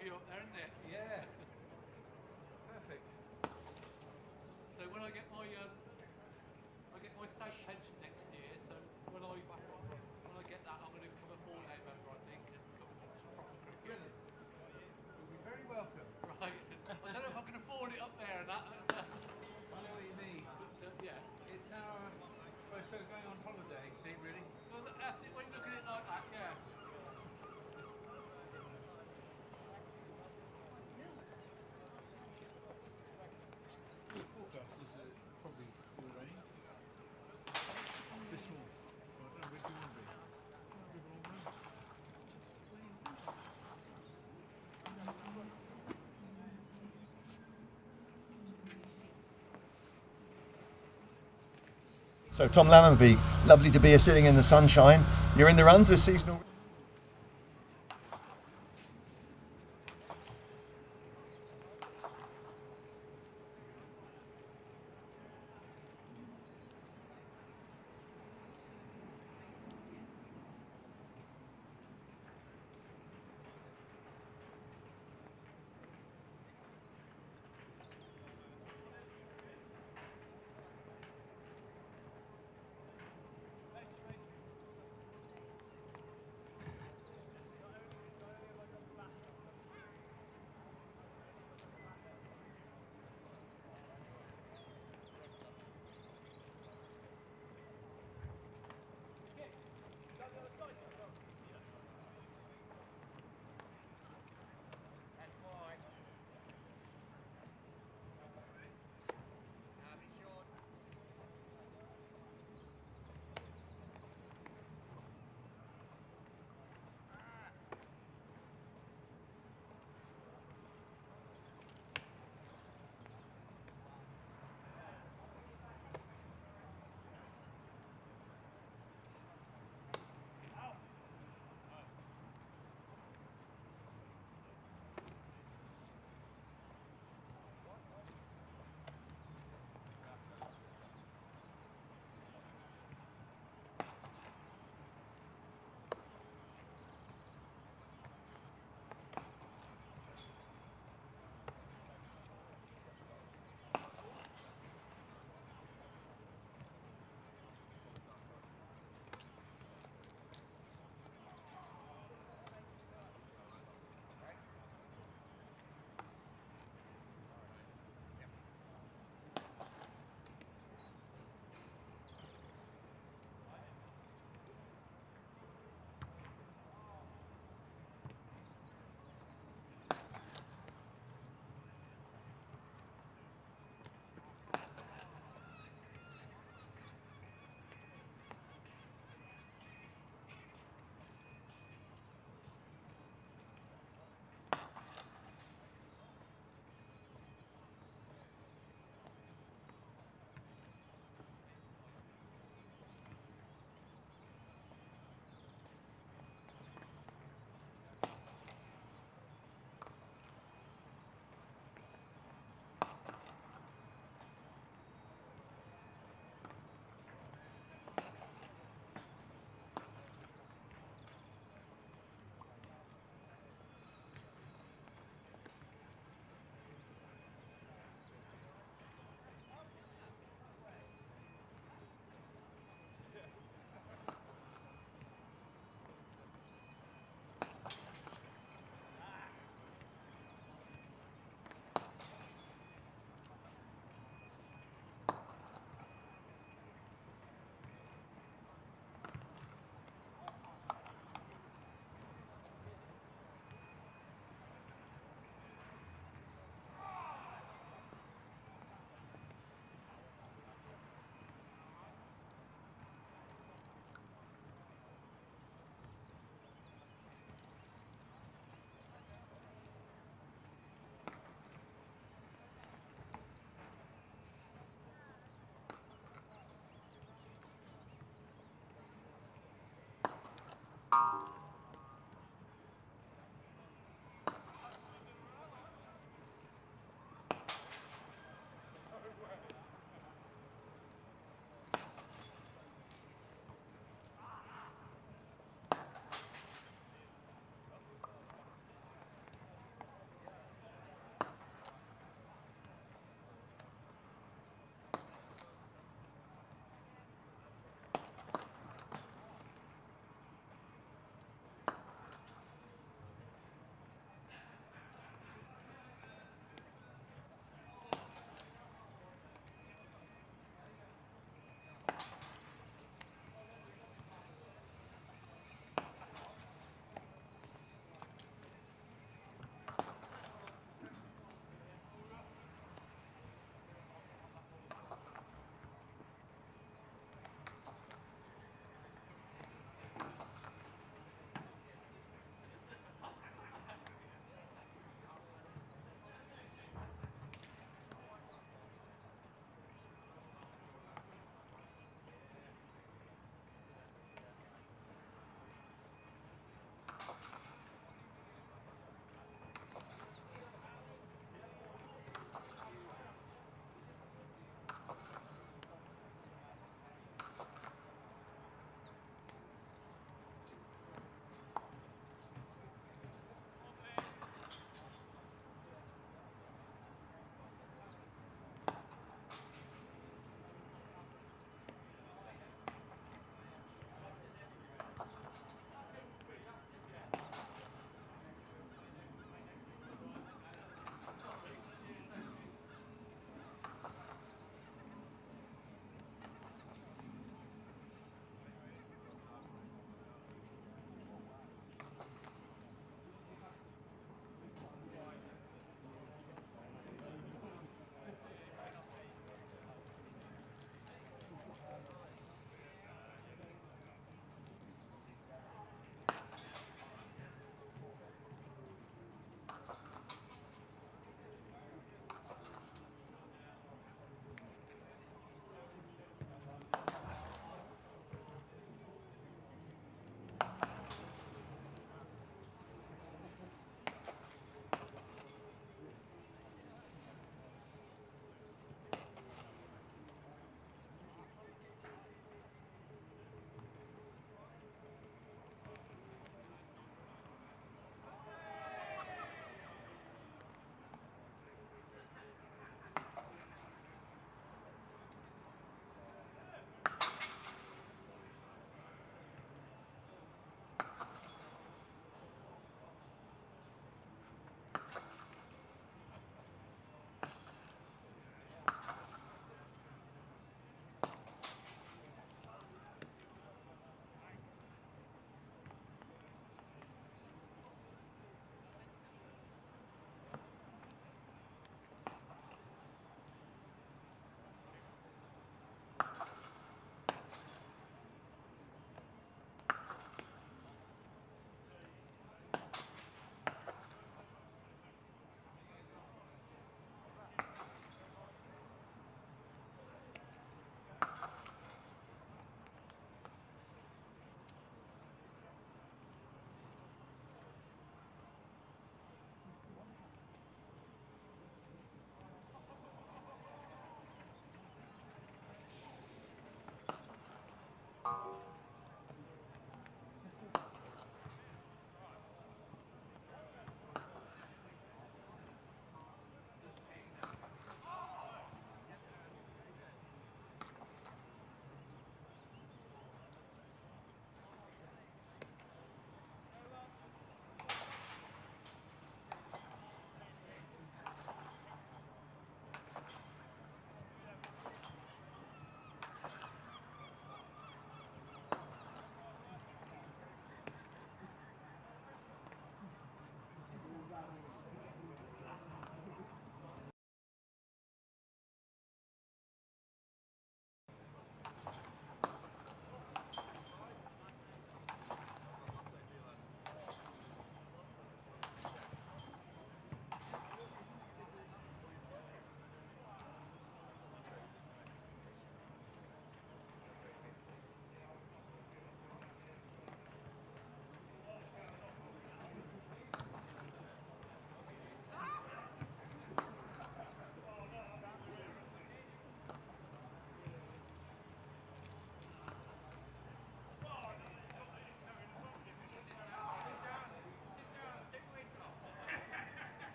view up there, isn't it? Yeah. Perfect. So when I get my state pension next year, so when I get that, I'm going to become a full-day member, I think, and come and watch some proper cricket. Brilliant. You'll be very welcome. Right. I don't know if I can afford it up there and that. I know what you mean. But, yeah. It's our, we're sort of going on holiday, see, really. Well, that's it. When you look at it like that, yeah. The forecast is probably will rain. This morning. I don't know where do you want to be. So Tom Lammonby, lovely to be here sitting in the sunshine. You're in the runs this season.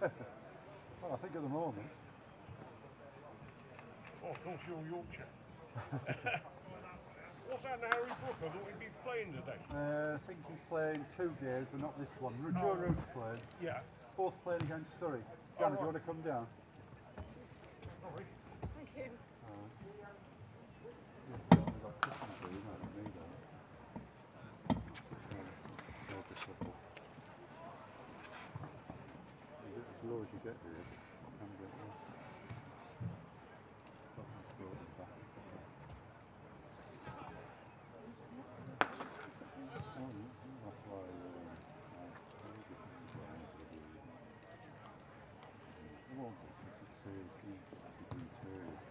Well, I think at the moment. Oh, of course you're Yorkshire. What's happened to Harry Brooke? I thought he'd be playing today. I think he's playing 2 games, but not this one. Joe Root's playing. Yeah. Both playing against Surrey. John, do you want to come down? Sorry. Thank you. As low as you get here, you can get there. That's why I won't because it says these interiors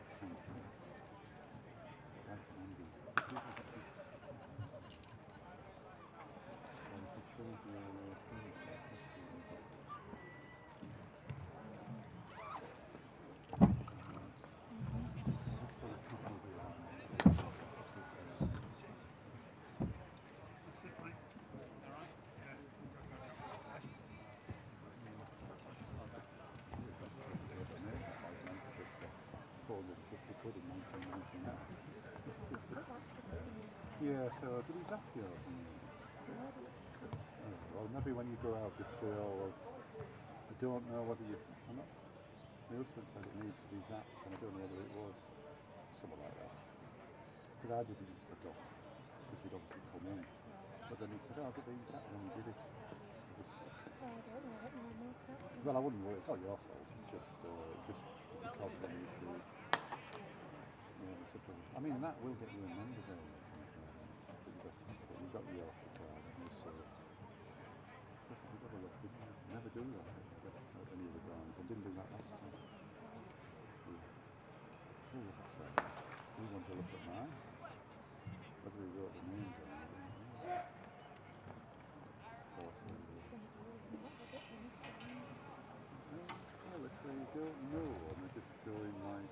that's Andy. Yeah, so did he zap you? Well, maybe when you go out this say, oh, I don't know whether you... I'm not, my husband said it needs to be zapped, and I don't know whether it was. Something like that. Because I didn't forgot, because we'd obviously come in. But then he said, oh, has it been zapped? And he did it. Well, I wouldn't worry, it's not your fault, it's just because of any issues. Yeah, it's a problem. I mean, that will get you a members area. You've got your Yorkshire card, and you say, never do that at any of the grounds, and didn't do that last time. Who was that saying? We want to look at mine. Whether he wrote the names on it. Well, if they don't know, and they're just showing like,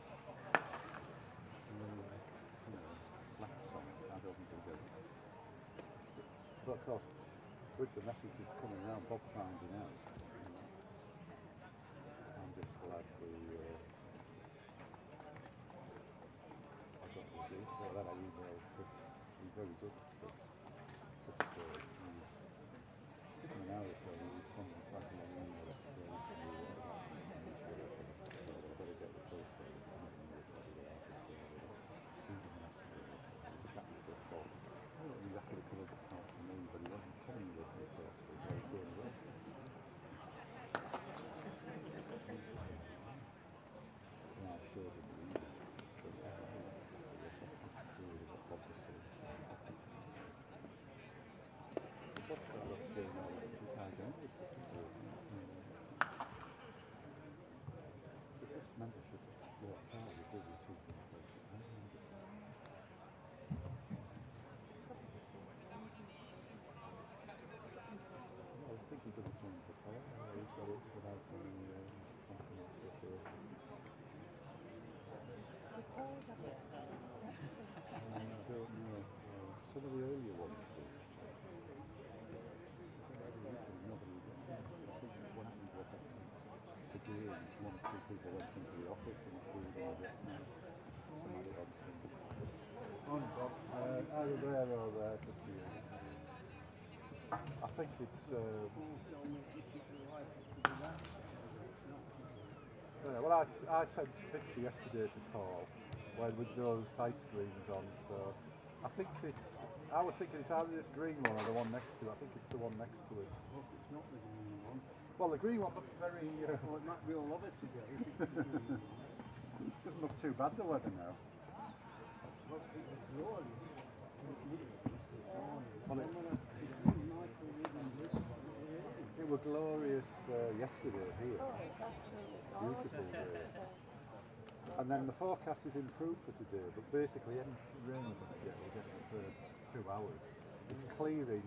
black song, I don't think they'll get it. But of course, with the messages coming around, Bob finding out, I'm just glad I got the detail that I emailed Chris. He's very good at Chris. Chris took him an hour or so, and he responded quite a long email explaining to me what about whatever. So I better get the first one. He's after the colour that talk to me, but he wasn't telling me what he talked to, so I was going away. So I showed him the email. So what Bob was saying. Bob started off saying, oh, we can't get into this before. Because this membership worked out with WPA. I think he did the same before. He got it without any compliments or so. I don't know. Some of the earlier ones did. Nobody did. I think one of them was the games, 1 or 2 people went into the office and approved all of it. Some had it on some. On Bob. Either there or there, just here. I think it's. Well, I sent a picture yesterday to Paul, with those side screens on. So I think it's. I was thinking it's either this green one or the one next to it. I think it's the one next to it. I hope it's not the green one. Well, the green one looks very. Well, it might be all of it today. If it's the green one. Doesn't look too bad the weather now. Well, it was glorious. It was glorious yesterday here. Beautiful day. And then the forecast is improved for today, but basically any rain we're going to get, we'll get it for 2 hours. It's clearing,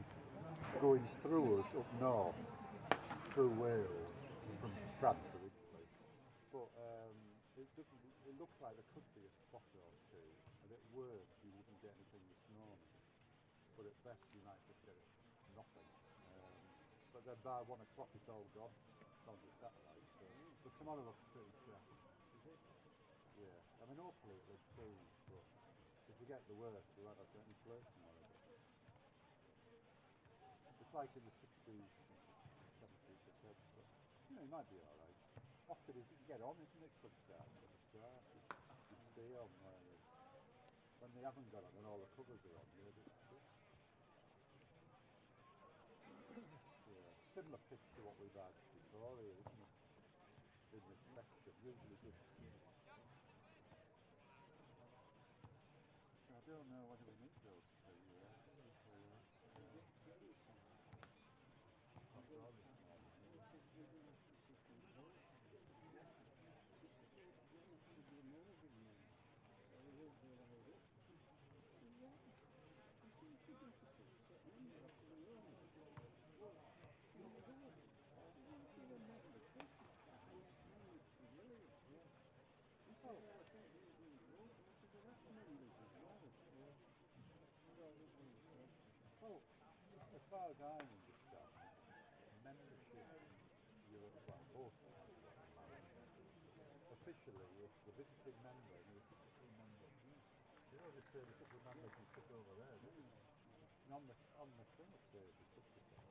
going through us up north, through Wales, from France originally. But it looks like there could be a spot or two, and at worst you wouldn't get anything this morning. But at best you might just get nothing. But then by 1 o'clock it's all gone. on the satellite. So, but tomorrow looks pretty crap. Yeah, I mean hopefully it'll improve, but if we get the worst, we won't have any play tomorrow. But it's like in the 60s, 70%, but you know, it might be alright. Often if you get on, isn't it, sometimes at the start, you stay on, whereas when they haven't got on and all the covers are on, you're a bit stuck. Yeah, similar pitch to what we've had before here, isn't it? In this section, usually good. So I don't know whether we need those two, yeah. I saw this morning. Well, as far as I understand, membership in Europe, well, both officially it's the visiting member and the official member. You know, they say the official members who sit over there, don't they? And on the thing it says the supplicant.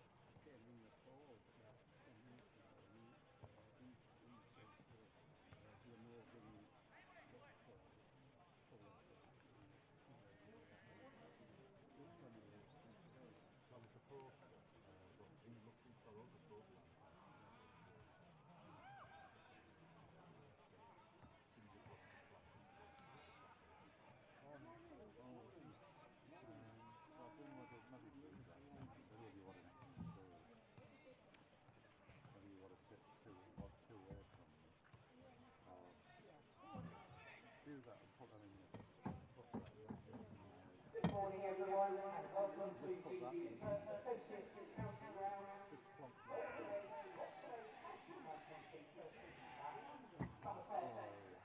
Well, it's a poster, but he's looking for other programs. Whether you want an extra space, whether you want to sit two away from them, or do that and put them in the booklet. Good morning everyone and welcome to the Associates County Ground Just plonk home that and down. away to County Championship first division match, Somerset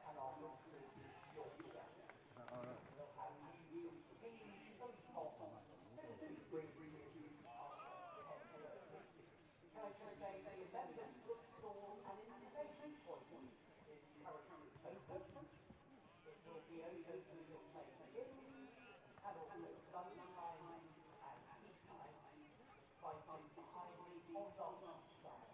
and our visitors Yorkshire. Is that alright? We'll have news of the teams, some toss, facilities brings with you after 10:30. Can I just say that the members' bookstore and information point is currently open. It will be open until play begins, and also lunchtime and tea time, sited behind the Ondolchi stand.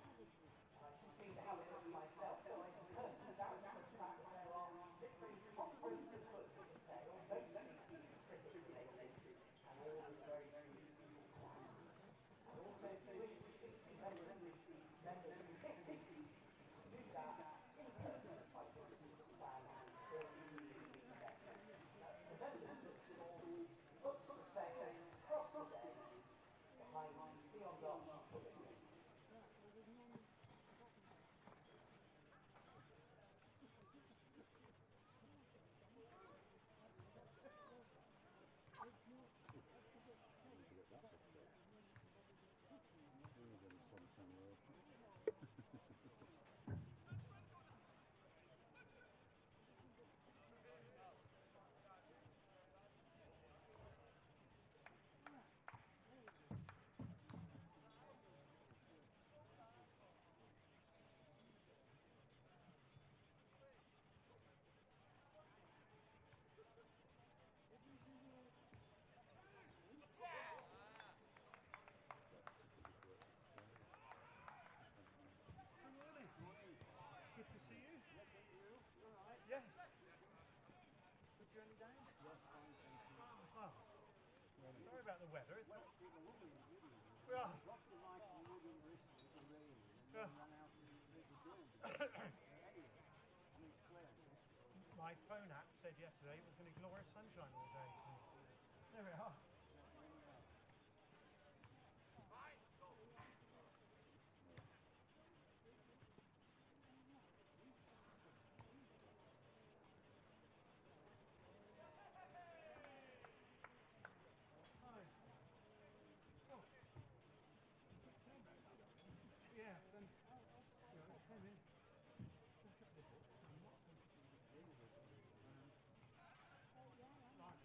And I've just been to have a look myself, so I can personally vouch for the fact that there are literally hundreds of books for sale, mostly cricket related, and all of very reasonable price. And also, if you wish to speak to members of the members committee, you can do that in person by visiting the stand or emailing the message. That's the members bookstore, books for sale across the day behind the Ondolchi Pavilion. I need to get that booked out. We're going to sunshine open. Good morning. Good to see you. Yes, thank you. You alright? Yes. Good journey down? Yes, fine, thank you. Oh, it's marvellous. Sorry about the weather. It's Well, not. it was lovely in Wooding. Well, It dropped in like in Wooding Bristol, it was raining, and then Yeah. ran out in the street again. Anyway, I mean, it's clear now. So, my phone app said yesterday it was going to be glorious sunshine all day. So there we are. yeah, there we are. Hi. Oh. Yeah. Then. You know, it came in. There's a couple of books and what's the. Right.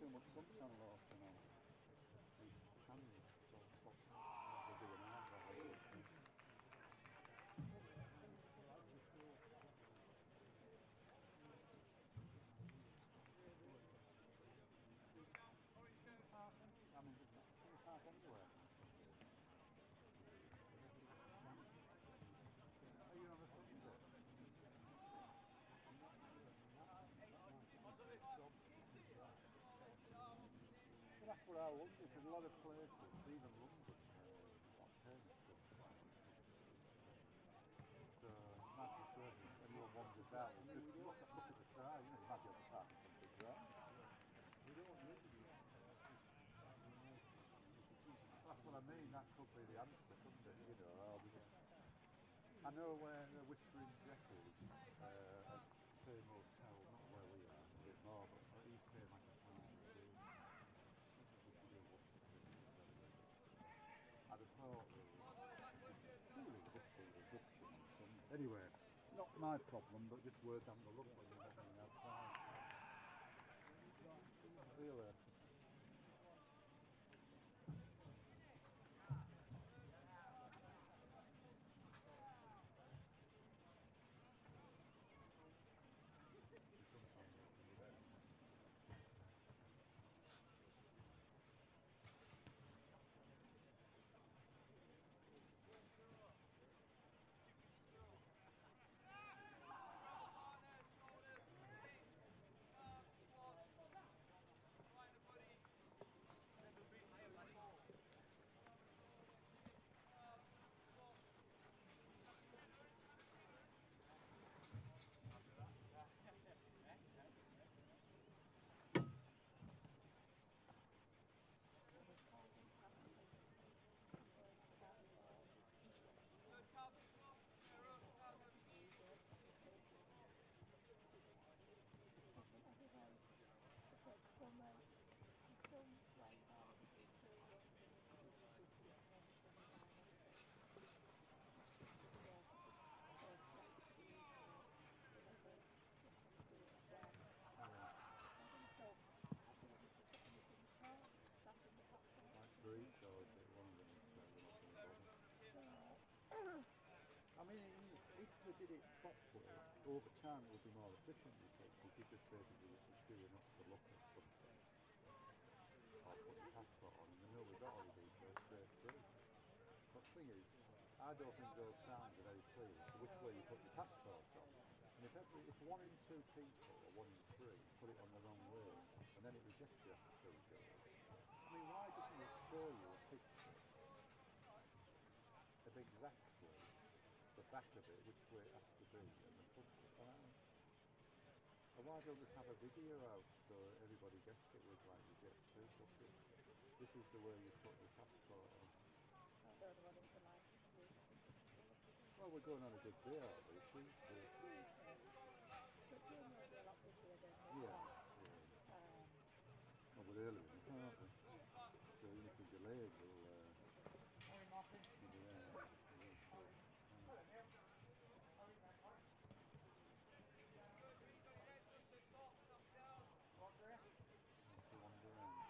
too much suntan lotion on. You can sort of stop having an arm or something. I mean, can you park anywhere on Sunday? Are you on a Sunday? Well, that's what I wonder, because a lot of places, even London, like permit stuff like on Sundays. So it might be strange if anyone wanders out and just look at the side, you know, you might be able to park in front of the ground. We don't really. That's what I mean, that could be the answer, couldn't it? You know, I know where Whispering Jeff is, at the same hotel, not where we are, it's a bit more, but he came like a time a day. If you do watch the pictures anyway. I'd have thought surely there must be a reduction on Sunday. Anyway, not my problem, but just worth having a look when you're walking outside. See you later. Like Greece, or is it one of them is we're not going to bother? I mean, if they did it properly, over time it would be more efficient, you see, because you just basically just be queuing up to look at something, or put your passport on, and they know we've got all your details straight through. But the thing is, I don't think those signs are very clear as to which way you put your passport on. And if 1 in 2 people, or 1 in 3, put it on the wrong way, and then it rejects you after 3 goes, I mean, why doesn't it show you a picture of exactly the back of it, which way it has to be, and the front of it? Or why don't just have a video out so everybody gets it with like reject to book it? This is the way you put your passport on. Well, we're going on a good day, aren't we? Tuesday. Yeah. Well, we're early enough, aren't we? So even if we're delayed, we'll be there. To wander around.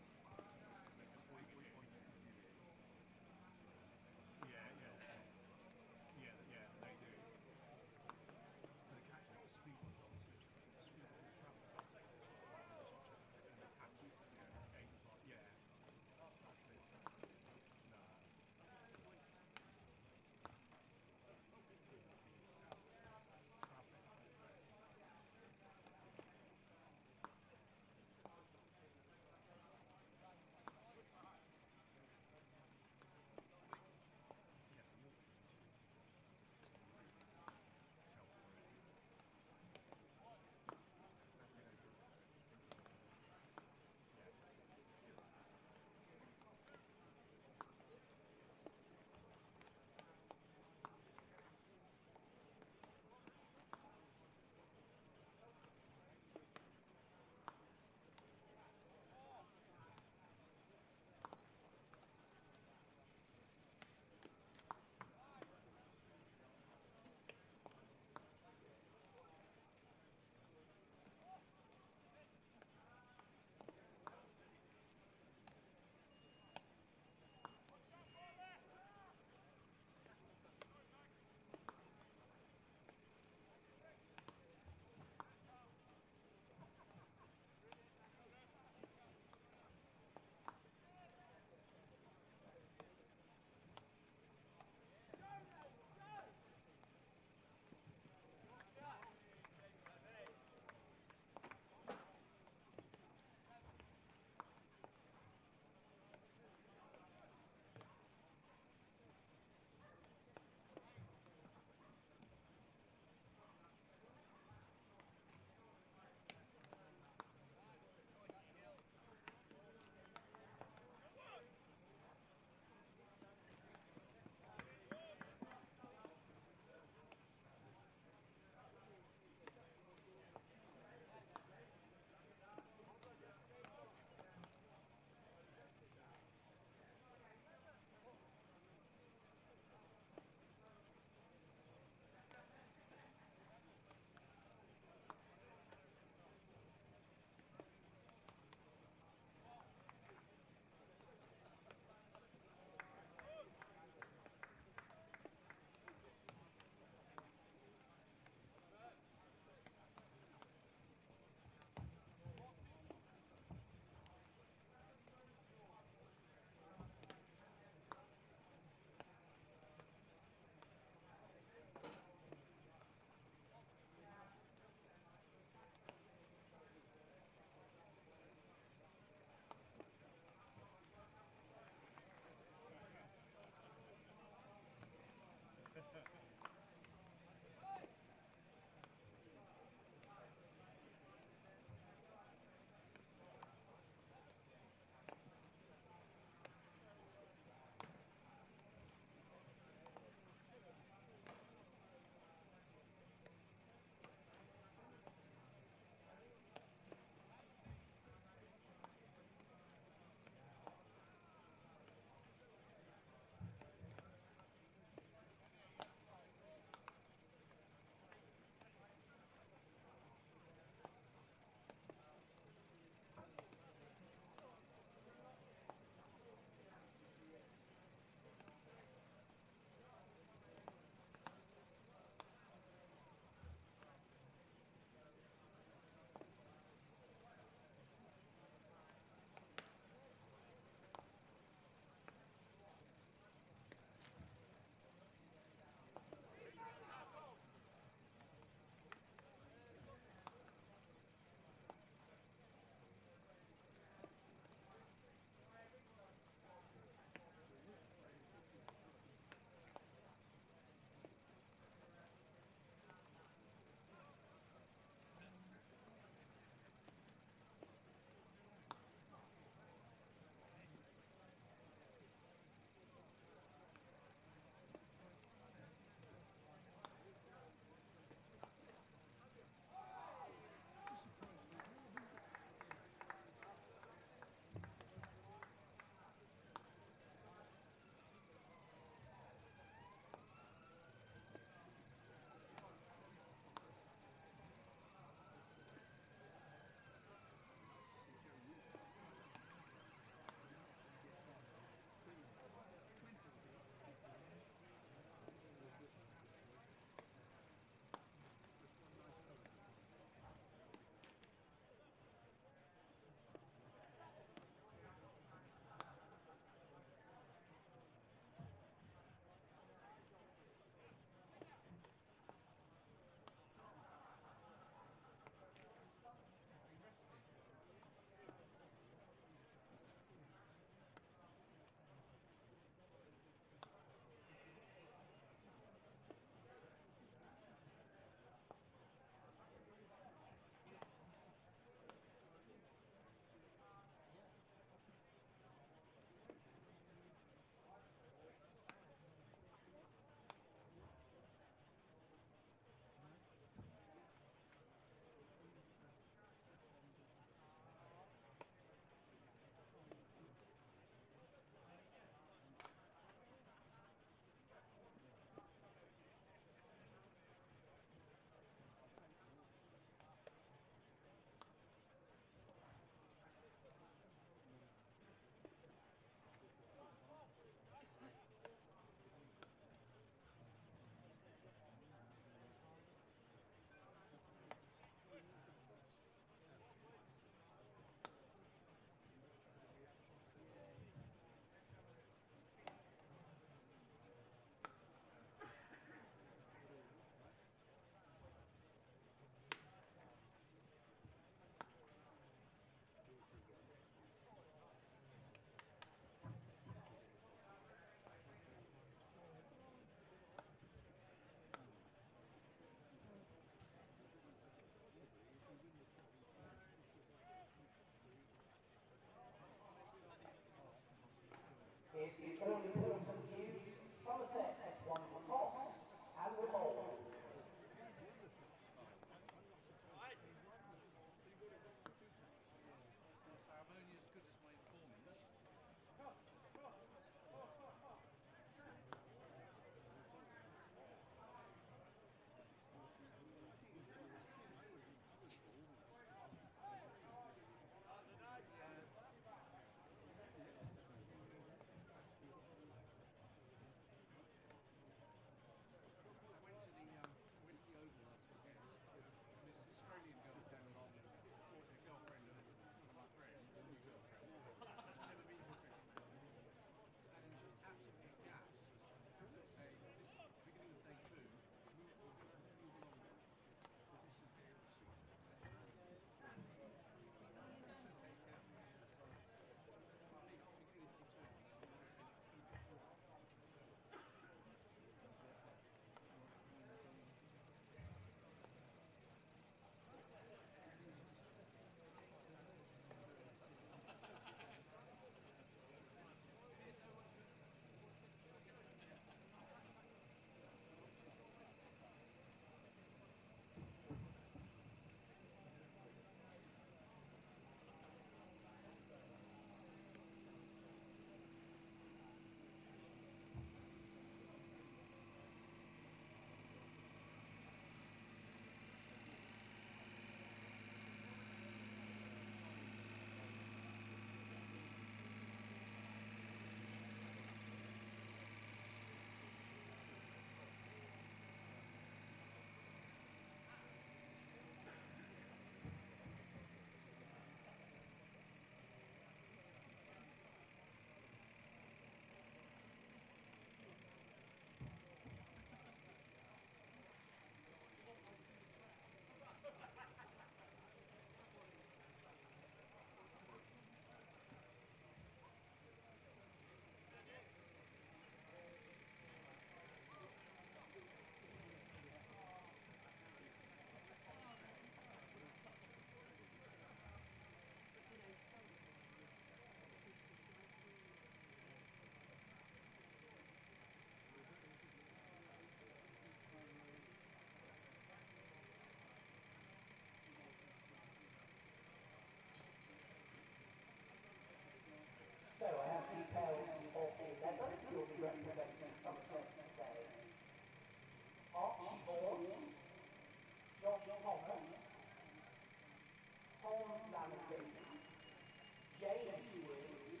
James Wood,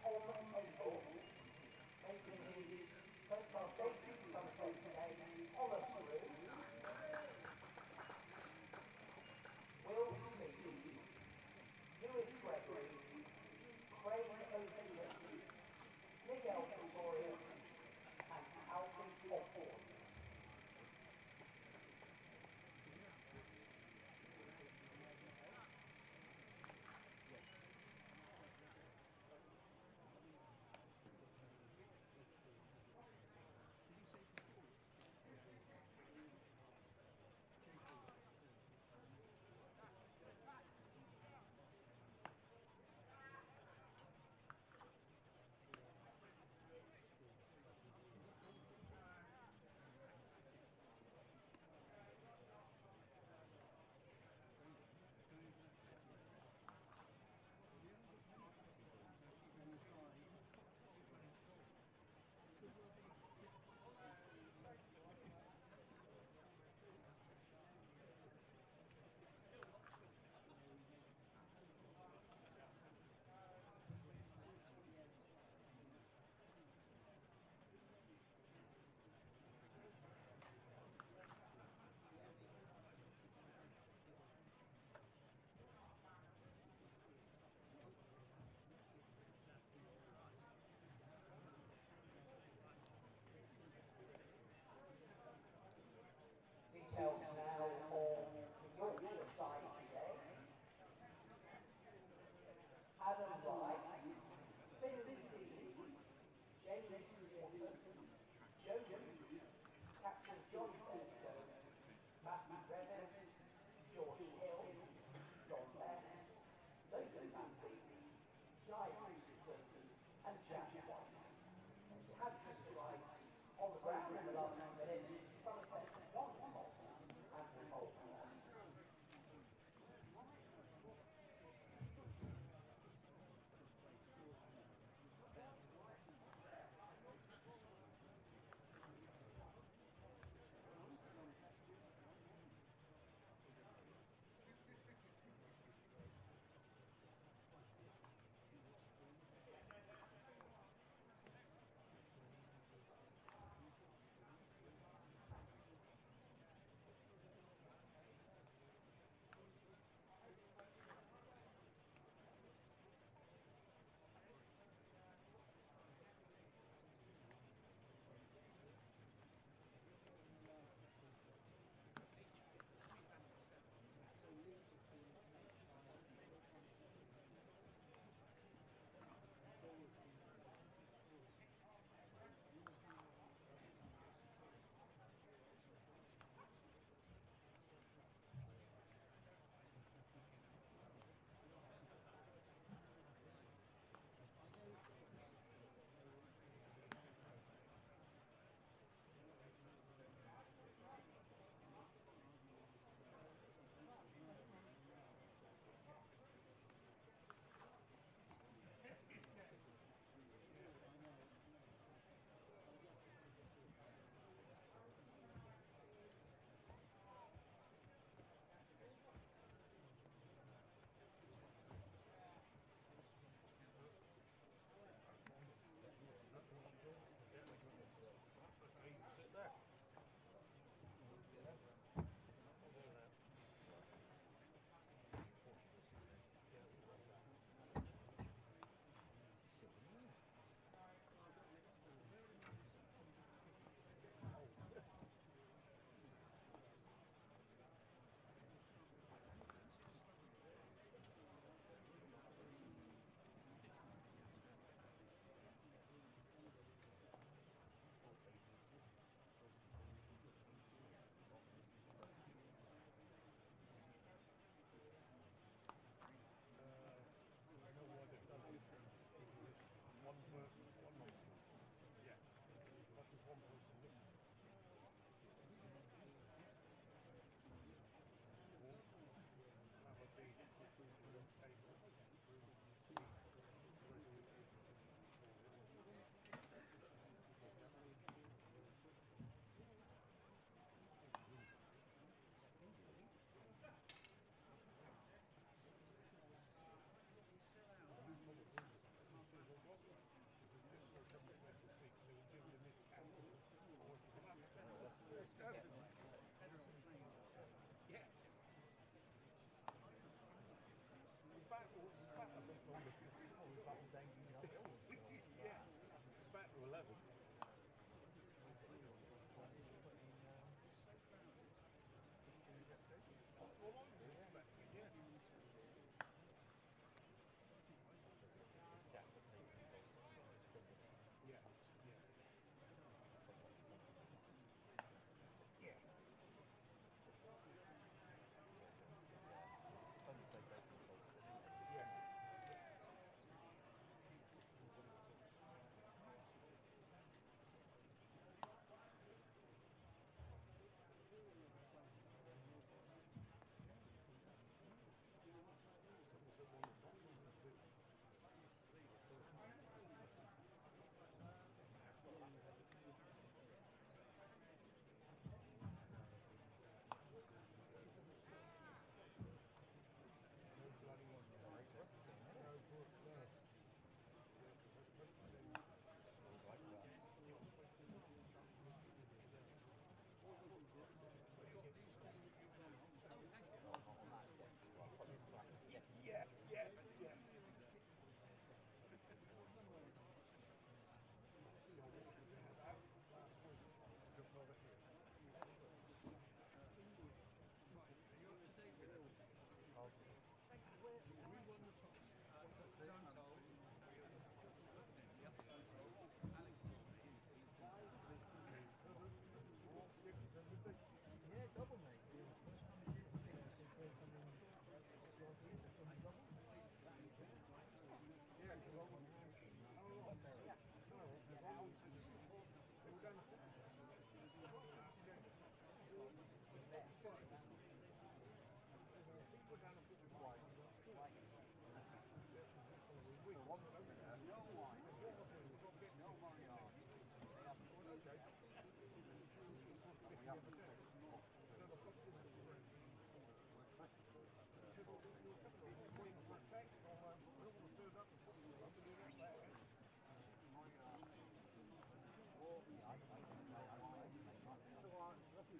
Tom Abel, making his first class debut for Somerset today, Thomas Wood, Will Smith, Lewis Gregory, Craig Overton, Miguel Pretorius, and Alfie Hawthorne. Details now of the Yorkshire side today. Adam Wright, Finley Dean, James Wharton, Joe Root, Captain John Gladstone, Matthew Revis, George Hill, Don Bess, Logan Manby, Jai Richardson, and Jack White. You had just arrived on the ground in the last few minutes. Somerset won the toss and will bowl first.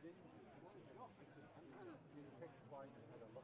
picked White ahead of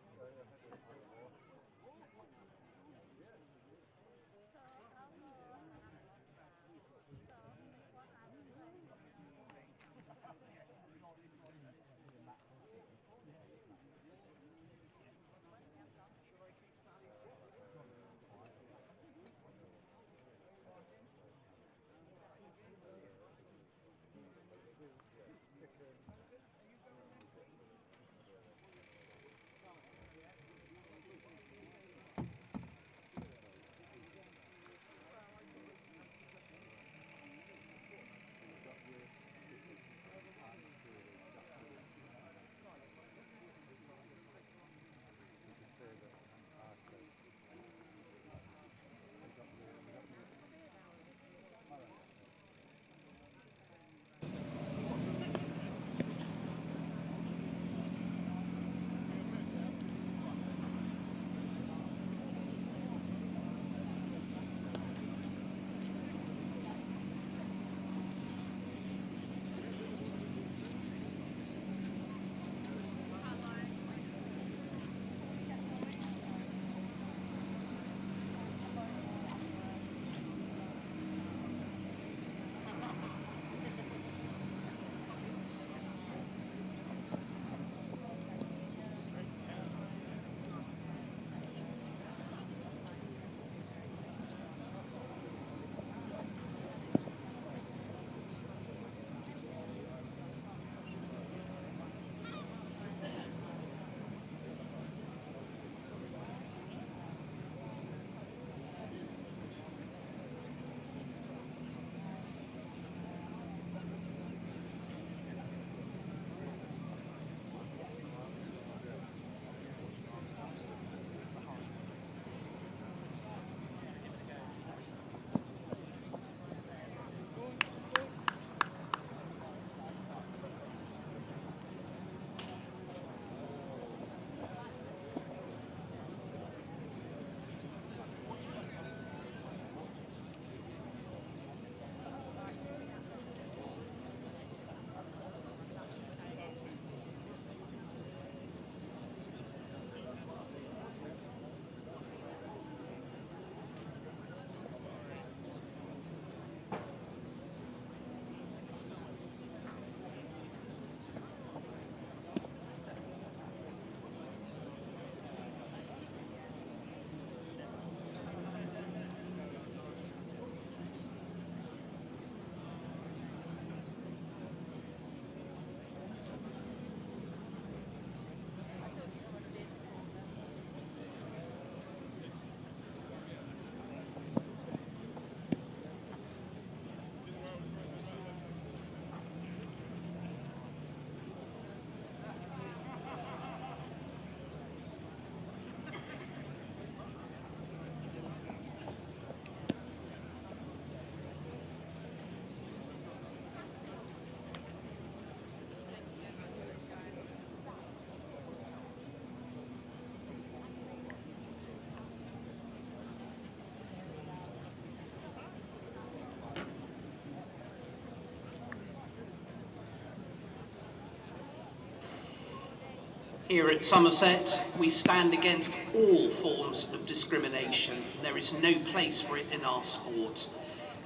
Here at Somerset, we stand against all forms of discrimination. There is no place for it in our sport.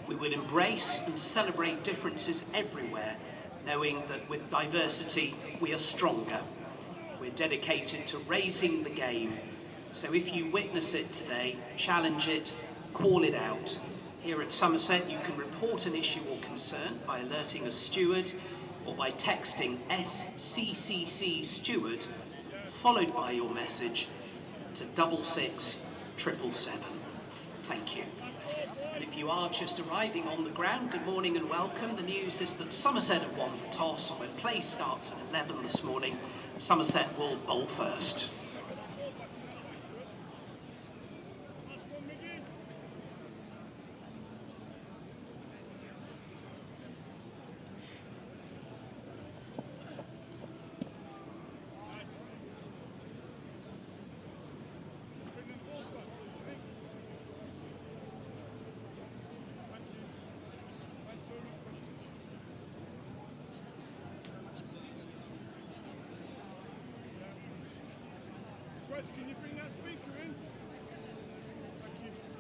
We will embrace and celebrate differences everywhere, knowing that with diversity, we are stronger. We're dedicated to raising the game. So if you witness it today, challenge it, call it out. Here at Somerset, you can report an issue or concern by alerting a steward or by texting SCCC steward, followed by your message, to 66777. Thank you. And if you are just arriving on the ground, good morning and welcome. The news is that Somerset have won the toss, and when play starts at 11 this morning, Somerset will bowl first. Fred, can you bring that speaker in? Thank you.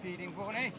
Feeding, Courtney.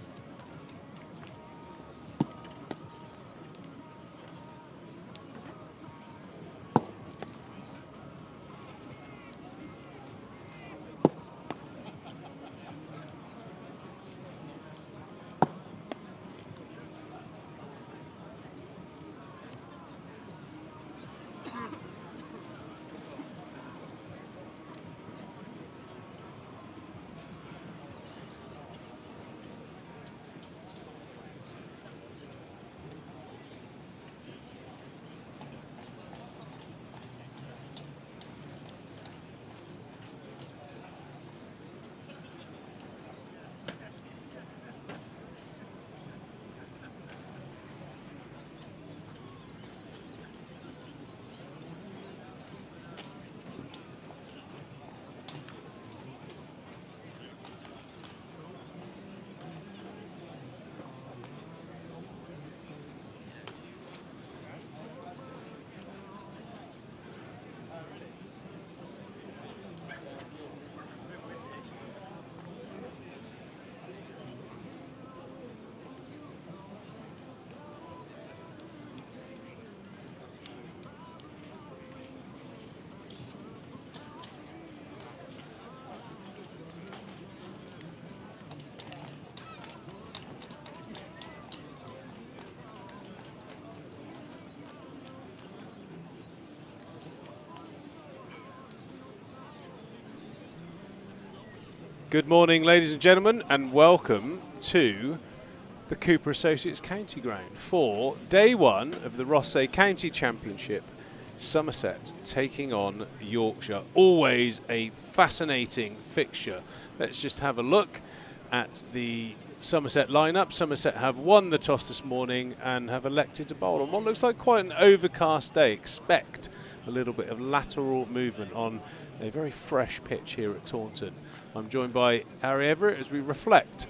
Good morning, ladies and gentlemen, and welcome to the Cooper Associates County Ground for day one of the Rothesay County Championship. Somerset taking on Yorkshire. Always a fascinating fixture. Let's just have a look at the Somerset lineup. Somerset have won the toss this morning and have elected to bowl on what looks like quite an overcast day. Expect a little bit of lateral movement on a very fresh pitch here at Taunton. I'm joined by Harry Everett as we reflect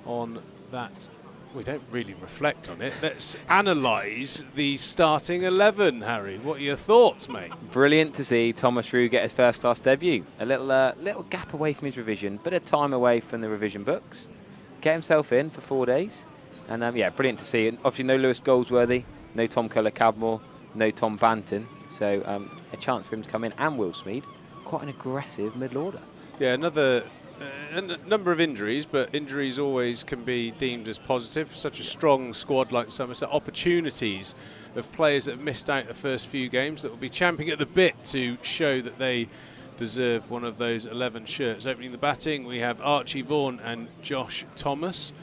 on that. We don't really reflect on it. Let's analyse the starting 11, Harry. What are your thoughts, mate? Brilliant to see Thomas Rue get his first-class debut. A little gap away from his revision, bit of time away from the revision books. Get himself in for 4 days. And, yeah, brilliant to see. And obviously, no Lewis Goldsworthy, no Tom Culler-Cadmore, no Tom Banton. So a chance for him to come in. And Will Smead, quite an aggressive middle order. Yeah, another a number of injuries, but injuries always can be deemed as positive for such a strong squad like Somerset. Opportunities of players that have missed out the first few games that will be champing at the bit to show that they deserve one of those 11 shirts. Opening the batting, we have Archie Vaughan and Josh Thomas,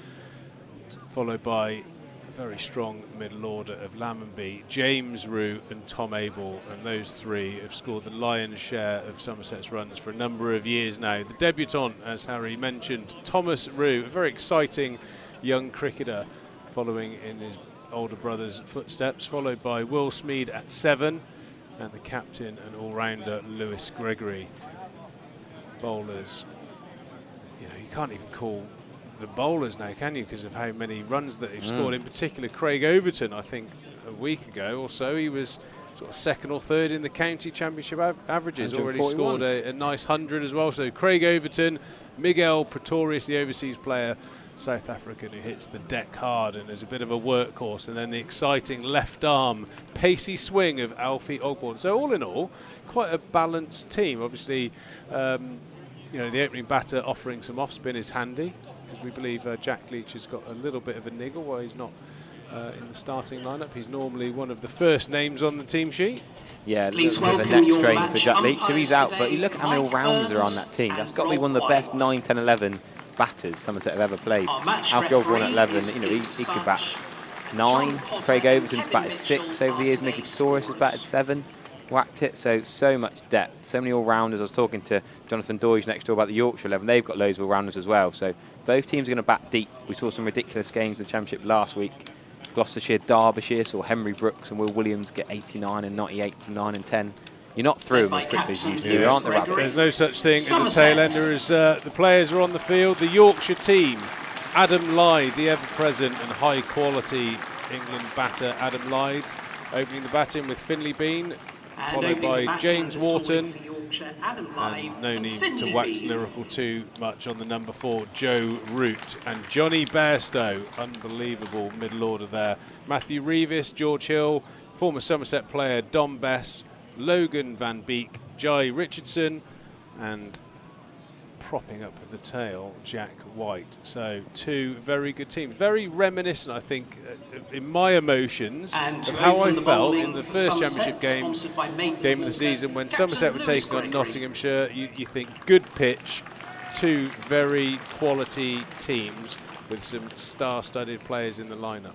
followed by a very strong middle order of Lammonby, James Rue and Tom Abel, and those three have scored the lion's share of Somerset's runs for a number of years now. The debutant, as Harry mentioned, Thomas Rue, a very exciting young cricketer following in his older brother's footsteps, followed by Will Smead at 7 and the captain and all-rounder Lewis Gregory. Bowlers, you know, you can't even call the bowlers now, can you, because of how many runs that they've scored. In particular, Craig Overton, I think a week ago or so, he was sort of second or third in the county championship averages. Already scored a nice 100 as well. So Craig Overton, Miguel Pretorius, the overseas player, South African, who hits the deck hard and is a bit of a workhorse, and then the exciting left arm pacey swing of Alfie Ogborn. So all in all, quite a balanced team. Obviously, you know, the opening batter offering some off spin is handy, because we believe Jack Leach has got a little bit of a niggle while he's not in the starting lineup. He's normally one of the first names on the team sheet. Yeah, a little bit of a neck strain for Jack Leach, so he's out. But you look at how many all-rounders are on that team. That's got to be one of the best 9, 10, 11 batters Somerset have ever played. Alfie Ogborn at 11, you know, he could bat 9. Craig Overton's batted 6 over the years. Mickey Pretorius has batted 7. Whacked it, so much depth, so many all-rounders. I was talking to Jonathan Doige next door about the Yorkshire 11. They've got loads of all-rounders as well, so both teams are going to bat deep. We saw some ridiculous games in the Championship last week. Gloucestershire, Derbyshire saw Henry Brooks and Will Williams get 89 and 98 from 9 and 10. You're not through them as quickly as you used to do, aren't there? There's no such thing as a tail ender as the players are on the field. The Yorkshire team, Adam Lythe, the ever-present and high-quality England batter Adam Lythe, opening the batting with Finley Bean, followed by James Wharton, and no need to wax lyrical too much on the number 4, Joe Root, and Johnny Bairstow, unbelievable middle order there. Matthew Reevis, George Hill, former Somerset player Dom Bess, Logan Van Beek, Jai Richardson, and propping up with the tail, Jack White. So 2 very good teams. Very reminiscent, I think, in my emotions of how I felt in the first championship game of the season when Somerset were taking on Nottinghamshire. You think good pitch, 2 very quality teams with some star-studded players in the lineup.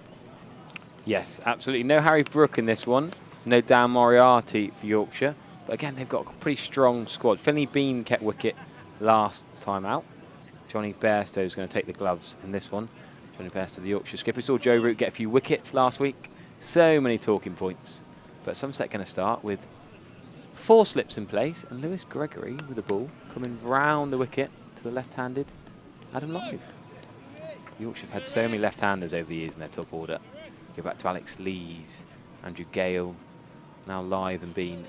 Yes, absolutely. No Harry Brook in this one. No Dan Moriarty for Yorkshire. But again, they've got a pretty strong squad. Finley Bean kept wicket last time out. Johnny Bairstow is going to take the gloves in this one. Johnny Bairstow, the Yorkshire skipper. We saw Joe Root get a few wickets last week. So many talking points. But Somerset going to start with 4 slips in place, and Lewis Gregory with the ball coming round the wicket to the left-handed Adam Lythe. Yorkshire have had so many left-handers over the years in their top order. Go back to Alex Lees, Andrew Gale, now Lythe and Bean.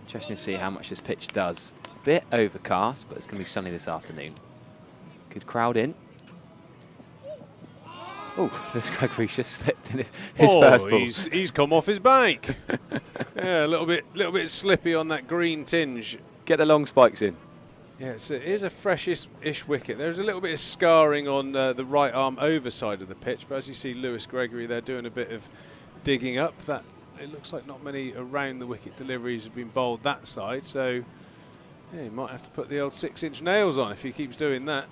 Interesting to see how much this pitch does. Bit overcast, but it's going to be sunny this afternoon. Good crowd in. Oh, Lewis Gregory's just slipped in his first ball. He's come off his bike. Yeah, a little bit slippy on that green tinge. Get the long spikes in. Yeah, it is a fresh-ish wicket. There's a little bit of scarring on the right arm over side of the pitch, but as you see Lewis Gregory there doing a bit of digging up, that it looks like not many around the wicket deliveries have been bowled that side, so Yeah, he might have to put the old 6-inch nails on if he keeps doing that.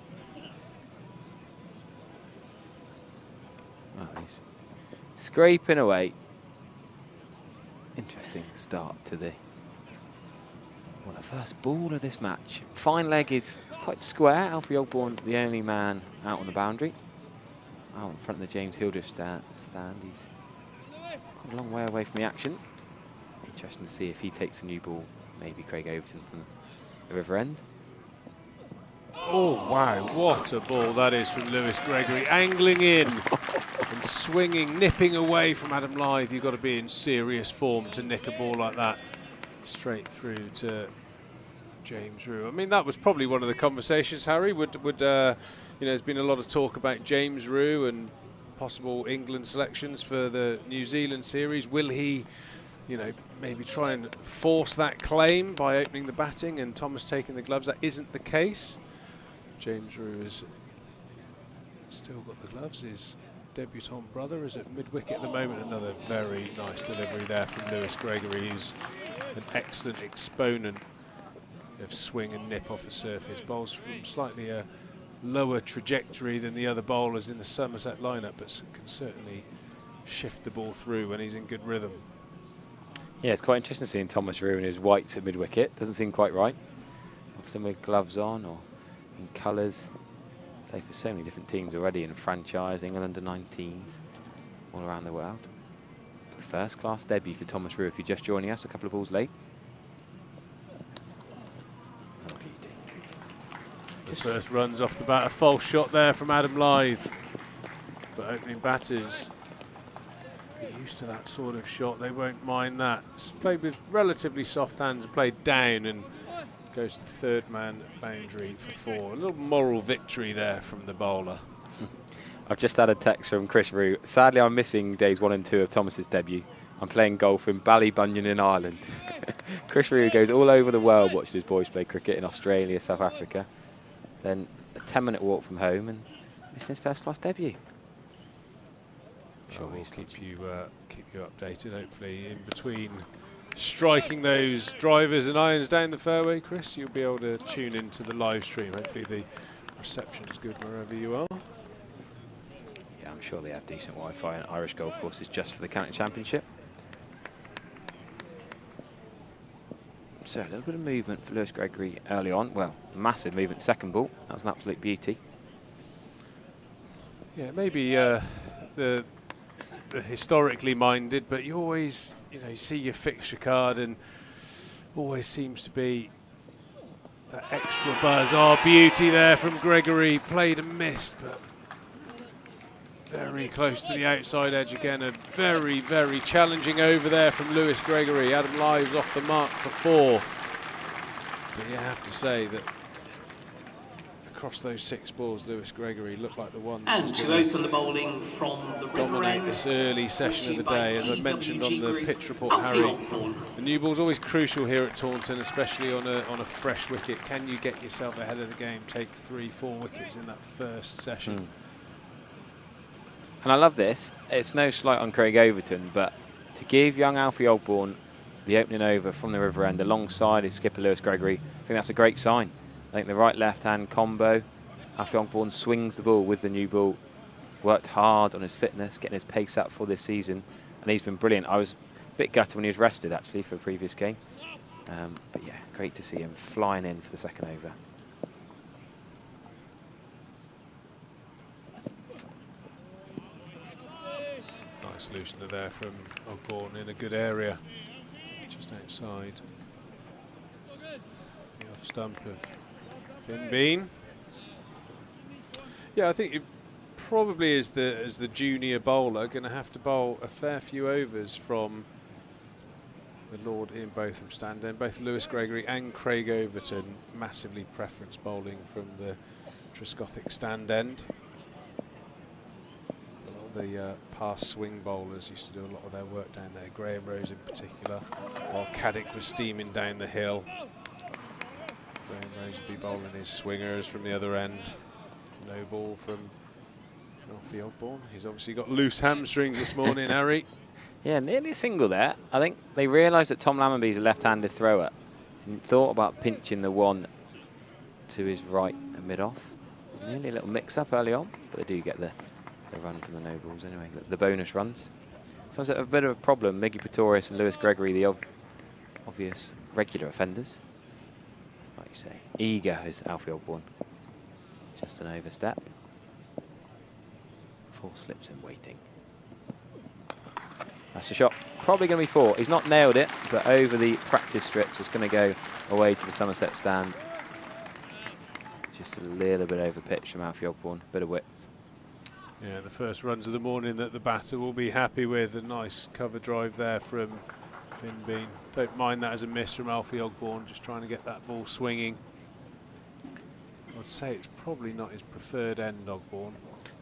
Well, he's scraping away. Interesting start to the first ball of this match. Fine leg is quite square. Alfie Ogborn, the only man out on the boundary. Out in front of the James Hildreth stand. He's quite a long way away from the action. Interesting to see if he takes a new ball. Maybe Craig Overton from the River End. Oh, wow, what a ball that is from Lewis Gregory. Angling in and swinging, nipping away from Adam Lyth. You've got to be in serious form to nick a ball like that straight through to James Rue. I mean, that was probably one of the conversations, Harry. You know, there's been a lot of talk about James Rue and possible England selections for the New Zealand series. Will he, you know, maybe try and force that claim by opening the batting and Thomas taking the gloves? That isn't the case. James Rue has still got the gloves. His debutant brother is at mid-wicket at the moment. Another very nice delivery there from Lewis Gregory, who's an excellent exponent of swing and nip off the surface. Bowls from slightly a lower trajectory than the other bowlers in the Somerset lineup, but can certainly shift the ball through when he's in good rhythm. Yeah, it's quite interesting seeing Thomas Rue in his whites at mid-wicket. Doesn't seem quite right. Often with gloves on or in colours. Played for so many different teams already in franchise, England under-19s, all around the world. First class debut for Thomas Rue if you're just joining us, a couple of balls late. Oh, beauty. The first runs off the bat, a false shot there from Adam Lyth. But opening batters are used to that sort of shot, they won't mind that. It's played with relatively soft hands and played down and goes to the third man boundary for 4. A little moral victory there from the bowler. I've just had a text from Chris Rue. Sadly, I'm missing days 1 and 2 of Thomas's debut. I'm playing golf in Ballybunion in Ireland. Chris Rue goes all over the world watching his boys play cricket in Australia, South Africa. Then a 10-minute walk from home and missing his first-class debut. Sure, we'll keep you updated. Hopefully, in between striking those drivers and irons down the fairway, Chris, you'll be able to tune into the live stream. Hopefully, the reception is good wherever you are. Yeah, I'm sure they have decent Wi-Fi and Irish golf courses just for the county championship. So a little bit of movement for Lewis Gregory early on. Well, massive movement second ball. That was an absolute beauty. Yeah, maybe the historically minded, but you always, you know, you see your fixture card and always seems to be that extra buzz. Oh, beauty there from Gregory. Played and missed, but very close to the outside edge again. A very, very challenging over there from Lewis Gregory. Adam Lyth off the mark for 4. But you have to say that across those 6 balls, Lewis Gregory looked like the one and to open the bowling from the dominate this early session of the day. As I mentioned on the pitch report, Harry, the new ball's always crucial here at Taunton, especially on a fresh wicket. Can you get yourself ahead of the game, take 3-4 wickets in that first session? And I love this. It's no slight on Craig Overton, but to give young Alfie Ogborn the opening over from the River End alongside his skipper Lewis Gregory, I think that's a great sign. I think the right-left-hand combo, Alfie Ogborn swings the ball with the new ball, worked hard on his fitness, getting his pace up for this season, and he's been brilliant. I was a bit gutted when he was rested, actually, for the previous game. But yeah, great to see him flying in for the second over. Nice loosener there from Ogborn in a good area, just outside the off stump of Finn Bean. Yeah, I think it probably as the junior bowler going to have to bowl a fair few overs from the Lord Ian Botham stand end. Both Lewis Gregory and Craig Overton massively preference bowling from the Trescothic stand end. The past swing bowlers used to do a lot of their work down there, Graham Rose in particular, while Caddick was steaming down the hill. Graham Rose would be bowling his swingers from the other end. No ball from Alfie Ogborn. He's obviously got loose hamstrings this morning, Harry. Yeah, nearly a single there. I think they realised that Tom Lammonby's a left-handed thrower, Thought about pinching the one to his right and mid-off. Nearly a little mix-up early on, but they do get the run from the no-balls anyway, the bonus runs. Sounds like a bit of a problem. Miggy Pretorius and Lewis Gregory, the obvious regular offenders. Like you say, eager is Alfie Ogborn. Just an overstep. 4 slips and waiting. That's the shot. Probably going to be 4. He's not nailed it, but over the practice strips, it's going to go away to the Somerset stand. Just a little bit over pitch from Alfie Ogborn, bit of width. Yeah, the first runs of the morning that the batter will be happy with. A nice cover drive there from Finn Bean. Don't mind that as a miss from Alfie Ogborn, just trying to get that ball swinging. I'd say it's probably not his preferred end, Ogborn.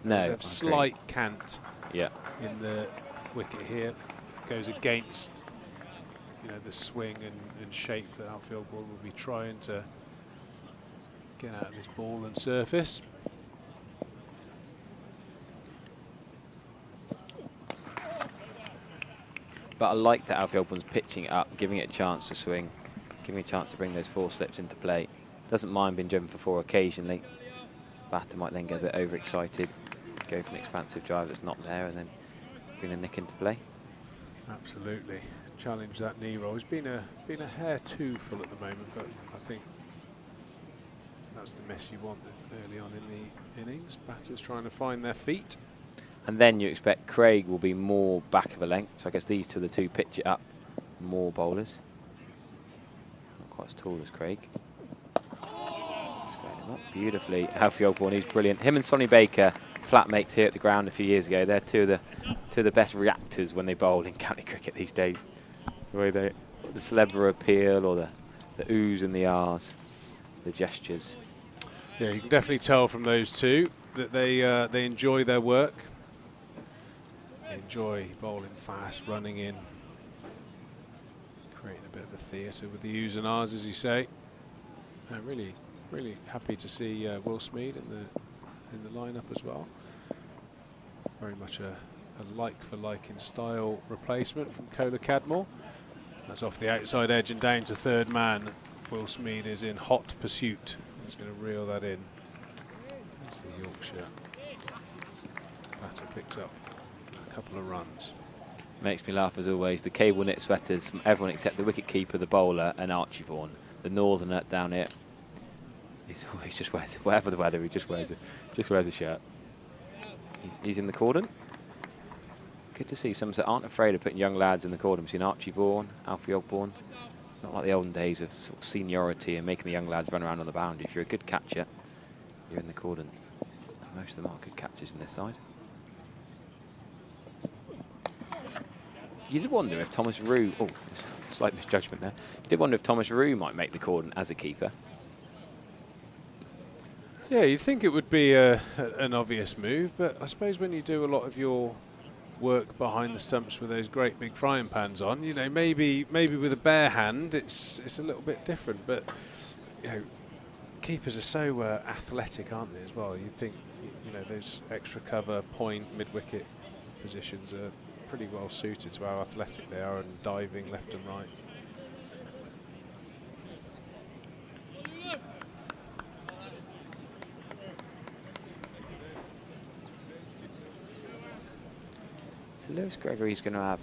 No, there's a slight cant in the wicket here. It goes against, you know, the swing and shape that Alfie Ogborn will be trying to get out of this ball and surface. But I like that Alfie Ogborn's pitching it up, giving it a chance to swing, giving it a chance to bring those 4 slips into play. Doesn't mind being driven for 4 occasionally. Batter might then get a bit overexcited, go for an expansive drive that's not there, and then bring a nick into play. Absolutely. Challenge that knee roll. He's been a hair too full at the moment, but I think that's the miss you want early on in the innings. Batters trying to find their feet. And then you expect Craig will be more back of a length. So I guess these two are the 2 pitch it up, more bowlers. Not quite as tall as Craig. Squared him up beautifully. Alfie Ogborn, he's brilliant. Him and Sonny Baker, flatmates here at the ground a few years ago. They're two of the best reactors when they bowl in county cricket these days. The way the Celebra appeal, or the oohs and the ahs, the gestures. Yeah, you can definitely tell from those two that they enjoy their work. They enjoy bowling fast, running in, creating a bit of a theatre with the oohs and ahs, as you say. Really, really happy to see Will Smead in the lineup as well. Very much a like-for-like in style replacement from Kola Cadmore. That's off the outside edge and down to third man. Will Smead is in hot pursuit. He's going to reel that in. That's the Yorkshire. Batter picks up a couple of runs. Makes me laugh as always. The cable knit sweaters from everyone except the wicket keeper, the bowler, and Archie Vaughan. The northerner down here. He just wears, whatever the weather, he just wears a shirt. He's in the cordon. Good to see Somerset aren't afraid of putting young lads in the cordon. We've seen Archie Vaughan, Alfie Ogborn. Not like the olden days of sort of seniority and making the young lads run around on the boundary. If you're a good catcher, you're in the cordon. And most of them are good catchers in this side. You did wonder if Thomas Rue, slight misjudgment there. You did wonder if Thomas Rue might make the cordon as a keeper. Yeah, you'd think it would be an obvious move, but I suppose when you do a lot of your work behind the stumps with those great big frying pans on, you know, maybe with a bare hand it's a little bit different. But you know, keepers are so athletic, aren't they, as well? You'd think, you know, those extra cover, point, mid-wicket positions are pretty well suited to how athletic they are and diving left and right. So Lewis Gregory's going to have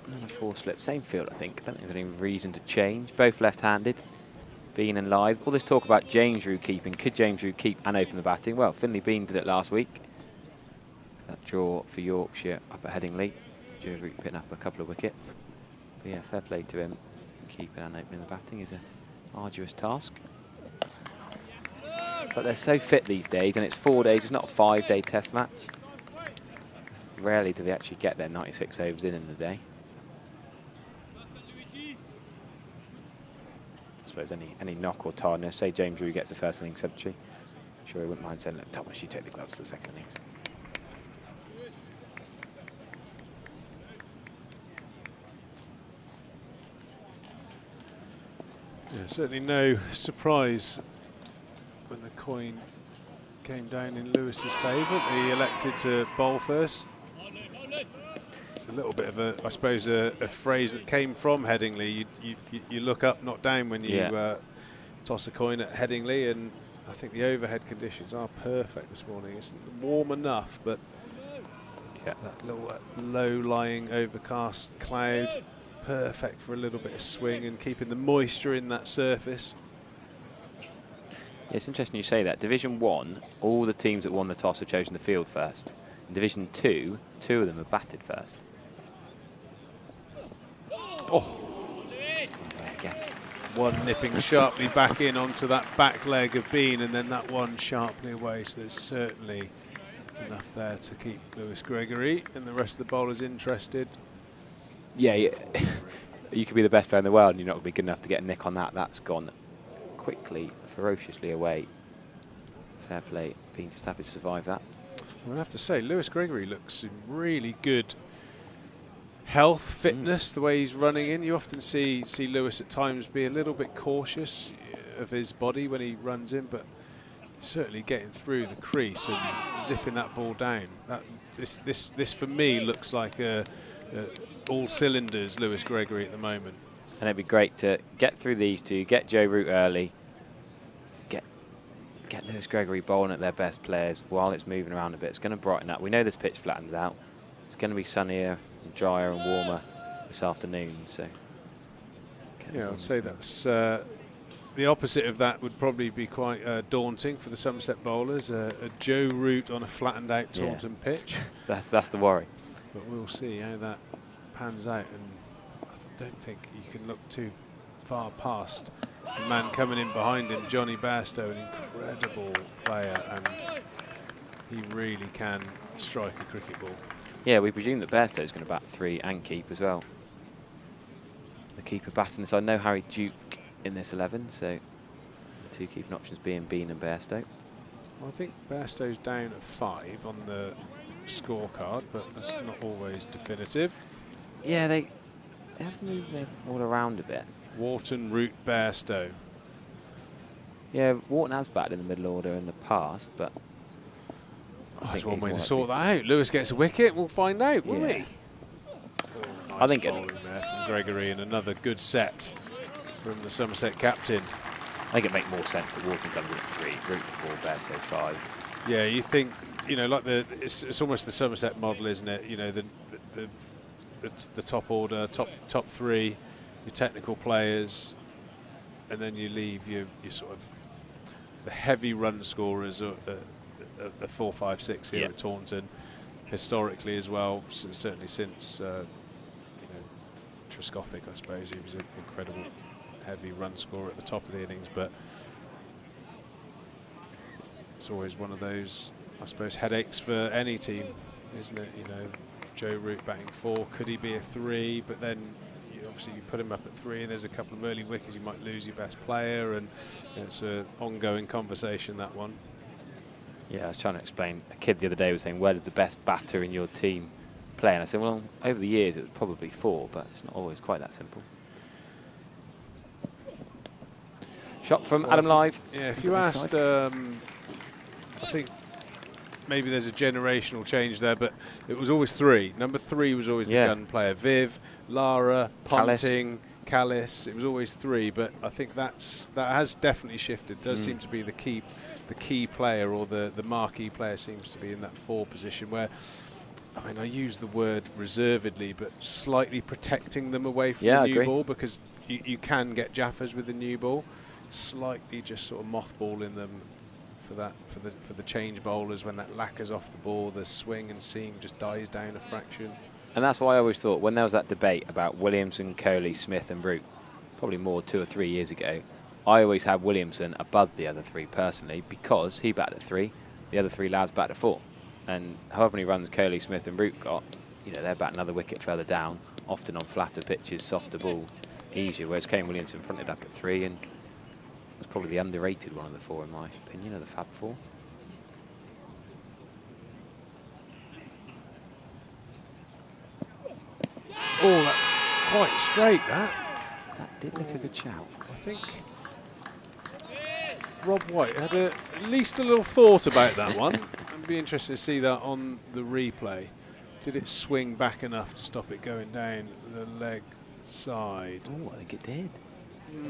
another 4 slips. Same field, I think. I don't think there's any reason to change. Both left-handed. Bean and Lythe. All this talk about James Rue keeping. Could James Rue keep and open the batting? Well, Finley Bean did it last week. That draw for Yorkshire up at Headingley. Joe Root picking up a couple of wickets. But yeah, fair play to him. Keeping and opening the batting is an arduous task. But they're so fit these days, and it's 4 days. It's not a 5-day test match. Rarely do they actually get their 96 overs in the day. I suppose any knock or tiredness, say James Rue gets the first innings century. Sure, he wouldn't mind saying, look, Thomas, you take the gloves to the second innings. Yeah, certainly no surprise when the coin came down in Lewis's favour. He elected to bowl first. It's a little bit of a, I suppose, a phrase that came from Headingley. You look up, not down when you toss a coin at Headingley, and I think the overhead conditions are perfect this morning. It's warm enough, but that little low-lying overcast cloud, perfect for a little bit of swing and keeping the moisture in that surface. It's interesting you say that. Division 1, all the teams that won the toss have chosen the field first. In Division 2, 2 of them have batted first. Oh, again. One nipping sharply back in onto that back leg of Bean, and then that one sharply away. So there's certainly enough there to keep Lewis Gregory and the rest of the bowlers interested. Yeah, you could be the best player in the world and you're not going to be good enough to get a nick on that. That's gone quickly, ferociously away. Fair play. Bean just happy to survive that. I have to say, Lewis Gregory looks in really good health, fitness, the way he's running in. You often see Lewis at times be a little bit cautious of his body when he runs in, but certainly getting through the crease and zipping that ball down. This for me looks like all cylinders Lewis Gregory at the moment. And it'd be great to get through these two, get Joe Root early, get Lewis Gregory bowling at their best players while it's moving around a bit. It's going to brighten up. We know this pitch flattens out. It's going to be sunnier and drier and warmer this afternoon. So yeah, I'd say that's the opposite of that would probably be quite daunting for the Somerset bowlers. A Joe Root on a flattened out Taunton pitch. That's the worry. But we'll see how that pans out, and I don't think you can look too far past the man coming in behind him, Johnny Bairstow, an incredible player, and he really can strike a cricket ball. Yeah, we presume that Bairstow is going to bat 3 and keep as well. The keeper batting this. I know Harry Duke in this 11, so the 2 keeping options being Bean and Bairstow. Well, I think Bairstow's down at 5 on the scorecard, but that's not always definitive. Yeah, they have moved them all around a bit. Wharton, Root, Bairstow. Yeah, Wharton has batted in the middle order in the past, but that's one way to sort that out. Lewis gets a wicket, we'll find out, won't we? Oh, nice I think bowling there from Gregory, and another good set from the Somerset captain. I think it'd make more sense that Wharton comes in at 3, Root 4, Bairstow 5. Yeah, you think, you know, like it's almost the Somerset model, isn't it? You know, the top order, top 3, your technical players, and then you leave your sort of the heavy run scorers at 4, 5, 6 here at Taunton, historically as well. Certainly since Trescothick, I suppose he was an incredible heavy run scorer at the top of the innings, but it's always one of those, I suppose, headaches for any team, isn't it? You know, Joe Root batting 4, could he be a 3? But then obviously you put him up at 3 and there's a couple of early wickets, you might lose your best player, and it's an ongoing conversation, that one. Yeah, I was trying to explain. A kid the other day was saying, where does the best batter in your team play? And I said, well, over the years it was probably 4, but it's not always quite that simple. Shot from Adam Live. Yeah, if you asked, I think maybe there's a generational change there, but it was always 3. Number 3 was always the gun player. Viv, Lara, Ponting, Callis. It was always 3, but I think that has definitely shifted. It does seem to be the key player, or the marquee player seems to be in that 4 position, where, I mean, I use the word reservedly, but slightly protecting them away from the new ball, because you can get jaffers with the new ball. Slightly just sort of mothballing them for the change bowlers when that lacquers off the ball, the swing and seam just dies down a fraction. And that's why I always thought, when there was that debate about Williamson, Coley, Smith and Root, probably more 2 or 3 years ago, I always had Williamson above the other 3 personally, because he batted at 3, the other 3 lads batted at 4. And however many runs Coley, Smith and Root got, you know, they're batting another wicket further down, often on flatter pitches, softer ball, easier, whereas Kane Williamson fronted up at 3 and was probably the underrated one of the 4 in my opinion, of the Fab 4. Oh, that's quite straight, that. That did look a good shout. I think Rob White had at least a little thought about that one. I'd be interested to see that on the replay. Did it swing back enough to stop it going down the leg side? Oh, I think it did.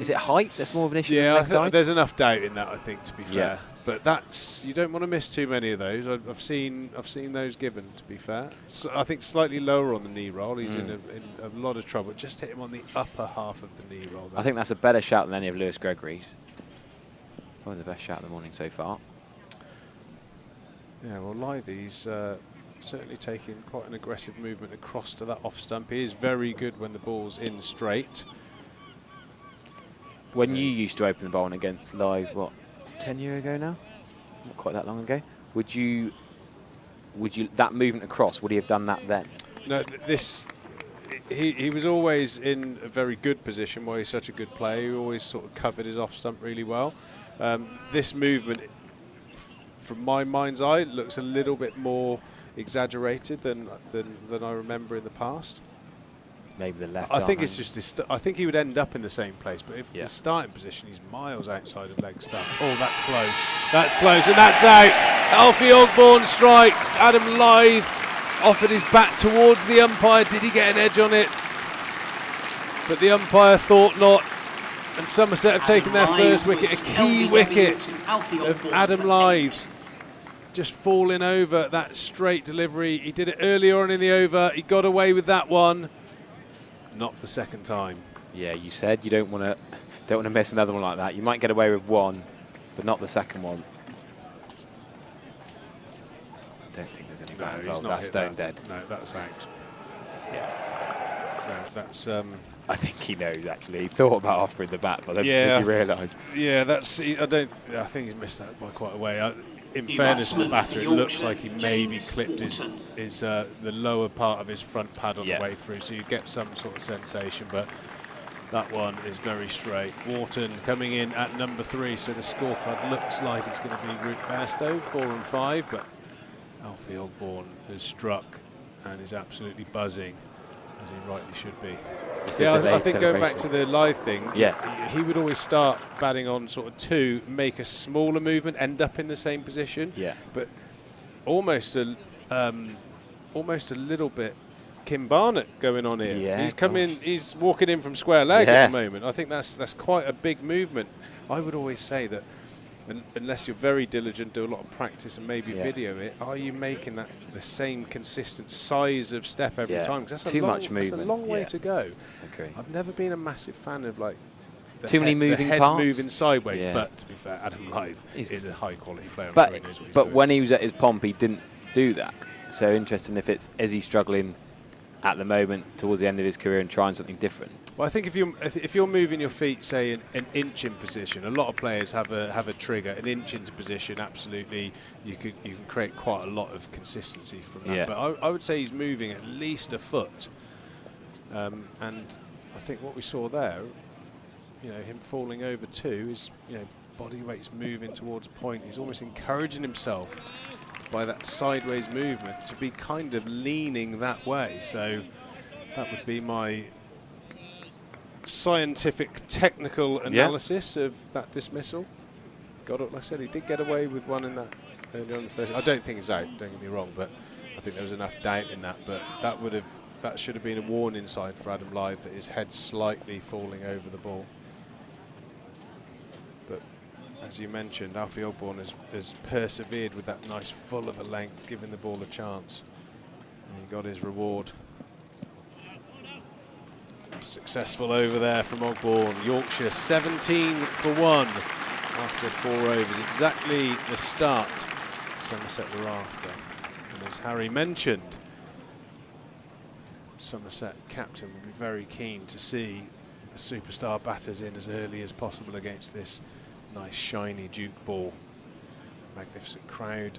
Is it height that's more of an issue? Yeah, than leg side? there's enough doubt in that, I think, to be fair. Yeah. But that's, you don't want to miss too many of those. I've seen those given, to be fair. So I think slightly lower on the knee roll. He's in a lot of trouble. Just hit him on the upper half of the knee roll. I think that's a better shout than any of Lewis Gregory's. Probably the best shout of the morning so far. Yeah, well, Lythy's certainly taking quite an aggressive movement across to that off stump. He is very good when the ball's in straight. When you used to open the bowling against Lythe, what, 10 years ago now? Not quite that long ago. Would you that movement across, would he have done that then? No, he was always in a very good position where he's such a good player. He always sort of covered his off stump really well. This movement, from my mind's eye, looks a little bit more exaggerated than I remember in the past. Maybe the left. I think it's just I think he would end up in the same place, but if Yeah. the starting position, he's miles outside of leg stump. Oh, that's close. That's close, and that's out. Alfie Ogborn strikes. Adam Lythe offered his bat towards the umpire. Did he get an edge on it? But the umpire thought not. And Somerset have taken their first wicket, a key wicket of Adam Lythe. Just falling over that straight delivery. He did it earlier on in the over. He got away with that one. Not the second time. Yeah, you said you don't want to miss another one like that. You might get away with one, but not the second one. I don't think there's any bat involved. That's stone dead. No, that's out. Yeah. No, that's. I think he knows actually. He thought about offering the bat, but then Yeah, he realised. Yeah, that's. I think he's missed that by quite a way. In fairness to the batter, it looks like he maybe clipped the lower part of his front pad on the way through, so you get some sort of sensation, but that one is very straight. Wharton coming in at number 3, so the scorecard looks like it's going to be Root Bairstow, 4 and 5, but Alfie Ogborn has struck and is absolutely buzzing, as he rightly should be. Yeah, I think going back to the Lythe thing, he would always start batting on sort of 2, make a smaller movement, end up in the same position. Yeah. But almost a little bit Kim Barnett going on here. Yeah, he's walking in from square leg at the moment. I think that's quite a big movement. I would always say that unless you're very diligent, do a lot of practice and maybe video it, are you making that the same consistent size of step every time? Because that's much movement. That's a long way to go. Okay. I've never been a massive fan of like too many moving the head parts. moving sideways. But to be fair, Adam Lythe is a high quality player. But when he was at his pomp, he didn't do that. So interesting is he struggling at the moment towards the end of his career and trying something different? Well, I think if you're moving your feet, say an inch in position, a lot of players have a trigger. An inch into position, absolutely, you can create quite a lot of consistency from that. But I would say he's moving at least a foot, and I think what we saw there, him falling over 2 is body weight's moving towards point. He's almost encouraging himself by that sideways movement to be kind of leaning that way. So that would be my scientific, technical analysis of that dismissal. Like I said, he did get away with one in that early on the first. I don't think it's out, don't get me wrong, but I think there was enough doubt in that. But that should have been a warning sign for Adam Lythe that his head's slightly falling over the ball. But as you mentioned, Alfie Ogborn has persevered with that nice full of a length, giving the ball a chance, and he got his reward. Successful over there from Ogborn. Yorkshire 17 for 1 after 4 overs. Exactly the start Somerset were after. And as Harry mentioned, Somerset captain will be very keen to see the superstar batters in as early as possible against this nice shiny Duke ball. Magnificent crowd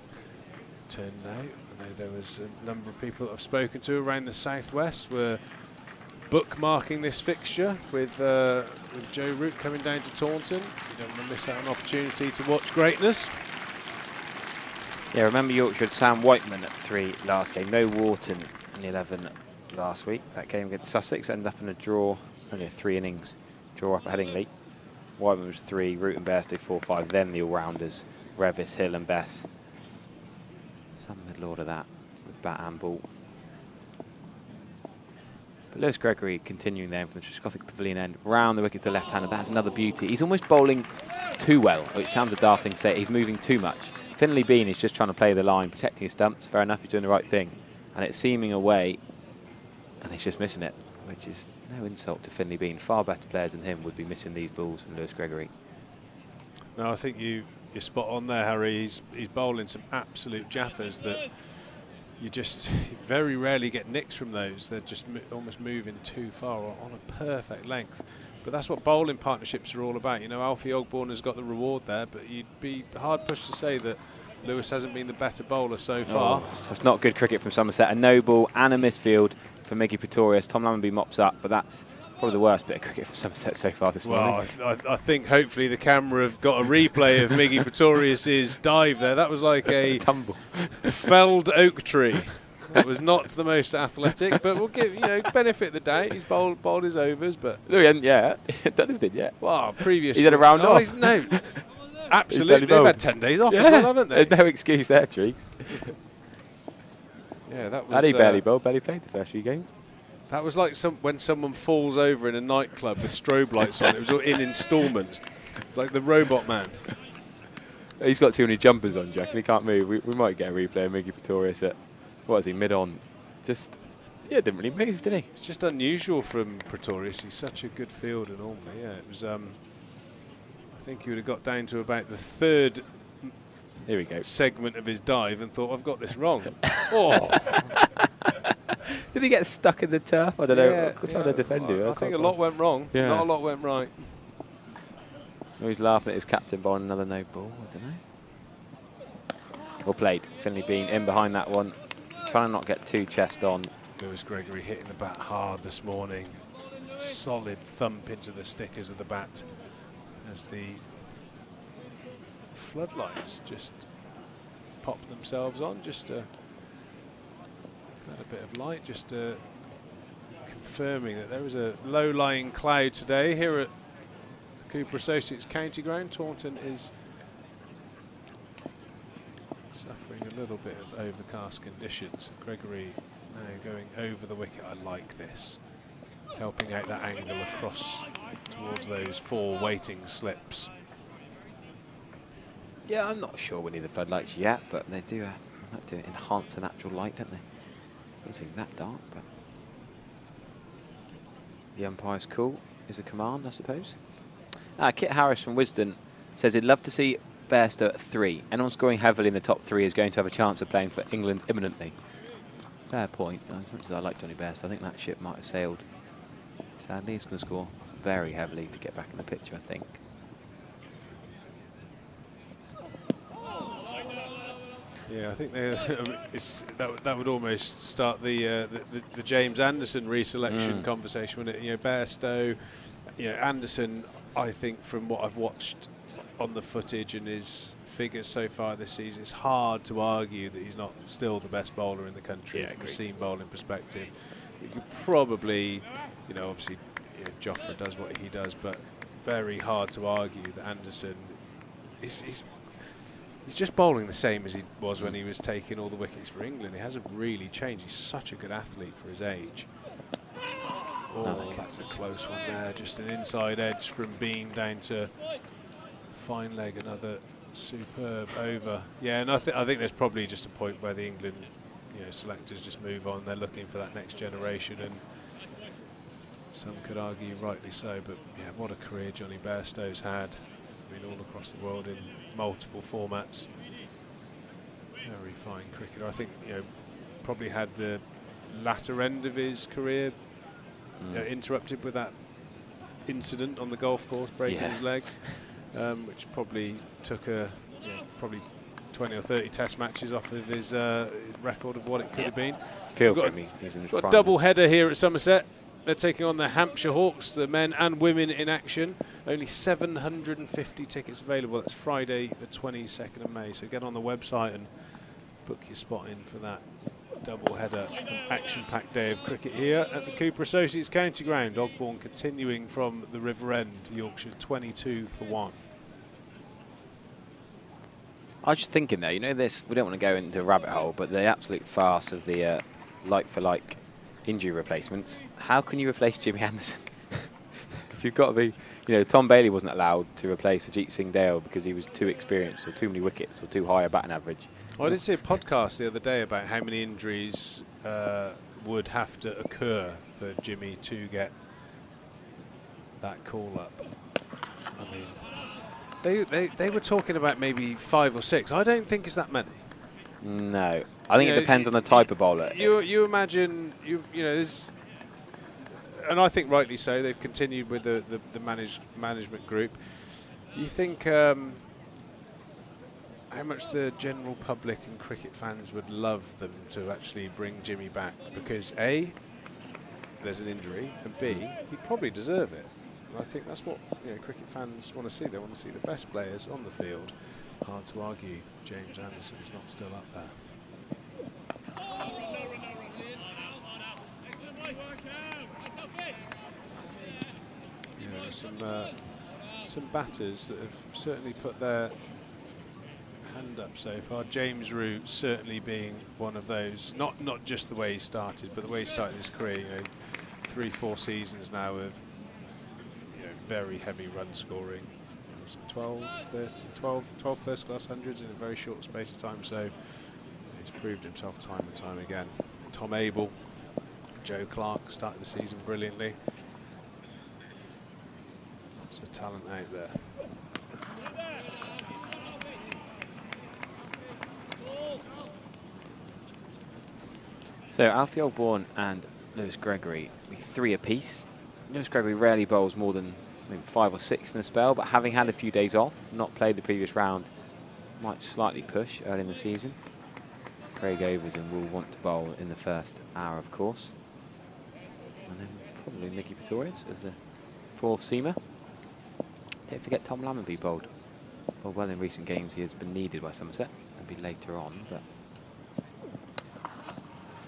turned out. I know there was a number of people that I've spoken to around the southwest were bookmarking this fixture with Joe Root coming down to Taunton. You don't want to miss out on an opportunity to watch greatness. Yeah, remember Yorkshire had Sam Whiteman at 3 last game. No Wharton in the 11 last week. That game against Sussex ended up in a draw, only a 3 innings draw up at Headingley. Whiteman was 3, Root and Bairstow 4-5, then the all-rounders, Revis, Hill and Bess. Some middle order that with bat and ball. But Lewis Gregory continuing there from the Trescothick Pavilion end, round the wicket to the left-hander. That's another beauty. He's almost bowling too well, which sounds a daft thing to say. He's moving too much. Finley Bean is just trying to play the line, protecting his stumps. Fair enough, he's doing the right thing. And it's seaming away, and he's just missing it, which is no insult to Finley Bean. Far better players than him would be missing these balls from Lewis Gregory. No, I think you're spot on there, Harry. He's bowling some absolute jaffers that you just very rarely get nicks from those. They're just almost moving too far on a perfect length. But that's what bowling partnerships are all about. You know, Alfie Ogbourne has got the reward there, but you'd be hard pushed to say that Lewis hasn't been the better bowler so far. That's not good cricket from Somerset. A no ball and a misfield for Miggy Pretorius. Tom Lammonby mops up, but that's probably the worst bit of cricket from Somerset so far this morning. Well, I think hopefully the camera have got a replay of Miggy Pretorius's dive there. That was like a tumble, felled oak tree. It was not the most athletic, but we'll give benefit of the doubt. He's bowled his overs, but no, he hasn't yet. Done anything yet? Well, previously he's had a round off. No, absolutely. They've had 10 days off as well, haven't they? There's no excuse there, Treeks. Yeah, that was. Had he barely bowled? Barely played the first few games. That was like when someone falls over in a nightclub with strobe lights on. It was all in instalments, like the Robot Man. He's got too many jumpers on, Jack, and he can't move. We might get a replay of Miggy Pretorius at, what is he, mid-on? Just, yeah, didn't really move, did he? It's just unusual from Pretorius. He's such a good fielder normally. Yeah, it was. I think he would have got down to about the third Here we go. segment of his dive and thought, I've got this wrong. Oh. Did he get stuck in the turf? I don't know. What's the defender? I think a lot went wrong. Yeah. Not a lot went right. Oh, he's laughing at his captain bowling another no ball. I don't know. Well played. Finley Bean in behind that one. Trying to not get too chest on. Lewis Gregory hitting the bat hard this morning. Solid thump into the stickers of the bat as the floodlights just pop themselves on. Just a bit of light, just confirming that there was a low-lying cloud today here at Cooper Associates County Ground. Taunton is suffering a little bit of overcast conditions. Gregory now going over the wicket. I like this, helping out that angle across towards those 4 waiting slips. Yeah, I'm not sure we need the floodlights yet, but they do like to enhance the natural light, don't they? Doesn't seem that dark, but the umpire's call is a command, I suppose. Kit Harris from Wisden says he'd love to see Bairstow at 3. Anyone scoring heavily in the top 3 is going to have a chance of playing for England imminently. Fair point. As much as I like Johnny Bairstow, I think that ship might have sailed. Sadly, he's going to score very heavily to get back in the picture, I think. Yeah, I think that would almost start the James Anderson reselection conversation, wouldn't it? You know, Bairstow, Anderson. I think from what I've watched on the footage and his figures so far this season, it's hard to argue that he's not still the best bowler in the country from a seam bowling perspective. You could probably, obviously, Joffre does what he does, but very hard to argue that Anderson he's just bowling the same as he was when he was taking all the wickets for England. He hasn't really changed. He's such a good athlete for his age. Oh, that's a close one there. Just an inside edge from Bean down to fine leg. Another superb over. Yeah, and I think there's probably just a point where the England selectors just move on. They're looking for that next generation, and some could argue rightly so. But yeah, what a career Johnny Bairstow's had. I mean, all across the world in multiple formats. Very fine cricketer. I think probably had the latter end of his career interrupted with that incident on the golf course, breaking his leg, which probably took probably 20 or 30 test matches off of his record of what it could have been. Feel for me. Got a double header here at Somerset. They're taking on the Hampshire Hawks, the men and women in action. Only 750 tickets available. That's Friday the 22nd of May. So get on the website and book your spot in for that double header, action-packed day of cricket here at the Cooper Associates County Ground. Ogbourne continuing from the River End, Yorkshire 22 for 1. I was just thinking there, this, we don't want to go into a rabbit hole, but the absolute farce of the like-for-like injury replacements, how can you replace Jimmy Anderson? If you've got to be, you know, Tom Bailey wasn't allowed to replace Ajit Singh Dale because he was too experienced or too many wickets or too high a batting average. I did see a podcast the other day about how many injuries would have to occur for Jimmy to get that call up. I mean, they were talking about maybe 5 or 6. I don't think it's that many. No, I think it depends on the type of bowler. You imagine you know there's, and I think rightly so. They've continued with the management group. You think how much the general public and cricket fans would love them to actually bring Jimmy back, because A, there's an injury, and B, he'd probably deserve it. And I think that's what cricket fans want to see. They want to see the best players on the field. Hard to argue James Anderson is not still up there. Yeah, some batters that have certainly put their hand up so far. James Root certainly being one of those. Not just the way he started, but the way he started his career. 3-4 seasons now of very heavy run scoring. 12 first class hundreds in a very short space of time, so he's proved himself time and time again. Tom Abel, Joe Clark started the season brilliantly. Lots of talent out there. So Alfie Ogborn and Lewis Gregory, 3 apiece. Lewis Gregory rarely bowls more than maybe 5 or 6 in a spell, but having had a few days off, not played the previous round, might slightly push early in the season. Craig Overton will want to bowl in the first hour, of course. And then probably Nicky Pretorius as the 4th seamer. Don't forget Tom Lammonby bowled well in recent games. He has been needed by Somerset. Maybe later on, but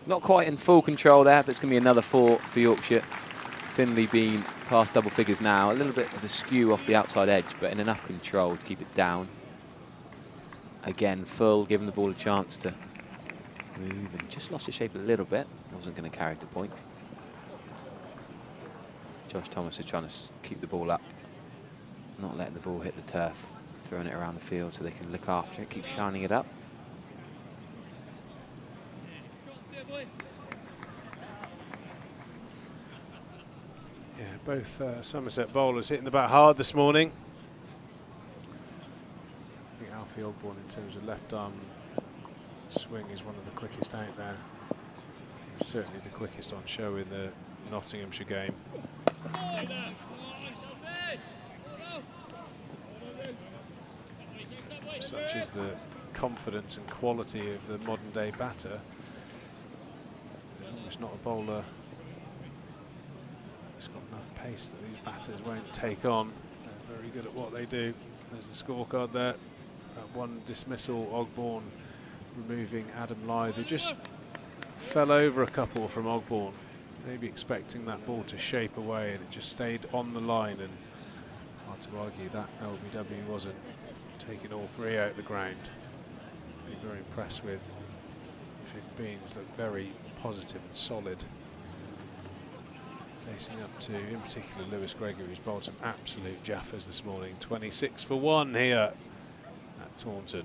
not quite in full control there, but it's going to be another 4 for Yorkshire. Finley being past double figures now, a little bit of a skew off the outside edge, but in enough control to keep it down. Again, full, giving the ball a chance to move, and just lost its shape a little bit. Wasn't going to carry to point. Josh Thomas is trying to keep the ball up, not letting the ball hit the turf, throwing it around the field so they can look after it, keep shining it up. Yeah, both Somerset bowlers hitting the bat hard this morning. I think Alfie Ogborn, in terms of left arm swing, is one of the quickest out there. Certainly the quickest on show in the Nottinghamshire game. Such is the confidence and quality of the modern day batter. There's almost not a bowler that's got enough pace that these batters won't take on. They're very good at what they do. There's the scorecard there. That one dismissal, Ogborn removing Adam Lythe, who just fell over a couple from Ogborn, maybe expecting that ball to shape away, and it just stayed on the line. And hard to argue that LBW wasn't taking all 3 out of the ground. I'm very impressed with Finn Beans, look very positive and solid. Facing up to, in particular, Lewis Gregory, who's bowled some absolute jaffers this morning. 26 for 1 here at Taunton.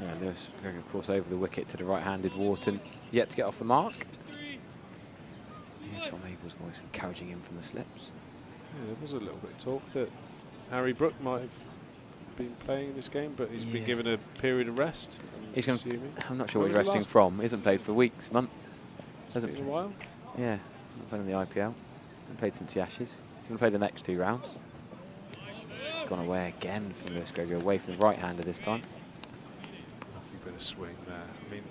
Yeah, Lewis Gregory, of course, over the wicket to the right-handed Wharton, yet to get off the mark. Yeah, Tom Abel's voice encouraging him from the slips. Yeah, there was a little bit of talk that Harry Brook might have been playing in this game, but he's been given a period of rest. I'm not sure what he's resting from. He hasn't played for weeks, months. Hasn't been a while? Yeah, not played in the IPL. Hasn't played since the Ashes. He's going to play the next 2 rounds. It's gone away again from Lewis Gregory, away from the right-hander this time. A bit of swing there. I mean,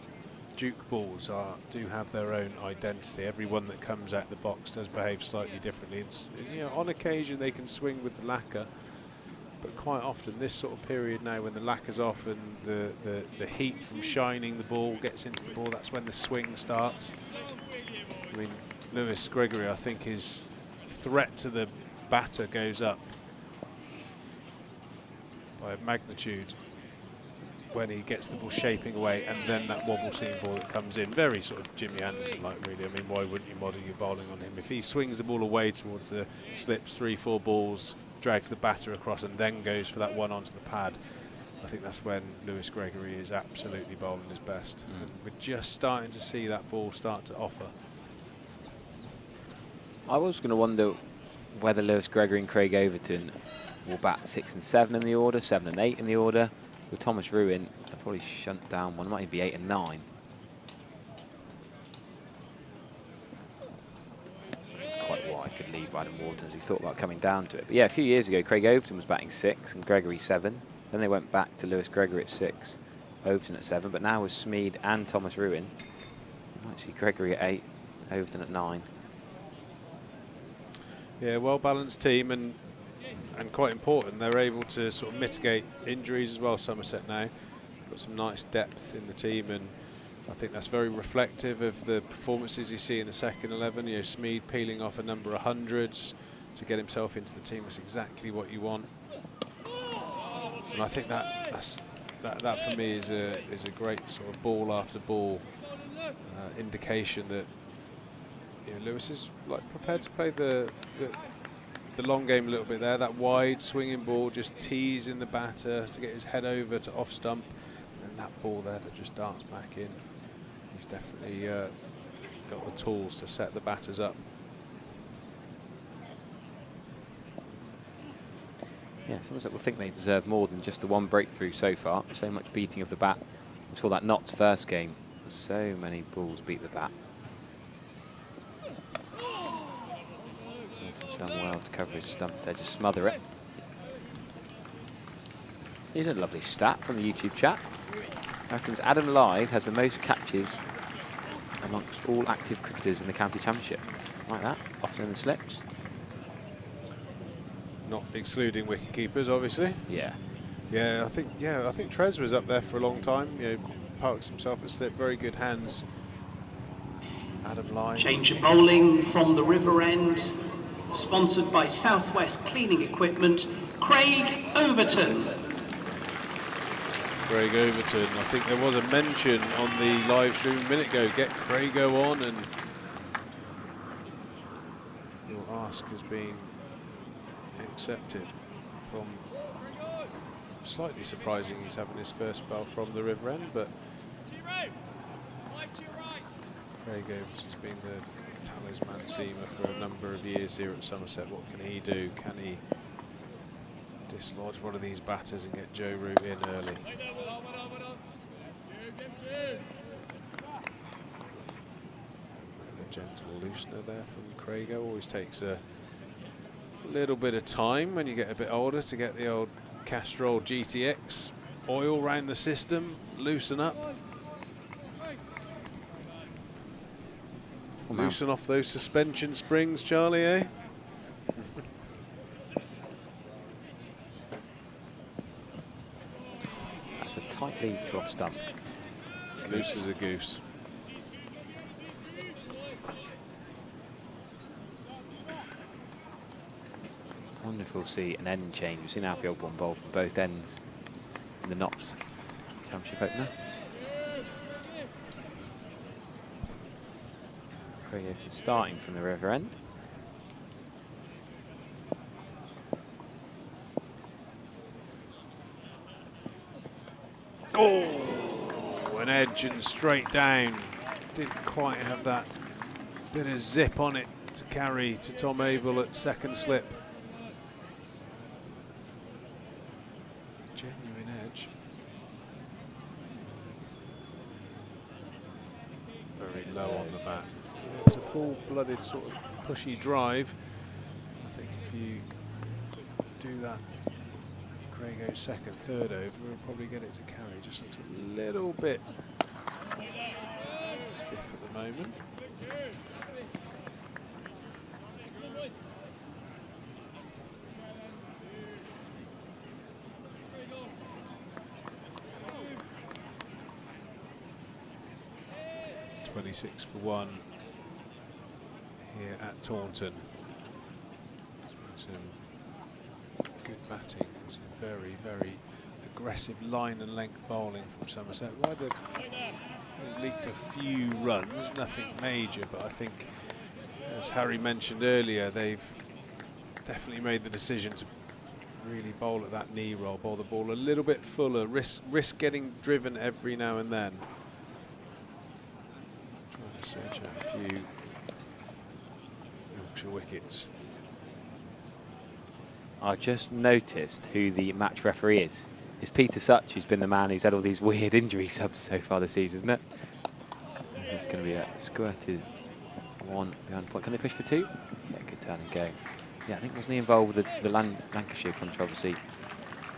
Duke balls do have their own identity. Everyone that comes out the box does behave slightly differently. It's, on occasion they can swing with the lacquer, but quite often this sort of period now, when the lacquer's off and the heat from shining the ball gets into the ball, that's when the swing starts. I mean, Lewis Gregory, I think his threat to the batter goes up by magnitude when he gets the ball shaping away, and then that wobble seam ball that comes in. Very sort of Jimmy Anderson-like, really. I mean, why wouldn't you model your bowling on him? If he swings the ball away towards the slips, 3-4 balls, drags the batter across and then goes for that one onto the pad, I think that's when Lewis Gregory is absolutely bowling his best. And we're just starting to see that ball start to offer. I was going to wonder whether Lewis Gregory and Craig Overton will bat 6 and 7 in the order, 7 and 8 in the order. With Thomas Ruin, they'll probably shunt down one. It might even be 8 and 9. It's quite wide. Could leave Adam Wharton as he thought about coming down to it. But yeah, a few years ago, Craig Overton was batting 6 and Gregory 7. Then they went back to Lewis Gregory at 6, Overton at 7. But now with Smead and Thomas Ruin, you might see Gregory at 8, Overton at 9. Yeah, well-balanced team and quite important. They're able to sort of mitigate injuries as well, Somerset now. Got some nice depth in the team, and I think that's very reflective of the performances you see in the second 11. You know, Smead peeling off a number of hundreds to get himself into the team is exactly what you want. And I think that for me is a great sort of ball after ball indication that, you know, Lewis is like prepared to play the long game a little bit there. That wide swinging ball, just teasing the batter to get his head over to off stump, and that ball there that just darts back in. He's definitely got the tools to set the batters up. Yeah, Somerset will think they deserve more than just the one breakthrough so far. So much beating of the bat. We saw that Notts first game. So many balls beat the bat. Done well to cover his stumps there, just smother it. Here's a lovely stat from the YouTube chat. I reckon Adam Lythe has the most catches amongst all active cricketers in the county championship. Like that, often in the slips. Not excluding wicket keepers, obviously. Yeah. Yeah, I think Trez was up there for a long time. You know, parks himself at slip, very good hands. Adam Lythe. Change of bowling from the River End. Sponsored by Southwest Cleaning Equipment, Craig Overton. Craig Overton. I think there was a mention on the live stream a minute ago. Get Craigo on, and your ask has been accepted. From slightly surprising, he's having his first spell from the River End, but Craig Overton's been the talisman seamer for a number of years here at Somerset. What can he do? Can he dislodge one of these batters and get Joe Root in early? A gentle loosener there from Craigo. Always takes a little bit of time when you get a bit older to get the old Castrol GTX oil round the system, loosen up. Loosen off those suspension springs, Charlie, eh? That's a tight lead to off stump. Loose as a goose. Wonderful to see an end change. We've seen outfield one bowl from both ends in the Notts Championship opener. Craig Overton starting from the River End. Oh, an edge and straight down. Didn't quite have that bit of zip on it to carry to Tom Abel at second slip. Genuine edge. Very low on the bat. It's a full-blooded sort of pushy drive. I think if you do that, Craigo's second, third over, we'll probably get it to carry. Just looks a little bit stiff at the moment. .26 for 1 here at Taunton. Some good batting, some very, very aggressive line and length bowling from Somerset. Why they've leaked a few runs, nothing major, but I think, as Harry mentioned earlier, they've definitely made the decision to really bowl at that knee roll, bowl the ball a little bit fuller, risk getting driven every now and then. Trying to search out a few Yorkshire wickets. I just noticed who the match referee is. It's Peter Such, who's been the man who's had all these weird injury subs so far this season, isn't it? It's going to be a squirted one behind the point. Can they push for 2? Yeah, good turn and go. Yeah, I think wasn't he involved with the Lancashire controversy,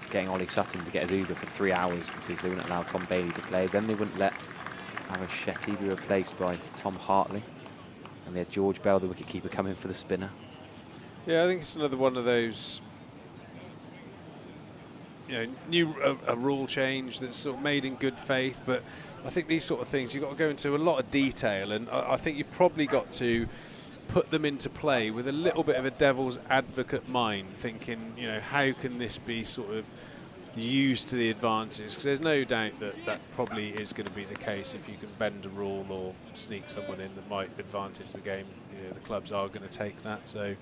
getting Ollie Sutton to get his Uber for 3 hours because they wouldn't allow Tom Bailey to play. Then they wouldn't let Aaron Shetty be replaced by Tom Hartley. And they had George Bell, the wicketkeeper, come in for the spinner. Yeah, I think it's another one of those, a rule change that's sort of made in good faith, but I think these sort of things, you've got to go into a lot of detail, and I think you've probably got to put them into play with a little bit of a devil's advocate mind, thinking, how can this be sort of used to the advantage? Because there's no doubt that probably is going to be the case if you can bend a rule or sneak someone in that might advantage the game. The clubs are going to take that, so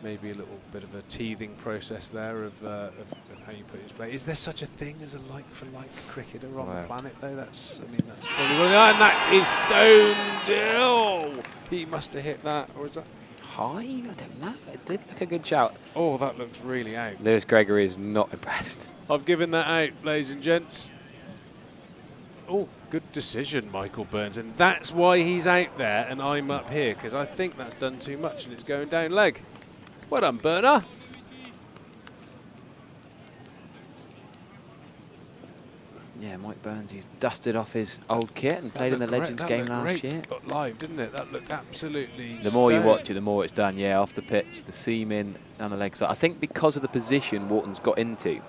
maybe a little bit of a teething process there of how you put it in play. Is there such a thing as a like-for-like cricketer on the planet, though? That's probably one. And that is stoned. Oh, he must have hit that, or is that high? I don't know. It did look a good shout. Oh, that looks really out. Lewis Gregory is not impressed. I've given that out, ladies and gents. Oh, good decision, Michael Burns, and that's why he's out there and I'm up here, because I think that's done too much and it's going down leg. Well done, Burner. Yeah, Mike Burns, he's dusted off his old kit and played in the Legends game last year. Live, didn't it? That looked absolutely The more you watch it, the more it's done. Yeah, off the pitch, the seam in, down the leg side. I think because of the position Wharton's got into,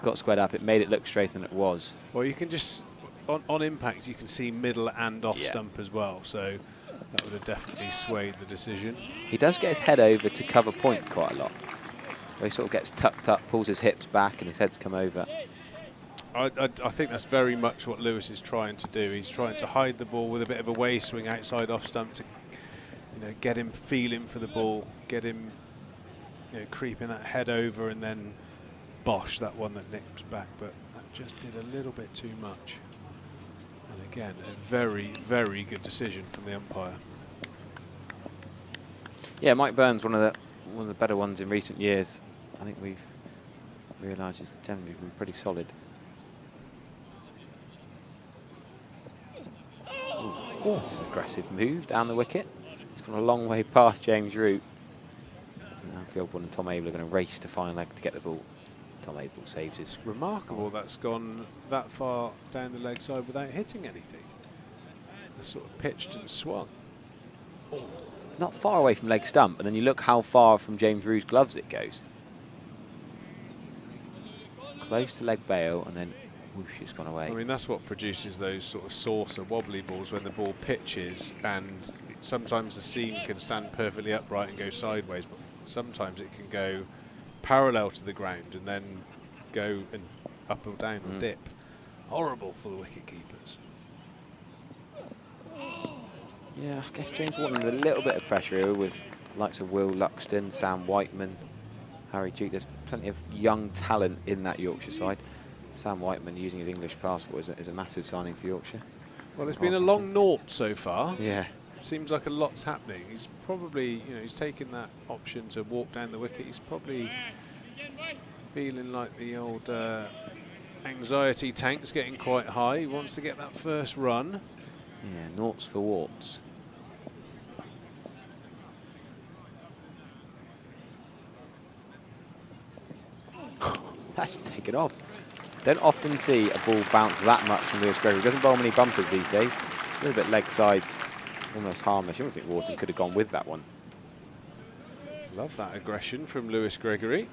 got squared up, it made it look straighter than it was. Well, you can just, on impact, you can see middle and off stump as well, so that would have definitely swayed the decision. He does get his head over to cover point quite a lot. Where he sort of gets tucked up, pulls his hips back and his head's come over. I think that's very much what Lewis is trying to do. He's trying to hide the ball with a bit of a way swing outside off stump to get him feeling for the ball, get him creeping that head over, and then bosh, that one that nips back. But that just did a little bit too much. And again, a very, very good decision from the umpire. Yeah, Mike Burns, one of the better ones in recent years. I think we've realised he's generally been pretty solid. Oh, it's an aggressive move down the wicket. He's gone a long way past James Root. Now Fieldbourne and Tom Abel are going to race to final leg to get the ball. Tom Abel saves his. Remarkable that's gone that far down the leg side without hitting anything. It's sort of pitched and swung. Oh. Not far away from leg stump, and then you look how far from James Root's gloves it goes. Close to leg bail, and then whoosh, it's gone away. I mean, that's what produces those sort of saucer wobbly balls when the ball pitches, and sometimes the seam can stand perfectly upright and go sideways, but sometimes it can go parallel to the ground and then go and up or down or dip. Horrible for the wicket keepers. Yeah, I guess James Wharton under a little bit of pressure here with likes of Will Luxton, Sam Whiteman, Harry Duke. There's plenty of young talent in that Yorkshire side. Sam Whiteman using his English passport is a massive signing for Yorkshire. Well, it's been a long naught so far. Yeah. It seems like a lot's happening. He's probably, he's taken that option to walk down the wicket. He's probably feeling like the old anxiety tank's getting quite high. He wants to get that first run. Yeah, noughts for warts. That's taken off. Don't often see a ball bounce that much from Lewis Gregory. He doesn't bowl many bumpers these days. A little bit leg side, almost harmless. You don't think Wharton could have gone with that one. Love that aggression from Lewis Gregory.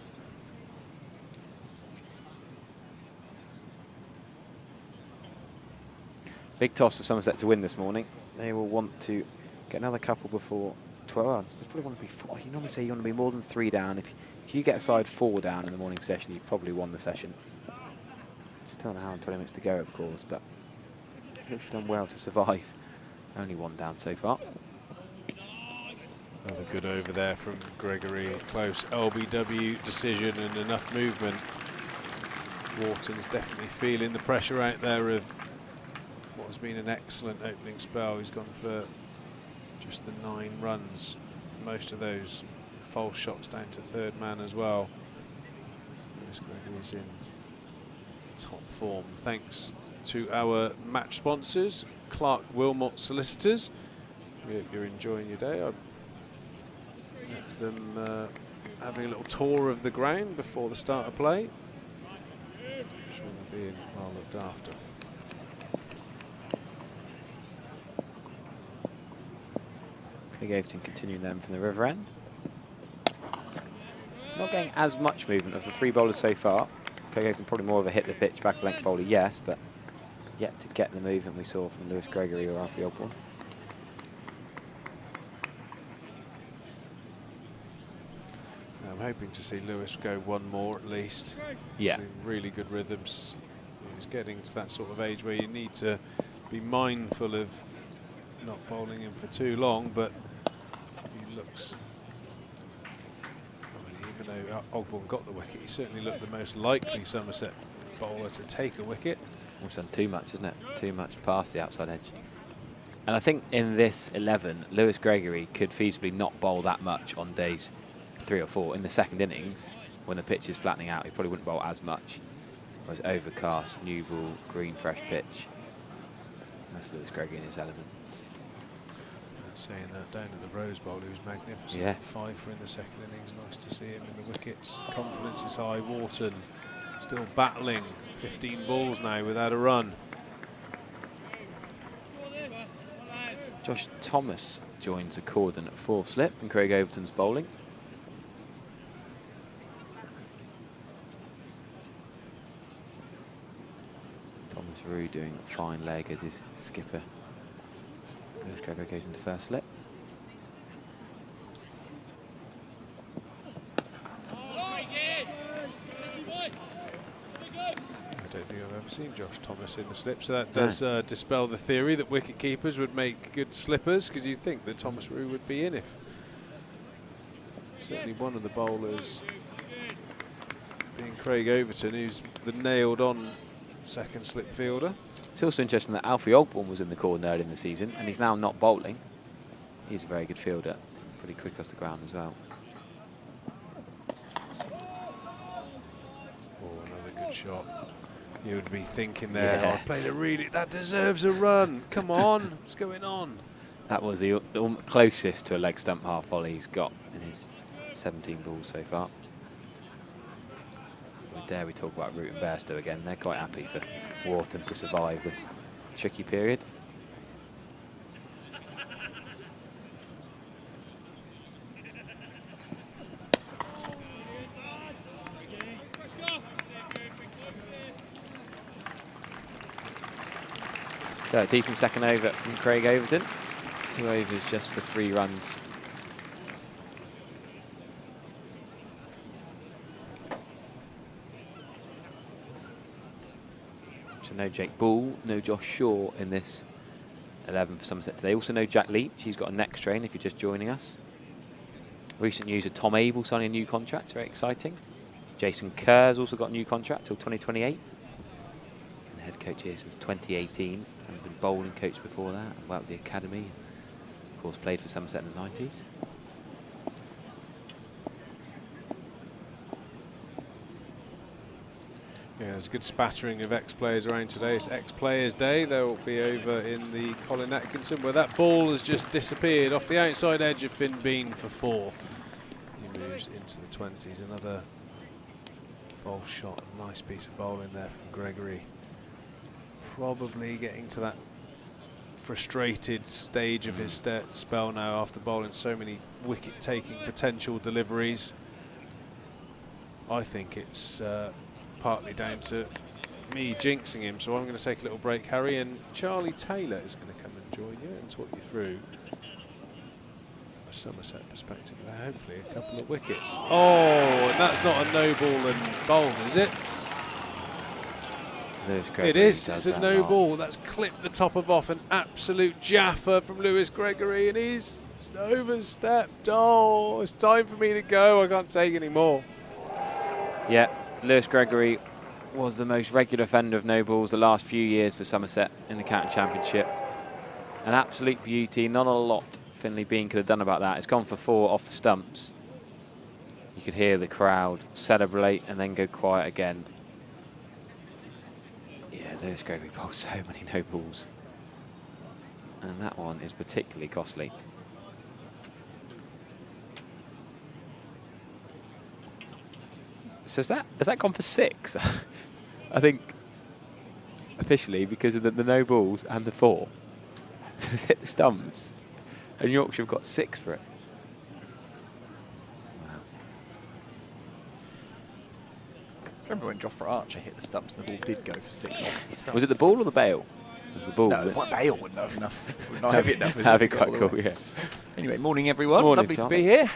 Big toss for Somerset to win this morning. They will want to get another couple before 12. They probably want to be 4. You normally say you want to be more than 3 down. If you get a side 4 down in the morning session, you've probably won the session. Still an hour and 20 minutes to go, of course, but Yorkshire done well to survive. Only one down so far. Another good over there from Gregory. Close LBW decision and enough movement. Wharton's definitely feeling the pressure out there of what has been an excellent opening spell. He's gone for just the 9 runs. Most of those false shots down to third man as well. Gregory's in top form. Thanks to our match sponsors, Clark Wilmot Solicitors. We hope you're enjoying your day. I've met them having a little tour of the ground before the start of play. I'm sure they're being well looked after. Craig Overton continuing them from the river end. Not getting as much movement of the 3 bowlers so far. Craig Overton probably more of a hit the pitch back length bowler, yes, but yet to get the movement we saw from Lewis Gregory or Alfie Osborne. I'm hoping to see Lewis go one more at least. Yeah. Really good rhythms. He's getting to that sort of age where you need to be mindful of not bowling him for too long, but he looks, I mean, even though Osborne got the wicket, he certainly looked the most likely Somerset bowler to take a wicket. Almost done too much, isn't it? Too much past the outside edge. And I think in this 11, Lewis Gregory could feasibly not bowl that much on days 3 or 4. In the second innings, when the pitch is flattening out, he probably wouldn't bowl as much. Whereas overcast, new ball, green, fresh pitch. That's Lewis Gregory in his element. Saying that, down at the Rose Bowl, he was magnificent. Yeah. 5 for in the second innings. Nice to see him in the wickets. Confidence is high. Wharton still battling. 15 balls now without a run. Josh Thomas joins the cordon at 4th slip, and Craig Overton's bowling. Thomas Rue doing a fine leg as his skipper. Lewis Gregory goes into 1st slip. I don't think I've ever seen Josh Thomas in the slip, so that does dispel the theory that wicket keepers would make good slippers, because you'd think that Thomas Rue would be in if certainly one of the bowlers being Craig Overton, who's the nailed-on second slip fielder. It's also interesting that Alfie Osborne was in the cordon early in the season, and he's now not bowling. He's a very good fielder, pretty quick across the ground as well. Oh, another good shot. You would be thinking there, yeah. I played a really, that deserves a run. Come on, what's going on? That was the closest to a leg stump half volley he's got in his 17 balls so far. Dare we talk about Root and Bairstow again? They're quite happy for Wharton to survive this tricky period. So a decent second over from Craig Overton. 2 overs just for 3 runs. So no Jake Bull, no Josh Shaw in this 11 for Somerset today. Also no Jack Leach. He's got a next train if you're just joining us. Recent news of Tom Abel signing a new contract. Very exciting. Jason Kerr's also got a new contract till 2028. And the head coach here since 2018. And been bowling coach before that. And worked at the academy. Of course, played for Somerset in the 90s. Yeah, there's a good spattering of ex-players around today. It's ex-players day. They'll be over in the Colin Atkinson, where that ball has just disappeared off the outside edge of Finn Bean for 4. He moves into the 20s. Another false shot. Nice piece of bowling there from Gregory. Probably getting to that frustrated stage of his spell now after bowling so many wicket-taking potential deliveries. I think it's partly down to me jinxing him, so I'm going to take a little break, Harry, and Charlie Taylor is going to come and join you and talk you through a Somerset perspective there. Hopefully a couple of wickets. Oh, and that's not a no ball and bowl, is it? Lewis Gregory It is. does It's a that no lot. ball. That's clipped the top of off. An absolute jaffer from Lewis Gregory, and he's overstepped. Oh, it's time for me to go. I can't take any more. Yeah, Lewis Gregory was the most regular offender of no balls the last few years for Somerset in the county championship. An absolute beauty. Not a lot Finley Bean could have done about that. It's gone for 4 off the stumps. You could hear the crowd celebrate and then go quiet again. Yeah, Lewis Gregory bowled so many no balls. And that one is particularly costly. So has that gone for 6? I think officially because of the no balls and the 4. So it's hit the stumps and Yorkshire have got 6 for it. Wow. Remember when Jofra Archer hit the stumps and the ball did go for 6 off the stumps? Was it the ball or the bail? It was the ball. No, the bail wouldn't have enough. Would not heavy enough. That'd be quite cool, yeah. Anyway, morning everyone. Morning, Lovely Tom. to be here.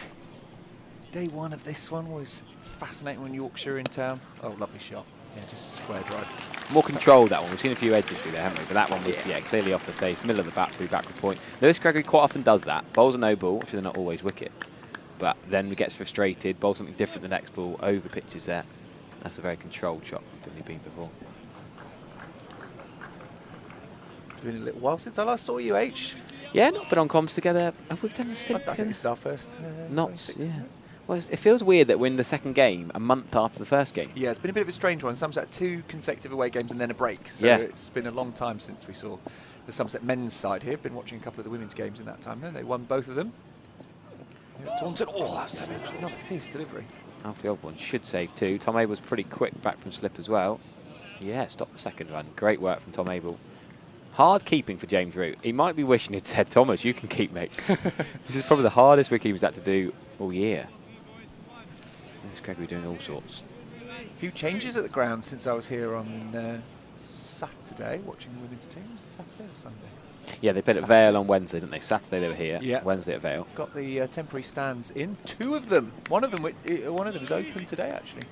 Day 1 of this one was fascinating when Yorkshire in town. Oh, lovely shot. Yeah, just square drive. More controlled, that one. We've seen a few edges through there, haven't we? But that one was, yeah, clearly off the face, middle of the bat, through backward point. Lewis Gregory quite often does that. Bowls a no ball, which are not always wickets. But then he gets frustrated, bowls something different the next ball, over pitches there. That's a very controlled shot from Finley Bean before. It's been a little while since I last saw you, H. Yeah, not been on comms together. Have we done a I stint think together? it's our first. Not, 26, yeah. isn't it? Well, it feels weird that we're in the second game a month after the first game. Yeah, it's been a bit of a strange one. Somerset 2 consecutive away games and then a break. So Yeah. it's been a long time since we saw the Somerset men's side here. Been watching a couple of the women's games in that time then. They won both of them. Here at Taunton. Oh, that's not a fierce delivery. Alfie Ogborn should save 2. Tom Abel's pretty quick back from slip as well. Yeah, stop the second run. Great work from Tom Abel. Hard keeping for James Root. He might be wishing he'd said, Thomas, you can keep, mate. This is probably the hardest wicket had to do all year. There's Gregory doing all sorts. A few changes at the ground since I was here on Saturday watching the women's team. Was it Saturday or Sunday? Yeah, they played at Vale on Wednesday, didn't they? Saturday they were here. Yeah. Wednesday at Vale. Got the temporary stands in. 2 of them. One of them is open today actually.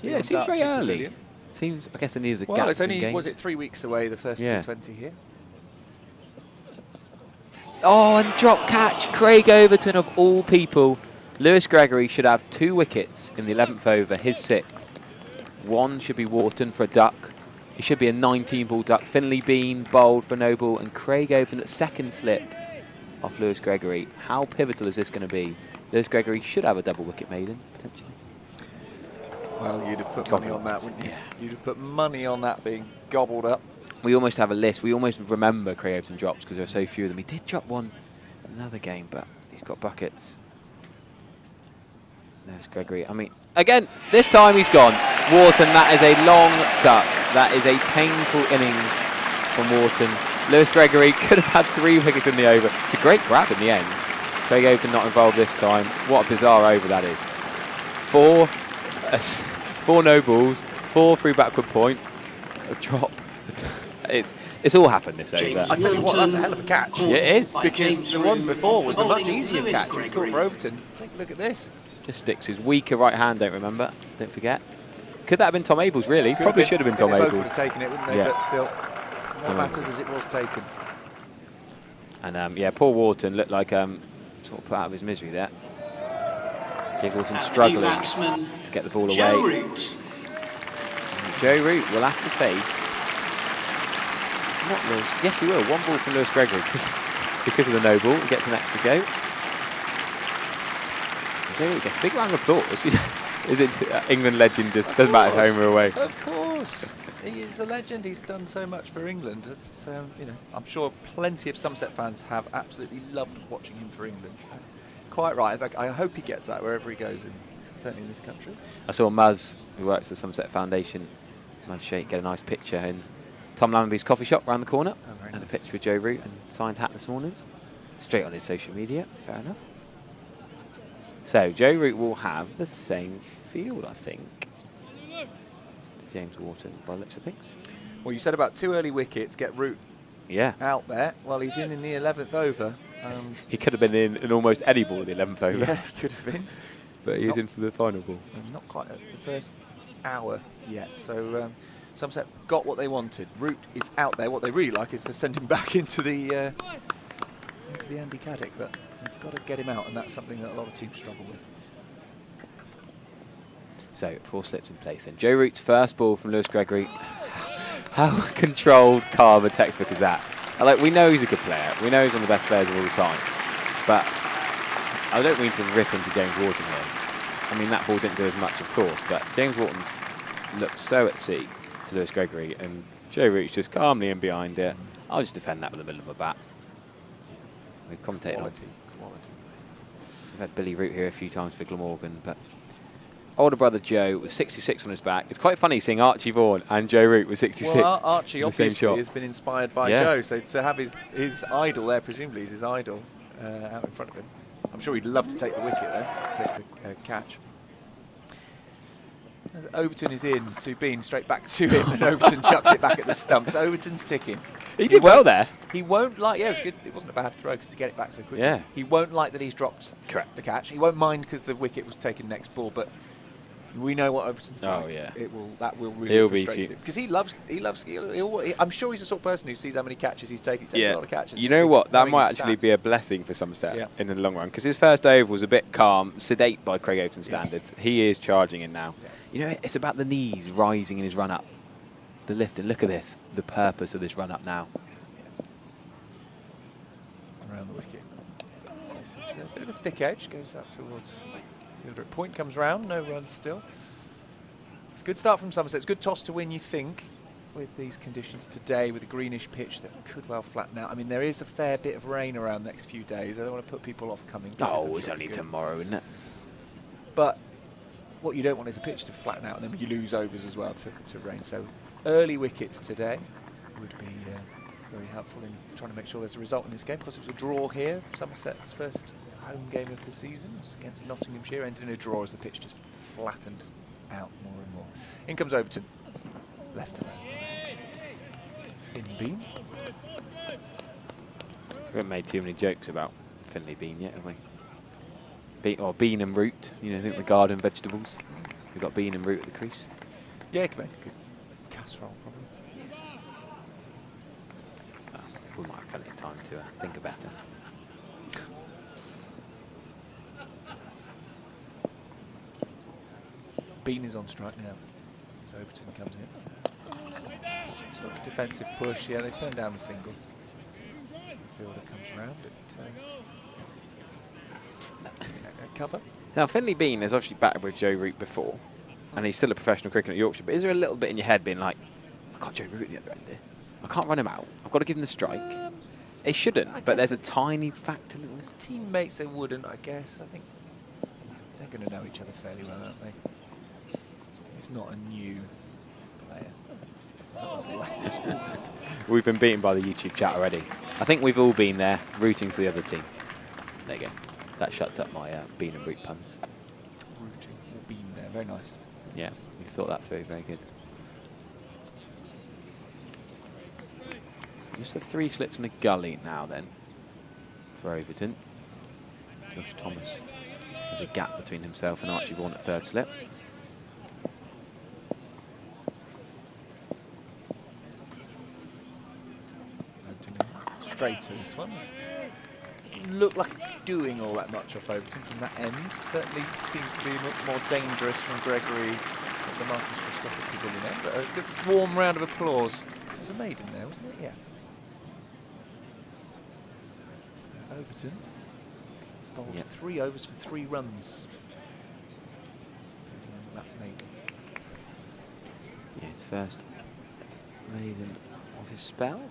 Yeah, it seems very early. Seems. I guess they needed a gap. Well, it's between only games. was it 3 weeks away? The first T20 here. Oh, and drop catch. Craig Overton of all people. Lewis Gregory should have 2 wickets in the 11th over, his 6th. One should be Wharton for a duck. It should be a 19-ball duck. Finley Bean bowled for no ball, and Craig Overton at second slip off Lewis Gregory. How pivotal is this going to be? Lewis Gregory should have a double wicket maiden, potentially. Well, you'd have put money on that, wouldn't you? Yeah. You'd have put money on that being gobbled up. We almost have a list. We almost remember Craig Overton drops because there are so few of them. He did drop one in another game, but he's got buckets. There's Gregory. I mean, again, this time he's gone. Wharton, that is a long duck. That is a painful innings from Wharton. Lewis Gregory could have had 3 wickets in the over. It's a great grab in the end. Craig Overton not involved this time. What a bizarre over that is. 4 no balls, 4 through backward point, a drop. It's all happened this over. I tell you what, that's a hell of a catch. Yeah, it is. Because the one before was a much easier catch. I thought for Overton. Take a look at this. Just sticks his weaker right hand, don't forget. Could that have been Tom Abel's, really? Probably should have been Tom Abel's. Both Abel's. would have taken it, wouldn't they? Yeah. But still, what matters is it was taken. And yeah, poor Wharton looked like sort of put out of his misery there. James Wharton struggling to get the ball away. Joe Root will have to face. Not Lewis. Yes, he will. 1 ball from Lewis Gregory because of the no ball. He gets an extra go. Joe Root gets a big round of applause. Is it England legend? Just doesn't matter if home or away. Of course, he is a legend. He's done so much for England. It's I'm sure plenty of Somerset fans have absolutely loved watching him for England. So, quite right. In fact, I hope he gets that wherever he goes, certainly in this country. I saw Muzz, who works at the Somerset Foundation, Muzz Sheikh, get a nice picture in Tom Lambenby's coffee shop round the corner, and a picture with Joe Root and signed hat this morning. Straight on his social media, fair enough. So Joe Root will have the same field, I think. James Wharton, by the looks of things. Well, you said about 2 early wickets, get Root out there. Well, he's in the 11th over. He could have been in almost any ball in the 11th over. Yeah, he could have been. But he's in for the final ball. Not quite at the first hour yet. So Somerset got what they wanted. Root is out there. What they really like is to send him back into the Andy Caddick, but they've got to get him out, and that's something that a lot of teams struggle with. So 4 slips in place then. Joe Root's first ball from Lewis Gregory. How controlled, calm, and textbook is that? Like, we know he's a good player. We know he's one of the best players of all the time. But I don't mean to rip into James Wharton here. I mean, that ball didn't do as much, of course, but James Wharton looked so at sea to Lewis Gregory, and Joe Root's just calmly in behind it. I'll just defend that with the middle of my bat. We've commentated Quality. We've had Billy Root here a few times for Glamorgan, but older brother Joe was 66 on his back. It's quite funny seeing Archie Vaughan and Joe Root with 66. Well, Archie in the same obviously shot. has been inspired by Joe, so to have his idol there, presumably is his idol, out in front of him. I'm sure he'd love to take the wicket there, take the catch. As Overton is in to Bean, straight back to him, and Overton chucks it back at the stumps. Overton's ticking. He did well there. He won't like, yeah, it was good. It wasn't a bad throw to get it back so quickly. Yeah. He won't like that he's dropped the catch. He won't mind because the wicket was taken next ball, but we know what Overton's like. Oh yeah. That will really frustrate him. Because I'm sure he's the sort of person who sees how many catches he's taken. He takes a lot of catches. You know what? That might actually be a blessing for Somerset in the long run, because his first over was a bit calm, sedate by Craig Overton standards. He is charging in now. Yeah. You know, it's about the knees rising in his run up. The lift, and look at this, the purpose of this run up now. Around the wicket. This is a bit of a thick edge, goes out towards the other point, comes round, no run still. It's a good start from Somerset. It's a good toss to win, you think, with these conditions today, with a greenish pitch that could well flatten out. I mean, there is a fair bit of rain around the next few days. I don't want to put people off coming. Oh, it's only tomorrow, isn't it? But what you don't want is a pitch to flatten out, and then you lose overs as well to rain. So early wickets today would be very helpful in trying to make sure there's a result in this game. Of course, it was a draw here. Somerset's first home game of the season was against Nottinghamshire, ended in a draw as the pitch just flattened out more and more. In comes Overton, left alone. Finn Bean. We haven't made too many jokes about Finley Bean yet, have we? Bean and Root, you know, I think the garden vegetables. We've got Bean and Root at the crease. Yeah, it could make a good casserole, probably. We might have plenty of time to think about it. Bean is on strike now, as Overton comes in. Sort of defensive push, yeah, they turn down the single. As the fielder comes round at cover. Now, Finley Bean has obviously batted with Joe Root before, and he's still a professional cricketer at Yorkshire, but is there a little bit in your head being like, I've got Joe Root at the other end here. I can't run him out. I've got to give him the strike. He shouldn't, but there's a tiny factor. As teammates, they wouldn't, I guess. I think they're going to know each other fairly well, aren't they? It's not a new player. We've been beaten by the YouTube chat already. I think we've all been there, rooting for the other team. There you go. That shuts up my Bean and Root puns. Rooting or Bean there, very nice. Yeah, we thought that through, very good. So just the 3 slips in the gully now then for Overton. Josh Thomas has a gap between himself and Archie Vaughan at 3rd slip. Straight to this one. Doesn't look like it's doing all that much off Overton from that end. Certainly seems to be more dangerous from Gregory at the Marcus Frascotty Pavilion end. But a good warm round of applause. There was a maiden there, wasn't it? Yeah. Overton bowled 3 overs for 3 runs. That maiden. Yeah, his first maiden of his spell.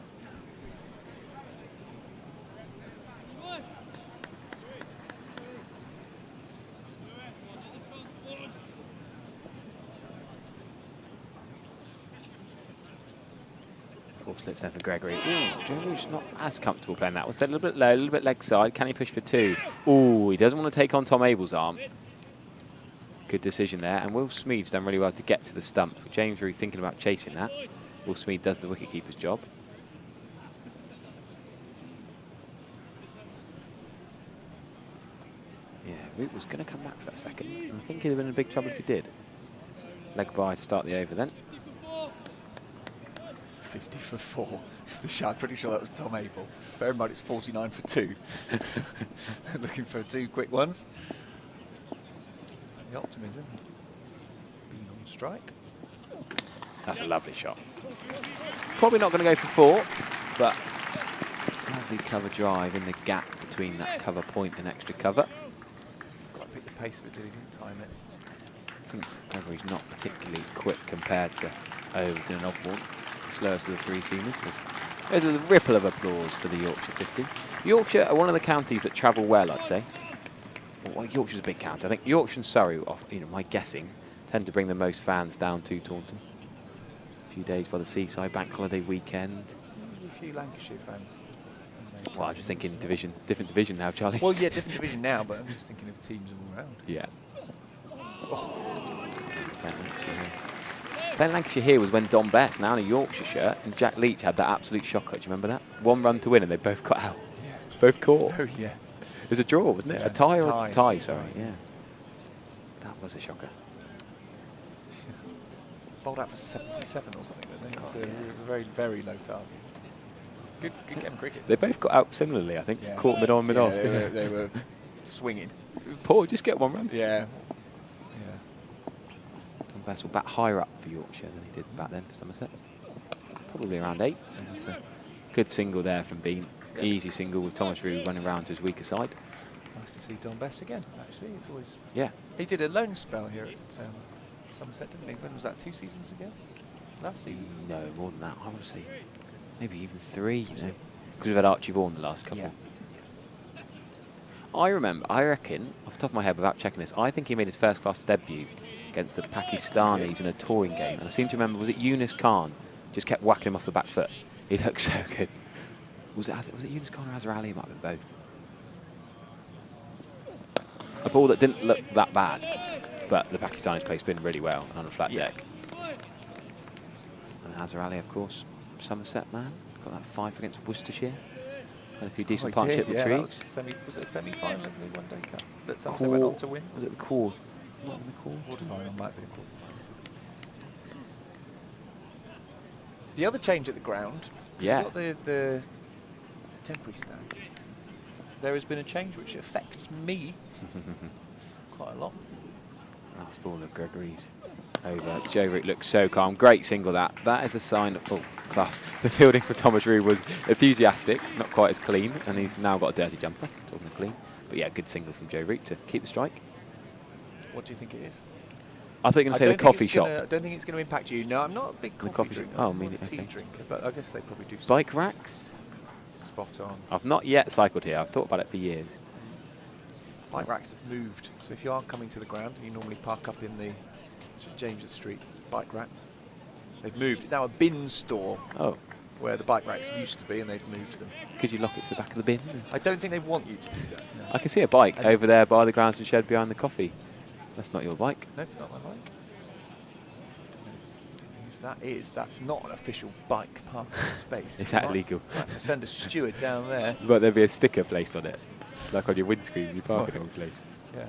Slips there for Gregory. Ooh, Joe Root's not as comfortable playing that one. So a little bit low, a little bit leg side. Can he push for 2? Ooh, he doesn't want to take on Tom Abel's arm. Good decision there. And Will Smead's done really well to get to the stump. James Root thinking about chasing that. Will Smead does the wicketkeeper's job. Yeah, Root was going to come back for that second. And I think he'd have been in big trouble if he did. Leg by to start the over then. 50 for 4. It's the shot. I'm pretty sure that was Tom Abel. Bear in mind it's 49 for 2. Looking for 2 quick ones. And the optimism being on strike. That's a lovely shot. Probably not going to go for 4, but lovely cover drive in the gap between that cover point and extra cover. Got to pick the pace of it, didn't time it. I think Gregory's not particularly quick compared to Overton and Ogborn. Slowest of the 3 seamers. There's a ripple of applause for the Yorkshire 50. Yorkshire are one of the counties that travel well, I'd say. Well, Yorkshire's a big county. I think Yorkshire and Surrey, my guessing, tend to bring the most fans down to Taunton. A few days by the seaside, bank holiday weekend. A few Lancashire fans. Well, I'm just thinking different division now, Charlie. Well, yeah, different division now, but I'm just thinking of teams all around. Yeah. Playing Lancashire here was when Don Best, now in a Yorkshire shirt, and Jack Leach had that absolute shocker. Do you remember that? 1 run to win, and they both got out. Yeah. Both caught. Oh, yeah. It was a draw, wasn't it? Yeah, a tie or tie. a tie, sorry. Yeah. That was a shocker. Bowled out for 77 or something, didn't they? It was a very, very low target. Good game of cricket. They both got out similarly, I think. Yeah. Caught mid on, mid off. They were swinging. Paul, just get 1 run. Yeah. Don Best will bat higher up for Yorkshire than he did back then for Somerset. Probably around 8. And it's a good single there from Bean. Yeah. Easy single with Thomas Rue running round to his weaker side. Nice to see Don Best again, actually. It's always... Yeah. He did a loan spell here at Somerset, didn't he? When was that, 2 seasons ago? Last season? No, more than that. I want to say maybe even 3, you know. Because we've had Archie Vaughan the last couple. Yeah. I reckon, off the top of my head, without checking this, I think he made his first class debut against the Pakistanis in a touring game. And I seem to remember, was it Yunus Khan? Just kept whacking him off the back foot. He looked so good. Was it Yunus Khan or Azhar Ali? It might have been both. A ball that didn't look that bad, but the Pakistanis played spin really well on a flat deck. And Azhar Ali, of course, Somerset man. Got that 5 against Worcestershire. Had a few decent partnership retreats. Was it a semi-final of the One Day Cup that Somerset went on to win? Was it the quarter? Not in the quarter. Quarter-final, might be the quarter-final. The other change at the ground, yeah, got the temporary stands. There has been a change which affects me quite a lot. Last ball of Gregory's over. Joe Root looks so calm. Great single that. That is a sign of class. The fielding for Thomas Rue was enthusiastic, not quite as clean, and he's now got a dirty jumper. Talking of clean. But yeah, good single from Joe Root to keep the strike. What do you think it is? I thought you were going to say the coffee shop. I don't think it's going to impact you. No, I'm not a big coffee drinker. Oh, I'm a tea drinker, but I guess they probably do. Bike racks? Spot on. I've not yet cycled here. I've thought about it for years. Bike racks have moved. So if you are coming to the ground, and you normally park up in the St James's Street bike rack, they've moved. It's now a bin store. Oh. Where the bike racks used to be, and they've moved them. Could you lock it to the back of the bin? I don't think they want you to do that. No. I can see a bike over there by the groundsman shed behind the coffee. That's not your bike. No, not my bike. That is, that's not an official bike parking space. Is that illegal? You have to send a steward down there. But there'd be a sticker placed on it, like on your windscreen. You park it in place. Yeah.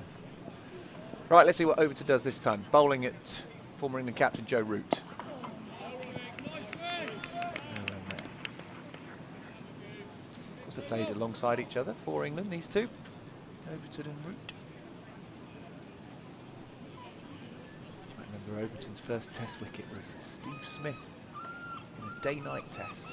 Right, let's see what Overton does this time. Bowling at former England captain Joe Root. Of course, they played alongside each other for England. These two, Overton and Root. Overton's first test wicket was Steve Smith in a day-night test.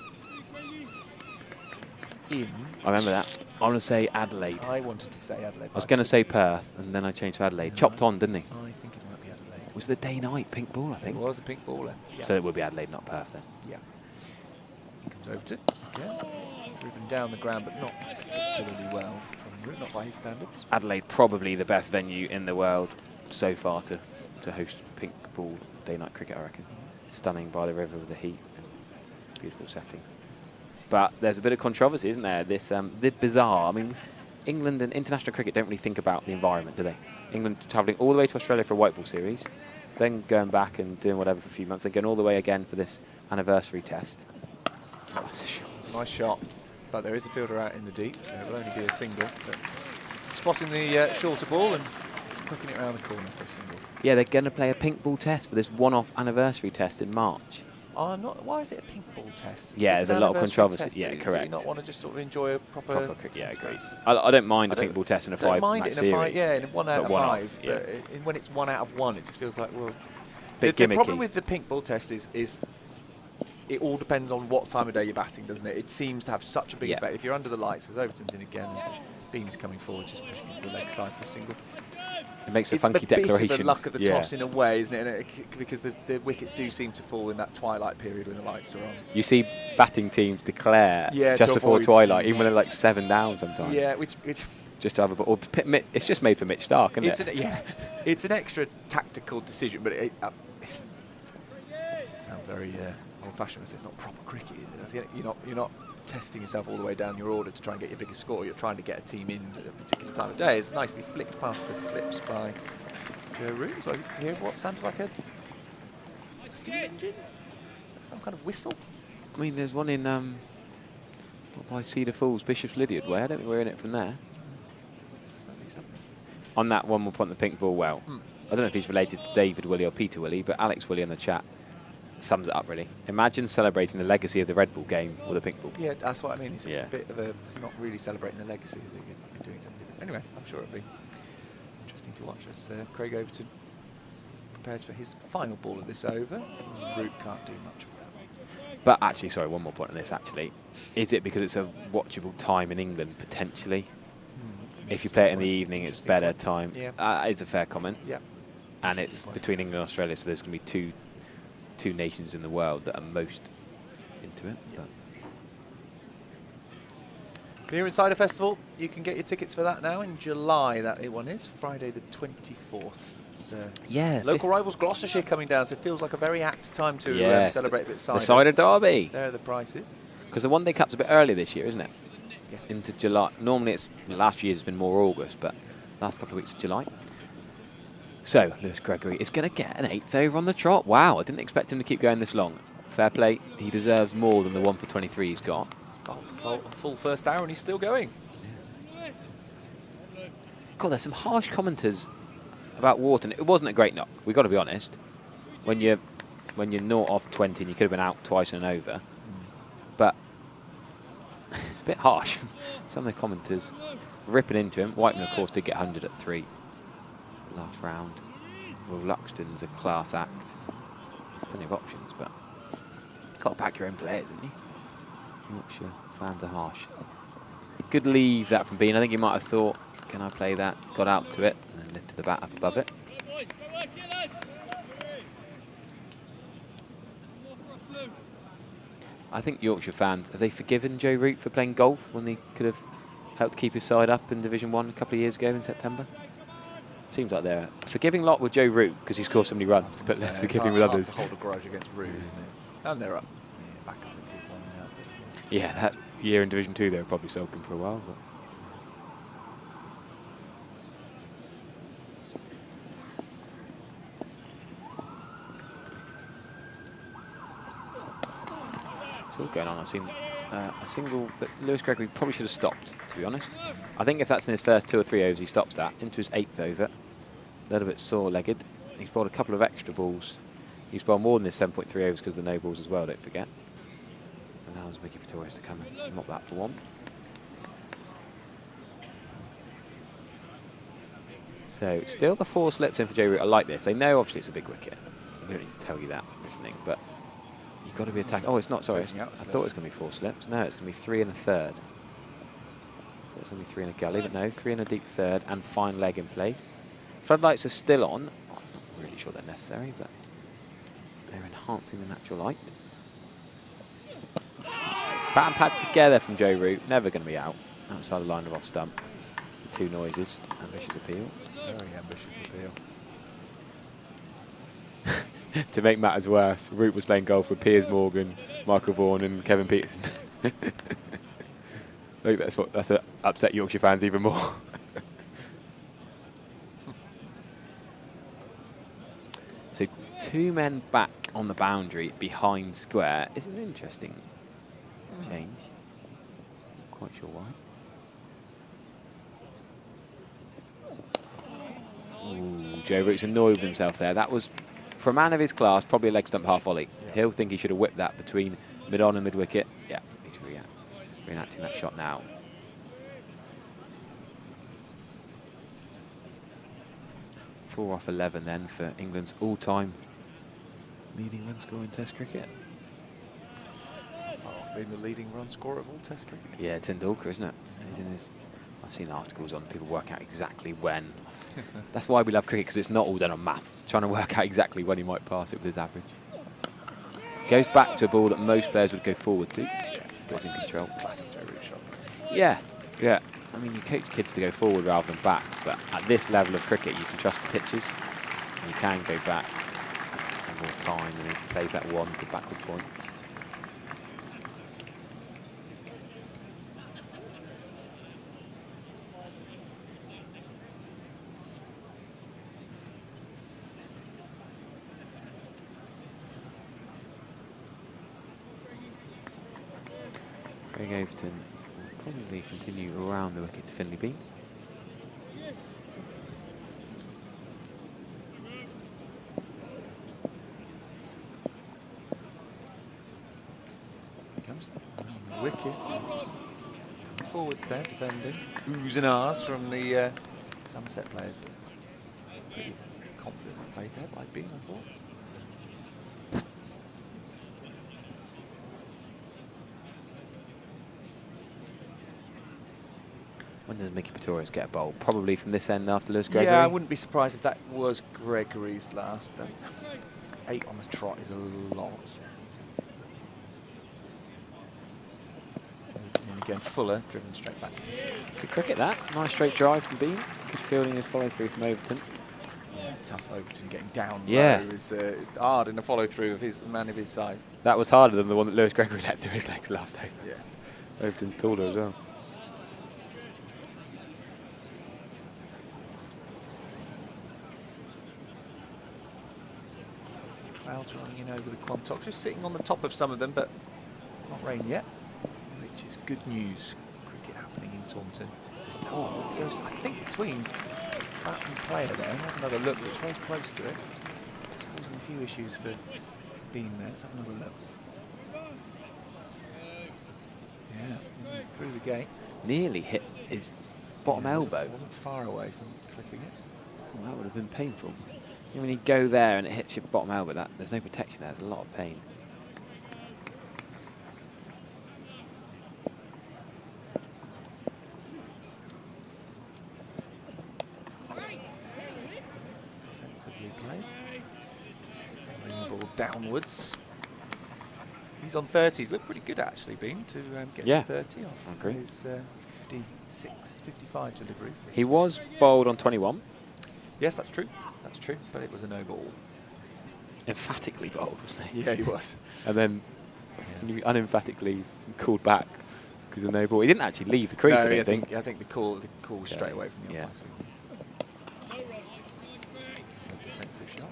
I remember that. I want to say Adelaide. I wanted to say Adelaide. I was going to say Perth, and then I changed to Adelaide. Yeah. Chapped on, didn't he? I think it might be Adelaide. Was the day-night pink ball, I think? It was a pink baller. Yeah. So it would be Adelaide, not Perth then. Yeah. He comes Overton again. Driven down the ground, but not particularly well from Root, not by his standards. Adelaide, probably the best venue in the world so far to host pink ball day-night cricket, I reckon. Stunning by the river with the heat. Beautiful setting. But there's a bit of controversy, isn't there? This bizarre. I mean, England and international cricket don't really think about the environment, do they? England travelling all the way to Australia for a white ball series, then going back and doing whatever for a few months, then going all the way again for this anniversary test. Oh, that's a shot. Nice shot. But there is a fielder out in the deep, so it will only be a single. But spotting the shorter ball and hooking it around the corner for a single. Yeah, they're going to play a pink ball test for this one-off anniversary test in March. are not. Why is it a pink ball test? Yeah, It's there's a an lot of anniversary controversy. test. Yeah, Do you correct. not want to just sort of enjoy a proper cricket? Yeah, test agreed. match? I don't mind a I pink ball test in a don't five mind match it in a series. five, yeah, in a 1 out but of one 5. off, yeah. But when it's 1 out of 1, it just feels like, well, Bit the problem gimmicky. with the pink ball test is it all depends on what time of day you're batting, doesn't it? It seems to have such a big Yeah. effect. If you're under the lights, as Overton's in again, and Bean's coming forward, just pushing into the leg side for a single. It makes for It's funky a bit declarations. of the luck of the yeah. toss in a way, isn't it? And because the wickets do seem to fall in that twilight period when the lights are on. You see batting teams declare just to before avoid. twilight, even when they're like 7 down sometimes. Yeah, which Just to have a ball. It's just made for Mitch Stark, isn't it? It's an extra tactical decision, but it sounds very old-fashioned. It's not proper cricket. You're not testing yourself all the way down your order to try and get your biggest score. You're trying to get a team in at a particular time of day. It's nicely flicked past the slips by Joe Root. So you hear what sounded like a steam engine? Is that some kind of whistle? I mean, there's one in by Cedar Falls, Bishop's Lydiard way. I don't think we're in it from there. On that one, we'll put the pink ball well. I don't know if he's related to David Willey or Peter Willey, but Alex Willey in the chat sums it up really. Imagine celebrating the legacy of the Red Bull game with a pink ball. Yeah, that's what I mean. It's a bit of a. It's not really celebrating the legacy, is it? You're doing something different. Anyway, I'm sure it'll be interesting to watch as Craig Overton prepares for his final ball of this over. Root can't do much. But actually, sorry, one more point on this actually. Is it because it's a watchable time in England, potentially? If you play it in the evening, it's better time. Yeah. It's a fair comment. Yeah. And it's between England and Australia, so there's going to be two nations in the world that are most into it. Yeah. Beer and Cider Festival, you can get your tickets for that now in July. That one is Friday the 24th. Yeah. Local rivals Gloucestershire coming down, so it feels like a very apt time to celebrate a bit of cider. The cider derby. There are the prices. Because the One Day Cup's a bit early this year, isn't it? Yes. Into July. Normally, it's the last few years it's been more August, but last couple of weeks of July. So, Lewis Gregory is going to get an 8th over on the trot. Wow, I didn't expect him to keep going this long. Fair play. He deserves more than the 1 for 23 he's got. Full first hour and he's still going. Yeah. God, there's some harsh commenters about Wharton. It wasn't a great knock. We've got to be honest. When you're 0 off 20 and you could have been out twice and over. But it's a bit harsh. Some of the commenters ripping into him. Whiteman, of course, did get 100 at 3 last round. Will Luxton's a class act. There's plenty of options, but got to back your own players, haven't you? Yorkshire fans are harsh. Good leave that from Bean. I think he might have thought, can I play that? Got out to it and then lifted the bat up above it. I think Yorkshire fans, have they forgiven Joe Root for playing golf when he could have helped keep his side up in Division 1 a couple of years ago in September? Seems like they're a forgiving lot with Joe Root because he scored so many runs, but less forgiving with others. Hold a grudge against Root, isn't it? And they're up. Yeah, back up in Div 1 now. Yeah, that year in Division 2 they were probably sulking for a while. But it's all going on. I've seen a single that Lewis Gregory probably should have stopped, to be honest. I think if that's in his first 2 or 3 overs, he stops that. Into his 8th over. A little bit sore-legged. He's bowled a couple of extra balls. He's bowled more than his 7.3 overs because of the no balls as well, don't forget. Allows Mickey Pretorius to come and mop that for one. So, still the 4 slips in for Joe Root. I like this. They know, obviously, it's a big wicket. I don't need to tell you that listening, but you've got to be attacking. Oh, it's not, sorry. I thought it was going to be 4 slips. No, it's going to be 3 and a third. So it's going to be 3 and a gully, but no, 3 and a deep third and fine leg in place. Floodlights are still on. I'm not really sure they're necessary, but they're enhancing the natural light. Bat and pad together from Joe Root. Never going to be out. Outside the line of off stump. The 2 noises. Ambitious appeal. Very ambitious appeal. To make matters worse, Root was playing golf with Piers Morgan, Michael Vaughan and Kevin Peterson. I think that's upset Yorkshire fans even more. So 2 men back on the boundary behind square is an interesting change. Not quite sure why. Ooh, Joe Root's annoyed with himself there. That was For a man of his class, probably a leg stump half volley. Yeah. He'll think he should have whipped that between mid-on and mid-wicket. Yeah, he's reenacting that shot now. Four off 11 then for England's all-time leading run scorer in Test cricket. Far off being the leading run scorer of all Test cricket. Yeah, it's Tendulkar, isn't it? He's in his, I've seen articles on people work out exactly when. That's why we love cricket, because it's not all done on maths, trying to work out exactly when he might pass it with his average. Goes back to a ball that most players would go forward to. Goes in control. Classic Joe Root shot. Yeah, yeah. I mean, you coach kids to go forward rather than back, but at this level of cricket, you can trust the pitches. And you can go back, get some more time, and he plays that one to backward point. Craig Overton will probably continue around the wicket to Finley Bean. Here comes the wicket. Just coming forwards there, defending. Oohs and ahs from the Somerset players, but pretty confident played there by Bean, I thought. When does Mickey Pretorius get a bowl? Probably from this end after Lewis Gregory? Yeah, I wouldn't be surprised if that was Gregory's last. 8 on the trot is a lot. And again, Fuller driven straight back to Good cricket that. Nice straight drive from Bean. Good fielding and follow through from Overton. Yeah, tough Overton getting down Yeah. low is hard in the follow through of his man of his size. That was harder than the one that Lewis Gregory let through his legs last over. Yeah. Overton's taller as well. Clouds running in over the Quantox, just sitting on the top of some of them, but not rain yet, which is good news. Cricket happening in Taunton. Just, it goes, I think, between bat and player there. Have another look. It's very close to it. It's causing a few issues for Bean there. Let's have another look. Yeah, through the gate. Nearly hit his bottom elbow. Wasn't far away from clipping it. Oh, that would have been painful. When you go there and it hits your bottom elbow, there's no protection there. There's a lot of pain. Defensively played. Bring the ball downwards. He's on 30s. Looked pretty good actually, Bean, to get to 30 off his 56, 55 deliveries. He was bowled on 21. Yes, that's true. That's true, but it was a no ball. Emphatically bowled, wasn't he? Yeah, he was. And then unemphatically called back because of no ball. He didn't actually leave the crease, No, I think. I think the call was straight away from the yeah. umpire. So a defensive shot.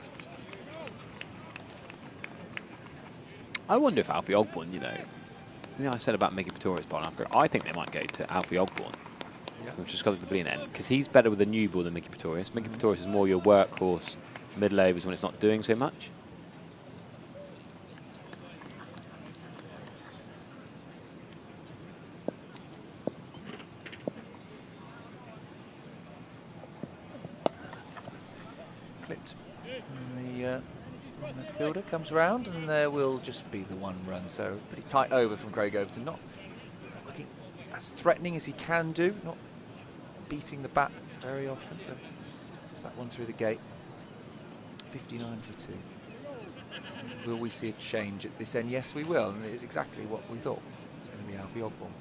I wonder if Alfie Ogborn, you know I said about Mickey Pretorius bowling after. I think they might go to Alfie Ogborn. Which has got the pavilion end, because he's better with a new ball than Mickey Pretorius. Mickey Pretorius is more your workhorse middle overs when it's not doing so much. Clipped. And the midfielder comes around, and there will just be the one run. So pretty tight over from Craig Overton. Not looking as threatening as he can do. Not beating the bat very often, but just that one through the gate. 59 for 2. Will we see a change at this end? Yes, we will, and it is exactly what we thought. It's going to be Alfie Ogborn.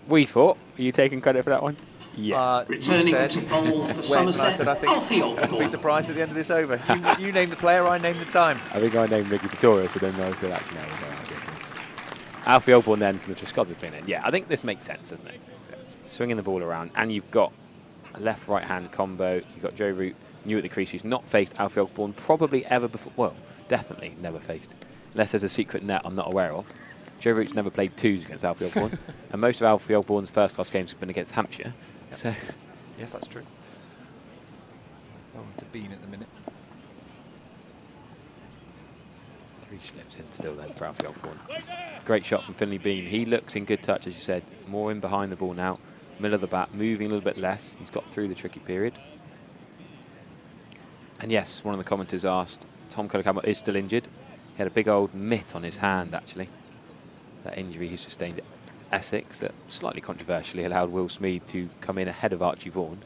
We thought. Are you taking credit for that one? Yeah. Returning to bowl for Somerset, I said, I think Alfie I'll be surprised at the end of this over. You name the player, I name the time. I think I named Mickey Pretorius, and then I said, actually, no, I didn't. Alfie Ogborn then from the Trescothick pavilion. Yeah, I think this makes sense, doesn't it? Swinging the ball around, and you've got a left-right hand combo. You've got Joe Root, new at the crease, who's not faced Alfie Ogborn probably ever before. Well, definitely never faced. Unless there's a secret net I'm not aware of. Joe Root's never played twos against Alfie Ogborn. And most of Alfie Ogborn's first-class games have been against Hampshire. Yep. So, yes, that's true. On to Bean at the minute. He slips in still then for Alfie Ogborn. Great shot from Finley Bean. He looks in good touch, as you said. More in behind the ball now. Middle of the bat, moving a little bit less. He's got through the tricky period. And yes, one of the commenters asked, Tom Cullercampbell is still injured. He had a big old mitt on his hand, actually. That injury he sustained at Essex that slightly controversially allowed Will Smead to come in ahead of Archie Vaughan,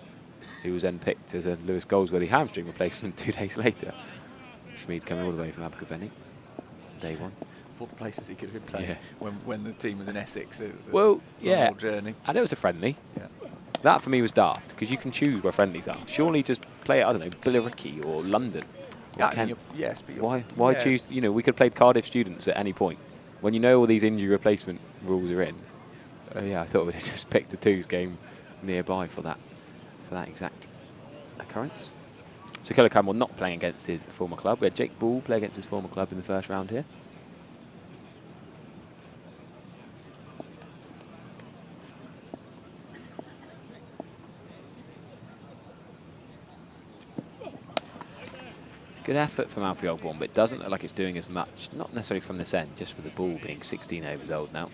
who was then picked as a Lewis Goldsworthy hamstring replacement 2 days later. Smead coming all the way from Abergavenny, day one. Of all the places he could have been playing, Yeah. when the team was in Essex, it was a Well, long yeah, old journey. and it was a friendly. Yeah. That for me was daft, because you can choose where friendlies are. Surely just play it, I don't know, Billericay or London. Or Yeah, Kent. yes, but Why yeah. choose? You know, we could have played Cardiff Students at any point. When you know all these injury replacement rules are in, yeah, I thought we'd have just picked the twos game nearby for that exact occurrence. So Cullercampbell not playing against his former club. We had Jake Ball play against his former club in the first round here. Good effort from Alfie Ogborn, but it doesn't look like it's doing as much. Not necessarily from this end, just with the ball being 16 overs old now.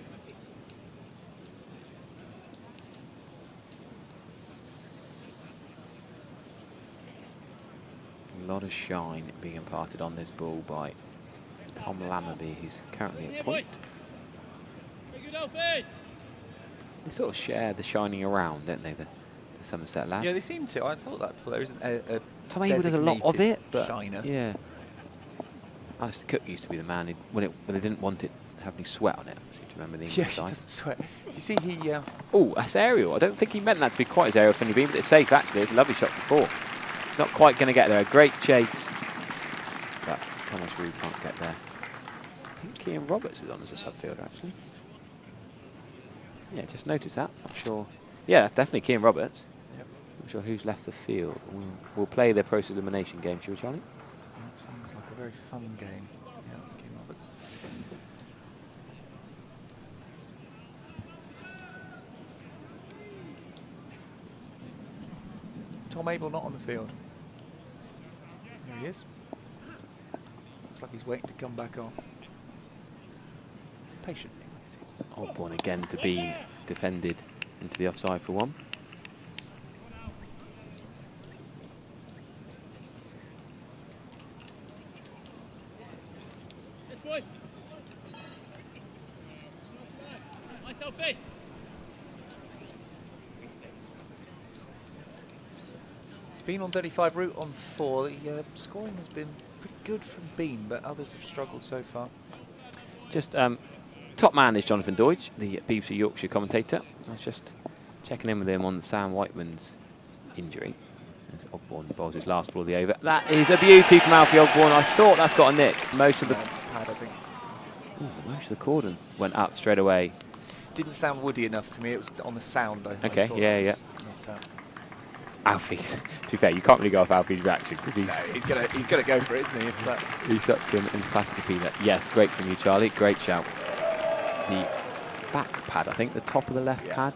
A lot of shine being imparted on this ball by Tom Lammerby, who's currently at point. They sort of share the shining around, don't they, the Somerset lads? Yeah, they seem to. I thought that there isn't a Tom Abel does a lot of it, but shiner. yeah. Alistair Cook used to be the man when they didn't want it to have any sweat on it. I seem to remember the English Yeah, he side. doesn't sweat. You see, he. Oh, that's aerial. I don't think he meant that to be quite as aerial, Finley Bean, but it's safe actually. It's a lovely shot for 4. Not quite going to get there. A great chase, but Thomas Reed can't get there. I think Cian Roberts is on as a subfielder actually. Yeah, just noticed that. Not sure. Yeah, that's definitely Cian Roberts. Yep. Not sure who's left the field. We'll play the process elimination game, shall we, Charlie? Sounds like a very fun game. Yeah, that's Cian Roberts. Tom Abel not on the field. There he is. Looks like he's waiting to come back on. Patiently waiting. Ogborn again to be defended into the offside for 1. Yes, boys. Myself, B. Bean on 35, Root on 4. The scoring has been pretty good from Bean, but others have struggled so far. Just top man is Jonathan Deutsch, the BBC Yorkshire commentator. I was just checking in with him on Sam Whiteman's injury as Ogborn bowls his last ball of the over. That is a beauty from Alfie Ogborn. I thought that's got a nick. Most of the pad, I think. Most of the cordon went up straight away. Didn't sound woody enough to me. It was on the sound. I Okay, thought yeah, it yeah. was not, Alfie's, to be fair, you can't really go off Alfie's reaction because he's gonna go for it, isn't he? He's such an emphatic appealer. Yes, great from you, Charlie. Great shout. The back pad, I think, the top of the left pad.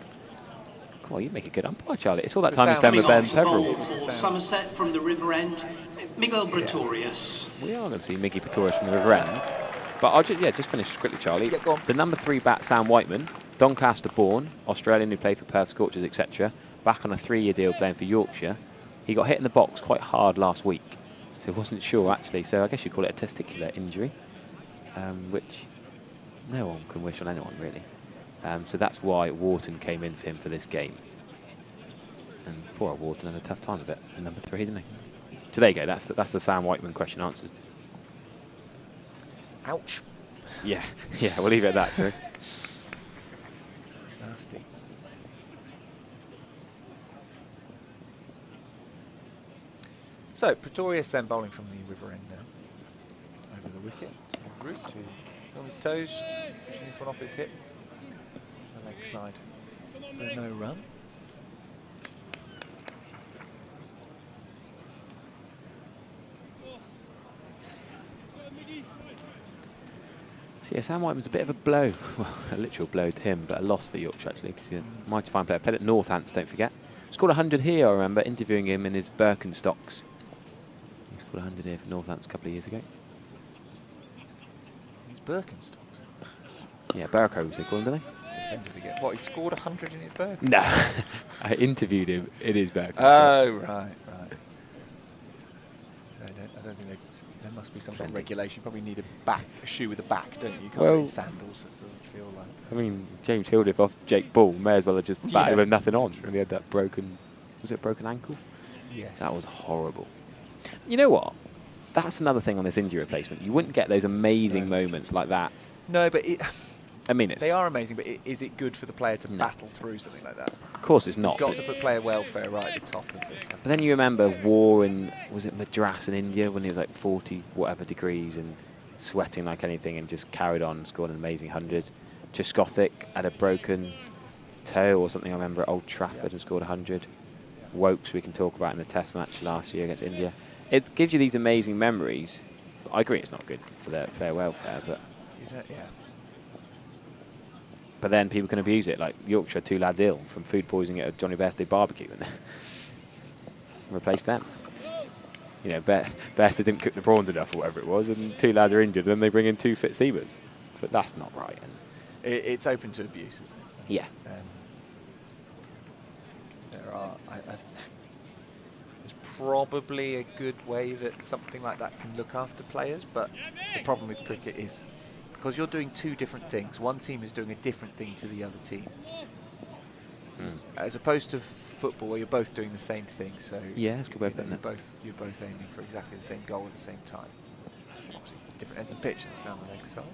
Come on, you make a good umpire, Charlie. It's all that time you spend with Ben Peveril. Somerset from the River End, Miguel Pretorius. We are going to see Miggy Pretorius from the River End. But I'll just finish quickly, Charlie. The number 3 bat, Sam Whiteman, Doncaster-born, Australian who played for Perth Scorchers, etc. Back on a 3-year deal playing for Yorkshire. He got hit in the box quite hard last week, so wasn't sure actually. So I guess you'd call it a testicular injury, which no one can wish on anyone really. So that's why Wharton came in for him for this game. And poor old Wharton had a tough time of it in number 3, didn't he? So there you go. That's the Sam Whiteman question answered. Ouch. Yeah, yeah. We'll leave it at that. True. Nasty. So, Pretorius then bowling from the River End now. Over the wicket. Root to on his toes, just pushing this one off his hip. To the leg side. For no run. So yeah, Sam Whiteman's a bit of a blow. Well, a literal blow to him, but a loss for Yorkshire actually, because he's a mighty fine player. Played at Northants, don't forget. Scored 100 here, I remember, interviewing him in his Birkenstocks. He scored 100 here for Northants a couple of years ago. Birkenstocks. Yeah, Barracos they call him, don't they? Defended again. What, he scored 100 in his Birkenstocks? No. I interviewed him in his Barracos. Oh, right. So I don't think there must be some sort of regulation. You probably need a shoe with a back, don't you? You can't wear in sandals. It doesn't feel like. I mean, James Hildreth off Jake Ball may as well have just batted with nothing on. And he had that broken, was it a broken ankle? Yes. That was horrible. You know what? That's another thing on this injury replacement. You wouldn't get those amazing moments like that. No, but I mean, they are amazing, but is it good for the player to battle through something like that? Of course it's not. You've got to put player welfare right at the top of this. But then you remember war in, was it Madras in India, when it was like 40 whatever degrees and sweating like anything and just carried on and scored an amazing 100. Cheskothic had a broken toe or something, I remember, at Old Trafford and scored 100. Wokes we can talk about in the test match last year against India. It gives you these amazing memories. But I agree it's not good for their player welfare, but but then people can abuse it. Like Yorkshire, 2 lads ill from food poisoning at a Johnny Bairstow barbecue and replace them. You know, Bairstow didn't cook the prawns enough or whatever it was, and 2 lads are injured, and then they bring in 2 fit Seabirds. But that's not right. And it's open to abuse, isn't it? Yeah. There are. There's probably a good way that something like that can look after players, but the problem with cricket is because you're doing 2 different things. One team is doing a different thing to the other team, as opposed to football where you're both doing the same thing. So yeah, it's a good way of putting it. You're both aiming for exactly the same goal at the same time. Obviously, it's different ends of the pitch, and it's down the leg side.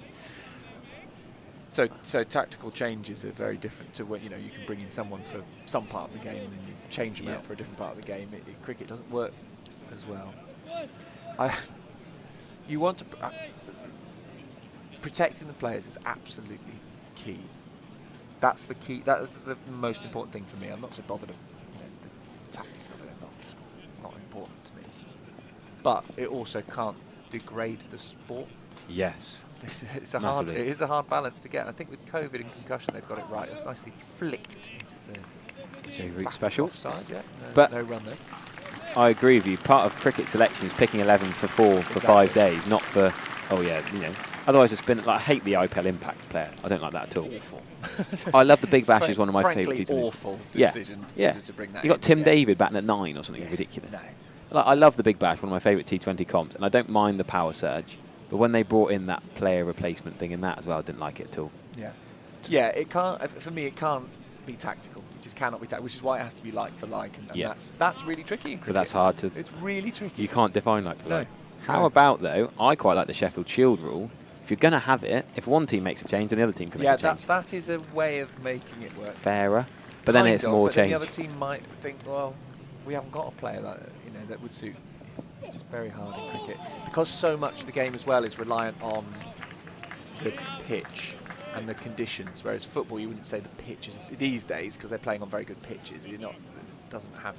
So tactical changes are very different to when you can bring in someone for some part of the game and then you change them out for a different part of the game. Cricket doesn't work as well. You want to protecting the players is absolutely key. That's the key. That is the most important thing for me. I'm not so bothered. The tactics of it are not important to me. But it also can't degrade the sport. Yes. It is a hard balance to get. I think with COVID and concussion, they've got it right. It's nicely flicked into the J-Root special. Offside, yeah. But no run there. I agree with you. Part of cricket selection is picking 11 for 4 for 5 days, not for, Otherwise, it's been, I hate the IPL Impact player. I don't like that at all. Awful. I love the Big Bash. Is one of my favourite T20s. Awful decision to bring that You got in. Tim David batting at 9 or something ridiculous. No. I love the Big Bash, one of my favourite T20 comps, and I don't mind the power surge. But when they brought in that player replacement thing in that as well, I didn't like it at all. Yeah, it can't. For me, it can't be tactical. It just cannot be tactical, which is why it has to be like for like, and that's really tricky in cricket. But that's hard to. It's really tricky. You can't define like for like. How about though? I quite like the Sheffield Shield rule. If you're going to have it, if one team makes a change, then the other team can make a change. that is a way of making it work. Fairer, but then it's more change. The other team might think, well, we haven't got a player that would suit. It's just very hard in cricket because so much of the game as well is reliant on the pitch and the conditions. Whereas football, you wouldn't say the pitch is these days because they're playing on very good pitches. It doesn't have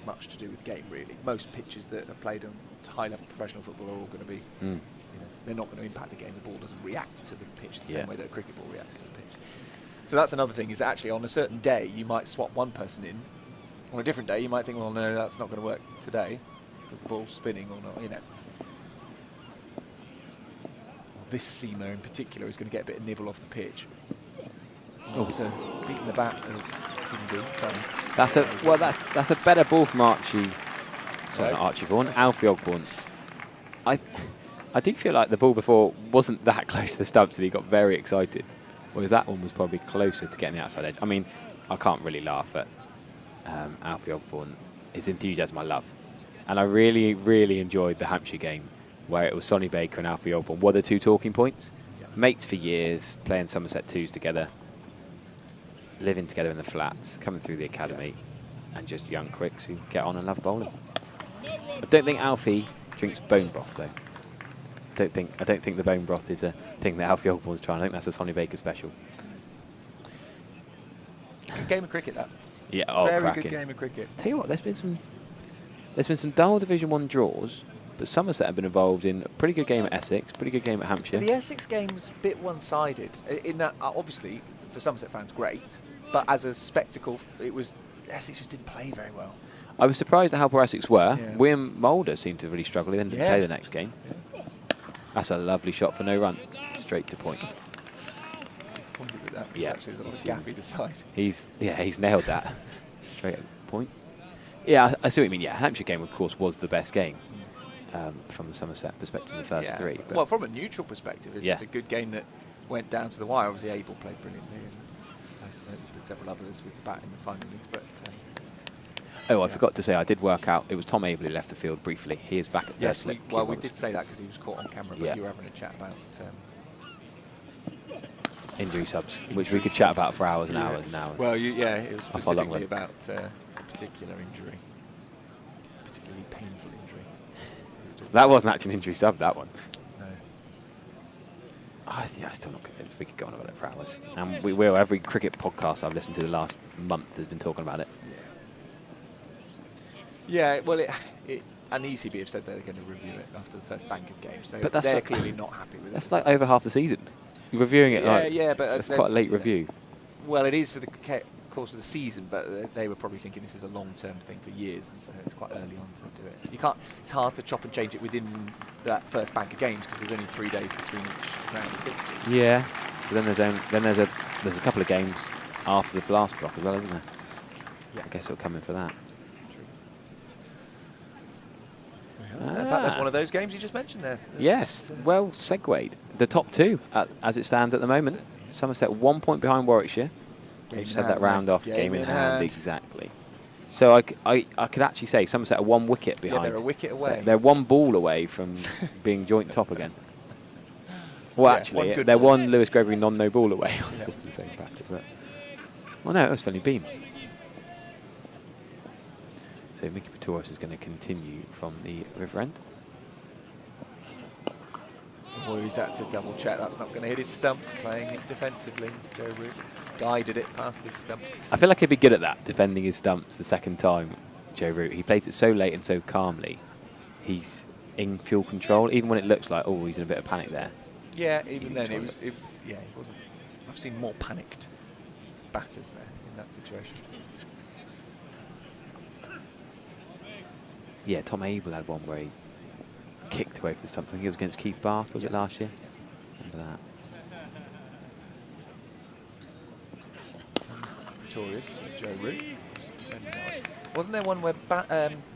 much to do with game really. Most pitches that are played on high-level professional football are all going to be. They're not going to impact the game. The ball doesn't react to the pitch the same way that a cricket ball reacts to the pitch. So that's another thing. Is that actually on a certain day you might swap one person in. On a different day you might think, well, no, that's not going to work today. The ball's spinning or not, This seamer in particular is going to get a bit of nibble off the pitch. So beating the bat of Hindu. That's a better ball from Archie. Sorry, not Archie Vaughan. Alfie Ogborn. I do feel like the ball before wasn't that close to the stumps and he got very excited. Whereas that one was probably closer to getting the outside edge. I mean, I can't really laugh at Alfie Ogborn. His enthusiasm I love. And I really, really enjoyed the Hampshire game where it was Sonny Baker and Alfie Ogborn. What are the 2 talking points? Mates for years, playing Somerset 2s together, living together in the flats, coming through the academy, and just young quicks who get on and love bowling. I don't think Alfie drinks bone broth, though. I don't think the bone broth is a thing that Alfie Ogborn's trying. I think that's a Sonny Baker special. Good game of cricket, that. Yeah, very cracking. Good game of cricket. Tell you what, there's been some dull Division 1 draws, but Somerset have been involved in a pretty good game at Essex, pretty good game at Hampshire. The Essex game was a bit one-sided. In that, obviously, for Somerset fans, great, but as a spectacle, Essex just didn't play very well. I was surprised at how poor Essex were. William Mulder seemed to really struggle. He then didn't play the next game. That's a lovely shot for no run. Straight to point. Disappointed with that. Yeah, Actually, there's a lot of gap either side. He's nailed that. Straight at point. Yeah, I see what you mean. Yeah, Hampshire game, of course, was the best game from the Somerset perspective in the first three. But Well, from a neutral perspective, it's Yeah. just a good game that went down to the wire. Obviously, Abel played brilliantly, and as did several others with the bat in the final innings. But I forgot to say, I did work out. It was Tom Abel who left the field briefly. He is back at yes, first slip. we did say that because he was caught on camera. But Yeah. you were having a chat about. Injury subs, which we could chat about for hours and hours and hours. Well, it was I'll follow along specifically with about a particular injury, particularly painful injury. That wasn't actually an injury sub, that one. No. I'm still not convinced. We could go on about it for hours. And we will. Every cricket podcast I've listened to the last month has been talking about it. Yeah, well, and the ECB have said they're going to review it after the first bank of games, so But that's they're like- clearly not happy with it. That's like over half the season. You're reviewing it but that's quite a late review. Well, it is for the course of the season, but they were probably thinking this is a long-term thing for years, and so it's quite early on to do it. You can't. It's hard to chop and change it within that first bank of games because there's only 3 days between each round of fixtures. Yeah, but then there's a couple of games after the blast block as well, isn't there? Yeah. I guess it'll come in for that. In fact, that's one of those games you just mentioned there. Yes, well segued. The top two, as it stands at the moment. Somerset 1 point behind Warwickshire. Game Just in had that hand, round mate. off, game in hand, hand. exactly. So I could actually say Somerset are 1 wicket behind. Yeah, they're a wicket away. They're 1 ball away from being joint top again. Well, Yeah, actually, one good they're ball. 1 Lewis Gregory no ball away. Yeah. It was the same practice, but well, no, it was Finley Bean. So Mickey Pretorius is going to continue from the river end. Well, he's had to double check. That's not going to hit his stumps. Playing it defensively. Joe Root guided it past his stumps. I feel like he'd be good at that, defending his stumps the second time, Joe Root. He plays it so late and so calmly. He's in full control, even when it looks like, oh, he's in a bit of panic there. Yeah, even He's then, in it control. was. He wasn't. I've seen more panicked batters there in that situation. Yeah, Tom Abel had one where he kicked away from something. He was against Keith Bath, was it last year? Remember that. Comes Pretorius to Joe Root. Wasn't there one where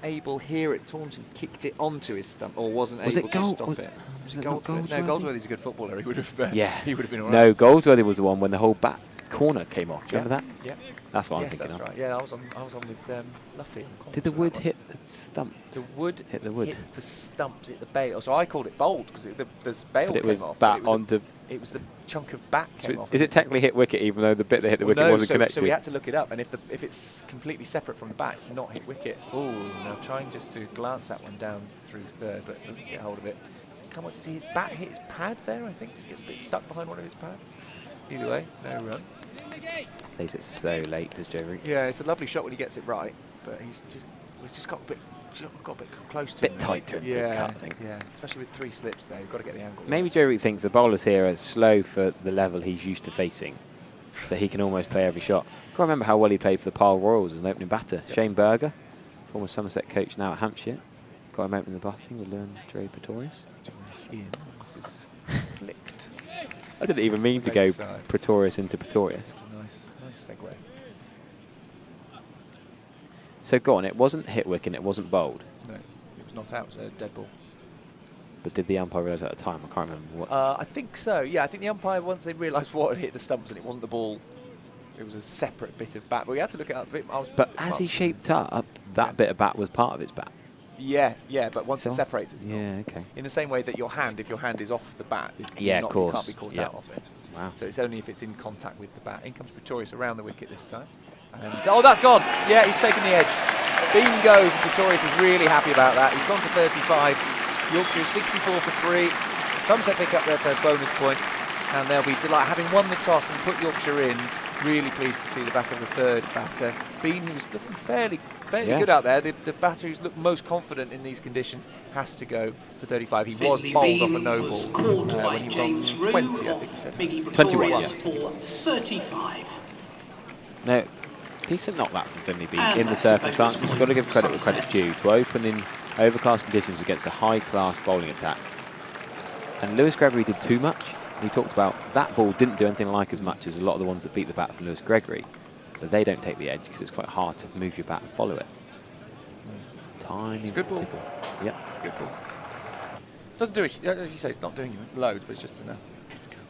Abel here at Taunton kicked it onto his stump, or wasn't Was able it to Gold- stop was- it? was it it not Goldsworthy? No, Goldsworthy? Goldsworthy's a good footballer. He would have. Yeah. he would have been all right. No, Goldsworthy was the one when the whole back corner came off. Do you remember that? Yeah. That's what I'm Yes, thinking that's of. right. Yeah, I was on with Luffy. Did the wood hit the stumps? The wood hit the wood. hit the stumps, hit the bail. So I called it bowled because the bail But it came was off. bat but onto. it was the chunk of bat So came off. is it technically hit wicket, even though the bit that hit the Well, wicket no, wasn't connected? So we had to look it up, and if it's completely separate from the bat, it's not hit wicket. Oh, now trying just to glance that one down through third, but doesn't get hold of it. So come on, to see his bat hit his pad there. I think just gets a bit stuck behind one of his pads. Either way, no run. Plays it so late, does Joe Root? Yeah, it's a lovely shot when he gets it right, but he's just got a bit close to Bit him. tight to him to cut, I think. Yeah, especially with 3 slips there, you've got to get the angle. Maybe Joe Root thinks the bowlers here are slow for the level he's used to facing, that he can almost play every shot. Can't remember how well he played for the Pile Royals as an opening batter. Yep. Shane Berger, former Somerset coach, now at Hampshire, got him opening the batting with Dre Pretorius. Ian, this is flicked. I didn't even mean to go Leg side. Pretorius into Pretorius. Nice segue. So go on, it wasn't hit wicket, it wasn't bowled. No, it was not out. It was a dead ball. But did the umpire realise at the time? I can't remember what. I think so. Yeah, I think the umpire, once they realised what had hit the stumps and it wasn't the ball, it was a separate bit of bat. But we had to look it up. But as he shaped up, that bit of bat was part of his bat. Yeah, but once So- it separates, it's not. Yeah, okay. In the same way that if your hand is off the bat, Yeah, of course. you can't be caught Yeah. out of it. Wow. So it's only if it's in contact with the bat. In comes Pretorius around the wicket this time. And oh, that's gone. Yeah, he's taken the edge. Bean goes, and Pretorius is really happy about that. He's gone for 35. Yorkshire is 64 for 3. Somerset pick up their first bonus point, and they'll be delighted, having won the toss and put Yorkshire in. Really pleased to see the back of the third batter. Bean, who was looking fairly Yeah. good out there. The batter who's looked most confident in these conditions has to go for 35. He was Finley bowled off a Bean no was ball caught by when he was James on Root. 20, I think he said. Mickey 21, Pretorius for 35. No, decent knock that from Finley Bean And in the that's the circumstances. focus You've got to give credit where Somerset. credit's due. To open in overcast conditions against a high-class bowling attack And Lewis Gregory did too much. We talked about that ball didn't do anything like as much as a lot of the ones that beat the bat from Lewis Gregory. But they don't take the edge because it's quite hard to move your bat and follow it. Tiny Good ball. tickle. Yep. Good ball. Doesn't do it, as you say, it's not doing you loads, but it's just enough.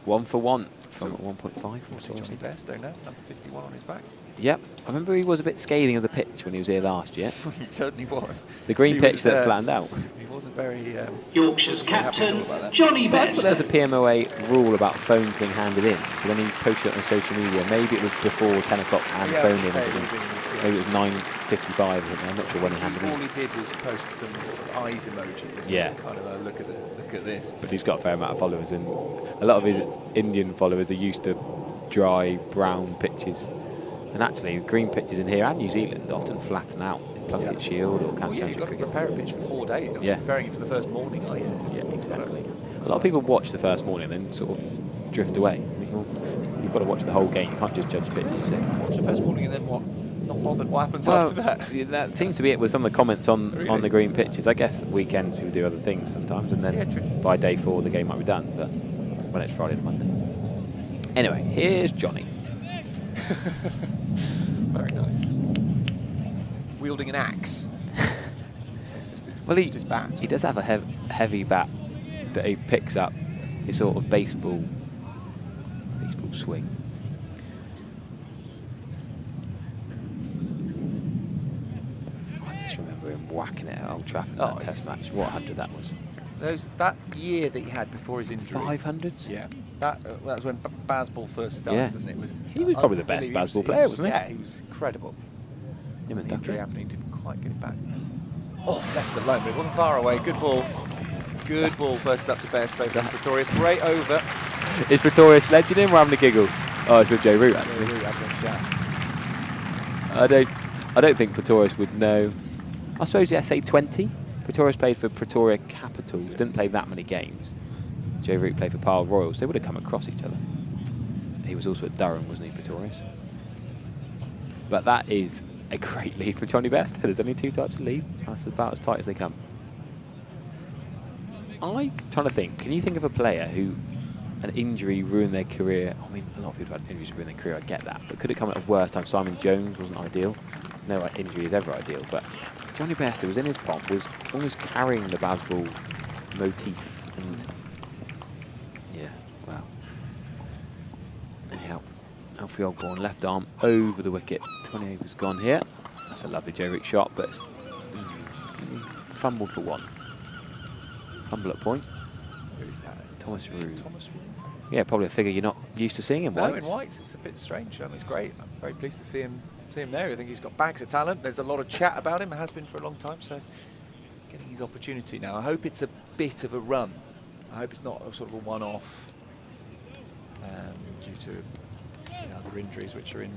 1 for 1 from 1.5. Also Johnny Bairstow now, number 51 on his back. Yep. I remember he was a bit scathing of the pitch when he was here last year. He certainly was. The green He pitch was, that flattened out. He wasn't very... Yorkshire's captain, Johnny But I thought there was a Bairstow. PMOA rule about phones being handed in. But then he posted it on social media. Maybe it was before 10 o'clock and Yeah, I phone was in. gonna Or say, something. Maybe it was 9:55 or something. I'm not sure when he handed it All in. he did was post some sort of eyes emojis. Yeah. Kind of a look at this. But he's got a fair amount of followers, and a lot of his Indian followers are used to dry, brown pitches. And actually, green pitches in here and New Zealand often flatten out in Plunkett Shield or Well, yeah, you've got to prepare a pitch for 4 days. You're preparing it for the first morning, are you? Yeah, exactly. A lot of people watch the first morning and then sort of drift away. I mean, well, you've got to watch the whole game. You can't just judge pitches. You say. Watch the first morning and then what? Not bothered. What happens Well, after that? That seems to be it with some of the comments on Really? the green pitches. I guess weekends people do other things sometimes, and then by day 4 the game might be done. But when it's Friday to Monday. Anyway, here's Johnny. Very nice. Wielding an axe. It's just his, Well, his bat. he does have a heavy bat that he picks up. His sort of baseball swing. I just remember him whacking it at Old Trafford in that Test match. What 100 that was? That year that he had before his injury. 500s? Yeah. That was when Bazball first started, Yeah. wasn't it? He was probably the best unbelievable. Bazball player, wasn't he? Yeah, he was incredible. Him and The injury Duckett. happened, he didn't quite get it back. Oh, left alone, but it wasn't far away. Good ball. Good ball first up to Bairstow from Pretorius. Great over. Is Pretorius sledging him or having a giggle? Oh, it's with Joe Root, actually. Joe Root having a chat. I don't think Pretorius would know. I suppose the SA20. Pretorius played for Pretoria Capitals. Didn't play that many games. Joe Root played for Pyle Royals. They would have come across each other. He was also at Durham, wasn't he, Pretorius? But that is a great lead for Johnny Bairstow. There's only 2 types of lead. That's about as tight as they come. I'm trying to think. Can you think of a player who an injury ruined their career? I mean, a lot of people had injuries ruin their career. I get that, but could it come at a worse time? Simon Jones wasn't ideal. No injury is ever ideal, but Johnny Bairstow was in his pomp, was almost carrying the Bazball motif, and yeah, wow. Anyhow, Alfie Ogborn left arm over the wicket. 20 overs gone here. That's a lovely Joe Root shot, but it's fumbled for 1. Fumble at point. Who is that? Thomas Root. Thomas Root. Yeah, probably a figure you're not used to seeing in No, whites. in whites, it's a bit strange. I mean, it's great. I'm very pleased to see him there. I think he's got bags of talent. There's a lot of chat about him. It has been for a long time. So getting his opportunity now. I hope it's a bit of a run. I hope it's not a sort of a one-off due to other injuries which are in.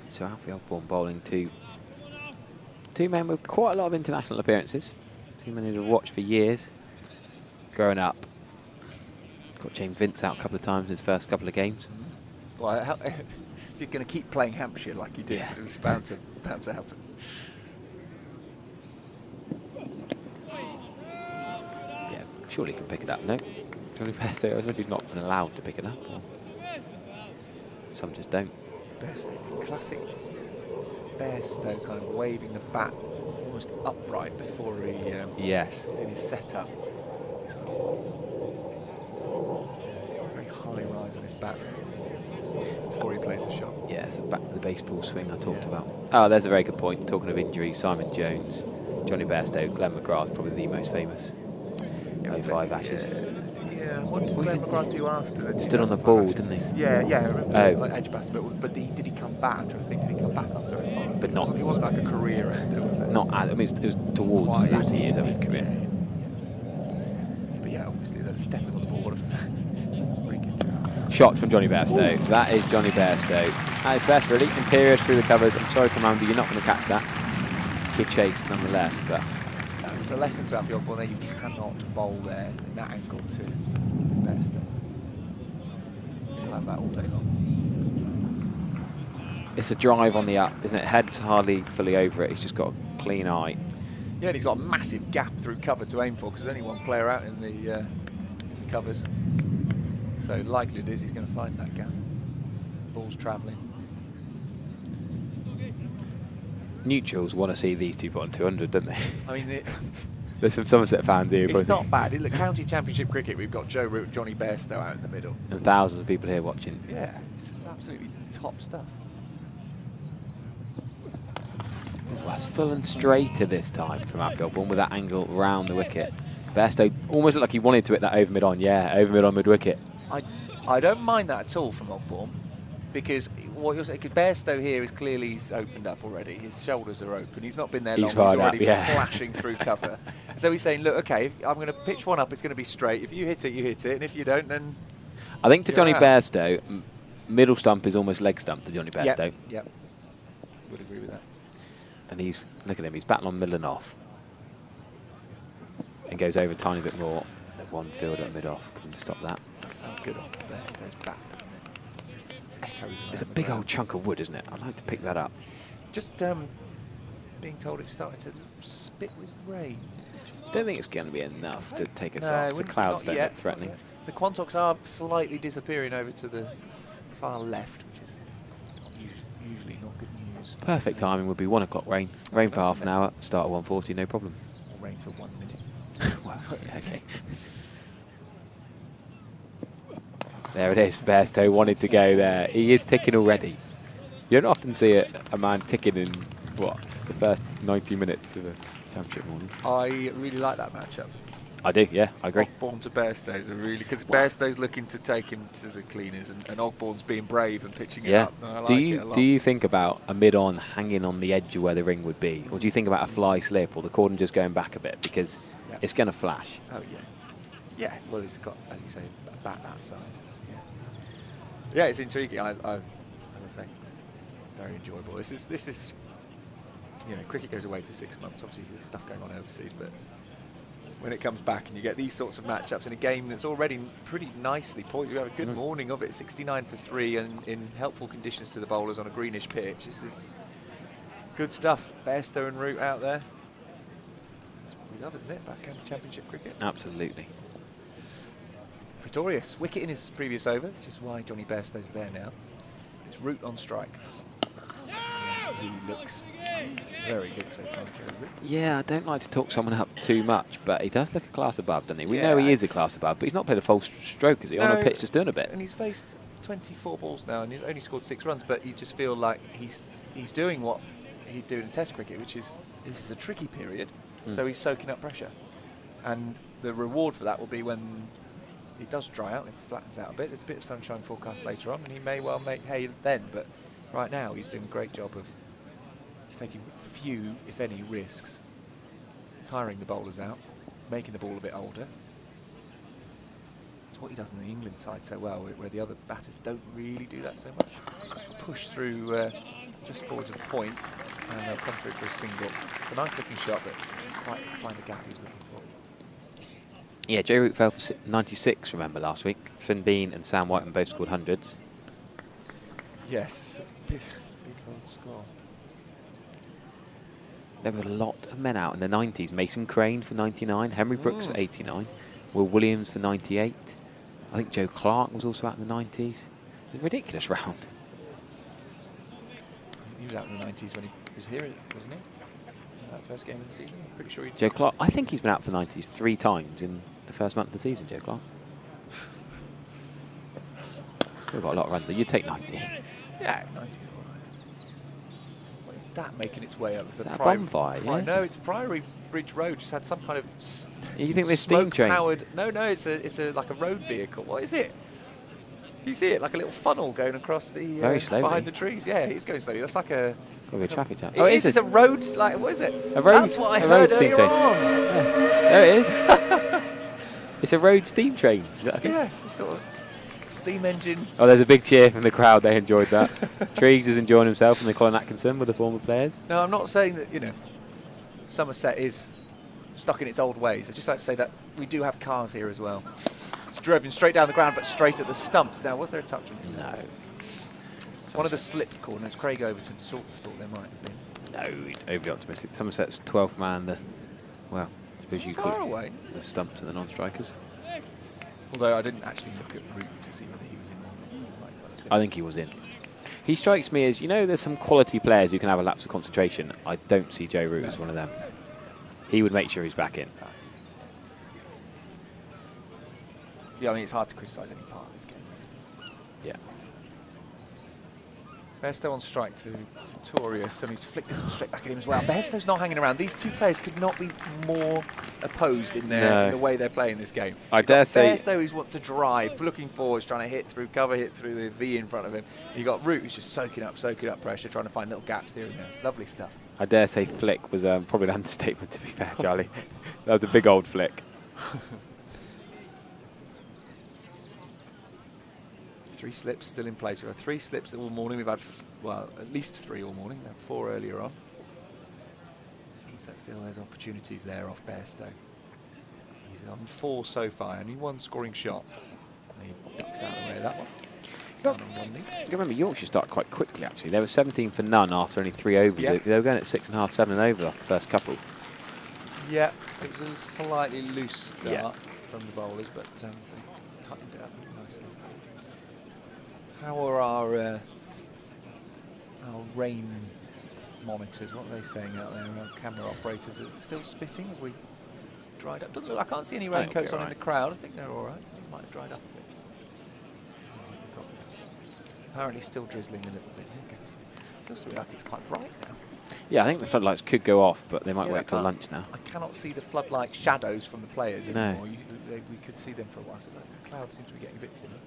So Alfie Ogborn bowling to 2 men with quite a lot of international appearances. 2 men who've watched for years growing up. Got James Vince out a couple of times in his first couple of games. Well, if you're going to keep playing Hampshire like you did, it was bound to happen. Yeah, surely he can pick it up, no? Johnny Bairstow, I don't know if he's not been allowed to pick it up. Or some just don't. Classic Bairstow kind of waving the bat almost upright before he yes. he's in his setup. He's got a very high rise on his bat before he plays a shot. Yeah, it's back to the baseball swing I talked about. Oh, there's a very good point. Talking of injuries, Simon Jones, Johnny Bairstow, Glenn McGrath, probably the most famous. 05 Ashes. Yeah, what did Glenn McGrath do after that? Stood on the ball, didn't he? Yeah, I remember, Oh. like edge basket, but did he come back? I'm trying to think, did he come back after a fight? But not. It wasn't like a career ender, was it? Not. I mean, it was towards Quite the latter years of his career. But yeah, obviously that stepping on the ball, what a freaking job. Shot from Johnny Bairstow. Ooh. That is Johnny Bairstow. At his best, really. Imperious through the covers. I'm sorry, Tom Amber, you're not going to catch that. Good chase, nonetheless, but. That's a lesson to Alfie Ogborn there. You cannot bowl there in that angle to Bairstow. He'll have that all day long. It's a drive on the up, isn't it? Head's hardly fully over it. He's just got to clean eye. Yeah, and he's got a massive gap through cover to aim for because there's only one player out in the covers. So likelihood is he's going to find that gap. Ball's travelling. Neutrals want to see these two put on 200, don't they? I mean, there's some Somerset fans here. It's not bad. Look, County Championship cricket, we've got Joe Root, Johnny Bairstow out in the middle. And thousands of people here watching. Yeah, it's absolutely top stuff. Well, that's full and straighter this time from outfield ball with that angle round the wicket. Bairstow almost looked like he wanted to hit that over mid on. Yeah, over mid on mid wicket. I don't mind that at all from Ogbourne, because what you're saying, because Bairstow here is clearly he's opened up already. His shoulders are open. He's not been there long. He's already flashing through cover. So he's saying, look, okay, if I'm going to pitch one up, it's going to be straight. If you hit it, you hit it, and if you don't, then. I think to Johnny Bairstow, middle stump is almost leg stump to Johnny Bairstow. Yep. Would agree with that. And he's, look at him, he's batting on middle and off. And goes over a tiny bit more. The one field at mid off. Can you stop that? That's so good off Bairstow's bat, isn't it? It's a big old chunk of wood, isn't it? I'd like to pick that up. Just being told it's starting to spit with rain. I don't think it's going to be enough to take us off. The clouds don't look threatening. The Quantocks are slightly disappearing over to the far left, which is usually not good news. Perfect timing would be 1 o'clock rain. Rain for half an hour, start at 1:40, no problem. Or rain for 1 minute. Well, yeah, okay. There it is. Bairstow wanted to go there. He is ticking already. You don't often see a man ticking in, what, the first 90 minutes of a championship morning. I really like that matchup. I do, yeah, I agree. Ogbourne to Bairstow's a really, because Bairstow's looking to take him to the cleaners, and Ogbourne's being brave and pitching it up. I like it a lot. Do you think about a mid-on hanging on the edge of where the ring would be, or do you think about a fly slip or the cordon just going back a bit because it's going to flash? Oh yeah, yeah. Well, it's got, as you say, a bat that size. Yeah, it's intriguing. As I say, very enjoyable. This is, you know, cricket goes away for 6 months. Obviously, there's stuff going on overseas, but when it comes back and you get these sorts of matchups in a game that's already pretty nicely poised, you have a good morning of it, 69 for 3, and in helpful conditions to the bowlers on a greenish pitch. This is good stuff. Bairstow and Root out there. That's what we love, isn't it? Back championship cricket. Absolutely. Pretorius, wicket in his previous over, which is why Johnny Bairstow's there now. It's Root on strike. He looks very good so far, Joe Root. Yeah, I don't like to talk someone up too much, but he does look a class above, doesn't he? We know he is a class above, but he's not played a full stroke, is he? On a pitch just doing a bit. And he's faced 24 balls now, and he's only scored 6 runs, but you just feel like he's doing what he'd do in Test cricket, which is, this is a tricky period, so he's soaking up pressure. And the reward for that will be when it does dry out and it flattens out a bit. There's a bit of sunshine forecast later on, and he may well make hay then, but right now he's doing a great job of taking few, if any, risks, tiring the bowlers out, making the ball a bit older. It's what he does in the England side so well, where the other batters don't really do that so much. Just push through just forwards of a point, and they'll come through for a single. It's a nice looking shot, but quite find the gap he was looking for. Yeah, Joe Root fell for 96, remember, last week. Finn Bean and Sam Whiteman both scored hundreds. Yes, big old score. There were a lot of men out in the 90s. Mason Crane for 99, Henry Brooks for 89, Will Williams for 98. I think Joe Clark was also out in the 90s. It was a ridiculous round. He was out in the 90s when he was here, wasn't he? That first game of the season, I'm pretty sure he... Joe Clark, I think he's been out for the 90s 3 times in the first month of the season, Joe Clark. Still got a lot of runs, though. You take 90. Yeah, 90 is all right. What is that making its way up? Is that a bonfire, yeah? No, it's Priory Bridge Road. Just had some kind of you think this steam train? Powered, no, it's a like a road vehicle. What is it? You see it like a little funnel going across the very slowly behind the trees. Yeah, it's going slowly. That's like a... Probably a traffic jam. Oh, it's a road, like, what is it? A road, that's what I heard earlier on. Yeah. There it is. It's a road steam train. Yeah, it's a sort of steam engine. Oh, there's a big cheer from the crowd. They enjoyed that. Triggs is enjoying himself and the Colin Atkinson with the former players. No, I'm not saying that, you know, Somerset is stuck in its old ways. I'd just like to say that we do have cars here as well. It's driven straight down the ground, but straight at the stumps. Now, was there a touch on it? No. One of the slipped corners, Craig Overton sort of thought there might have been. No, overly optimistic. Somerset's 12th man, well, I suppose you Far call away. it the stump to the non-strikers. Although I didn't actually look at Root to see whether he was in. I think he was in. He strikes me as, there's some quality players who can have a lapse of concentration. I don't see Joe Root as one of them. He would make sure he's back in. Yeah, I mean, it's hard to criticise any part of this game. Yeah. Bairstow on strike to Torius, and he's flicked this one straight back at him as well. Bairstow's not hanging around. These two players could not be more opposed in the way they're playing this game. I dare say Bairstow is what to drive, looking forwards, trying to hit through cover, hit through the V in front of him. You got Root who's just soaking up pressure, trying to find little gaps here and there. It's lovely stuff. I dare say flick was probably an understatement, to be fair, Charlie. That was a big old flick. 3 slips still in place. We've had 3 slips all morning. We've had, well, at least 3 all morning. We had 4 earlier on. Somerset feel there's opportunities there off Bairstow. He's on 4 so far, only 1 scoring shot. And he ducks out of the way of that one. You remember Yorkshire started quite quickly, actually. They were 17 for none after only 3 overs. Yeah. They were going at 6.5, 7 over after the first couple. Yeah, it was a slightly loose start from the bowlers, but they tightened it up nicely. How are our rain monitors? What are they saying out there? Our camera operators are still spitting. Have we dried up? Doesn't look. I can't see any raincoats on in the crowd. I think they're all right. They might have dried up a bit. Apparently, still drizzling a little bit. Okay. Looks like it's quite bright now. Yeah, I think the floodlights could go off, but they might wait till lunch now. I cannot see the floodlight shadows from the players anymore. We could see them for a while, so the cloud seems to be getting a bit thinner.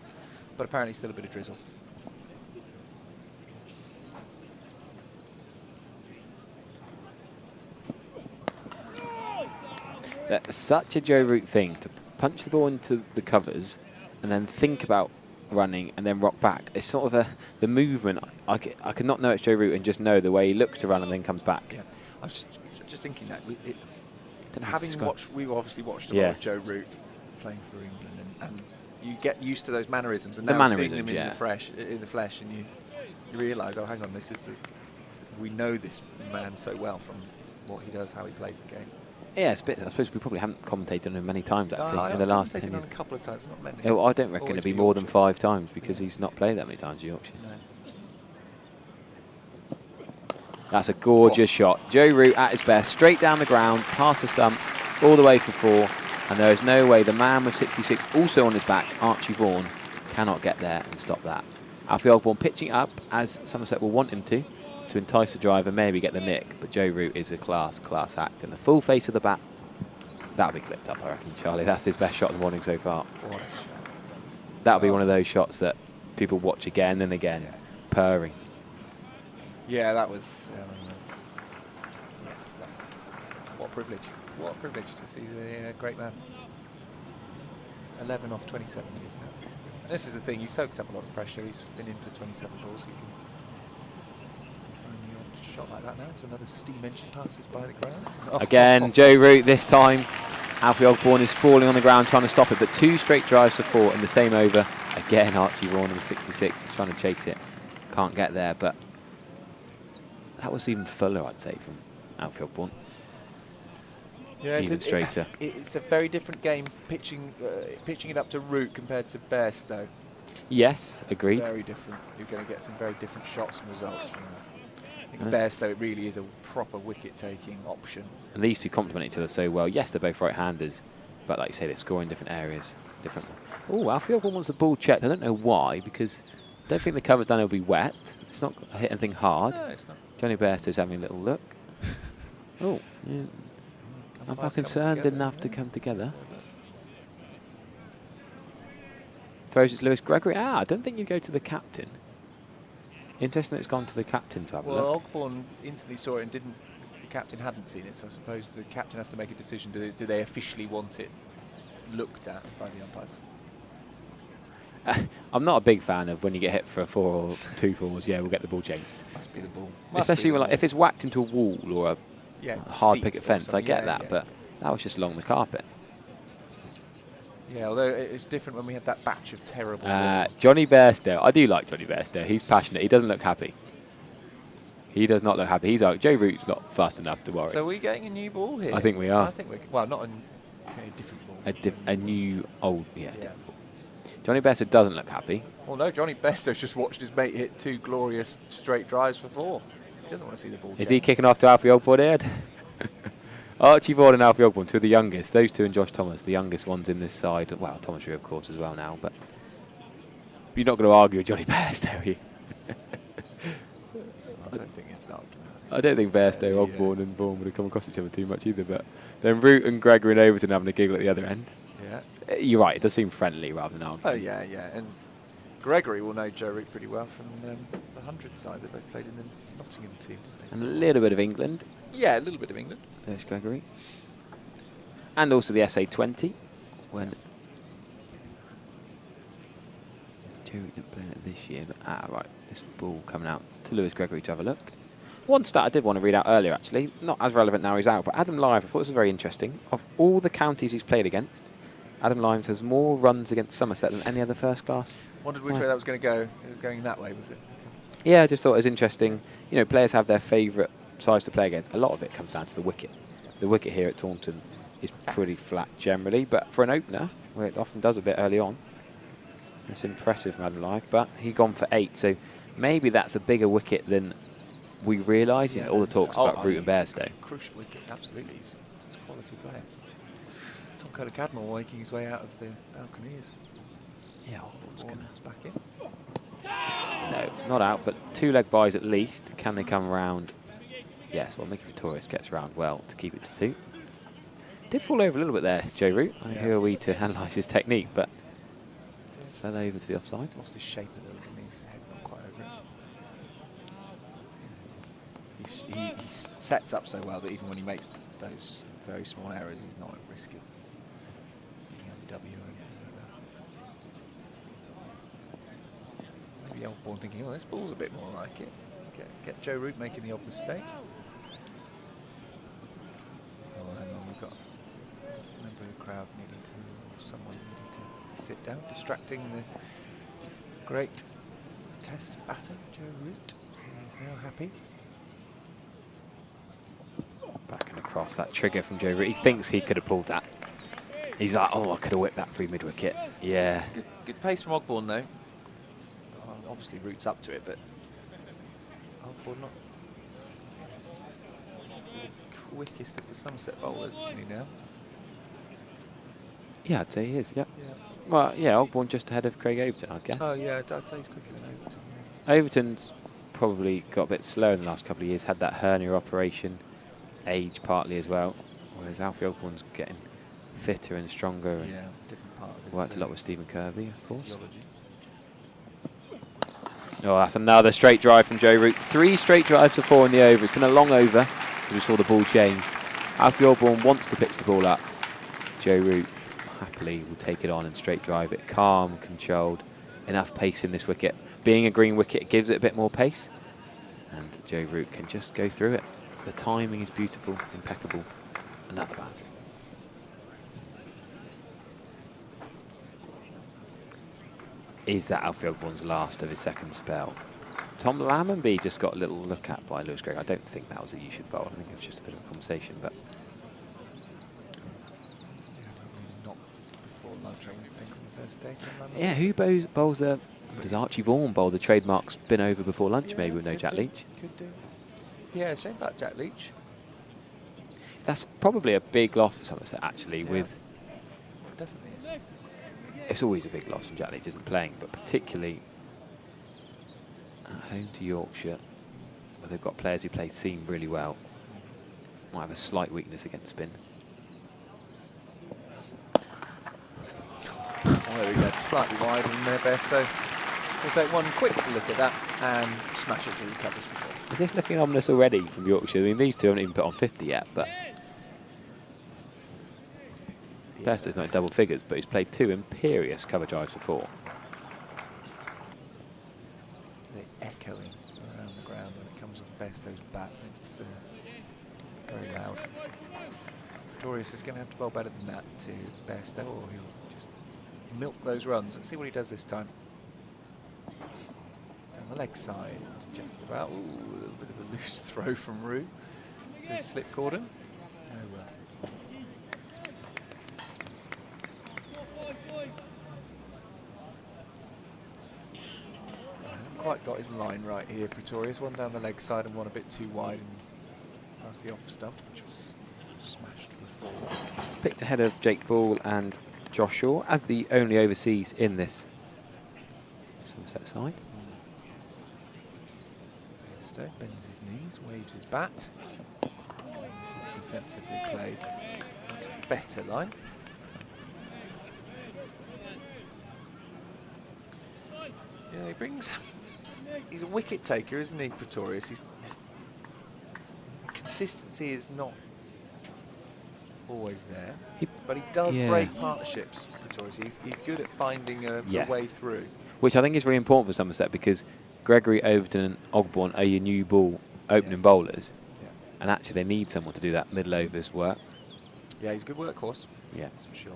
But apparently still a bit of drizzle. That's such a Joe Root thing, to punch the ball into the covers and then think about running and then rock back. It's sort of the movement. I could not know it's Joe Root and just know the way he looks to run and then comes back. Yeah, I was just thinking that we've obviously watched a lot of Joe Root playing for England, and you get used to those mannerisms, and now seeing them in the flesh, and you realise, oh, hang on, we know this man so well from what he does, how he plays the game. Yeah, it's a bit, I suppose we probably haven't commentated on him many times, actually, in the last 10 years. A couple of times, not many. I don't reckon it'd be more than 5 times, because he's not played that many times in Yorkshire. No. That's a gorgeous shot. Joe Root at his best, straight down the ground, past the stumps, all the way for 4. And there is no way the man with 66, also on his back, Archie Vaughan, cannot get there and stop that. Alfie Ogborn pitching up, as Somerset will want him to entice the driver, maybe get the nick. But Joe Root is a class act. And the full face of the bat, that'll be clipped up, I reckon, Charlie. That's his best shot of the morning so far. What a shot. That'll be one of those shots that people watch again and again, purring. Yeah, that was... what a privilege. What a privilege to see the great man. 11 off 27 years now. And this is the thing, he's soaked up a lot of pressure. He's been in for 27 balls. He can find the odd shot like that now. There's another steam engine passes by the ground. Again, Joe Root this time. Alfie Ogborn is sprawling on the ground trying to stop it, but 2 straight drives to 4 in the same over. Again, Archie Vaughan with 66 is trying to chase it. Can't get there, but that was even fuller, I'd say, from Alfie Ogborn. Yeah, even straighter. It's a very different game pitching it up to Root compared to Bairstow. Yes, agreed. Very different. You're going to get some very different shots and results from that. I think Bairstow, it really is a proper wicket-taking option. And these two complement each other so well. Yes, they're both right-handers, but like you say, they score in different areas. Oh, Alfie Ogborn wants the ball checked. I don't know why, because I don't think the covers down will be wet. It's not hit anything hard. No, it's not. Johnny Bairstow's having a little look. Oh, yeah. I'm not concerned enough to come together. Throws it to Lewis Gregory. I don't think you go to the captain. Interesting that it's gone to the captain to have a look. Well, Ogborn instantly saw it and didn't. The captain hadn't seen it, so I suppose the captain has to make a decision. Do they officially want it looked at by the umpires? I'm not a big fan of when you get hit for a 4 or 2 4s. Yeah, we'll get the ball changed. Must be the ball. Especially when, like, if it's whacked into a wall or a hard picket fence, I get that, but that was just along the carpet. Yeah, although it's different when we had that batch of terrible Johnny Bairstow. I do like Johnny Bairstow. He's passionate. He doesn't look happy. He does not look happy. He's like, Joe Root's not fast enough to worry. So are we getting a new ball here? I think we are. I think we're, well, not a different ball. A new, old, different ball. Johnny Bairstow doesn't look happy. Well, no, Johnny Bairstow's just watched his mate hit 2 glorious straight drives for 4. He doesn't want to see the ball. Is he kicking off to Alfie Ogborn here? Archie Vaughan and Alfie Ogborn, 2 of the youngest. Those 2 and Josh Thomas, the youngest ones in this side. Well, Thomas Rew, of course, as well now. But you're not going to argue with Johnny Bairstow, are you? I don't think it's an argument. I don't think Bairstow, Ogborn and Vaughan would have come across each other too much either. But then Root and Gregory and Overton having a giggle at the other end. Yeah. You're right, it does seem friendly rather than arguing. Oh, yeah. And Gregory will know Joe Root pretty well from the 100 side. They both played in the Nottingham team, didn't they? And a little bit of England. Yeah, a little bit of England. There's Gregory. And also the SA20, when Joe Root didn't play it this year, but right, this ball coming out to Lewis Gregory to have a look. One stat I did want to read out earlier, actually, not as relevant now he's out, but Adam Lyve, I thought this was very interesting. Of all the counties he's played against, Adam Lyve has more runs against Somerset than any other first class. Wondered which way that was going to go. It was going that way, was it? Yeah, I just thought it was interesting. You know, players have their favourite sides to play against. A lot of it comes down to the wicket. The wicket here at Taunton is pretty flat generally, but for an opener, where it often does a bit early on, it's impressive from Adam Lyve, but he gone for 8, so maybe that's a bigger wicket than we realise. You know, all the talks about Root and Bairstow. Crucial wicket, absolutely. He's a quality player. Tom Cadmore making his way out of the balconies. Yeah, Ogborn's gonna back in. No, not out, but 2 leg byes at least. Can they come around? Yes, well, Mickey Pretorius gets around well to keep it to 2. Did fall over a little bit there, Joe Root. Who are we to analyse his technique, but fell over to the offside. Lost his shape a little, didn't he? His head not quite over it. He sets up so well that even when he makes those very small errors, he's not at risk of being LBW or anything like that. Maybe Ogborn thinking, oh, this ball's a bit more like it. Get Joe Root making the odd mistake. Oh, hang on, we've got a member of the crowd someone needing to sit down, distracting the great test batter, Joe Root. He's now happy. Back and across, that trigger from Joe Root. He thinks he could have pulled that. He's like, oh, I could have whipped that through mid-wicket. Yeah. Good pace from Ogborn, though. Obviously, Root's up to it, but Ogborn not the quickest of the Somerset bowlers, isn't he now? Yeah, I'd say he is, yeah. Well, yeah, Ogborn just ahead of Craig Overton, I guess. Oh, yeah, I'd say he's quicker than Overton. Yeah. Overton's probably got a bit slow in the last couple of years, had that hernia operation, age partly as well, whereas Alfie Ogborn's getting fitter and stronger. And different part of his worked a lot with Stephen Kirby, of course. Physiology. Oh, that's another straight drive from Joe Root. 3 straight drives for 4 in the over. It's been a long over. We saw the ball changed. Alfie Ogborn wants to pitch the ball up. Joe Root happily will take it on and straight drive it. Calm, controlled. Enough pace in this wicket. Being a green wicket gives it a bit more pace. And Joe Root can just go through it. The timing is beautiful, impeccable. Another boundary. Is that Alfie Ogborn's last of his second spell? Tom Lammonby just got a little look at by Lewis Gregory. I don't think that was a you should bowl. I think it was just a bit of a conversation. But not before lunch, I wouldn't think, on the first day. Yeah, who bowls the... Does Archie Vaughan bowl the trademark spin over before lunch, maybe, with no Jack Leach? Could do. Yeah, shame about Jack Leach. That's probably a big loss for Somerset, actually, with... Definitely is. It's always a big loss when Jack Leach isn't playing, but particularly at home to Yorkshire, where they've got players who play seam really well. Might have a slight weakness against spin. Oh, there we go, slightly wide in there, Bairstow. We'll take one quick look at that and smash it through the covers for 4. Is this looking ominous already from Yorkshire? I mean, these two haven't even put on 50 yet, but... Bairstow's not in double figures, but he's played 2 imperious cover drives for 4. They're echoing around the ground when it comes off Bairstow's bat. It's very loud. Pretorius is going to have to bowl better than that to Bairstow, or he'll just milk those runs. Let's see what he does this time. Down the leg side, just about. Ooh, a little bit of a loose throw from Rue to his slip Gordon. Oh well. Hasn't quite got his line right here, Pretorius. One down the leg side and one a bit too wide and past the off stump, which was smashed for 4. Picked ahead of Jake Ball and Josh Shaw as the only overseas in this Somerset side. Bairstow bends his knees, waves his bat. This is defensively played. That's a better line. Yeah, he brings. He's a wicket taker, isn't he, Pretorius? Consistency is not always there, but he does break partnerships, Pretorius. He's good at finding a way through. Which I think is really important for Somerset, because Gregory, Overton and Ogborn are your new ball opening bowlers. Yeah. And actually they need someone to do that middle overs work. Yeah, he's a good workhorse. Yeah. That's for sure.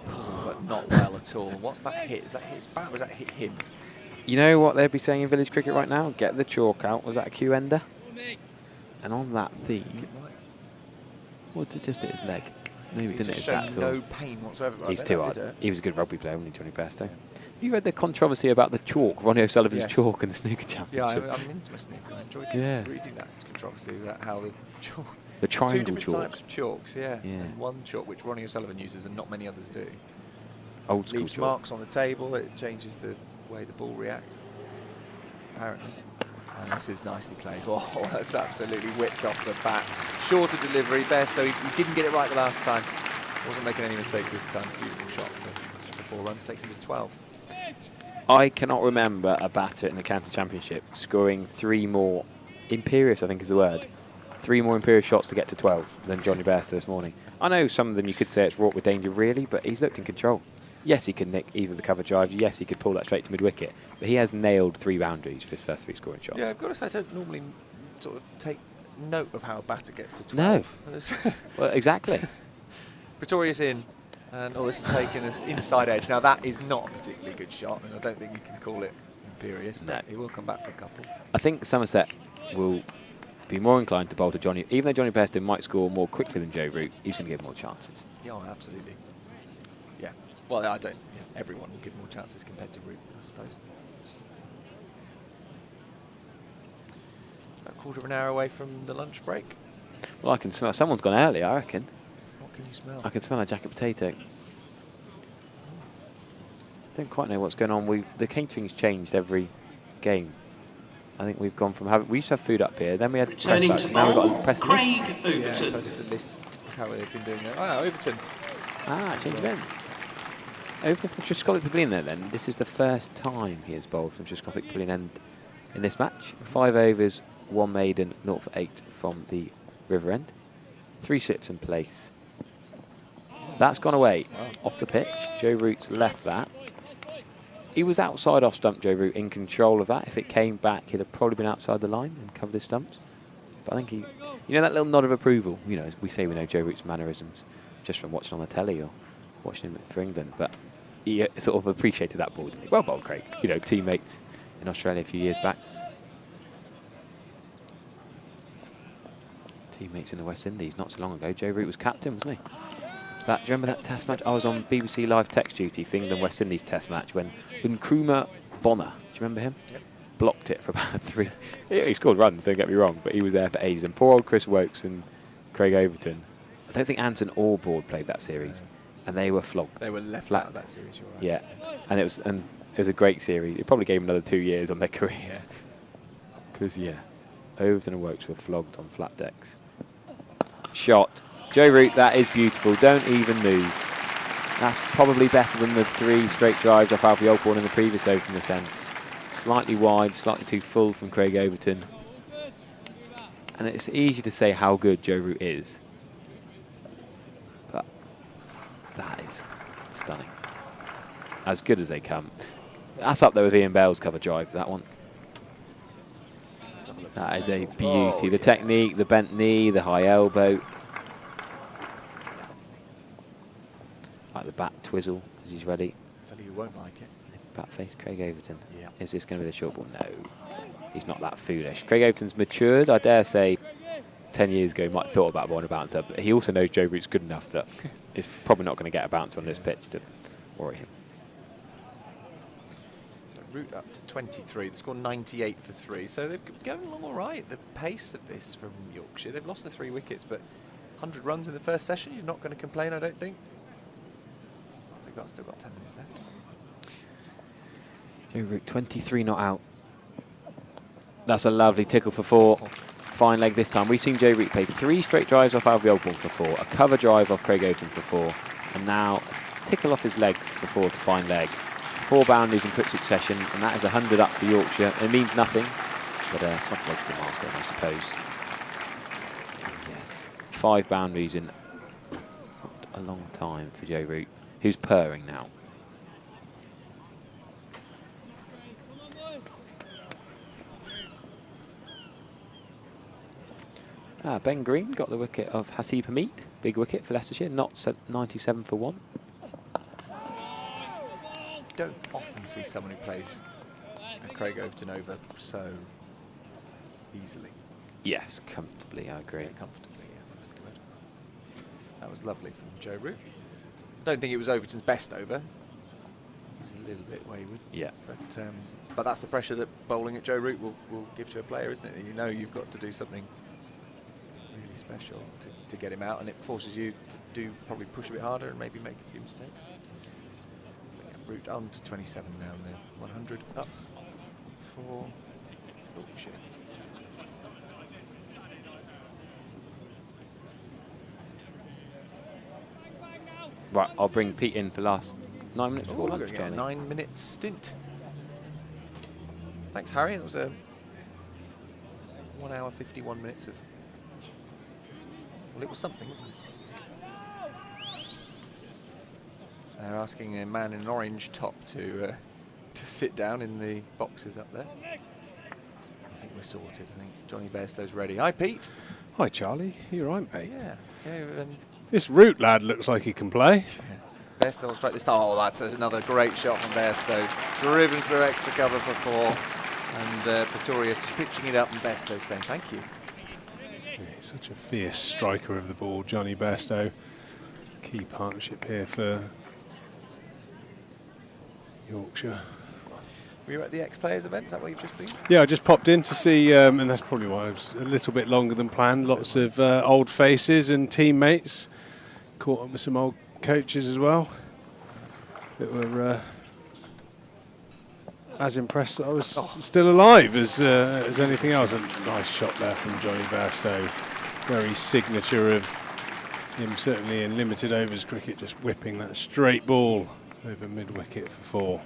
But not well at all. What's that hit? Is that hit his bat or was that hit him? You know what they'd be saying in village cricket right now? Get the chalk out. Was that a Q-ender? And on that theme, what did just hit his leg? Maybe didn't hit his bat at all. No pain whatsoever. He's too hard. He was a good rugby player, wasn't he, Johnny Bairstow? Have you read the controversy about the chalk, Ronnie O'Sullivan's chalk in the snooker championship? Yeah, I'm into my snooker. I enjoyed reading that controversy about how the chalk. The triangle 2 different chalk. types of chalks, and one chalk which Ronnie O'Sullivan uses and not many others do. Old school Leaves chalk. marks on the table. It changes the way the ball reacts. Apparently. And this is nicely played. Oh, that's absolutely whipped off the bat. Shorter delivery. Bairstow, he didn't get it right the last time. Wasn't making any mistakes this time. Beautiful shot for 4 runs. Takes him to 12. I cannot remember a batter in the county championship scoring 3 more, imperious I think is the word, 3 more imperious shots to get to 12 than Johnny Bairstow this morning. I know some of them you could say it's fraught with danger really, but he's looked in control. Yes, he can nick either the cover drive. Yes, he could pull that straight to mid-wicket. But he has nailed 3 boundaries for his first 3 scoring shots. Yeah, I've got to say, I don't normally sort of take note of how a batter gets to 12. No. Well, exactly. Pretorius in. And this is taken as inside edge. Now, that is not a particularly good shot, and I don't think you can call it imperious, but he will come back for a couple. I think Somerset will be more inclined to bowl to Johnny. Even though Johnny Bairstow might score more quickly than Joe Root, he's going to give more chances. Yeah, absolutely. Yeah. Well, I don't. Yeah, everyone will give more chances compared to Root, I suppose. About a quarter of an hour away from the lunch break. Well, I can smell. Someone's gone early, I reckon. What can you smell? I can smell a jacket potato. Don't quite know what's going on. The catering's changed every game. I think we've gone from we used to have food up here, then we had press backs, now we've got a press list. Yeah, so I did the list. That's how they've been doing it. Ah, Overton. Ah, change of ends. Overton for the Trescothic Pavilion there then. This is the first time he has bowled from Trescothic Pavilion end in this match. 5 overs, 1 maiden, 0 for 8 from the River End. 3 slips in place. That's gone away off the pitch. Joe Root's left that. He was outside off stump, Joe Root, in control of that. If it came back, he'd have probably been outside the line and covered his stumps. But I think you know that little nod of approval, you know, as we say we know Joe Root's mannerisms just from watching on the telly or watching him for England. But he sort of appreciated that ball, didn't he? Well bowled, Craig. You know, teammates in Australia a few years back. Teammates in the West Indies not so long ago. Joe Root was captain, wasn't he? Do you remember that test match? I was on BBC Live text duty for the England-West Indies test match when Nkrumah Bonner, do you remember him? Yep. Blocked it for about 3. He scored runs, don't get me wrong, but he was there for ages. And poor old Chris Wokes and Craig Overton. I don't think Anton or Broad played that series, and they were flogged. They were left out of that series, you're right. Yeah, and it was a great series. It probably gave them another 2 years on their careers. Because Overton and Wokes were flogged on flat decks. Shot. Joe Root, that is beautiful. Don't even move. That's probably better than the 3 straight drives off Alfie Olborn in the previous over from this end. Slightly wide, slightly too full from Craig Overton. And it's easy to say how good Joe Root is. But that is stunning. As good as they come. That's up there with Ian Bell's cover drive, that one. That is a beauty. The technique, the bent knee, the high elbow. Like the bat twizzle as he's ready. I tell you who won't like it. Bat face Craig Overton. Yeah. Is this going to be the short ball? No. He's not that foolish. Craig Overton's matured. I dare say 10 years ago he might have thought about bowling a bouncer, but he also knows Joe Root's good enough that it's probably not going to get a bounce on this pitch to worry him. So Root up to 23. They scored 98 for 3. So they're going along all right. The pace of this from Yorkshire. They've lost the 3 wickets, but 100 runs in the first session. You're not going to complain, I don't think. They've still got 10 minutes left. Joe Root, 23 not out. That's a lovely tickle for 4. Fine leg this time. We've seen Joe Root play 3 straight drives off Alfie Oldbourne for 4, a cover drive off Craig Overton for 4, and now a tickle off his legs for 4 to fine leg. 4 boundaries in quick succession, and that is 100 up for Yorkshire. It means nothing, but a psychological milestone, I suppose. And yes, 5 boundaries in not a long time for Joe Root, who's purring now. Ben Green got the wicket of Hasib Hamid. Big wicket for Leicestershire, not 97 for 1. Don't often see someone who plays a Craig Overton over so easily. Yes, comfortably, I agree. Yeah, comfortably, yeah, that's the word. That was lovely from Joe Root. Don't think it was Overton's best over. He was a little bit wayward. Yeah. But that's the pressure that bowling at Joe Root will give to a player, isn't it? You know you've got to do something really special to get him out, and it forces you to probably push a bit harder and maybe make a few mistakes. Root on to 27 now, and they're 100 up for Yorkshire. Right, I'll bring Pete in for last 9 minutes before We're lunch, going to get a Charlie. 9-minute stint. Thanks, Harry. That was a 1 hour 51 minutes of. Well, it was something, wasn't it? They're asking a man in an orange top to sit down in the boxes up there. I think we're sorted. I think Johnny Bairstow's ready. Hi, Pete. Hi, Charlie. You all right, mate? Yeah. This Root lad looks like he can play. Yeah. Bairstow will strike this time. Oh, that's another great shot from Bairstow. Driven through extra cover for 4. And Pretorius just pitching it up, and Bairstow saying thank you. Yeah, he's such a fierce striker of the ball, Johnny Bairstow. Key partnership here for Yorkshire. Were you at the ex-players event? Is that where you've just been? Yeah, I just popped in to see, and that's probably why it was a little bit longer than planned. Lots of old faces and teammates. Caught up with some old coaches as well that were as impressed that I was still alive as anything else. A nice shot there from Johnny Bairstow. Very signature of him, certainly in limited overs cricket, just whipping that straight ball over mid-wicket for 4.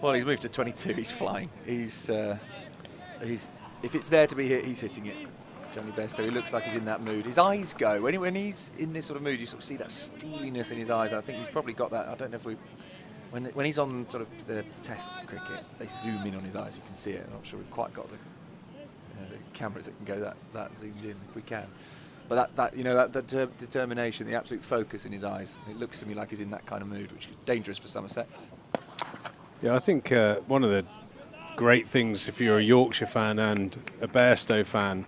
Well, he's moved to 22. He's flying. He's if it's there to be hit, he's hitting it. Johnny Bairstow, he looks like he's in that mood. His eyes go when he's in this sort of mood. You sort of see that steeliness in his eyes. I think he's probably got that. I don't know if when he's on sort of the Test cricket, they zoom in on his eyes. You can see it. I'm not sure we've quite got the cameras that can go that zoomed in. If we can. But that determination, the absolute focus in his eyes. It looks to me like he's in that kind of mood, which is dangerous for Somerset. Yeah, I think one of the great things if you're a Yorkshire fan and a Bairstow fan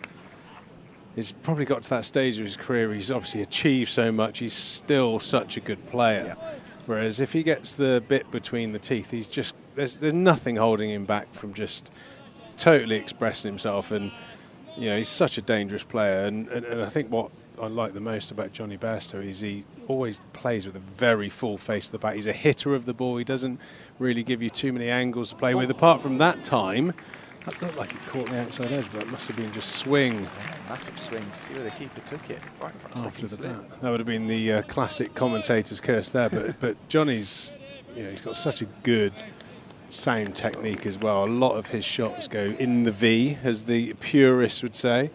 is probably got to that stage of his career. He's obviously achieved so much. He's still such a good player. Yeah. Whereas if he gets the bit between the teeth, he's just there's nothing holding him back from just totally expressing himself. And you know, he's such a dangerous player. And I think what I like the most about Johnny Bairstow is he always plays with a very full face of the bat. He's a hitter of the ball. He doesn't really give you too many angles to play with. Apart from that time, that looked like it caught the outside edge, but it must have been just swing. Yeah, massive swing to see where the keeper took it. Right in front of After the slip. bat. That would have been the classic commentator's curse there. But Johnny's, he's got such a good sound technique as well. A lot of his shots go in the V, as the purists would say.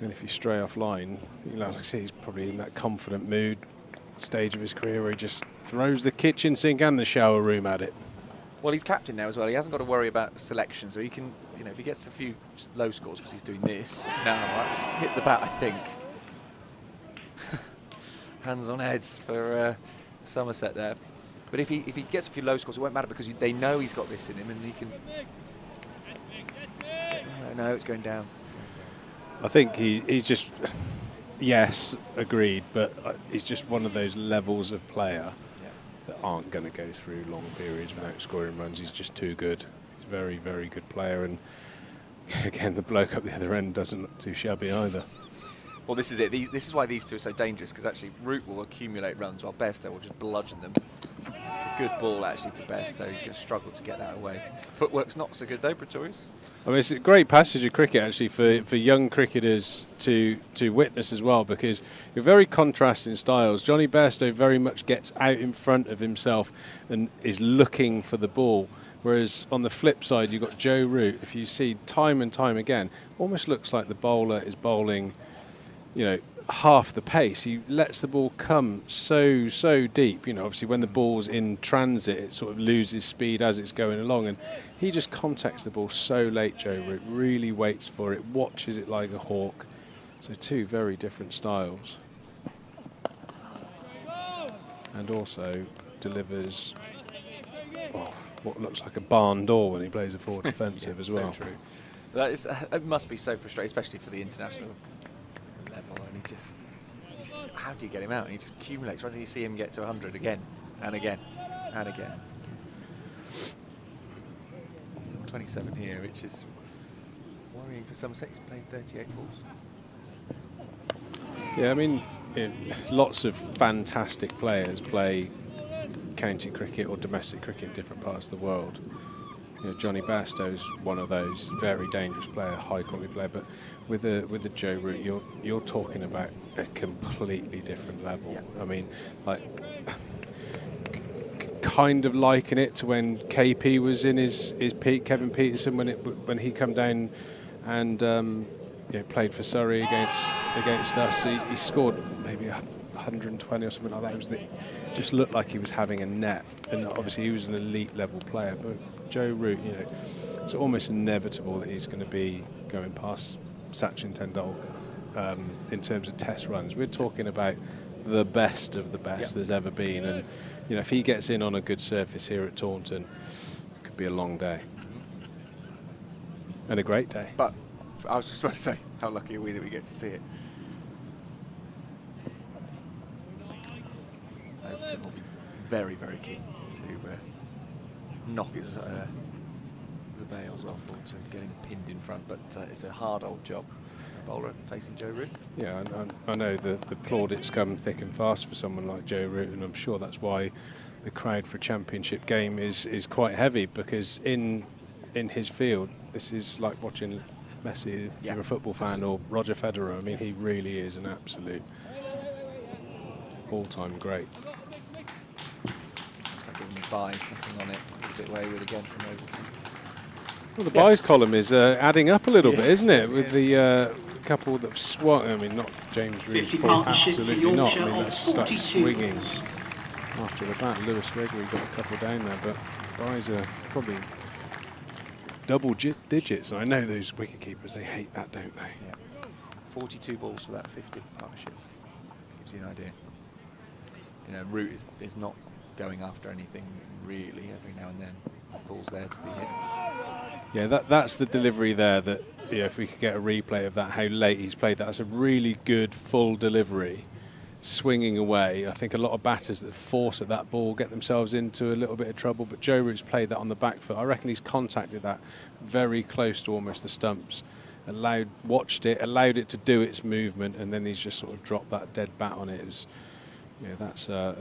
And if you stray off line, like I say, he's probably in that confident mood stage of his career where he just throws the kitchen sink and the shower room at it. Well, he's captain now as well. He hasn't got to worry about selection, so he can, if he gets a few low scores because he's doing this. Now, let's hit the bat, I think. Hands on heads for Somerset there. But if he gets a few low scores, it won't matter because they know he's got this in him, and he can. No, it's going down. I think he's just, yes, agreed, but he's just one of those levels of player that aren't going to go through long periods without scoring runs. He's just too good. He's a very, very good player, and again, the bloke up the other end doesn't look too shabby either. Well, this is it. This is why these two are so dangerous, because actually Root will accumulate runs while Bairstow will just bludgeon them. It's a good ball actually to Bairstow. He's going to struggle to get that away. His footwork's not so good though, Pretorius. I mean, it's a great passage of cricket actually for young cricketers to witness as well, because you're very contrasting styles. Johnny Bairstow very much gets out in front of himself and is looking for the ball, whereas on the flip side you've got Joe Root. If you see time and time again, almost looks like the bowler is bowling, you know, half the pace. He lets the ball come so deep. You know, obviously when the ball's in transit, it sort of loses speed as it's going along, and he just contacts the ball so late. Joe Root really waits for it, watches it like a hawk. So two very different styles, and also delivers what looks like a barn door when he plays a forward defensive as well. So true. That is, it must be so frustrating, especially for the international level. And he just, how do you get him out? And he just accumulates. Rather you see him get to 100 again and again and again. He's on 27 here, which is worrying for Somerset. He's played 38 balls. Yeah, I mean, lots of fantastic players play county cricket or domestic cricket in different parts of the world. You know, Johnny Bairstow's one of those, very dangerous player, high quality player. But with the Joe Root, you're talking about a completely different level. Yeah. I mean, like, kind of liken it to when KP was in his peak. Kevin Peterson, when he come down and played for Surrey against us, he scored maybe 120 or something like that. It just looked like he was having a net, and obviously he was an elite level player. But Joe Root, you know, it's almost inevitable that he's going to be going past Sachin Tendulkar in terms of test runs. We're talking about the best of the best there's ever been, and you know, if he gets in on a good surface here at Taunton, it could be a long day and a great day. But I was just about to say, how lucky are we that we get to see it? Overton will be very, very keen to knock his the bails off, or to getting pinned in front. But it's a hard old job, bowler facing Joe Root. Yeah, I know the plaudits come thick and fast for someone like Joe Root, and I'm sure that's why the crowd for a championship game is quite heavy, because in his field, this is like watching Messi, if you're a football fan, or Roger Federer. I mean, he really is an absolute all-time great. Looks like giving his buys, nothing on it. A little bit wayward again from Overton. Well, the buys column is adding up a little bit, isn't it? With the couple that have swung. I mean, not James Reed, absolutely not. I mean, that's just that swinging after the bat. Lewis Gregory got a couple down there, but buys are probably double digits. And I know those wicketkeepers, they hate that, don't they? Yeah. 42 balls for that 50 partnership. Gives you an idea. You know, Root is not going after anything really. Every now and then, ball's there to be hit. Yeah, that's the delivery there. That, you know, if we could get a replay of that, how late he's played that's a really good full delivery, swinging away. I think a lot of batters that force at that ball get themselves into a little bit of trouble, but Joe Root's played that on the back foot. I reckon he's contacted that very close to almost the stumps, watched it, allowed it to do its movement, and then he's just sort of dropped that dead bat on it. That's a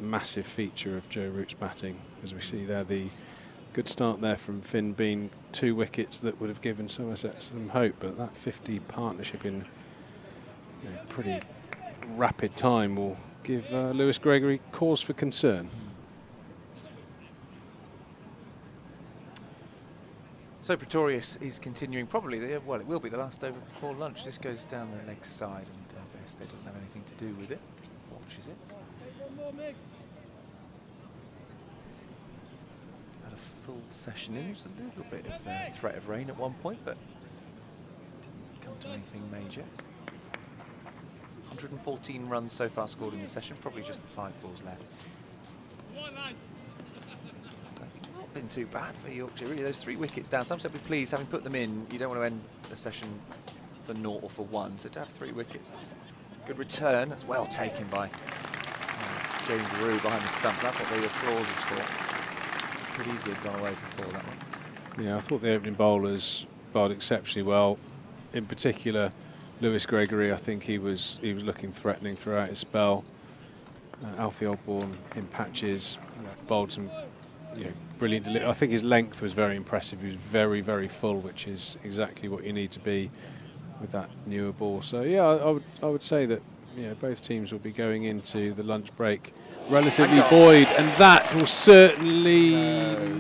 massive feature of Joe Root's batting, as we see there. The good start there from Finn Bean, 2 wickets that would have given Somerset some hope, but that 50 partnership in pretty rapid time will give Lewis Gregory cause for concern. So Pretorius is continuing, probably, it will be the last over before lunch. This goes down the leg side, and Bairstow doesn't have anything to do with it. Watches it. Had a full session in. There was a little bit of threat of rain at one point, but didn't come to anything major. 114 runs so far scored in the session, probably just the 5 balls left. That's not been too bad for Yorkshire, really. Those 3 wickets down. Somerset will be pleased, having put them in. You don't want to end a session for 0 or for 1, so to have 3 wickets is a good return. That's well taken by James Root behind the stumps. That's what the applause is for. Could easily have gone away for 4, that one. Yeah, I thought the opening bowlers bowled exceptionally well. In particular, Lewis Gregory, I think he was looking threatening throughout his spell. Alfie Ogborn in patches, bowled some brilliant delivery. I think his length was very impressive. He was very, very full, which is exactly what you need to be with that newer ball. So yeah, I would say that both teams will be going into the lunch break relatively buoyed, and that will certainly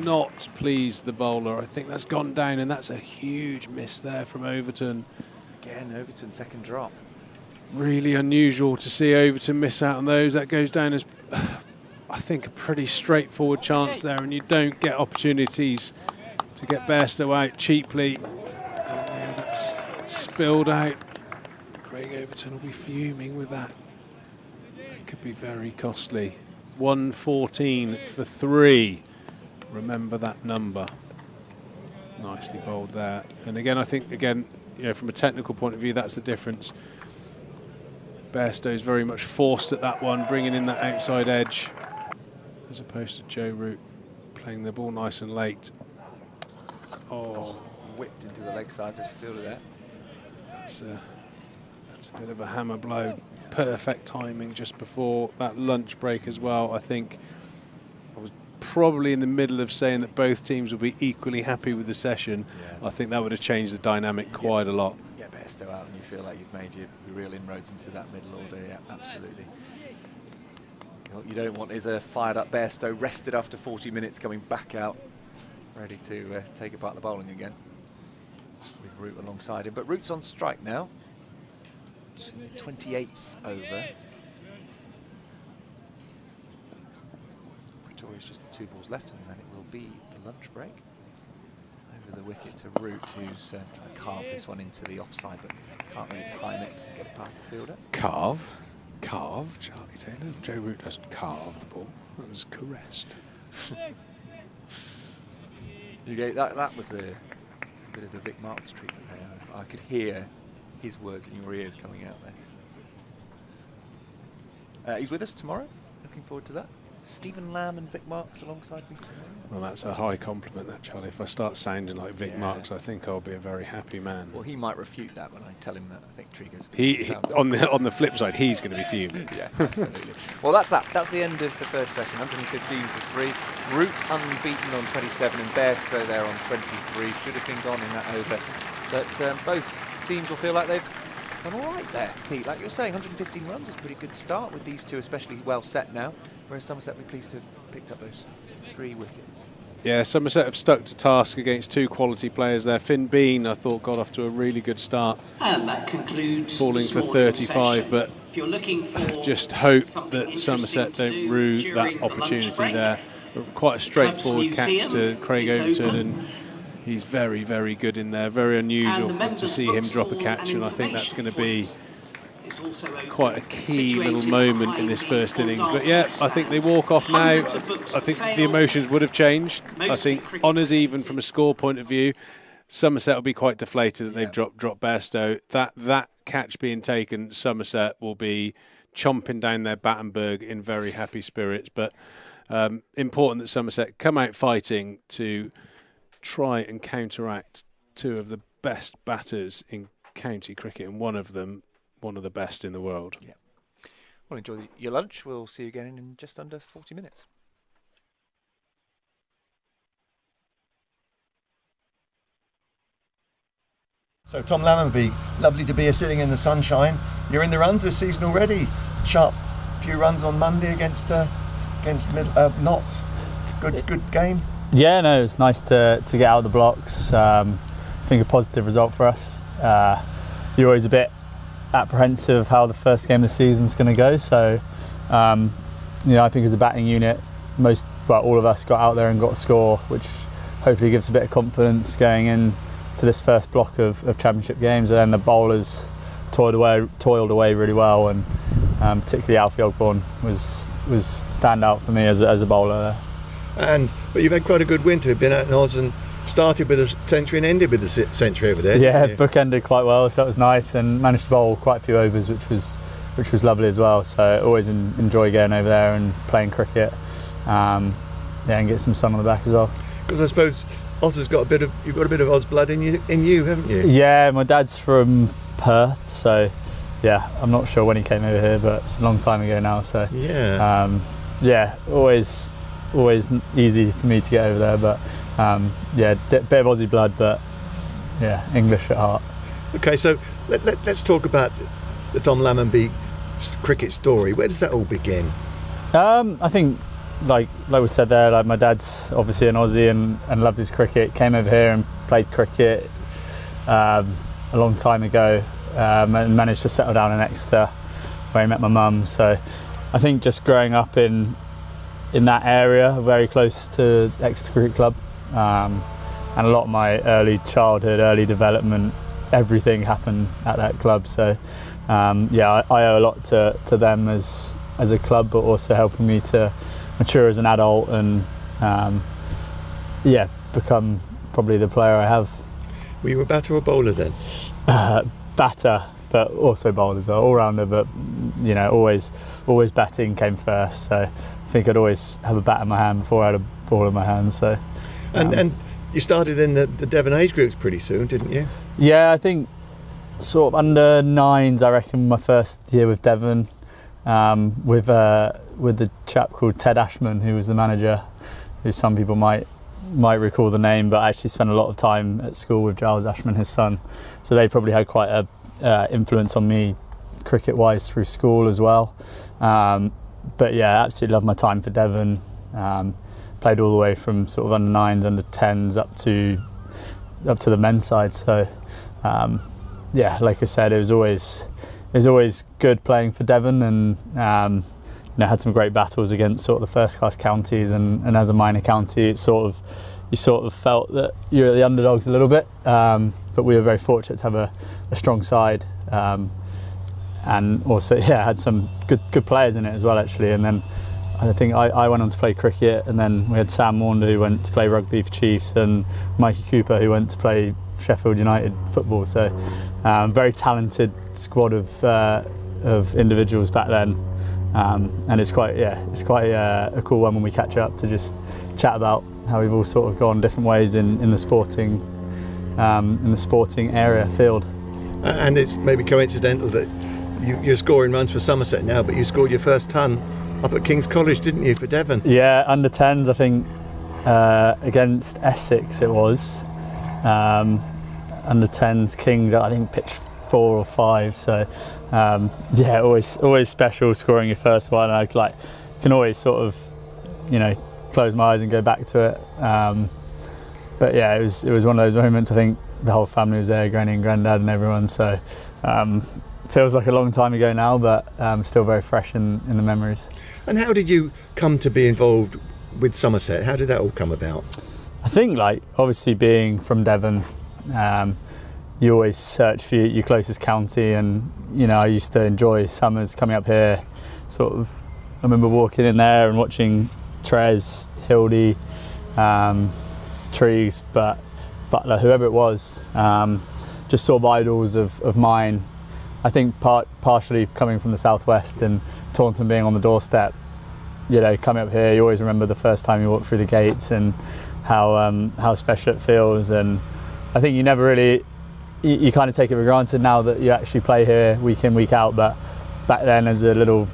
not please the bowler. I think that's gone down, and that's a huge miss there from Overton. Again, Overton's second drop. Really unusual to see Overton miss out on those. That goes down as, I think, a pretty straightforward chance there, and you don't get opportunities to get Bairstow out cheaply. And yeah, that's spilled out. Craig Overton will be fuming with that. It could be very costly. 114 for 3. Remember that number. Nicely bowled there. And again, I think, from a technical point of view, that's the difference. Bairstow's very much forced at that one, bringing in that outside edge, as opposed to Joe Root playing the ball nice and late. Oh, whipped into the leg side, just feel it there. That's a bit of a hammer blow. Perfect timing just before that lunch break as well. I think I was probably in the middle of saying that both teams will be equally happy with the session. Yeah. I think that would have changed the dynamic quite a lot. Get Bairstow out and you feel like you've made your real inroads into that middle order. Yeah, absolutely. What you don't want is a fired up Bairstow, rested after 40 minutes, coming back out, ready to take apart the bowling again, with Root alongside him. But Root's on strike now. It's in the 28th over. Pretoria's just the 2 balls left, and then it will be the lunch break. Over the wicket to Root, who's trying to carve this one into the offside, but can't really time it to get it past the fielder. Carve, Charlie Taylor. Joe Root doesn't carve the ball. That was caressed. That was the bit of the Vic Marks treatment there. I could hear his words in your ears coming out there. He's with us tomorrow. Looking forward to that. Stephen Lamb and Vic Marks alongside me tomorrow. Well, that's a high compliment, that, Charlie. If I start sounding like Vic Marks, I think I'll be a very happy man. Well, he might refute that when I tell him that. I think Trigo's on the flip side, he's going to be fuming. Yeah, absolutely. Well, that's that. That's the end of the first session. 115 for 3. Root unbeaten on 27, and Bairstow there on 23. Should have been gone in that over. But both teams will feel like they've done all right there, Pete. Like you're saying, 115 runs is a pretty good start with these two, especially well set now. Whereas Somerset will be pleased to have picked up those 3 wickets. Yeah, Somerset have stuck to task against 2 quality players there. Finn Bean, I thought, got off to a really good start. And that concludes falling for 35, but if you're looking for just hope that Somerset don't rue that opportunity there. Quite a straightforward catch to Craig Overton, and he's very, very good in there. Very unusual to see him drop a catch, and I think that's going to be quite a key little moment in this first innings. But yeah, I think they walk off now. I think the emotions would have changed. I think honours even from a score point of view. Somerset will be quite deflated that they've dropped Bairstow. That catch being taken, Somerset will be chomping down their Battenberg in very happy spirits. But important that Somerset come out fighting to try and counteract 2 of the best batters in county cricket, and one of them one of the best in the world. Yeah. Well, enjoy your lunch. We'll see you again in just under 40 minutes. So Tom Lammonby, lovely to be here sitting in the sunshine. You're in the runs this season already. Sharp few runs on Monday against Notts. Good game. Yeah, no, it's nice to get out of the blocks. I think a positive result for us. You're always a bit apprehensive of how the first game of the season is going to go. So, I think as a batting unit, all of us got out there and got a score, which hopefully gives a bit of confidence going in to this first block of championship games. And then the bowlers toiled away really well, and particularly Alfie Ogborn was was standout for me as a bowler there. But you've had quite a good winter. You've been out in Oz and started with a century and ended with a century over there. Yeah, bookended quite well, so that was nice, and managed to bowl quite a few overs, which was lovely as well. So I always enjoy going over there and playing cricket. And get some sun on the back as well. Because I suppose Oz has got you've got a bit of Oz blood in you, haven't you? Yeah, my dad's from Perth, so yeah, I'm not sure when he came over here, but it's a long time ago now. So yeah, always easy for me to get over there, but bit of Aussie blood, but yeah, English at heart. Okay, so let's talk about the Tom Lammonby cricket story. Where does that all begin? I think, like we said there, like my dad's obviously an Aussie and loved his cricket. Came over here and played cricket a long time ago, and managed to settle down in Exeter, where he met my mum. So I think just growing up in that area, very close to Exeter Cricket Club, and a lot of my early childhood, early development, everything happened at that club. So I owe a lot to them as a club, but also helping me to mature as an adult and become probably the player I have. Were you a batter or bowler then? Batter, but also bowler as well, all rounder, but always batting came first. So I think I'd always have a bat in my hand before I had a ball in my hand. So and you started in the Devon age groups pretty soon, didn't you? Yeah, I think sort of under nines, I reckon, my first year with Devon, with the chap called Ted Ashman, who was the manager, who some people might recall the name, but I actually spent a lot of time at school with Giles Ashman, his son. So they probably had quite a influence on me cricket-wise through school as well. But yeah, absolutely loved my time for Devon. Played all the way from sort of under nines, under tens, up to the men's side. So like I said, it was always good playing for Devon, and had some great battles against sort of the first class counties, and as a minor county, you sort of felt that you were the underdogs a little bit, but we were very fortunate to have a strong side, and also had some good players in it as well, actually. And then I think I went on to play cricket, and then we had Sam Maunder, who went to play rugby for Chiefs, and Mikey Cooper, who went to play Sheffield United football. So very talented squad of individuals back then, and it's quite a cool one when we catch up to just chat about how we've all sort of gone different ways in the sporting area field. And it's maybe coincidental that you're scoring runs for Somerset now, but you scored your first ton up at King's College, didn't you, for Devon? Yeah, under 10s, I think, against Essex it was. Under 10s, Kings, I think pitch 4 or 5. So always special scoring your first one. I can always sort of, close my eyes and go back to it. But yeah, it was one of those moments. I think the whole family was there, granny and granddad and everyone. So feels like a long time ago now, but still very fresh in the memories. And how did you come to be involved with Somerset? How did that all come about? I think, obviously being from Devon, you always search for your closest county, and I used to enjoy summers coming up here. Sort of, I remember walking in there and watching Trez, Hildy, Trees, Butler, whoever it was, just sort of idols of mine. I think partially coming from the southwest and Taunton being on the doorstep, coming up here, you always remember the first time you walk through the gates and how special it feels. And I think you never really, you kind of take it for granted now that you actually play here week in, week out. But back then, as a little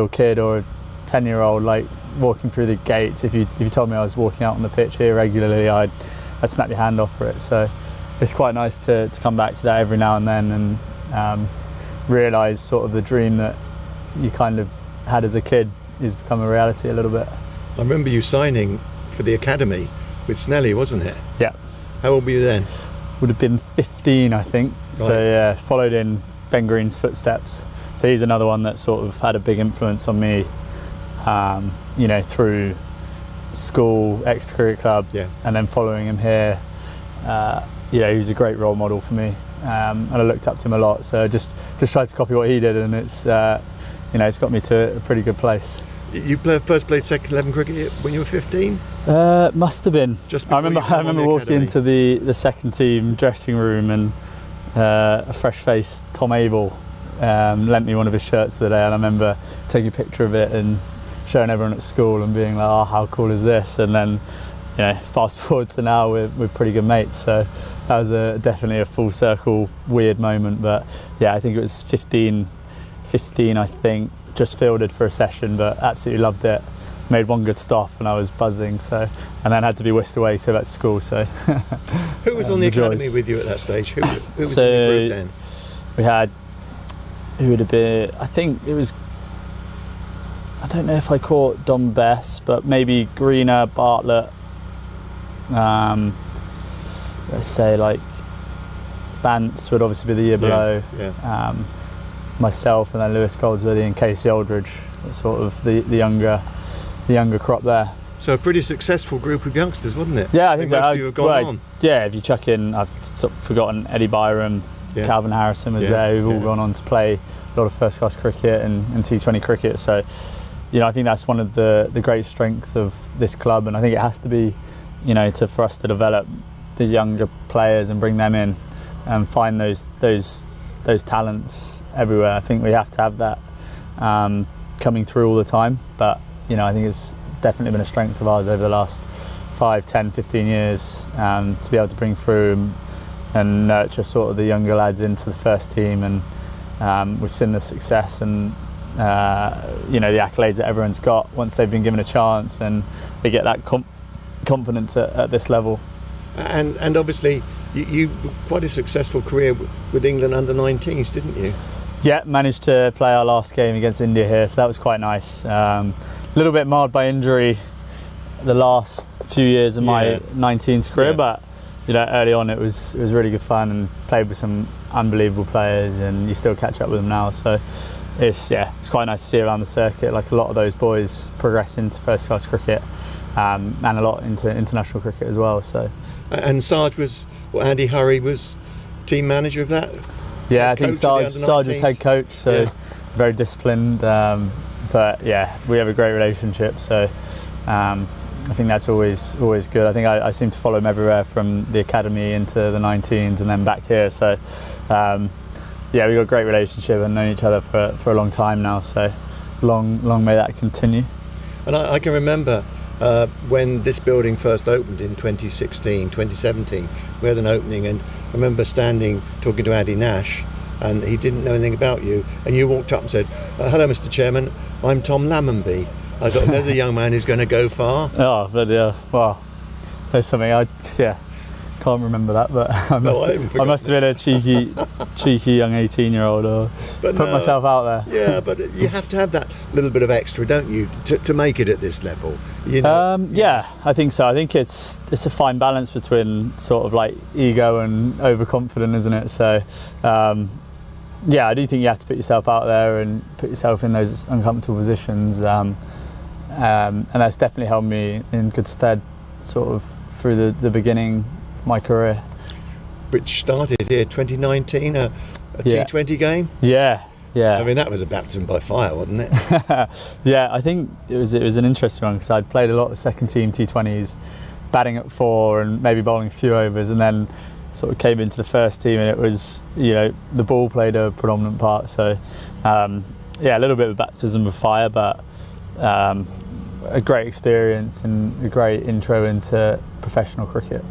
kid or a 10-year-old, walking through the gates, if you told me I was walking out on the pitch here regularly, I'd snap your hand off for it. So it's quite nice to come back to that every now and then, and realise sort of the dream that you kind of had as a kid is become a reality a little bit. I remember you signing for the academy with Snelly, wasn't it? Yeah. How old were you then? Would have been 15, I think. Right. So yeah, followed in Ben Green's footsteps. So he's another one that sort of had a big influence on me, through school, Exeter Cricket Club, and then following him here. He was a great role model for me, and I looked up to him a lot. So just tried to copy what he did, and it's got me to a pretty good place. You first played second 11 cricket when you were 15? Must have been. Just I remember walking into the second team dressing room, and a fresh-faced Tom Abel lent me one of his shirts for the day, and I remember taking a picture of it and showing everyone at school and being like, oh, how cool is this? And then, fast forward to now, we're pretty good mates. So that was definitely a full circle weird moment. But yeah, I think it was 15 I think, just fielded for a session, but absolutely loved it. Made one good stop and I was buzzing, so, and then had to be whisked away to that school. So who was on the academy with you at that stage? Who was in the group then? We had, who would have been, I think it was, I don't know if I caught Dom Best, but maybe Greener, Bartlett, let's say like Bants would obviously be the year below. Yeah. Myself, and then Lewis Goldsworthy and Casey Aldridge, sort of the younger crop there. So a pretty successful group of youngsters, wasn't it? Yeah, I think so. Most of you have gone on. Yeah, if you chuck in, I've sort of forgotten Eddie Byram, Calvin Harrison was there, who've all gone on to play a lot of first class cricket and T20 cricket. So, I think that's one of the great strengths of this club, and I think it has to be, for us to develop the younger players and bring them in and find those talents everywhere. I think we have to have that coming through all the time, but I think it's definitely been a strength of ours over the last 5, 10, 15 years to be able to bring through and nurture sort of the younger lads into the first team, and we've seen the success and the accolades that everyone's got once they've been given a chance and they get that confidence at this level. And obviously you quite a successful career with England under 19s, didn't you? Yeah, managed to play our last game against India here, so that was quite nice. A little bit marred by injury the last few years of my 19s career, but early on it was really good fun, and played with some unbelievable players, and you still catch up with them now. So it's quite nice to see around the circuit, like a lot of those boys progress into first class cricket, and a lot into international cricket as well. So. And Sarge Andy Hurry was team manager of that? Yeah, I think Sarge was head coach, so very disciplined. But yeah, we have a great relationship, so I think that's always good. I think I seem to follow him everywhere, from the academy into the 19s and then back here. So we've got a great relationship and known each other for a long time now. So long may that continue. And I can remember when this building first opened in 2016, 2017, we had an opening, and I remember standing talking to Andy Nash, and he didn't know anything about you, and you walked up and said, hello Mr Chairman, I'm Tom Lammonby. I thought, there's a young man who's going to go far. Oh, but wow, there's something can't remember that, but I must have been a cheeky young 18-year-old, or put myself out there. Yeah, but you have to have that little bit of extra, don't you, to make it at this level? Yeah, I think so. I think it's a fine balance between sort of like ego and overconfident, isn't it? So I do think you have to put yourself out there and put yourself in those uncomfortable positions, and that's definitely held me in good stead sort of through the beginning my career. Which started here 2019, a T20 game? Yeah. I mean, that was a baptism by fire, wasn't it? Yeah, I think it was an interesting one, because I'd played a lot of second team T20s, batting at 4 and maybe bowling a few overs, and then sort of came into the first team, and it was, the ball played a predominant part. So a little bit of a baptism of fire, but a great experience and a great intro into professional cricket.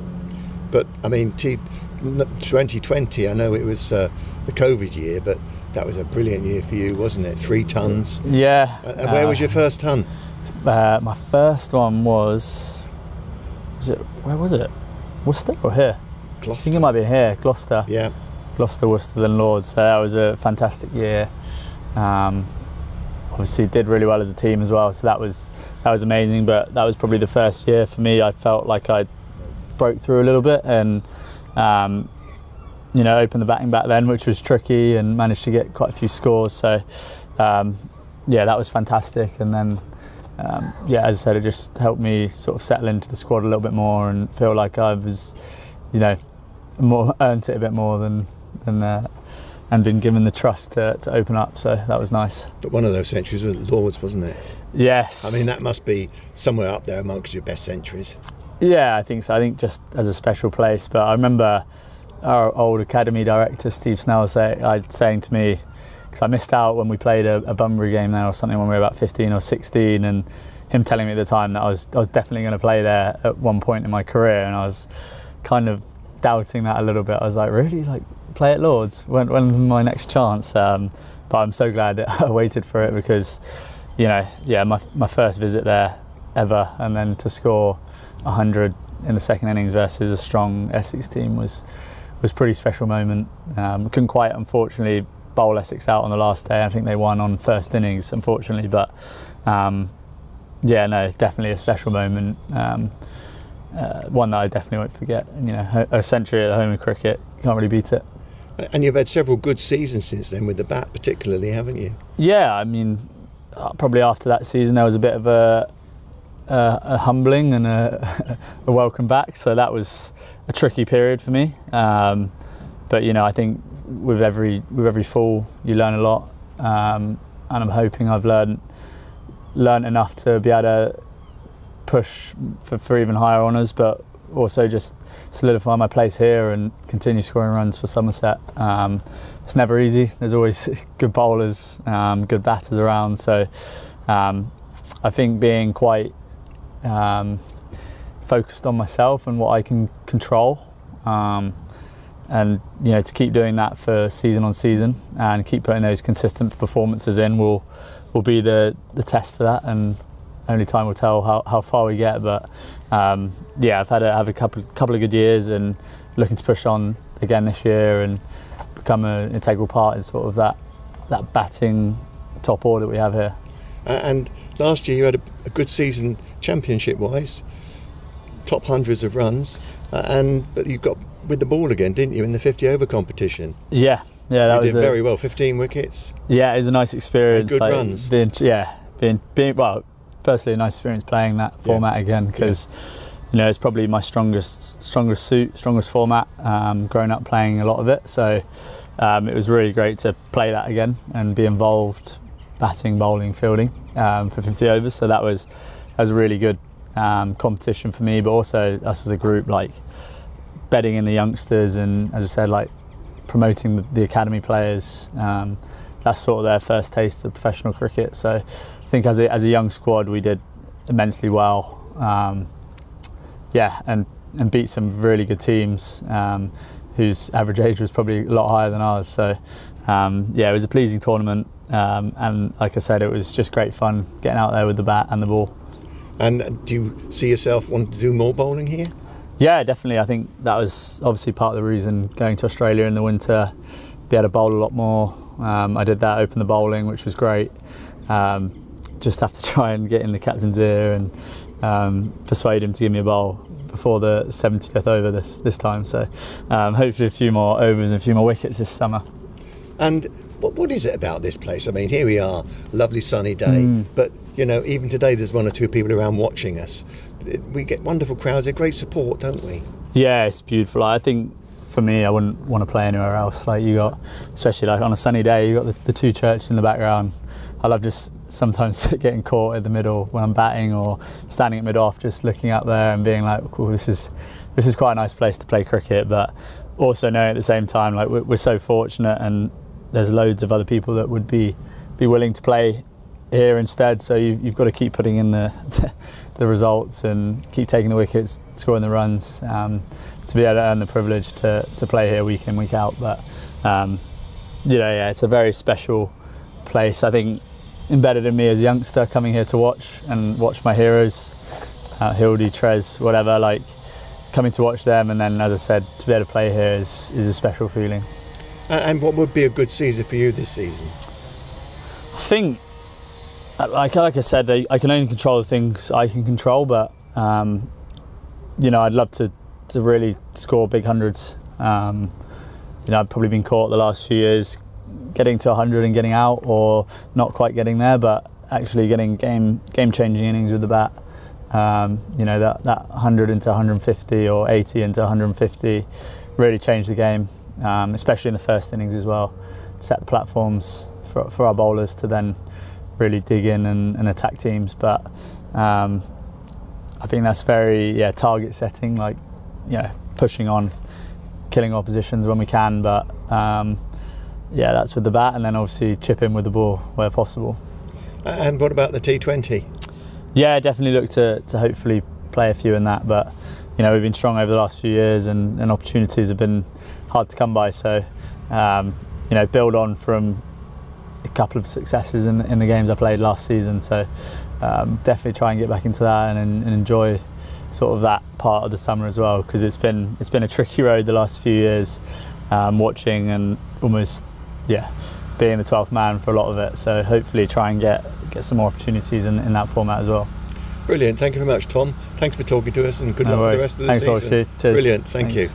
But I mean, 2020, I know it was the COVID year, but that was a brilliant year for you, wasn't it? 3 tons. Yeah. And where was your first ton? My first one was where was it? Worcester or here? Gloucester. I think it might be here, Gloucester. Yeah. Gloucester, Worcester, then Lords. So that was a fantastic year. Obviously did really well as a team as well, so that was amazing. But that was probably the first year for me I felt like I broke through a little bit, and opened the batting back then, which was tricky, and managed to get quite a few scores. So that was fantastic. And then as I said, it just helped me sort of settle into the squad a little bit more and feel like I was, more earned it a bit more than and been given the trust to open up, so that was nice. But one of those centuries was Lord's, wasn't it? Yes. I mean, that must be somewhere up there amongst your best centuries. Yeah, I think so. I think just as a special place. But I remember our old academy director, Steve Snell, saying to me, because I missed out when we played a Bunbury game there or something when we were about 15 or 16, and him telling me at the time that I was definitely going to play there at one point in my career, and I was kind of doubting that a little bit. I was like, really? Like, play at Lord's? When's my next chance? But I'm so glad that I waited for it, because, you know, yeah, my first visit there ever, and then to score 100 in the second innings versus a strong Essex team was a pretty special moment. Couldn't quite, unfortunately, bowl Essex out on the last day. I think they won on first innings, unfortunately, but yeah, no, it's definitely a special moment. One that I definitely won't forget. You know, a century at the home of cricket, you can't really beat it. And you've had several good seasons since then with the bat, particularly, haven't you? Yeah, I mean, probably after that season there was a bit of a humbling and a welcome back. So that was a tricky period for me. But you know, I think with every fall you learn a lot, and I'm hoping I've learned enough to be able to push for even higher honours, but also just solidify my place here and continue scoring runs for Somerset. It's never easy. There's always good bowlers, good batters around. So I think being quite focused on myself and what I can control, and you know, to keep doing that for season on season and keep putting those consistent performances in will be the test of that, and only time will tell how far we get. But yeah, I've had a couple of good years, and looking to push on again this year and become an integral part in sort of that batting top order that we have here. And last year you had a good season championship wise, top hundreds of runs, but you got with the ball again, didn't you, in the 50 over competition? Yeah, that was did very well. 15 wickets. Yeah, it was a nice experience. And good runs. Being well, firstly a nice experience playing that format again, because you know, it's probably my strongest format. Growing up playing a lot of it, so it was really great to play that again and be involved, batting, bowling, fielding for 50 overs. So that was a really good competition for me, but also us as a group, like bedding in the youngsters, and as I said, like promoting the academy players. That's sort of their first taste of professional cricket. So I think as a young squad we did immensely well. And beat some really good teams whose average age was probably a lot higher than ours. So yeah, it was a pleasing tournament, and like I said, it was just great fun getting out there with the bat and the ball. And do you see yourself wanting to do more bowling here? Yeah, definitely. I think that was obviously part of the reason going to Australia in the winter, be able to bowl a lot more. I did that, open the bowling, which was great. Just have to try and get in the captain's ear and persuade him to give me a bowl before the 75th over this time. So hopefully a few more overs and a few more wickets this summer. And what is it about this place? I mean, here we are, lovely sunny day, but you know, even today there's one or two people around watching us. We get wonderful crowds, they're great support, don't we? Yeah, it's beautiful. I think for me, I wouldn't want to play anywhere else. Like you got, especially like on a sunny day, you got the two churches in the background. I love just sometimes getting caught in the middle when I'm batting, or standing at mid-off, just looking up there and being like, cool, this is quite a nice place to play cricket. But also knowing at the same time, like we're so fortunate, and there's loads of other people that would be willing to play here instead. So you've got to keep putting in the results and keep taking the wickets, scoring the runs, to be able to earn the privilege to play here week in, week out. But you know, yeah, it's a very special place. I think embedded in me as a youngster, coming here to watch my heroes, Hildy, Trez, whatever, like coming to watch them, and then, as I said, to be able to play here is a special feeling. And what would be a good season for you this season? I think, like I said, I can only control the things I can control, but you know, I'd love to really score big hundreds. You know, I've probably been caught the last few years getting to 100 and getting out, or not quite getting there, but actually getting game-changing innings with the bat. You know, that 100 into 150 or 80 into 150 really changed the game, especially in the first innings as well. set the platforms for our bowlers to then really dig in and attack teams. But I think that's very target setting, like pushing on, killing oppositions when we can. But that's with the bat, and then obviously chip in with the ball where possible. And what about the T20? Yeah, definitely look to hopefully play a few in that, but we've been strong over the last few years, and opportunities have been hard to come by. So build on from a couple of successes in the games I played last season. So definitely try and get back into that and enjoy sort of that part of the summer as well, because it's been a tricky road the last few years, watching and almost being the 12th man for a lot of it. So hopefully try and get some more opportunities in that format as well. Brilliant. Thank you very much, Tom. Thanks for talking to us, and good luck for the rest of the season. Thanks, Cheers. Brilliant. Thank you.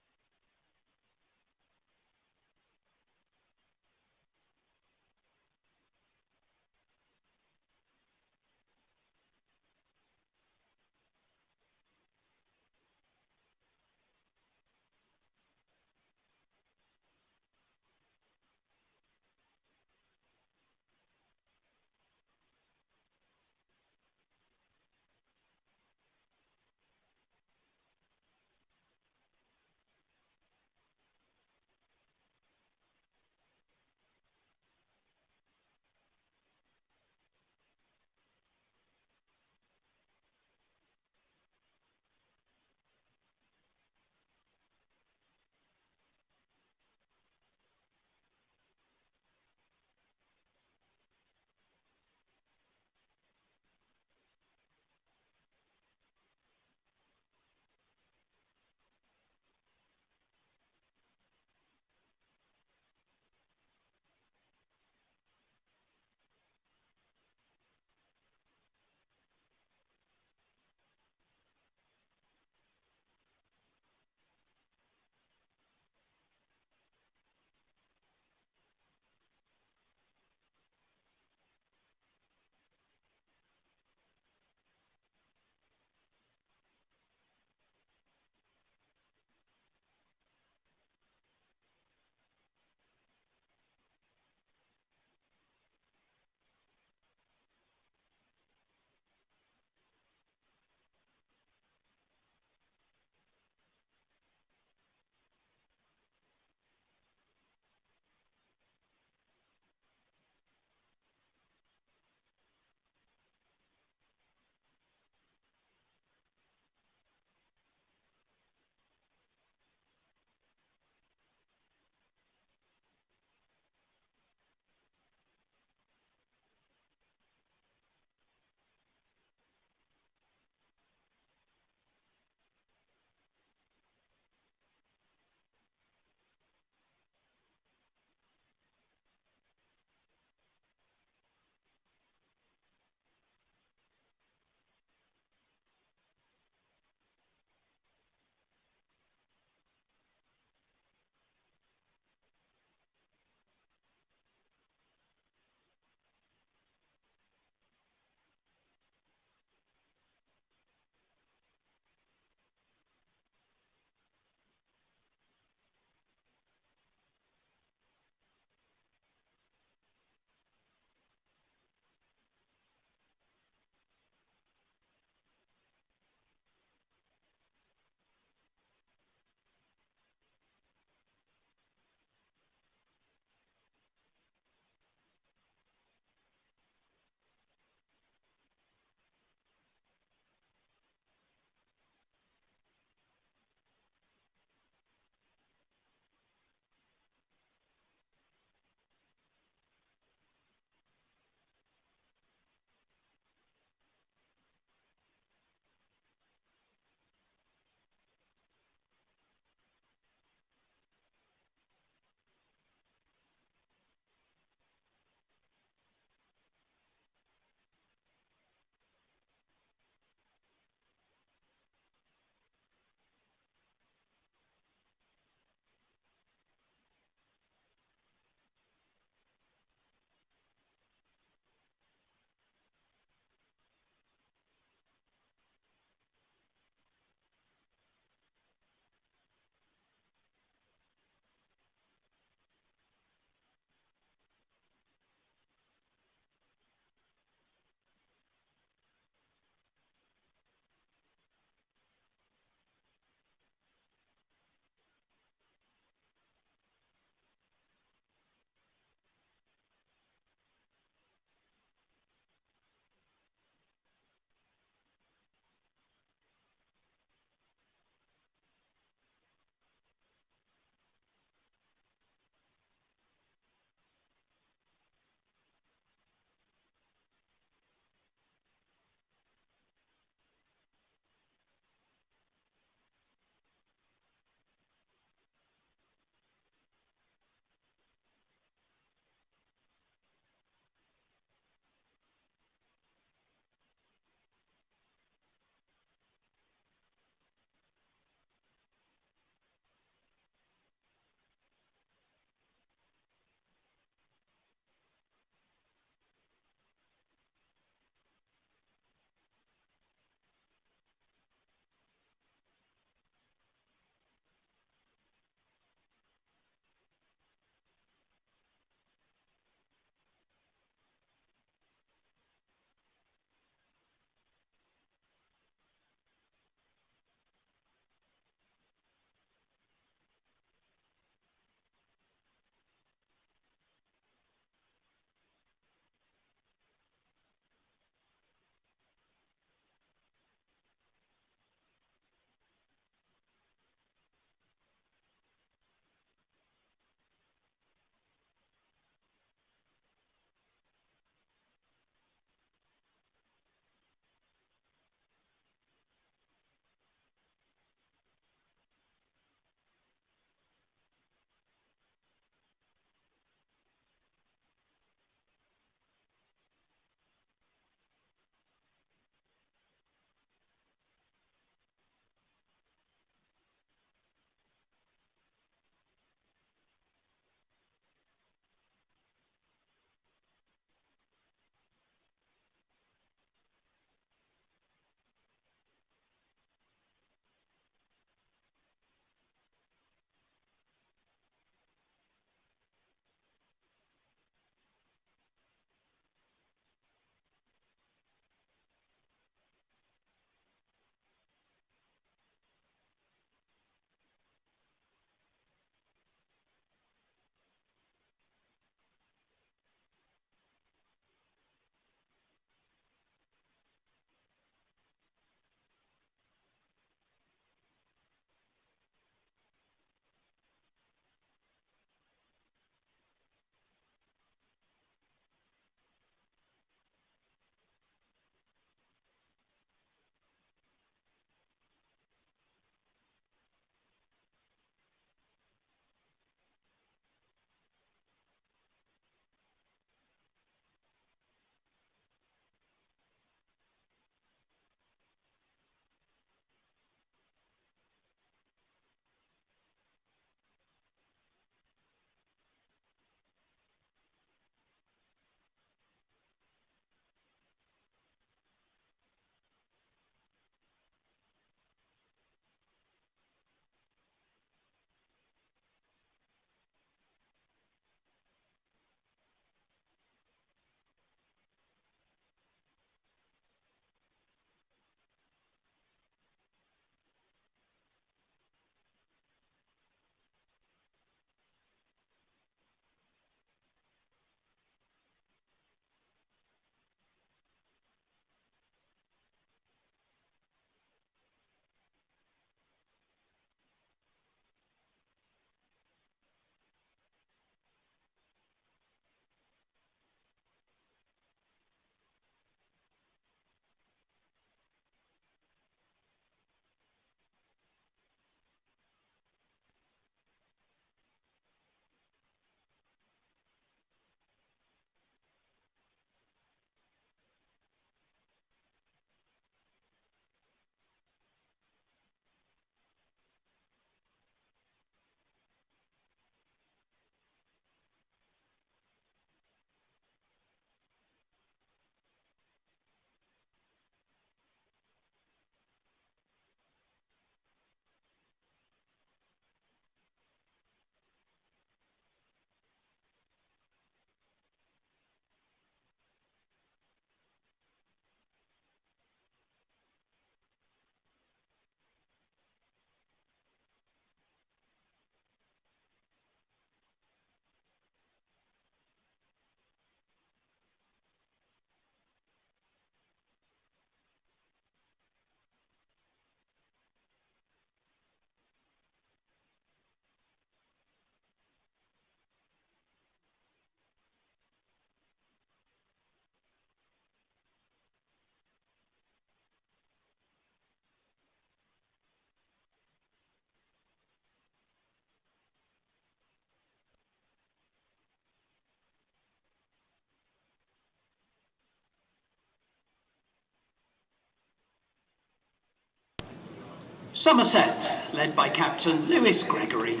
Somerset, led by captain Lewis Gregory.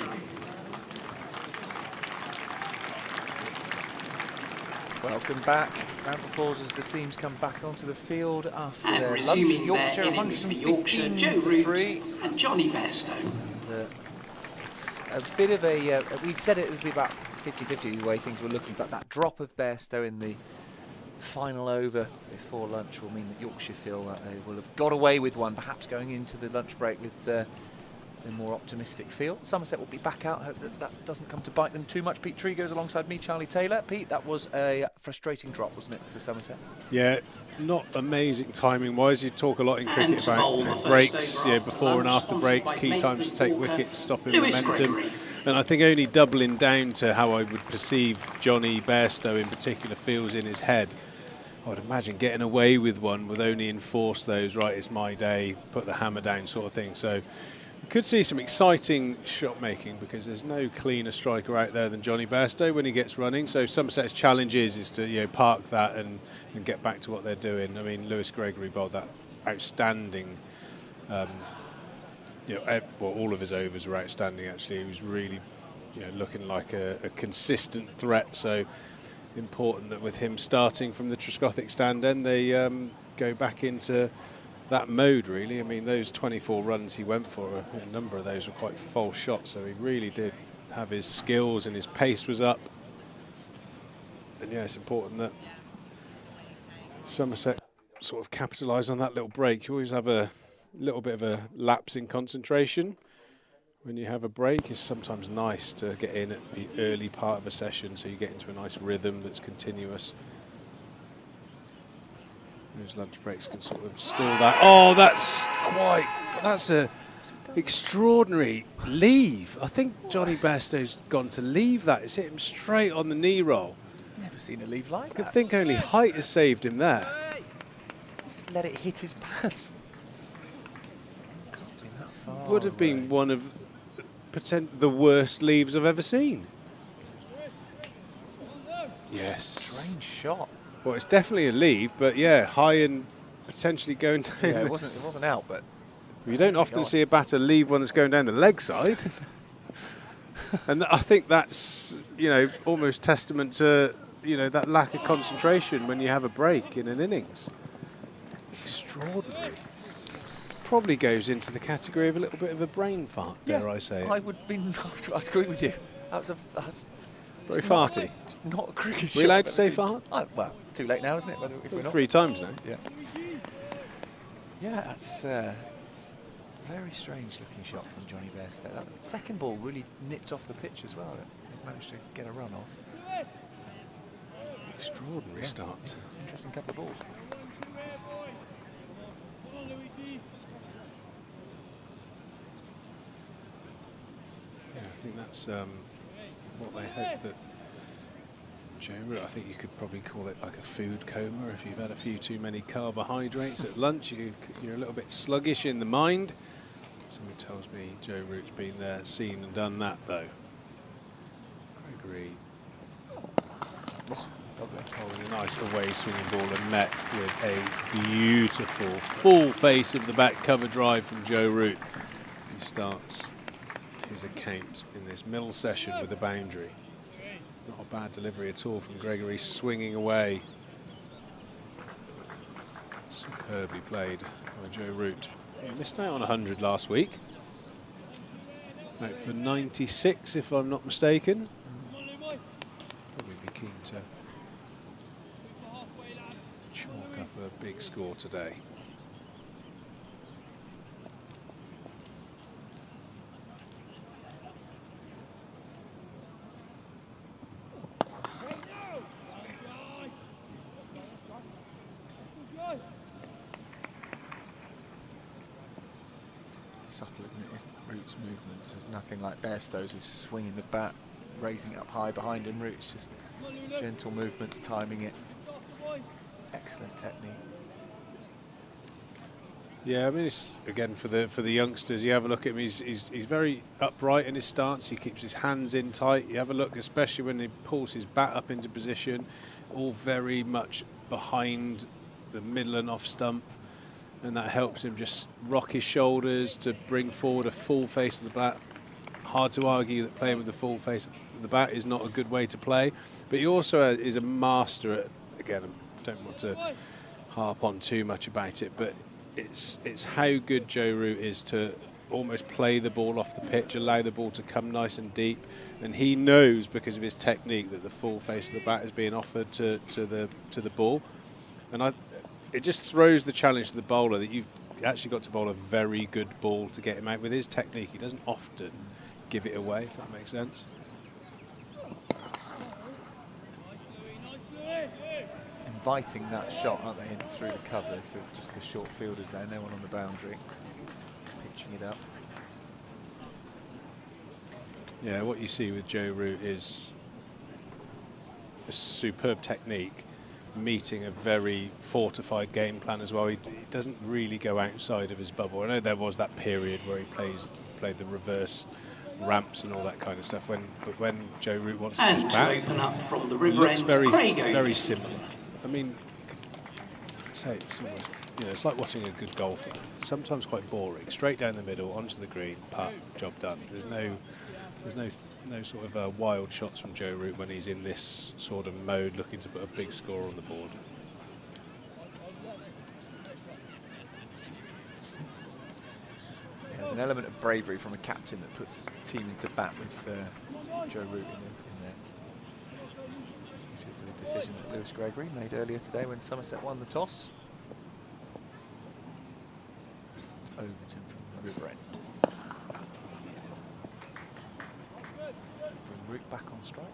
Welcome back. Round of applause as the teams come back onto the field after And their lunch. resuming Yorkshire their innings for Yorkshire, 115 Joe for Root 3. and Johnny Bairstow. And it's a bit of a... we said it would be about 50-50 the way things were looking, but that drop of Bairstow in the final over before lunch will mean that Yorkshire feel that they will have got away with one, perhaps going into the lunch break with a more optimistic feel. Somerset will be back out. Hope that that doesn't come to bite them too much. Pete Tree goes alongside me, Charlie Taylor. Pete, that was a frustrating drop, wasn't it, for Somerset? Yeah, not amazing timing-wise. You talk a lot in cricket about breaks, before and after breaks, key times to take wickets, stopping momentum. And I think only doubling down to how I would perceive Johnny Bairstow in particular feels in his head. I would imagine getting away with one would only enforce those, right, it's my day, put the hammer down sort of thing. So we could see some exciting shot making because there's no cleaner striker out there than Johnny Bairstow when he gets running. So Somerset's challenge is to park that and get back to what they're doing. I mean, Lewis Gregory bowled that outstanding. All of his overs were outstanding. Actually, he was really, looking like a consistent threat. So important that with him starting from the Trescothick stand end, they go back into that mode, really. I mean, those 24 runs he went for, a number of those were quite false shots, so he really did have his skills and his pace was up. And yeah, it's important that Somerset sort of capitalise on that little break. You always have a little bit of a lapse in concentration when you have a break. It's sometimes nice to get in at the early part of a session so you get into a nice rhythm that's continuous. Those lunch breaks can sort of stall that. Oh, that's a extraordinary leave. I think Johnny Bairstow's gone to leave that. It's hit him straight on the knee roll. Never seen a leave like that. I think only height has saved him there. Just let it hit his pads. Can't be that far. Would have been one of the worst leaves I've ever seen. Yes. Strange shot. Well, it's definitely a leave, but yeah, high and potentially going down. Yeah, it wasn't out, but you don't often see a batter leave one that's going down the leg side. And I think that's, almost testament to, that lack of concentration when you have a break in an innings. Extraordinary. Probably goes into the category of a little bit of a brain fart, dare I say it. I'd agree with you. That's very farty. Not a cricket shot. Are we allowed to say fart? Well, too late now, isn't it? If we're not. 3 times now. Yeah. Yeah, that's a very strange looking shot from Johnny Bairstow. That second ball really nipped off the pitch as well. He managed to get a run off. Extraordinary start. Interesting couple of balls. Yeah, I think that's what they hope that Joe, I think you could probably call it like a food coma. If you've had a few too many carbohydrates at lunch, you're a little bit sluggish in the mind. Someone tells me Joe Root's been there, seen and done that though. Gregory. Holding a nice away swinging ball and met with a beautiful full face of the back cover drive from Joe Root. He starts his account in this middle session with a boundary. Not a bad delivery at all from Gregory, swinging away. Superbly played by Joe Root. He missed out on 100 last week. Out for 96 if I'm not mistaken. Probably be keen to chalk up a big score today. Subtle, isn't it? Root's movements. There's nothing like Bairstow's who's swinging the bat, raising it up high behind him. Root's just gentle movements, timing it. Excellent technique. Yeah, I mean, it's again for the youngsters. You have a look at him. He's very upright in his stance. He keeps his hands in tight. You have a look, especially when he pulls his bat up into position, all very much behind the middle and off stump. and that helps him just rock his shoulders to bring forward a full face of the bat. Hard to argue that playing with the full face of the bat is not a good way to play, but he also is a master at, again, I don't want to harp on too much about it, but it's how good Joe Root is to almost play the ball off the pitch, allow the ball to come nice and deep, and he knows because of his technique that the full face of the bat is being offered to the ball, and it just throws the challenge to the bowler that you've actually got to bowl a very good ball to get him out. With his technique, he doesn't often give it away, if that makes sense. Inviting that shot, aren't they, in through the covers? They're just the short fielders there, no one on the boundary. Pitching it up. Yeah, what you see with Joe Root is a superb technique meeting a very fortified game plan as well. He doesn't really go outside of his bubble. I know there was that period where he played the reverse ramps and all that kind of stuff. But when Joe Root wants to just bat, open up from the it river looks end, very similar. I mean, you could say it's almost, it's like watching a good golfer. Sometimes quite boring. Straight down the middle, onto the green, putt, job done. There's no sort of wild shots from Joe Root when he's in this sort of mode, looking to put a big score on the board. There's an element of bravery from a captain that puts the team into bat with Joe Root in there. Which is the decision that Lewis Gregory made earlier today when Somerset won the toss. It's Overton from the river end. Bring Root back on strike.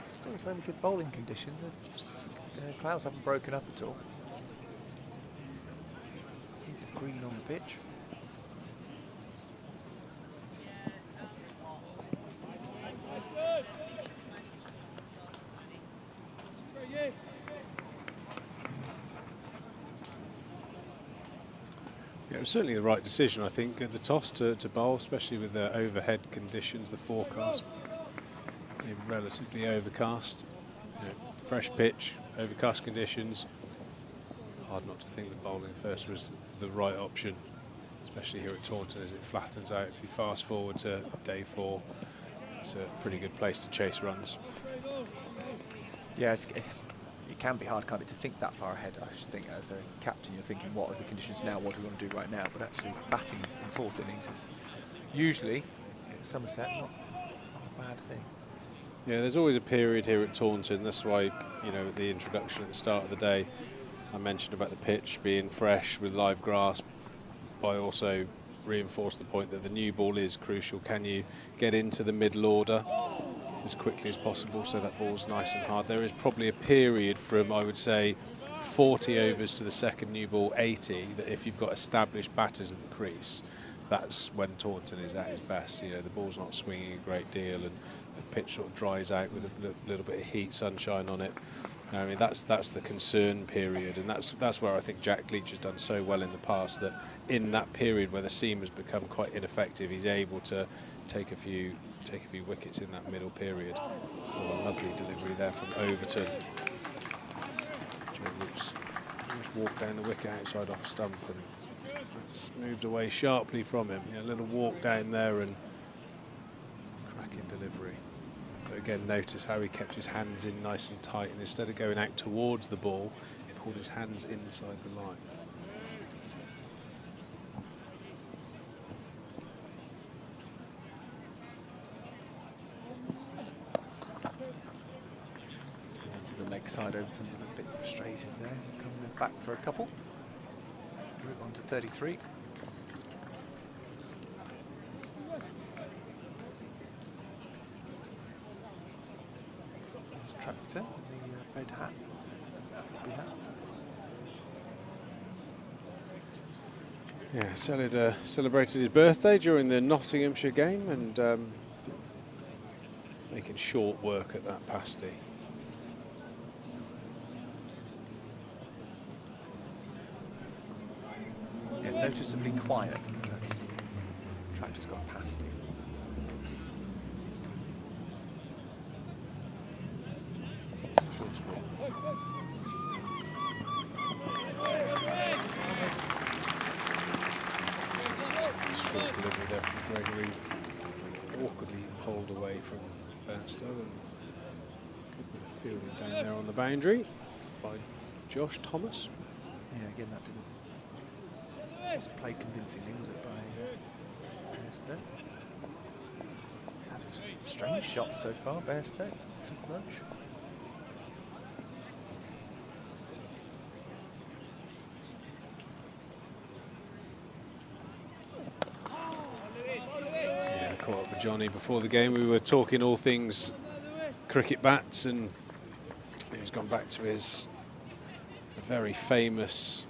Still fairly good bowling conditions. Clouds haven't broken up at all. Hint of green on the pitch. Yeah, it was certainly the right decision, I think, at the toss to bowl, especially with the overhead conditions, the forecast being relatively overcast. Fresh pitch, overcast conditions. Hard not to think that bowling first was the right option, especially here at Taunton as it flattens out. If you fast forward to day 4, it's a pretty good place to chase runs. Yes. It can be hard, can't it, to think that far ahead. I should think as a captain, you're thinking, what are the conditions now? What do we want to do right now? But actually, batting in 4th innings is usually at Somerset not a bad thing. Yeah, there's always a period here at Taunton. That's why, the introduction at the start of the day, I mentioned about the pitch being fresh with live grass. But I also reinforced the point that the new ball is crucial. Can you get into the middle order as quickly as possible so that ball's nice and hard? There is probably a period from, I would say, 40 overs to the second new ball 80 that if you've got established batters at the crease, that's when Taunton is at his best. The ball's not swinging a great deal and the pitch sort of dries out with a little bit of heat, sunshine on it. I mean, that's the concern period, and that's where I think Jack Leach has done so well in the past, that in that period where the seam has become quite ineffective, he's able to take a few wickets in that middle period. Oh, a lovely delivery there from Overton. Joe Root's walked down the wicket outside off stump, and that's moved away sharply from him. A little walk down there and cracking delivery. But again, notice how he kept his hands in nice and tight, and instead of going out towards the ball, he pulled his hands inside the line. To the leg side, Overton's a little bit frustrated there. Coming back for a couple. Root on to 33. Tractor, the red hat, flippy hat. Yeah, Selid celebrated his birthday during the Nottinghamshire game and making short work at that pasty. noticeably quiet. That's track just got past it. Short ball. Short delivery there from Gregory. Awkwardly pulled away from Bairstow, and good bit of fielding down there on the boundary by Josh Thomas. Yeah, again, that wasn't played convincingly, was it, by Bairstow? He's had strange shots so far, Bairstow, since lunch. Caught up with Johnny before the game. We were talking all things cricket bats, and he's gone back to his very famous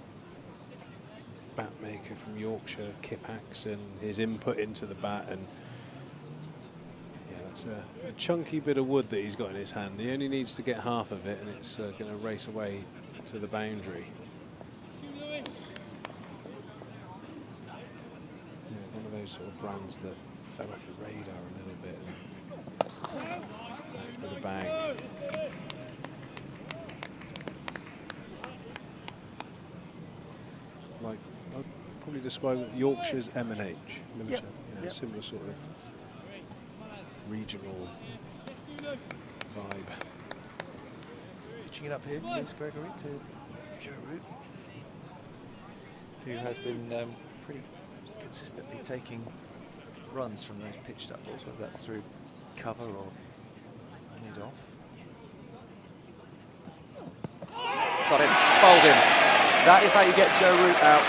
bat maker from Yorkshire, Kip Axon, his input into the bat, and yeah, that's a chunky bit of wood that he's got in his hand. He only needs to get half of it, and it's going to race away to the boundary. Yeah, one of those sort of brands that fell off the radar a little bit with a bang. Like, I'd probably describe it Yorkshire's M&H. Yep. Yeah, similar sort of regional vibe. Pitching it up here, Lewis Gregory to Joe Root, who has been pretty consistently taking runs from those pitched up balls, whether that's through cover or mid-off. Got him, bowled him. That is how you get Joe Root out.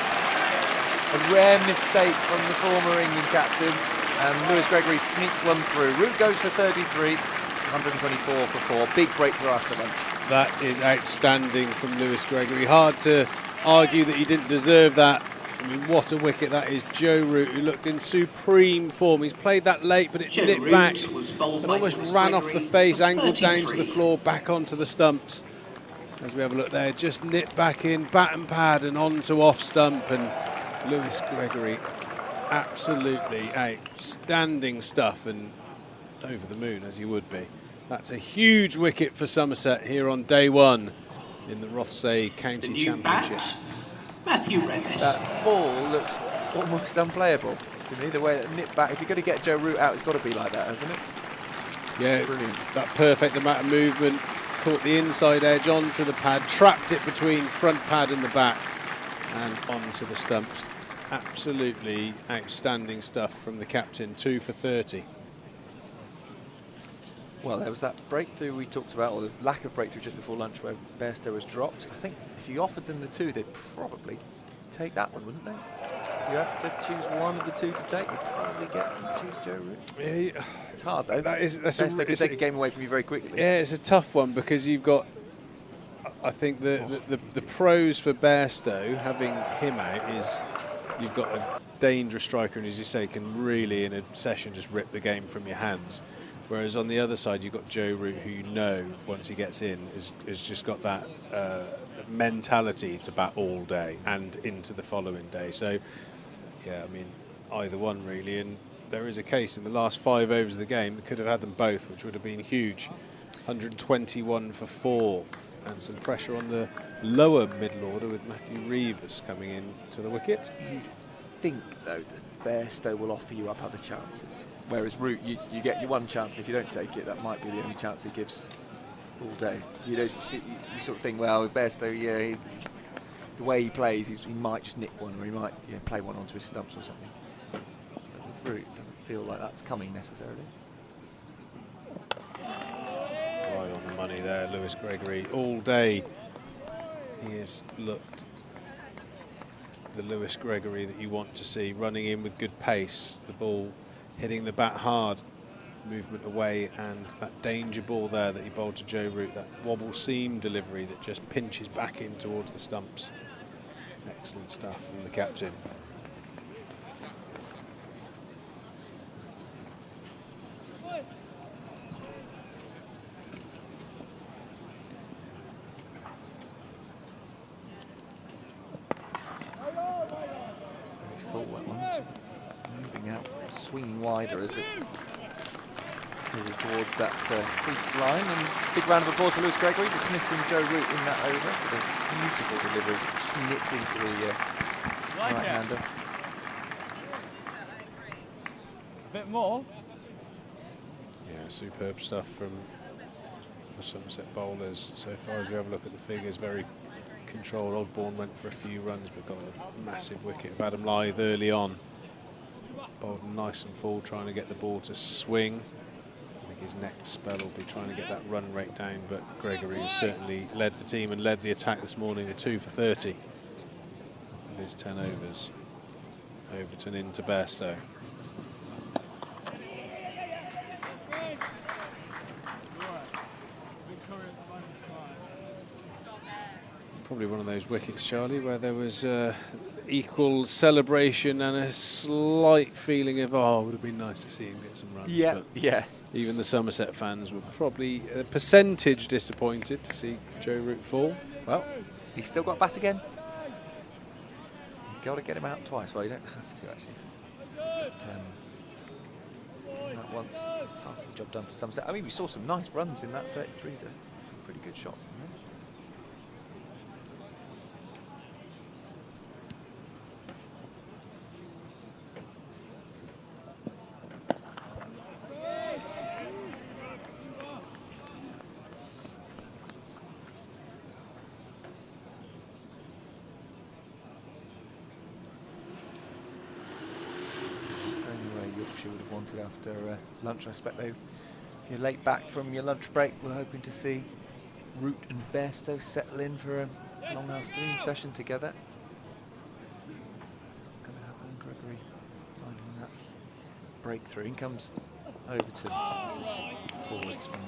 A rare mistake from the former England captain, and Lewis Gregory sneaked one through. Root goes for 33, 124 for 4. Big breakthrough after lunch. That is outstanding from Lewis Gregory. Hard to argue that he didn't deserve that. I mean, what a wicket that is. Joe Root, who looked in supreme form. He's played that late, but it nipped back and almost ran off the face, angled down to the floor, back onto the stumps. As we have a look there, just nipped back in, bat and pad, and on to off stump. And Lewis Gregory, absolutely outstanding stuff, and over the moon, as he would be. That's a huge wicket for Somerset here on day one in the Rothesay County Championship. Matthew Revis. That ball looks almost unplayable to me, the way that nipped back. If you're going to get Joe Root out, it's got to be like that, hasn't it? Yeah, brilliant. That perfect amount of movement, caught the inside edge onto the pad, trapped it between front pad and the back, and onto the stumps. Absolutely outstanding stuff from the captain, 2 for 30. Well, there was that breakthrough we talked about, or the lack of breakthrough just before lunch, where Bairstow was dropped. I think if you offered them the two, they'd probably take that one, wouldn't they? If you had to choose one of the two to take, you'd probably choose Joe Root. Yeah, it's hard though. Bairstow could take a game away from you very quickly. Yeah, it's a tough one, because you've got, I think the pros for Bairstow having him out is you've got a dangerous striker, and as you say, can really in a session just rip the game from your hands. Whereas on the other side, you've got Joe Root, who you know, once he gets in, has just got that mentality to bat all day and into the following day. So, yeah, I mean, either one really. And there is a case in the last 5 overs of the game that could have had them both, which would have been huge. 121 for 4, and some pressure on the lower middle order with Matthew Reeves coming in to the wicket. You think, though, that Bairstow will offer you up other chances. Whereas Root, you get your one chance, and if you don't take it, that might be the only chance he gives all day. You sort of think, well, Bairstow, yeah, the way he plays, he might just nick one, or he might play one onto his stumps or something. But with Root, it doesn't feel like that's coming necessarily. Right on the money there, Lewis Gregory. All day he has looked the Lewis Gregory that you want to see, running in with good pace, the ball hitting the bat hard, movement away, and that danger ball there that he bowled to Joe Root, that wobble seam delivery that just pinches back in towards the stumps. Excellent stuff from the captain. coming out, swinging wider as it heading towards that crease line. And big round of applause for Lewis Gregory, dismissing Joe Root in that over with a beautiful delivery, just nipped into the right-hander. A bit more. Yeah, superb stuff from the Somerset bowlers. So far as we have a look at the figures, very controlled. Osborne went for a few runs but got a massive wicket of Adam Lyth early on. Bowled nice and full, trying to get the ball to swing. I think his next spell will be trying to get that run rate down, but Gregory has certainly led the team and led the attack this morning with 2 for 30 of his 10 overs. Overton into Bairstow. Probably one of those wickets, Charlie, where there was equal celebration and a slight feeling of, oh, it would have been nice to see him get some runs. Yeah, but yeah. Even the Somerset fans were probably a percentage disappointed to see Joe Root fall. Well, he's still got bat again. You've got to get him out twice. Well, you don't have to, actually. But, that once, it's half the job done for Somerset. I mean, we saw some nice runs in that 33, though. Some pretty good shots in there. Yorkshire would have wanted after lunch. I expect they, if you're late back from your lunch break, we're hoping to see Root and Bairstow settle in for a long afternoon session together. It's not going to happen. Gregory finding that breakthrough. In comes Overton. This is forwards from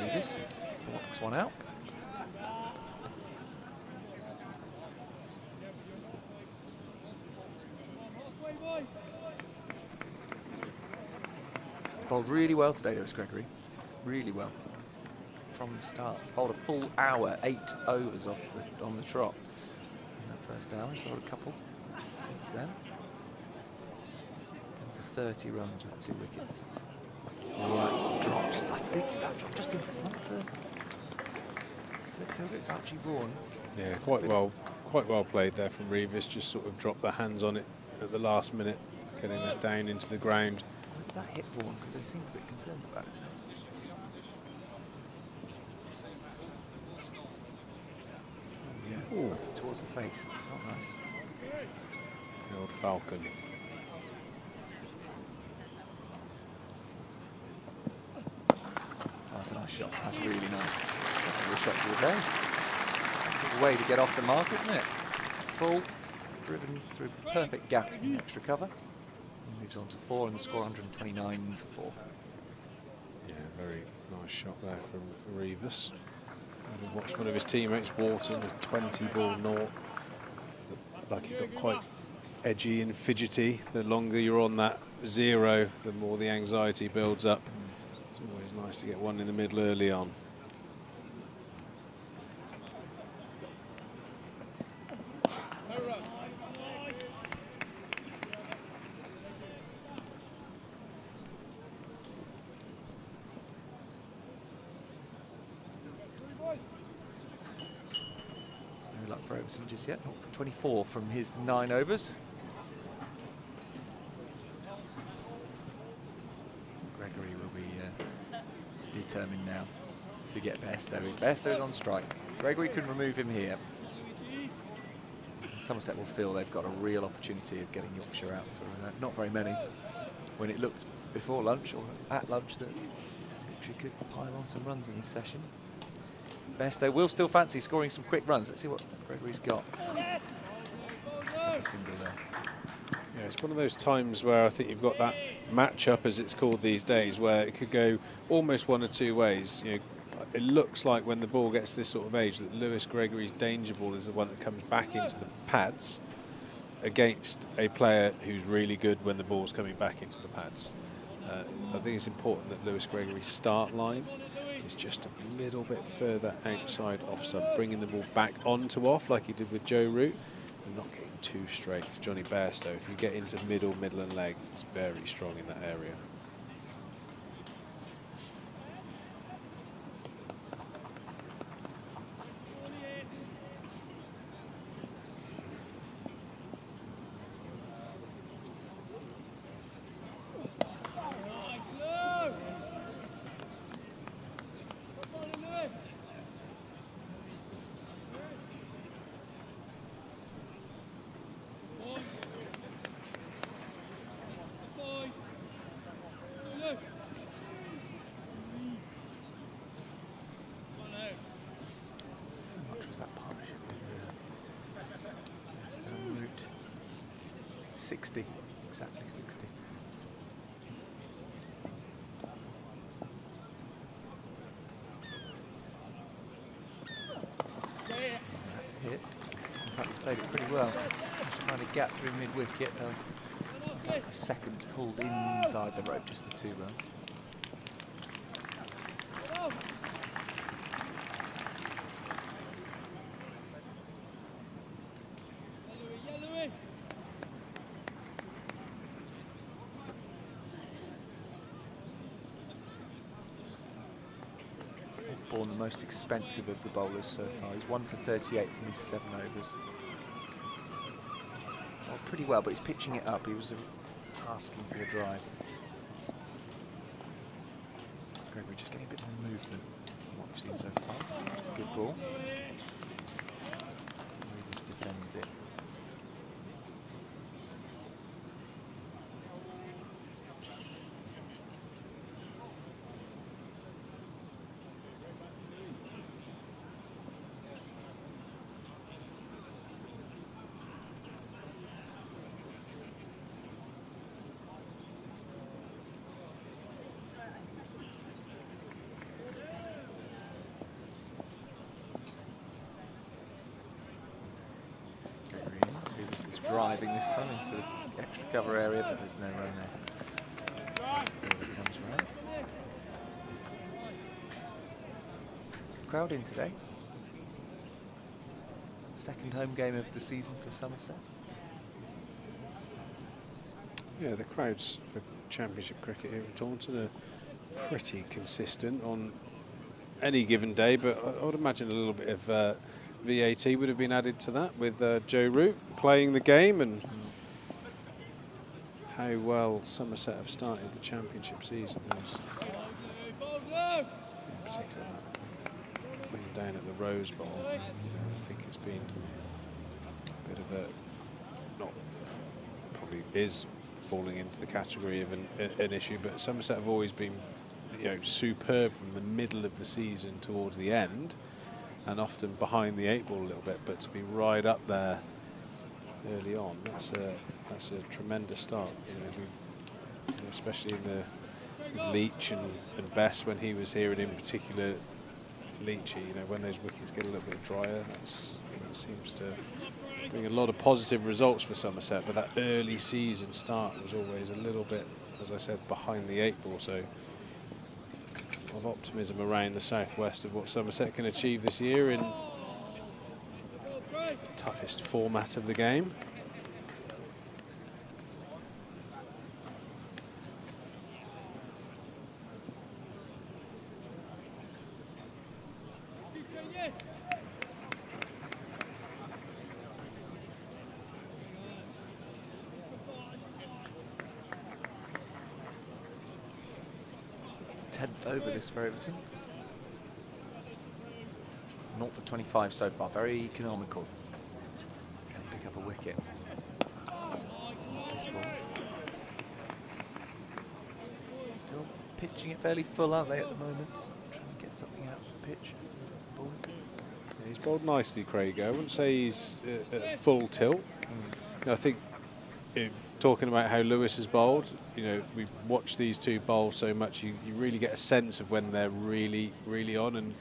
Davis. Blocks one out. Bowled really well today, Lewis Gregory. Really well. From the start. Bowled a full hour, 8 overs on the trot. In that first hour, he's bowled a couple since then. And for 30 runs with 2 wickets. Right, drops. I think that dropped just in front of the circle. It's Archie Vaughan. Yeah, quite well played there from Reeves. Just sort of dropped their hands on it at the last minute, getting that down into the ground. That hit Vaughan because they seemed a bit concerned about it. Oh, yeah. Ooh. Towards the face. Not nice. The old Falcon. Oh, that's a nice shot. That's really nice. That's one of the shots of the day. That's a way to get off the mark, isn't it? Full, driven through perfect gap in extra cover. Moves on to 4 and the score 129 for 4. Yeah, very nice shot there from Reeves. I watched one of his teammates, Wharton, with 20 ball naught. Like he got quite edgy and fidgety. The longer you're on that 0, the more the anxiety builds up. It's always nice to get one in the middle early on. For Overton just yet, not for 24 from his 9 overs. Gregory will be determined now to get Bairstow in. Bairstow's on strike. Gregory can remove him here. And Somerset will feel they've got a real opportunity of getting Yorkshire out for not very many. When it looked before lunch or at lunch that Yorkshire could pile on some runs in this session. Bairstow will still fancy scoring some quick runs. Let's see what Gregory's got. Single there. Yeah, it's one of those times where I think you've got that match-up, as it's called these days, where it could go almost one or two ways. You know, it looks like when the ball gets this sort of age that Lewis Gregory's danger ball is the one that comes back into the pads against a player who's really good when the ball's coming back into the pads. I think it's important that Lewis Gregory's start line is just a little bit further outside offside, bringing the ball back onto off like he did with Joe Root. and not getting too straight. 'Cause Johnny Bairstow, if you get into middle and leg, he's very strong in that area. How much was that partnership with Stone Route? 60, exactly 60. That's a hit. In fact, he's played it pretty well. Just trying to gap through mid-wicket. For a second, pulled inside the rope, just the 2 runs. Born the most expensive of the bowlers so far. He's 1 for 38 from his 7 overs. Well, pretty well, but he's pitching it up. He was asking for the drive. Gregory just getting a bit more movement from what we've seen so far. It's a good ball. He just defends it. Driving this time into the extra cover area, but there's no run there. Comes right. Crowd in today. Second home game of the season for Somerset. Yeah, the crowds for Championship cricket here in Taunton are pretty consistent on any given day, but I would imagine a little bit of VAT would have been added to that with Joe Root playing the game, and how well Somerset have started the Championship season. In particular, playing down at the Rose Bowl, I think it's been a bit of a, not probably is falling into the category of an issue, but Somerset have always been, superb from the middle of the season towards the end, and often behind the 8 ball a little bit, but to be right up there early on, that's a tremendous start. Especially in the with Leach and Best when he was here, and in particular Leachy. When those wickets get a little bit drier, that seems to bring a lot of positive results for Somerset. But that early season start was always a little bit, as I said, behind the 8 ball. So of optimism around the southwest of what Somerset can achieve this year in the toughest format of the game. Over this for Overton. 0 for 25 so far, very economical. Can pick up a wicket. This ball. Still pitching it fairly full, aren't they, at the moment? Just trying to get something out of the pitch. Yeah, he's bowled nicely, Craig. I wouldn't say he's at full tilt. I think talking about how Lewis has bowled, we watch these two bowl so much, you really get a sense of when they're really, really on, and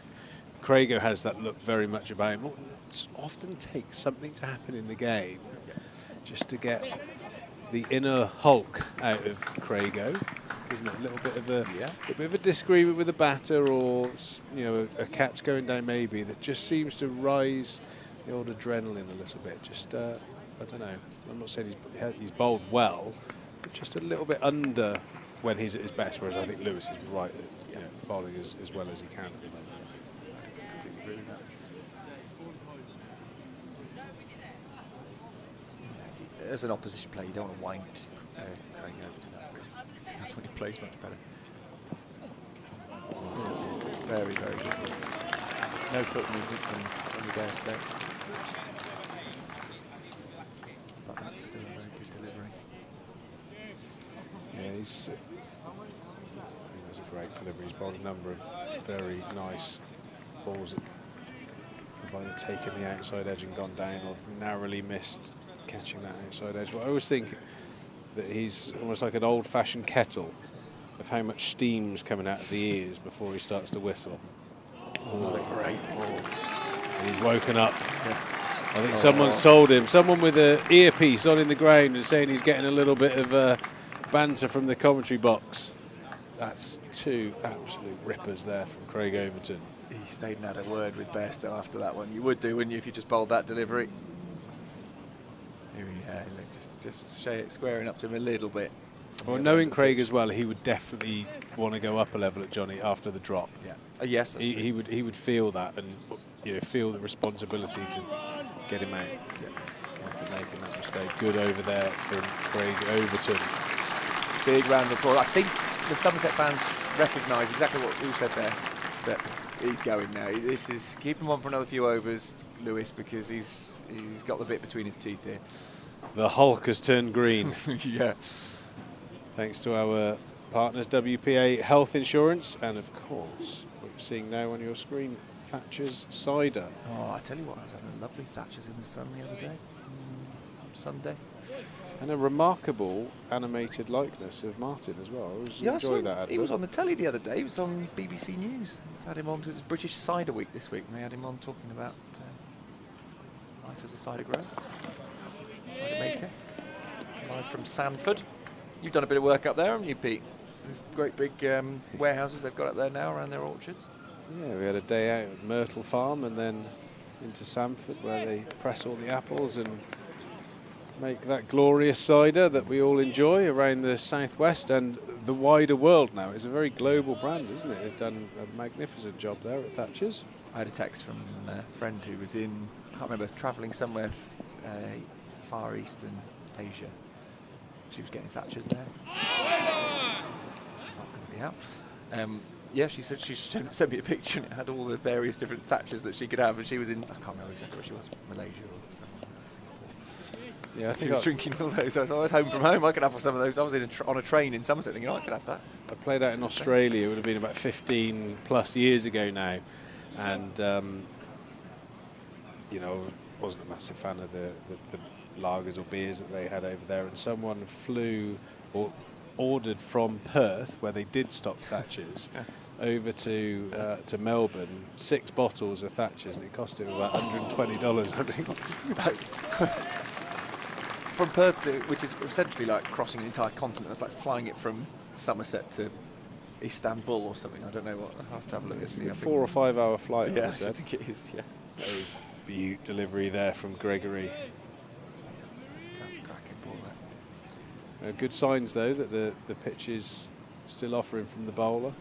Craigo has that look very much about him. It often takes something to happen in the game just to get the inner Hulk out of Craigo, isn't it? A little bit of a disagreement with the batter, or a catch going down maybe, that just seems to rise the old adrenaline a little bit. Just, I don't know. I'm not saying he's bowled well, but just a little bit under when he's at his best. Whereas I think Lewis is right at bowling as well as he can at the moment. I completely agree with that. As an opposition player, you don't want to wind Craig over to that, really, because that's when he plays much better. Very, very good. No foot movement from the bare step. But that's still a very good delivery. Yeah, he's a great delivery. He's bowled a number of very nice balls that have either taken the outside edge and gone down or narrowly missed catching that outside edge. But I always think that he's almost like an old-fashioned kettle of how much steam's coming out of the ears before he starts to whistle. Another great ball. And he's woken up. Yeah. I think someone's told him, someone with an earpiece on in the ground and saying he's getting a little bit of banter from the commentary box. That's two absolute rippers there from Craig Overton. He stayed and had a word with Bairstow after that one. You would do, wouldn't you, if you just bowled that delivery? Yeah, just squaring up to him a little bit. Well, knowing Craig as well, he would definitely want to go up a level at Johnny after the drop. Yeah. Yes, he would feel that and feel the responsibility to get him out. After making that mistake, good over there from Craig Overton. Big round of applause. I think the Somerset fans recognise exactly what you said there. That he's going now. This is keep him on for another few overs, Lewis, because he's got the bit between his teeth here. The Hulk has turned green. Yeah. Thanks to our partners, WPA Health Insurance, and of course, what you're seeing now on your screen, Thatcher's Cider. Oh, I tell you what, I was having lovely Thatcher's in the sun the other day, Sunday. And a remarkable animated likeness of Martin as well. I enjoyed that. He was on the telly the other day. He was on BBC News. Had him on to his British Cider Week this week, and they had him on talking about life as a cider grower, cider maker. Live from Sanford. You've done a bit of work up there, haven't you, Pete? Great big warehouses they've got up there now around their orchards. Yeah, we had a day out at Myrtle Farm and then into Sanford where they press all the apples and make that glorious cider that we all enjoy around the southwest and the wider world now. It's a very global brand, isn't it? They've done a magnificent job there at Thatcher's. I had a text from a friend who was in, I can't remember, travelling somewhere Far Eastern Asia. She was getting Thatcher's there. Not going to be out. Yeah, she said she sent me a picture and it had all the various different Thatchers that she could have, and she was in, I can't remember exactly where she was, Malaysia or something like that, Singapore. Yeah, I think she was drinking all those. I was home from home, I could have some of those. I was on a train in Somerset thinking, I could have that. I played out in Australia, it would have been about 15 plus years ago now, and wasn't a massive fan of the lagers or beers that they had over there, and someone flew or ordered from Perth, where they did stock Thatcher's, over to Melbourne, 6 bottles of Thatcher's, and it cost him about $120, I think. From Perth to, which is essentially like crossing an entire continent. That's like flying it from Somerset to Istanbul or something. I don't know what. I have to have a look. It's a 4 or 5 hour flight. Yeah, I think it is. Yeah. Beaut delivery there from Gregory. That's a cracking ball there. Good signs though that the pitch is still offering from the bowler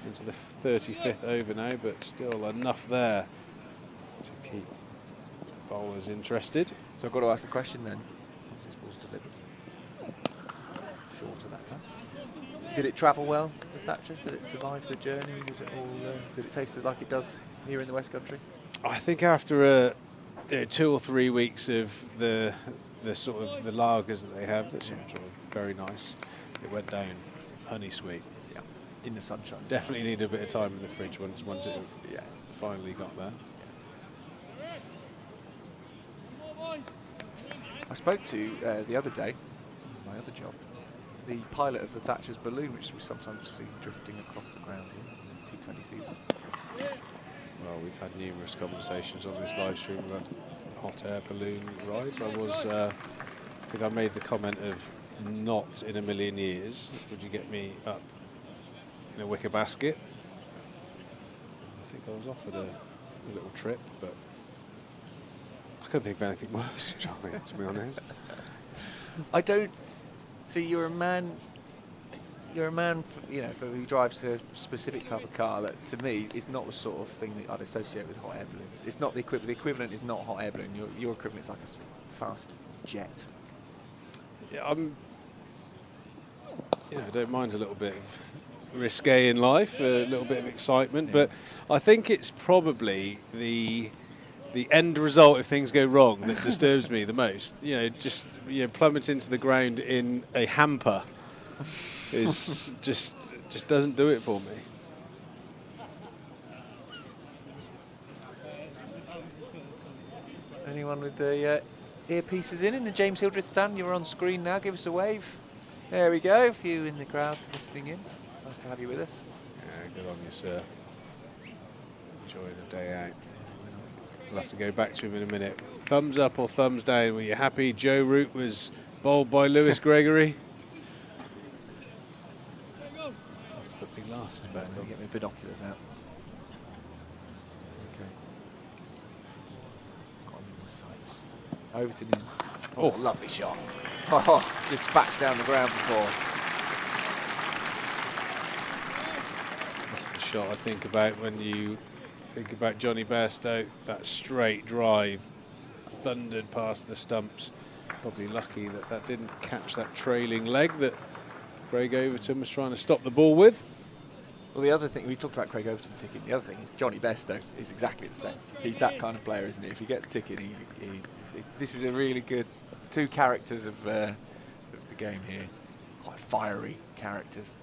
into the 35th over now, but still enough there to keep bowlers interested. So I've got to ask the question then. Once this ball's delivered, short of that time. Did it travel well, the Thatcher's? Did it survive the journey? Was it all? Did it taste like it does here in the West Country? I think after 2 or 3 weeks of the sort of the lagers that they have, that's very nice. It went down honey sweet. Yeah, in the sunshine. Definitely needed a bit of time in the fridge once it finally got there. I spoke to the other day, my other job, the pilot of the Thatcher's balloon, which we sometimes see drifting across the ground here in the T20 season. Well, we've had numerous conversations on this live stream about hot air balloon rides. I think I made the comment of not in a million years would you get me up in a wicker basket. I think I was offered a little trip, but can't think of anything worse, Charlie, to be honest. I don't see you're a man. You're a man, who drives a specific type of car that, to me, is not the sort of thing that I'd associate with hot air balloons. It's not the equivalent. The equivalent is not hot air balloon. Your equivalent is like a fast jet. Yeah, I don't mind a little bit of risque in life, a little bit of excitement, but I think it's probably the end result if things go wrong that disturbs me the most. Just plummet into the ground in a hamper is just doesn't do it for me. Anyone with the earpieces in the James Hildreth stand? You're on screen now. Give us a wave. There we go. A few in the crowd listening in. Nice to have you with us. Yeah, good on you, sir. Enjoy the day out. We'll have to go back to him in a minute. Thumbs up or thumbs down? Were you happy Joe Root was bowled by Lewis Gregory? I have to put my glasses back on. Get my binoculars out. Okay. Got him in the sights. Overton in. Oh, lovely shot. Oh, dispatched down the ground before. That's the shot I think about when you think about Johnny Bairstow. That straight drive thundered past the stumps. Probably lucky that that didn't catch that trailing leg that Craig Overton was trying to stop the ball with. Well, the other thing, we talked about Craig Overton ticking. The other thing is Johnny Bairstow is exactly the same. He's that kind of player, isn't he? If he gets ticking, this is a really good two characters of the game here. Quite fiery characters.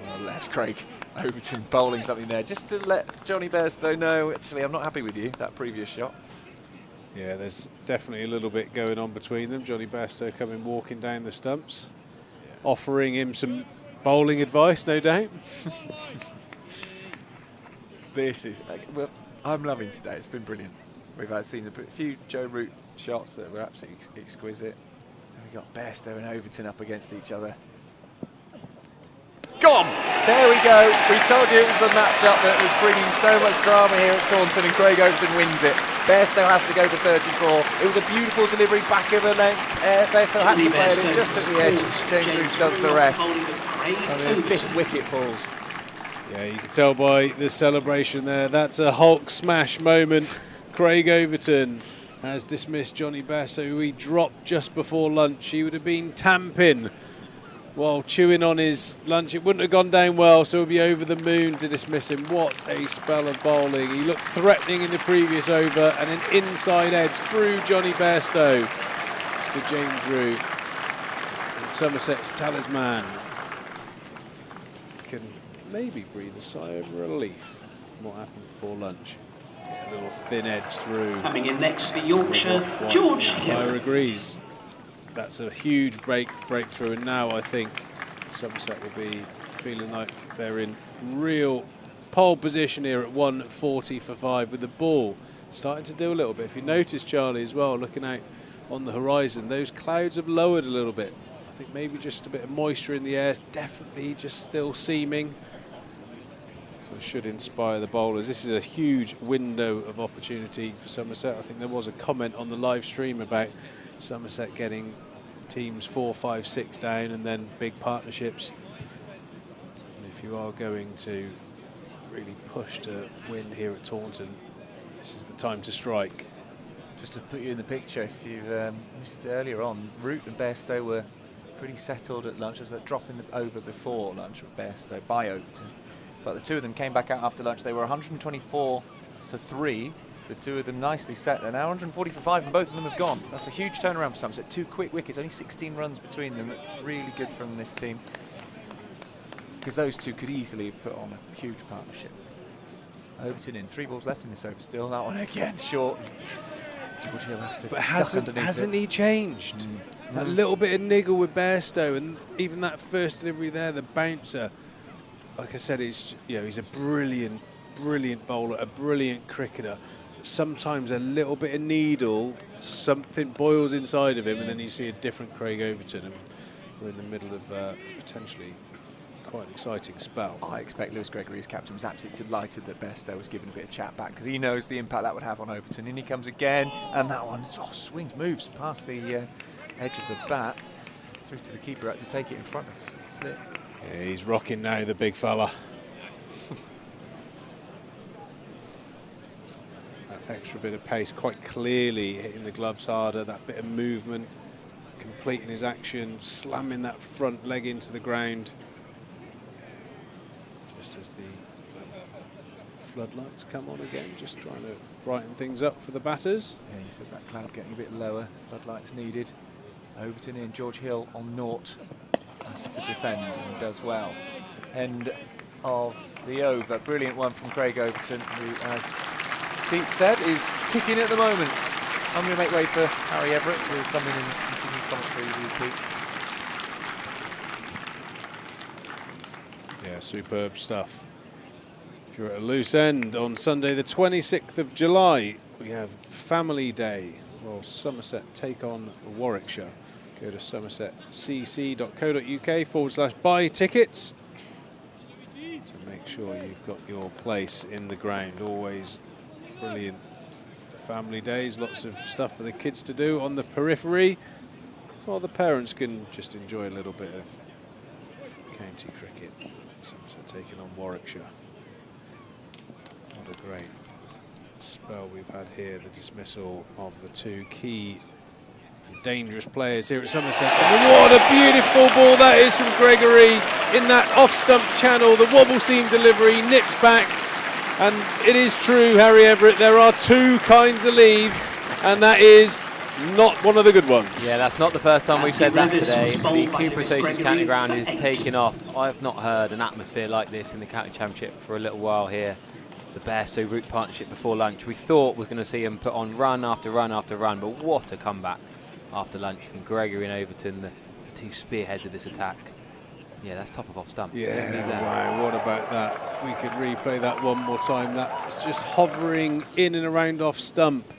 Well, left Craig Overton bowling something there just to let Johnny Bairstow know, actually, I'm not happy with you, that previous shot. Yeah, there's definitely a little bit going on between them. Johnny Bairstow coming walking down the stumps, offering him some bowling advice, no doubt. This is, well, I'm loving today. It's been brilliant. We've seen a few Joe Root shots that were absolutely exquisite. And we got Bairstow and Overton up against each other. Gone! There we go. We told you it was the matchup that was bringing so much drama here at Taunton, and Craig Overton wins it. Bairstow has to go for 34. It was a beautiful delivery back of a length. Bairstow had to play it in just at the edge. James Root does the rest. And the fifth wicket falls. Yeah, you can tell by the celebration there. That's a Hulk smash moment. Craig Overton has dismissed Johnny Bairstow, who he dropped just before lunch. He would have been tamping while chewing on his lunch. It wouldn't have gone down well, so he'll be over the moon to dismiss him. What a spell of bowling. He looked threatening in the previous over, and an inside edge through Johnny Bairstow to James Root. And Somerset's talisman can maybe breathe a sigh of relief from what happened before lunch. A little thin edge through. Coming in next for Yorkshire, George Hill. Agrees. That's a huge breakthrough, and now I think Somerset will be feeling like they're in real pole position here at 140 for 5, with the ball starting to do a little bit. If you notice, Charlie, as well, looking out on the horizon, those clouds have lowered a little bit. I think maybe just a bit of moisture in the air, definitely just still seeming. So it should inspire the bowlers. This is a huge window of opportunity for Somerset. I think there was a comment on the live stream about Somerset getting teams 4, 5, 6 down and then big partnerships. And if you are going to really push to win here at Taunton, this is the time to strike. Just to put you in the picture, if you missed earlier on, Root and Bairstow were pretty settled at lunch. There was a drop in the over before lunch with Bairstow by Overton. But the two of them came back out after lunch. They were 124 for 3. The two of them nicely set. They're now 140 for 5, and both of them have gone. That's a huge turnaround for Somerset. 2 quick wickets, only 16 runs between them. That's really good from this team, because those two could easily have put on a huge partnership. Overton in, 3 balls left in this over still. That one again short. But hasn't he changed? That little bit of niggle with Bairstow, and even that first delivery there, the bouncer. Like I said, he's a brilliant bowler, a brilliant cricketer. Sometimes a little bit of needle, something boils inside of him, and then you see a different Craig Overton. And we're in the middle of potentially quite an exciting spell. I expect Lewis Gregory, as captain, was absolutely delighted that Bairstow was given a bit of chat back because he knows the impact that would have on Overton. In he comes again, and that one swings, moves past the edge of the bat through to the keeper out to take it in front of slip. Yeah, he's rocking now, the big fella. That extra bit of pace, quite clearly hitting the gloves harder, that bit of movement, completing his action, slamming that front leg into the ground. Just as the floodlights come on again, just trying to brighten things up for the batters. Yeah, you said that cloud getting a bit lower, floodlights needed. Overton in, George Hill on naught, has to defend and does well. End of the over, brilliant one from Craig Overton, who, as Pete said, is ticking at the moment. I'm going to make way for Harry Everett, who will come in and continue commentary with Pete. Yeah, superb stuff. If you're at a loose end on Sunday the 26th of July, we have Family Day. Well, Somerset take on Warwickshire. Go to somersetcc.co.uk/buy tickets to make sure you've got your place in the ground. Always brilliant family days, lots of stuff for the kids to do on the periphery, while the parents can just enjoy a little bit of county cricket. Somerset taking on Warwickshire. What a great spell we've had here, the dismissal of the two key and dangerous players here at Somerset. And what a beautiful ball that is from Gregory in that off-stump channel, the wobble seam delivery, nips back. And it is true, Harry Everett, there are two kinds of leave, and that is not one of the good ones. Yeah, that's not the first time we've said that today. The Cooper Associates County Ground is taking off. I've not heard an atmosphere like this in the County Championship for a little while here. The Bairstow Root partnership before lunch, we thought was going to see them put on run after run after run, but what a comeback after lunch from Gregory and Overton, the two spearheads of this attack. Yeah, that's top of off stump. Yeah, wow, what about that? If we could replay that one more time, that's just hovering in and around off stump.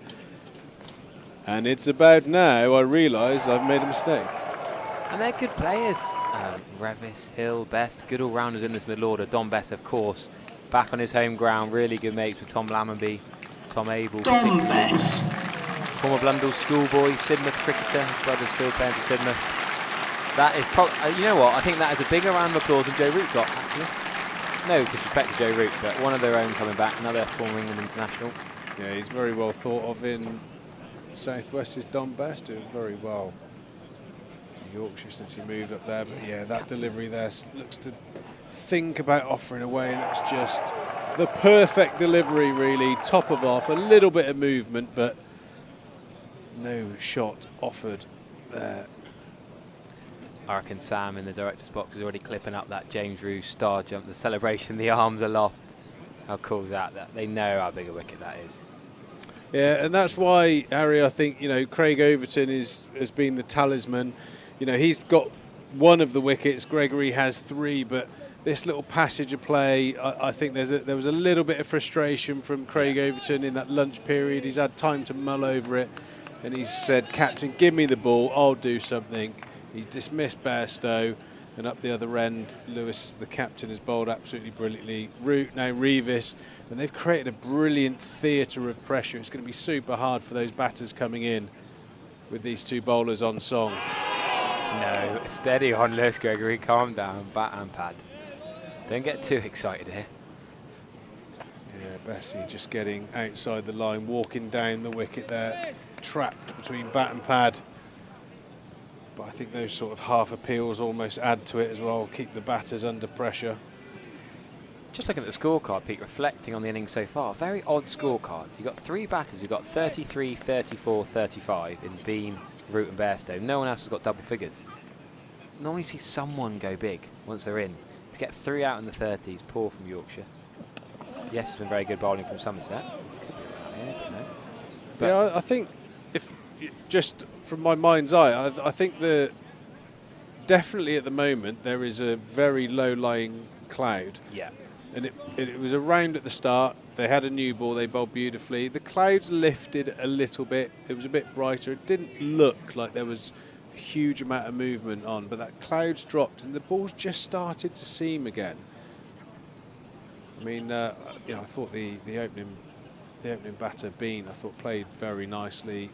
And it's about now I realise I've made a mistake. And they're good players. Revis, Hill, Best, good all-rounders in this middle order. Don Best, of course, back on his home ground, really good mates with Tom Lammonby, Tom Abel, particularly. Former Blundell schoolboy, Sidmouth cricketer, his brother's still playing for Sidmouth. That is probably, you know what, I think that is a bigger round of applause than Joe Root got, actually. No disrespect to Joe Root, but one of their own coming back, another former England international. Yeah, he's very well thought of in Southwest, is Don Best, doing very well for Yorkshire since he moved up there. But yeah, that delivery there looks to think about offering away. That's just the perfect delivery, really. Top of off, a little bit of movement, but no shot offered there. I reckon Sam in the director's box is already clipping up that James Roos star jump, the celebration, the arms aloft. How cool is that? They know how big a wicket that is. Yeah, and that's why, Harry, I think, you know, Craig Overton has been the talisman. You know, he's got one of the wickets, Gregory has three, but this little passage of play, I think there was a little bit of frustration from Craig Overton in that lunch period. He's had time to mull over it, and he's said, "Captain, give me the ball, I'll do something." He's dismissed Bairstow, and up the other end, Lewis, the captain, has bowled absolutely brilliantly. Root, now Revis, and they've created a brilliant theatre of pressure. It's going to be super hard for those batters coming in with these two bowlers on song. No, steady on, Lewis Gregory, calm down, bat and pad. Don't get too excited here. Yeah, Bessie just getting outside the line, walking down the wicket there, trapped between bat and pad. But I think those sort of half appeals almost add to it as well, keep the batters under pressure. Just looking at the scorecard, Pete, reflecting on the innings so far, very odd scorecard. You've got three batters, you've got 33, 34, 35 in Bean, Root and Bairstow. No one else has got double figures. Normally you see someone go big once they're in. To get three out in the 30s, poor from Yorkshire. Yes, it's been very good bowling from Somerset. Could be around here, but no. But yeah, I think if just from my mind's eye, I think definitely at the moment there is a very low-lying cloud. Yeah. And it was around at the start. They had a new ball, they bowled beautifully. The clouds lifted a little bit. It was a bit brighter. It didn't look like there was a huge amount of movement on, but that cloud's dropped and the ball's just started to seam again. I mean, you know, I thought the opening batter, Bean, I thought played very nicely.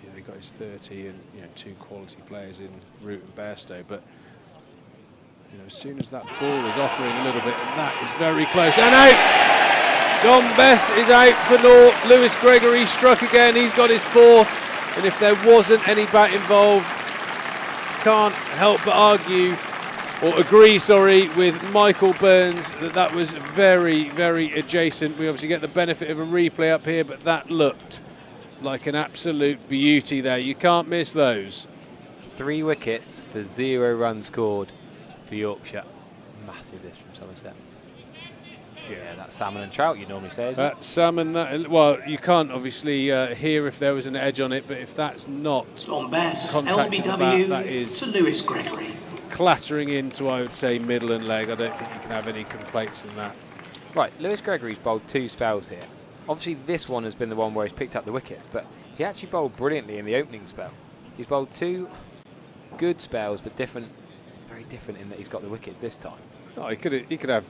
You know, he got his 30 and, you know, 2 quality players in Root and Bairstow, but you know, as soon as that ball is offering a little bit, and that is very close and out. Dom Bess is out for North. Lewis Gregory struck again. He's got his 4th, and if there wasn't any bat involved, can't help but argue or agree, sorry, with Michael Burns that was very, very adjacent. We obviously get the benefit of a replay up here, but that looked like an absolute beauty there. You can't miss those. 3 wickets for 0 runs scored for Yorkshire. Massive this from Somerset. Yeah, that's salmon and trout you normally say, isn't it? Salmon, well, you can't obviously hear if there was an edge on it, but if that's not contacting the bat, that is to Lewis Gregory. Clattering into, I would say, middle and leg. I don't think you can have any complaints in that. Right, Lewis Gregory's bowled 2 spells here. Obviously, this one has been the one where he's picked up the wickets, but he actually bowled brilliantly in the opening spell. He's bowled 2 good spells, but different, very different in that he's got the wickets this time. Oh, he could have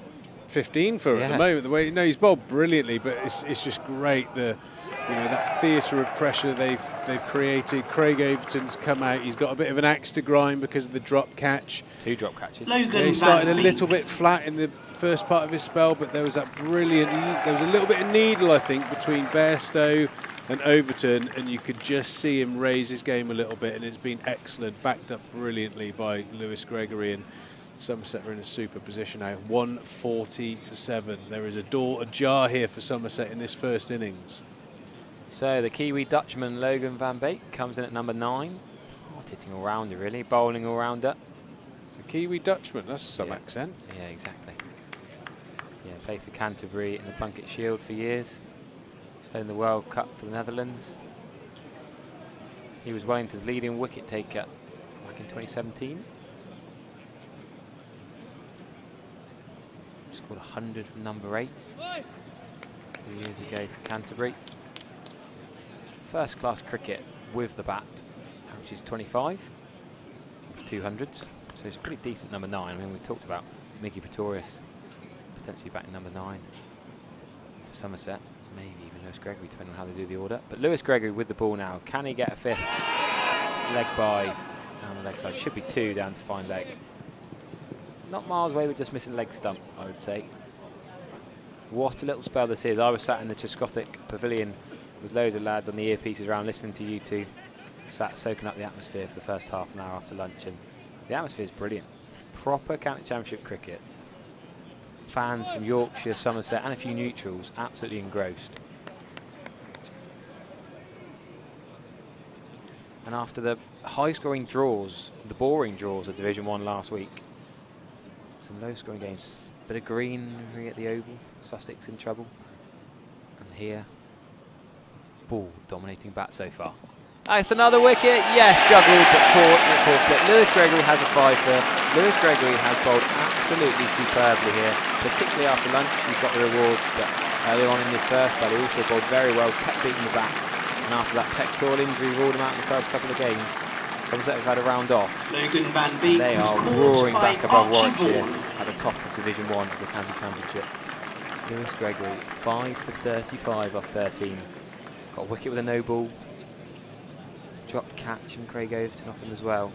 15 for at the moment. The way, no, he's bowled brilliantly, but it's just great. That theatre of pressure they've created. Craig Overton's come out. He's got a bit of an axe to grind because of the drop catch. 2 drop catches. He started a little bit flat in the first part of his spell, but there was that brilliant. There was a little bit of needle, I think, between Bairstow and Overton, and you could just see him raise his game a little bit, and it's been excellent, backed up brilliantly by Lewis Gregory, and Somerset are in a super position now. 140 for 7. There is a door ajar here for Somerset in this first innings. So the Kiwi Dutchman Logan van Beek comes in at number 9. Hitting all-rounder, really. Bowling all-rounder. The Kiwi Dutchman, that's some accent. Yeah, exactly. Yeah, played for Canterbury in the Plunket Shield for years. Played in the World Cup for the Netherlands. He was Wellington's leading wicket taker back in 2017. Scored 100 from number 8 2 years ago for Canterbury. First class cricket with the bat, which is 25, 200s. So it's a pretty decent number 9. I mean, we talked about Mickey Pretorius potentially batting number 9 for Somerset. Maybe even Lewis Gregory, depending on how they do the order. But Lewis Gregory with the ball now. Can he get a 5th? Leg by down the leg side. Should be 2 down to fine leg. Not miles away, but just missing leg stump, I would say. What a little spell this is. I was sat in the Trescothic Pavilion with loads of lads on the earpieces around listening to you two, sat soaking up the atmosphere for the first half an hour after lunch, and the atmosphere is brilliant. Proper county championship cricket. Fans from Yorkshire, Somerset and a few neutrals absolutely engrossed. And after the high scoring draws, the boring draws of Division 1 last week, some low scoring games, bit of greenery at the Oval, Sussex in trouble, and here ball dominating bat so far. It's another wicket, yes, juggled but caught at full slip. Lewis Gregory has a 5 for. Lewis Gregory has bowled absolutely superbly here, particularly after lunch. He's got the rewards, but earlier on in this first spell he also bowled very well, kept beating the bat, and after that pectoral injury ruled him out in the first couple of games. Somerset have had a round off. Logan van Beek they are roaring back above Warwickshire at the top of Division 1 of the County Championship. Lewis Gregory 5 for 35 off 13. Got a wicket with a no ball. Dropped catch from Craig Overton off him as well.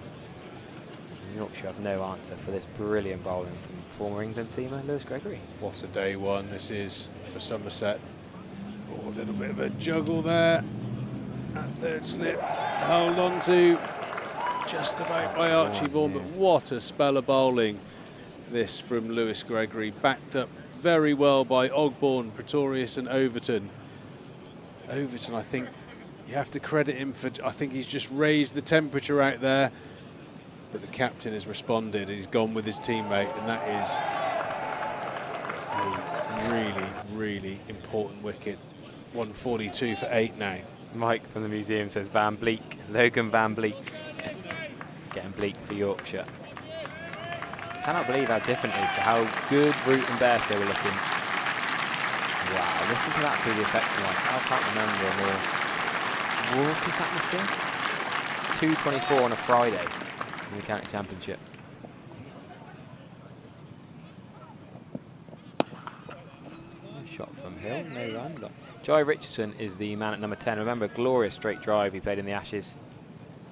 And Yorkshire have no answer for this brilliant bowling from former England seamer Lewis Gregory. What a day one this is for Somerset. Oh, a little bit of a juggle there. That third slip held on to just about by Archie Vaughan, but what a spell of bowling this from Lewis Gregory. Backed up very well by Ogborne, Pretorius and Overton. Overton, I think you have to credit him for, I think he's just raised the temperature out there, but the captain has responded. He's gone with his teammate, and that is a really, really important wicket. 142 for 8 now. Mike from the museum says Van Bleek, Logan Van Bleek. It's getting bleak for Yorkshire. Cannot believe how different it is to how good Root and Bairstow were looking. Wow, listen to that through the effects mic. I can't remember a more raucous atmosphere. 2:24 on a Friday in the county championship. Shot from Hill, no run. Joey Richardson is the man at number 10. Remember, a glorious straight drive he played in the Ashes.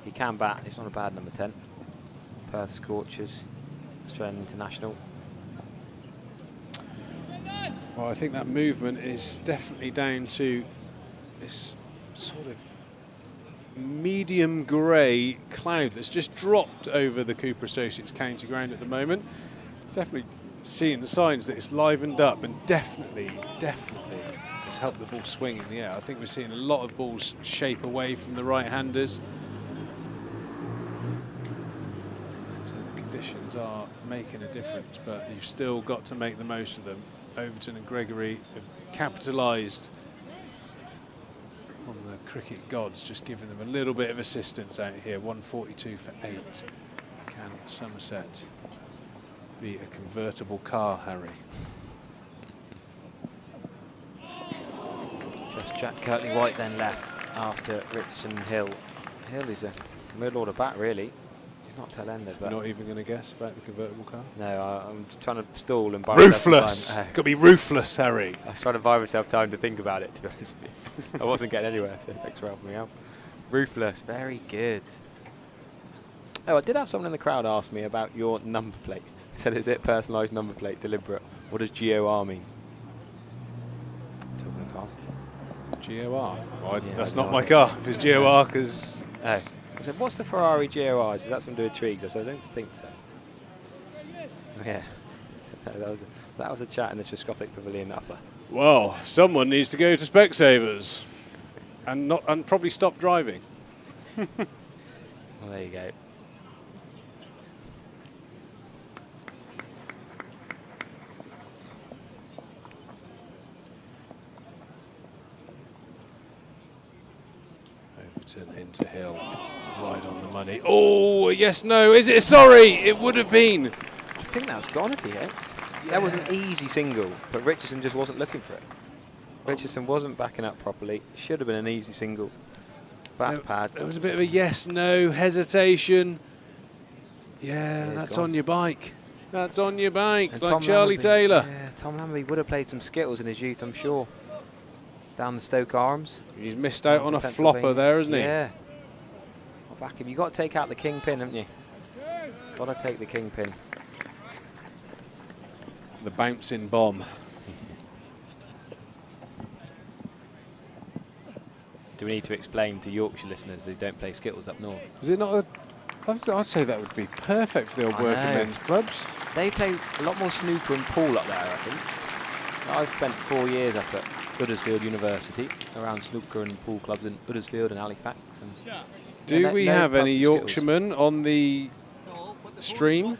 He can bat. It's not a bad number 10. Perth Scorchers, Australian international. Well, I think that movement is definitely down to this sort of medium grey cloud that's just dropped over the Cooper Associates county ground at the moment. Definitely seeing the signs that it's livened up, and definitely it's helped the ball swing in the air. I think we're seeing a lot of balls shape away from the right-handers. So the conditions are making a difference, but you've still got to make the most of them. Overton and Gregory have capitalised on the cricket gods, just giving them a little bit of assistance out here. 142 for 8. Can Somerset be a convertible car, Harry? Just Jack Kirtley-White then left after Richardson and Hill. Hill is a middle order bat, really. He's not tail-ended, but Not even going to guess about the convertible car? no, I'm trying to stall and buy Ruthless! myself time. Got to be ruthless, Harry. I was trying to buy myself time to think about it, to be honest with you. I wasn't getting anywhere, so thanks for helping me out. Ruthless, very good. Oh, I did have someone in the crowd ask me about your number plate. He said, is it personalised number plate, deliberate? What does GOR mean? GOR? Well, Yeah, that's no not my idea. car. If it's GOR, because... I said, what's the Ferrari GOR? Is that something to do with Triggs? I said, I don't think so. Yeah. that was a chat in the Triscothic Pavilion upper. Well, someone needs to go to Specsavers and probably stop driving. Well, there you go. Overton into Hill, right on the money. Oh, yes, no, is it? Sorry, it would have been. I think that's gone if he hits. That was an easy single, but Richardson just wasn't looking for it. Richardson wasn't backing up properly. Should have been an easy single. Back pad. There was a bit of a yes, no, hesitation. Yeah, it's that's gone. on your bike. That's on your bike, And like Tom Charlie Lamberby- Taylor. Yeah, Tom Lamberby would have played some Skittles in his youth, I'm sure. Down the Stoke Arms. He's missed out on a Pennsylvania. flopper there, hasn't he? Yeah. I'll back him. You've got to take out the kingpin, haven't you? Got to take the kingpin. The bouncing bomb. Do we need to explain to Yorkshire listeners who don't play Skittles up north? Is it not a... I'd say that would be perfect for the old I working know. men's clubs. They play a lot more snooker and pool up there, I think. I've spent 4 years up at Huddersfield University around snooker and pool clubs in Huddersfield and Halifax. And Do we have pub any for Skittles. Yorkshiremen on the stream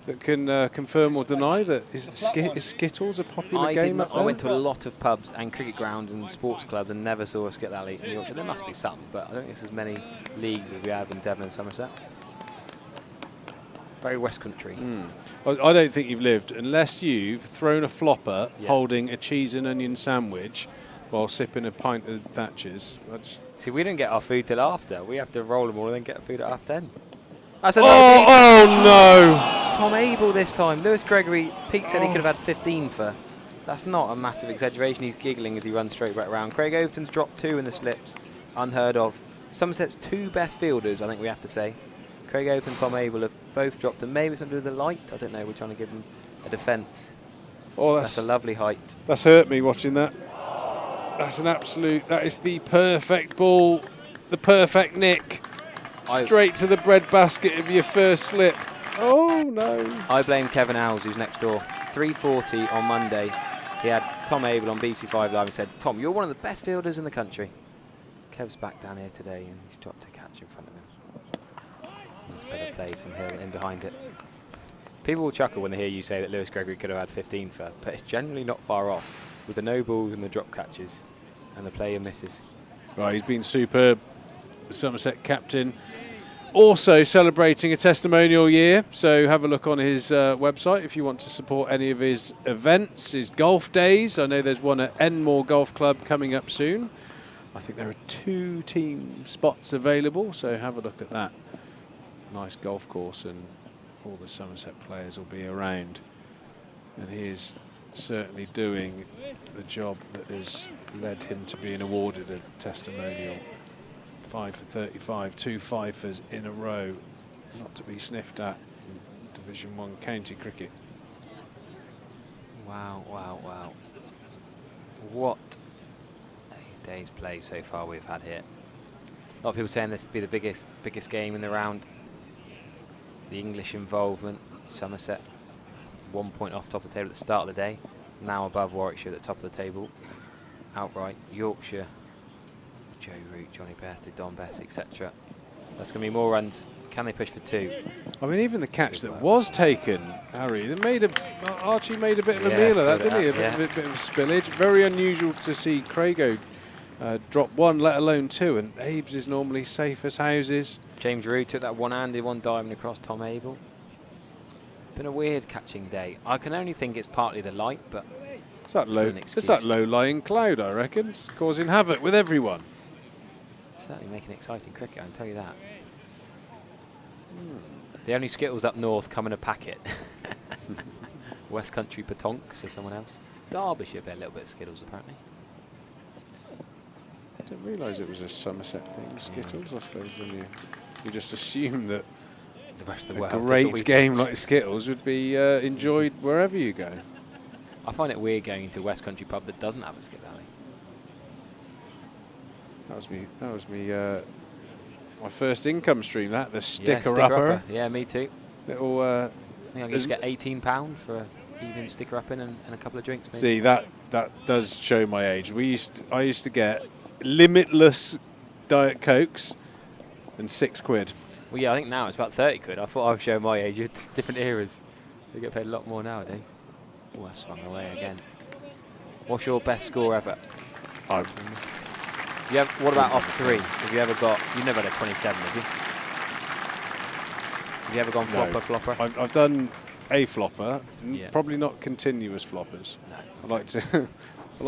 that can confirm or deny that is Skittles a popular game up there? I went to a lot of pubs and cricket grounds and sports clubs and never saw a Skittle Alley in Yorkshire. There must be some, but I don't think it's as many leagues as we have in Devon and Somerset. Very West Country. I don't think you've lived unless you've thrown a flopper holding a cheese and onion sandwich while sipping a pint of Thatcher's. See, we don't get our food till after. We have to roll them all and then get food at 10:30. Oh no! Tom Abel this time. Lewis Gregory, Pete said he could have had 15 for. That's not a massive exaggeration. He's giggling as he runs straight back round. Craig Overton's dropped 2 in the slips. Unheard of. Somerset's 2 best fielders, I think we have to say. Craig Overton and Tom Abel have both dropped, and maybe it's under the light. I don't know. We're trying to give them a defence. Oh, that's a lovely height. That's hurt me watching that. That's an absolute. That is the perfect ball, the perfect nick. Straight to the breadbasket of your first slip. Oh no! I blame Kevin Owls, who's next door. 3:40 on Monday. He had Tom Abel on BBC 5 Live and said, "Tom, you're one of the best fielders in the country." Kev's back down here today, and he's dropped a catch in front of him. That's better played from here and in behind it. People will chuckle when they hear you say that Lewis Gregory could have had 15 for, but it's generally not far off with the no balls and the drop catches and the play and misses. Right, he's been superb. The Somerset captain. Also celebrating a testimonial year, so have a look on his website if you want to support any of his events, his golf days. I know there's one at Enmore Golf Club coming up soon. I think there are 2 team spots available, so have a look at that. Nice golf course, and all the Somerset players will be around. And he is certainly doing the job that has led him to being awarded a testimonial. 5 for 35, 2 fifers in a row, not to be sniffed at in Division 1 county cricket. Wow, wow, wow. What a day's play so far we've had here. A lot of people saying this would be the biggest game in the round. The English involvement, Somerset, 1 point off top of the table at the start of the day, now above Warwickshire at the top of the table. Outright, Yorkshire, Joe Root, Johnny Best, Don Best, etc. That's going to be more runs. Can they push for 2? I mean, even the catch that was taken, Harry, Archie made a bit of a meal of that, didn't he? A bit of spillage. Very unusual to see Craigo drop 1, let alone 2, and Abe's is normally safe as houses. James Root took that one-handed one diving across Tom Abel. Been a weird catching day. I can only think it's partly the light, but it's that low-lying cloud, I reckon. It's causing havoc with everyone. Certainly making exciting cricket, I can tell you that. The only Skittles up north come in a packet. West Country Patonk, says someone else. Derbyshire a little bit of Skittles, apparently. I didn't realise it was a Somerset thing, Skittles. I suppose when you just assume that the rest of the world, a great game like Skittles would be enjoyed wherever you go. I find it weird going into a West Country pub that doesn't have a Skip Alley. That was me. My first income stream. The sticker upper. Yeah, me too. Little. I think I used to get £18 for an evening sticker upping and a couple of drinks. Maybe. See, that does show my age. I used to get limitless Diet Cokes and £6. Well, yeah, I think now it's about 30 quid. I thought I would show my age with different eras. They get paid a lot more nowadays. Oh, I swung away again. What's your best score ever? What about off 3? Have you ever got? You've never had a 27, have you? Have you ever gone flopper? I've done a flopper, probably not continuous floppers. No. I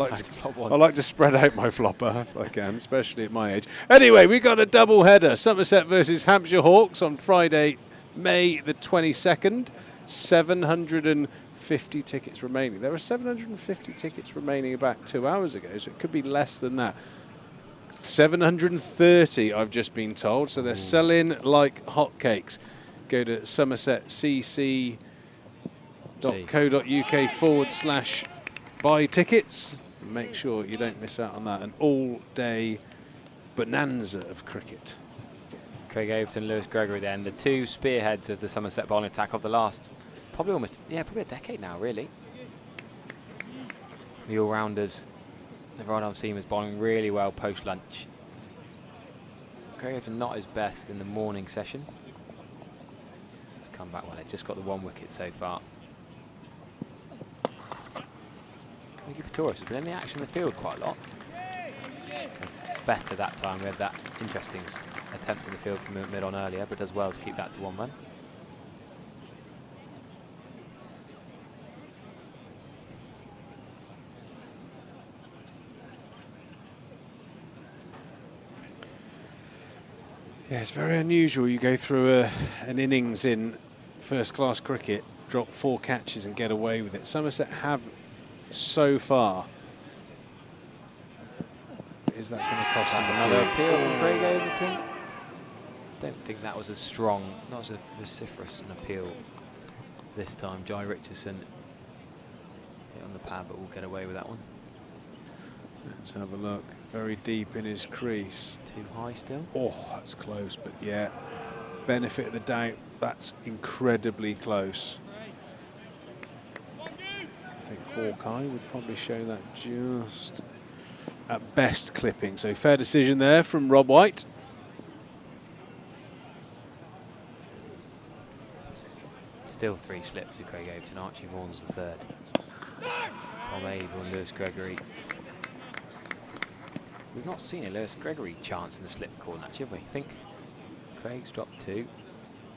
like to spread out my flopper if I can, especially at my age. Anyway, we got a double header: Somerset versus Hampshire Hawks on Friday, May the 22nd. 750 tickets remaining. There were 750 tickets remaining about 2 hours ago, so it could be less than that. 730, I've just been told, so they're selling like hotcakes. Go to somersetcc.co.uk/buy tickets. Make sure you don't miss out on that. An all-day bonanza of cricket. Craig Overton, Lewis Gregory then, the 2 spearheads of the Somerset bowling attack of the last, probably a decade now, really. The all-rounders, the right-arm seamers bowling really well post-lunch. Craig Overton not his best in the morning session. It's come back well, it just got the 1 wicket so far. Mickey Pretorius has been in the action in the field quite a lot. Better that time. We had that interesting attempt in the field from mid on earlier, but does well to keep that to 1 run. Yeah, it's very unusual. You go through an innings in first-class cricket, drop 4 catches and get away with it. Somerset have so far. Is that going to cost them another appeal from Craig Overton? Don't think that was as strong, not as vociferous an appeal this time. Jai Richardson hit on the pad, but we'll get away with that one. Let's have a look. Very deep in his crease. Too high still? Oh, that's close, but yeah. Benefit of the doubt, that's incredibly close. I think Hawkeye would probably show that just at best clipping. So fair decision there from Rob White. Still 3 slips to Craig Overton. Archie Vaughan's the 3rd. Tom Abel and Lewis Gregory. We've not seen a Lewis Gregory chance in the slip corner, actually, have we? I think Craig's dropped 2.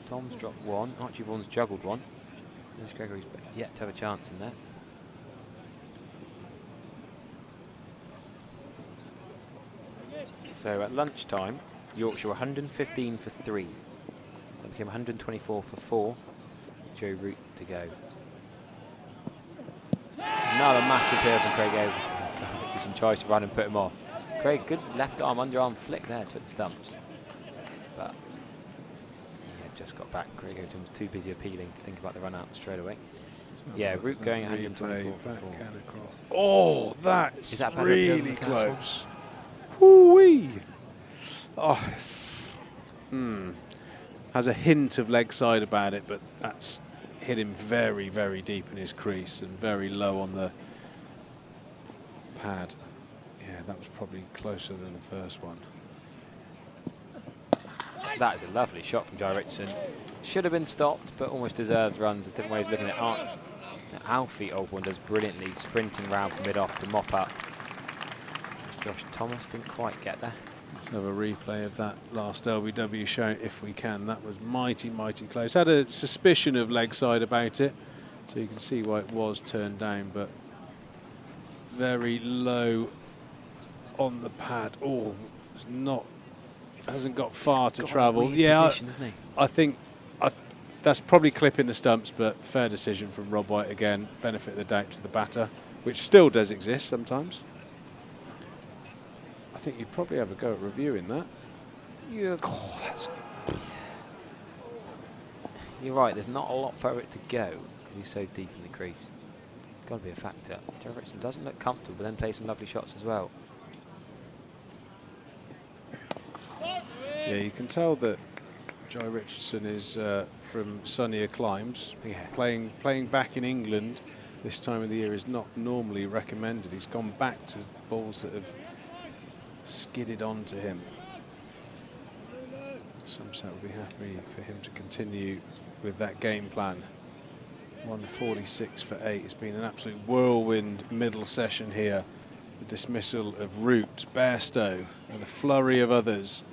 Tom's dropped 1. Archie Vaughan's juggled 1. Lewis Gregory's yet to have a chance in there. So at lunchtime, Yorkshire were 115 for 3. They became 124 for 4. Joe Root to go. Another massive appeal from Craig Overton. Just some choice to run and put him off. Craig, good left arm, underarm flick there, took the stumps. But yeah, just got back. Craig Overton was too busy appealing to think about the run out straight away. Yeah, Root going 124 for 4. Oh, that's Is that better really close. Whoo-wee. Oh. Has a hint of leg side about it, but that's hit him very, very deep in his crease and very low on the pad. Yeah, that was probably closer than the first one. That is a lovely shot from Jai Richardson. Should have been stopped, but almost deserves runs. There's different ways of looking at it. Alfie Oldbourne does brilliantly, sprinting round from mid-off to mop up. Josh Thomas didn't quite get there. Let's have a replay of that last LBW show if we can. That was mighty, mighty close. Had a suspicion of leg side about it, so you can see why it was turned down, but very low on the pad. Oh, it's not, hasn't got far to travel. Yeah, position, isn't he? I think that's probably clipping the stumps, but fair decision from Rob White again. Benefit of the doubt to the batter, which still does exist sometimes. I think you'd probably have a go at reviewing that. You're right, there's not a lot for it to go because he's so deep in the crease. It's got to be a factor. Joe Richardson doesn't look comfortable, but then plays some lovely shots as well. Yeah, you can tell that Jai Richardson is from sunnier climes. Yeah. Playing back in England this time of the year is not normally recommended. He's gone back to balls that have skidded onto him. Somerset will be happy for him to continue with that game plan. 146 for 8. It's been an absolute whirlwind middle session here. The dismissal of Root, Bairstow, and a flurry of others.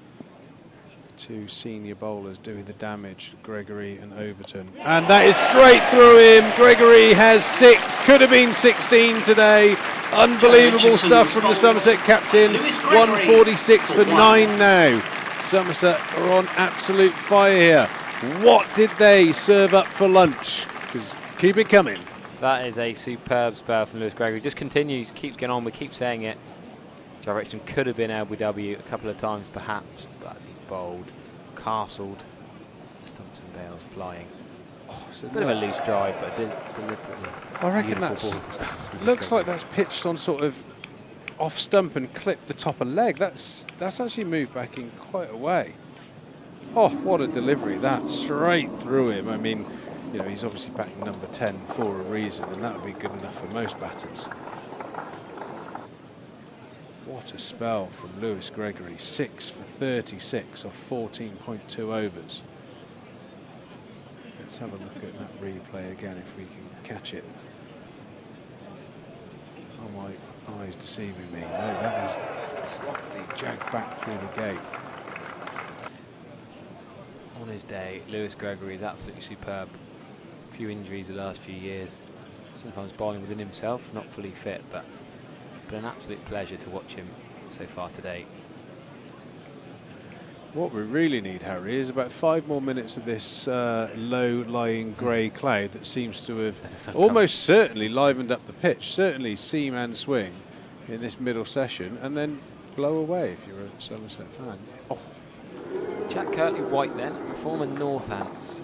Two senior bowlers doing the damage, Gregory and Overton. And that is straight through him. Gregory has 6, could have been 16 today. Unbelievable stuff from the Somerset captain. 146 for 9 now. Somerset are on absolute fire here. What did they serve up for lunch? Because keep it coming. That is a superb spell from Lewis Gregory. Just continues, keeps getting on, we keep saying it. Jai Richardson could have been LBW a couple of times perhaps, but he's bowled, castled, stumps and bails flying. Oh, it's a bit of a loose drive, but deliberately. I reckon that looks like that's pitched on sort of off stump and clipped the top of leg. That's actually moved back in quite a way. Oh, what a delivery that, straight through him. I mean, you know, he's obviously batting number 10 for a reason, and that would be good enough for most batters. What a spell from Lewis Gregory. 6 for 36 off 14.2 overs. Let's have a look at that replay again if we can catch it. Oh, my eyes deceiving me. No, that is properly jagged back through the gate. On his day, Lewis Gregory is absolutely superb. A few injuries the last few years. Sometimes bowling within himself, not fully fit, but an absolute pleasure to watch him so far today. What we really need, Harry, is about 5 more minutes of this low-lying grey cloud that seems to have almost certainly livened up the pitch, certainly seam and swing in this middle session, and then blow away if you're a Somerset fan. Oh. Jack Kirtley-White then, former Northants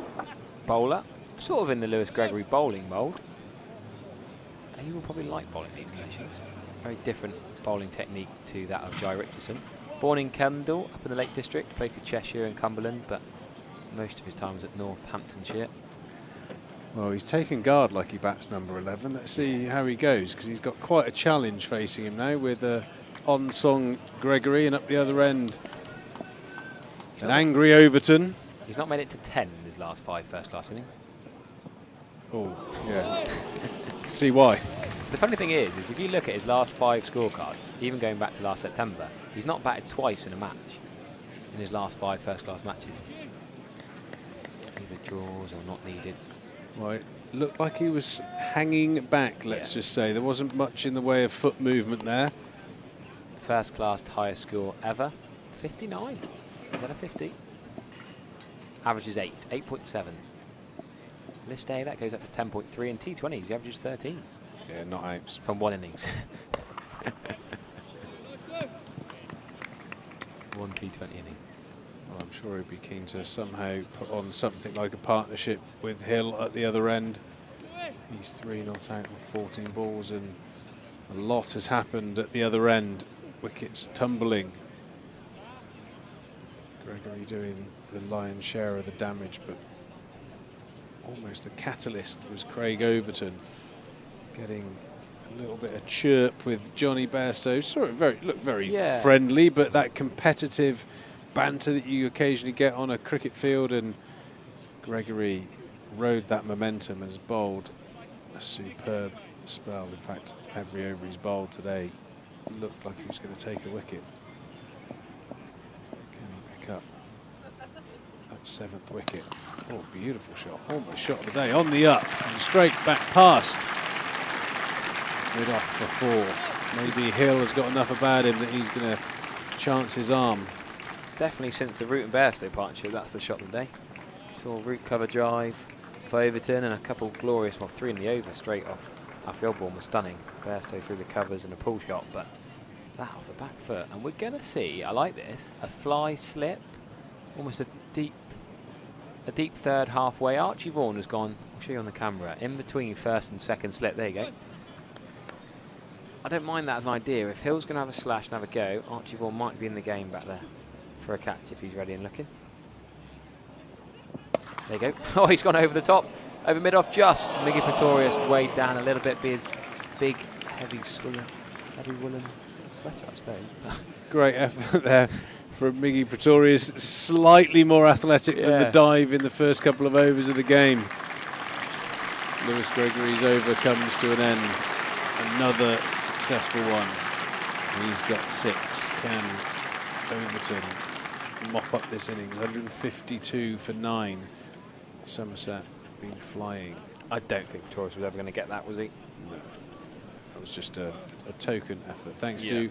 bowler, sort of in the Lewis Gregory bowling mould. He will probably like bowling these conditions. Very different bowling technique to that of Jai Richardson. Born in Kendal, up in the Lake District, played for Cheshire and Cumberland, but most of his time was at Northamptonshire. Well, he's taken guard like he bats number 11. Let's see how he goes, because he's got quite a challenge facing him now with on-song Gregory, and up the other end an angry Overton. He's not made it to 10 in his last 5 first-class innings. Oh, yeah. See why. The funny thing is if you look at his last 5 scorecards, even going back to last September, he's not batted twice in a match in his last 5 first-class matches. Either draws or not needed. Right, looked like he was hanging back, let's just say. There wasn't much in the way of foot movement there. First-class highest score ever 59. Is that a 50? Average is 8, 8.7. List A, that goes up to 10.3, and T20s, the average is 13. Yeah, not outs. From one innings. One T20 inning. Well, I'm sure he'd be keen to somehow put on something like a partnership with Hill at the other end. He's 3 not out with 14 balls, and a lot has happened at the other end. Wickets tumbling. Gregory doing the lion's share of the damage, but almost the catalyst was Craig Overton getting a little bit of chirp with Johnny Bairstow. Sort of looked very friendly, but that competitive banter that you occasionally get on a cricket field, and Gregory rode that momentum and has bowled a superb spell. In fact, every over he's bowled today looked like he was going to take a wicket. Can he pick up that 7th wicket? Oh, beautiful shot. Almost shot of the day. On the up and straight back past. Mid off for 4. Maybe Hill has got enough about him that he's going to chance his arm. Definitely since the Root and Bairstow partnership, that's the shot of the day. Saw Root cover drive for Overton and a couple glorious, well, 3 in the over straight off. Off the old ball was stunning. Bairstow through the covers and a pull shot, but that off the back foot. And we're going to see, I like this, a fly slip, almost a deep third halfway. Archie Vaughan has gone, I'll show you on the camera, in between first and second slip. There you go. I don't mind that as an idea. If Hill's going to have a slash and have a go, Archie Vaughan might be in the game back there for a catch if he's ready and looking. There you go. Oh, he's gone over the top. Over mid-off just. Miggy Pretorius weighed down a little bit by his big, heavy woolen sweater, I suppose. Great effort there from Miggy Pretorius. Slightly more athletic than the dive in the first couple of overs of the game. Lewis Gregory's over comes to an end. Another successful one. He's got 6. Can Overton mop up this innings? 152 for 9. Somerset been flying. I don't think Pretorius was ever going to get that, was he? No. That was just a token effort. Thanks to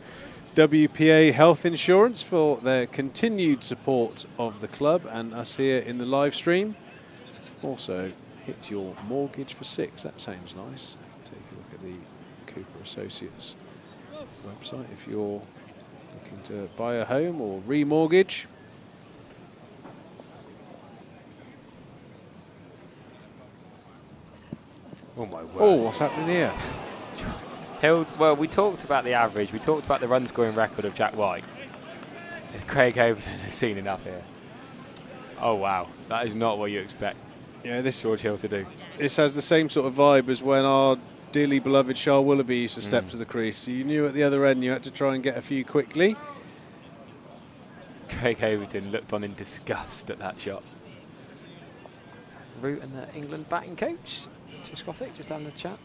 WPA Health Insurance for their continued support of the club and us here in the live stream. Also, hit your mortgage for 6. That sounds nice. Take a look at the Cooper Associates website if you're looking to buy a home or remortgage. Oh my word. Oh, what's happening here? Well, we talked about the average. We talked about the run scoring record of Jack White. Craig Overton has seen enough here. Oh wow, that is not what you expect George Hill to do. This has the same sort of vibe as when our dearly beloved Charles Willoughby used to step to the crease. So you knew at the other end you had to try and get a few quickly. Craig Overton looked on in disgust at that shot. Root and the England batting coach, Scothic, just having a chat.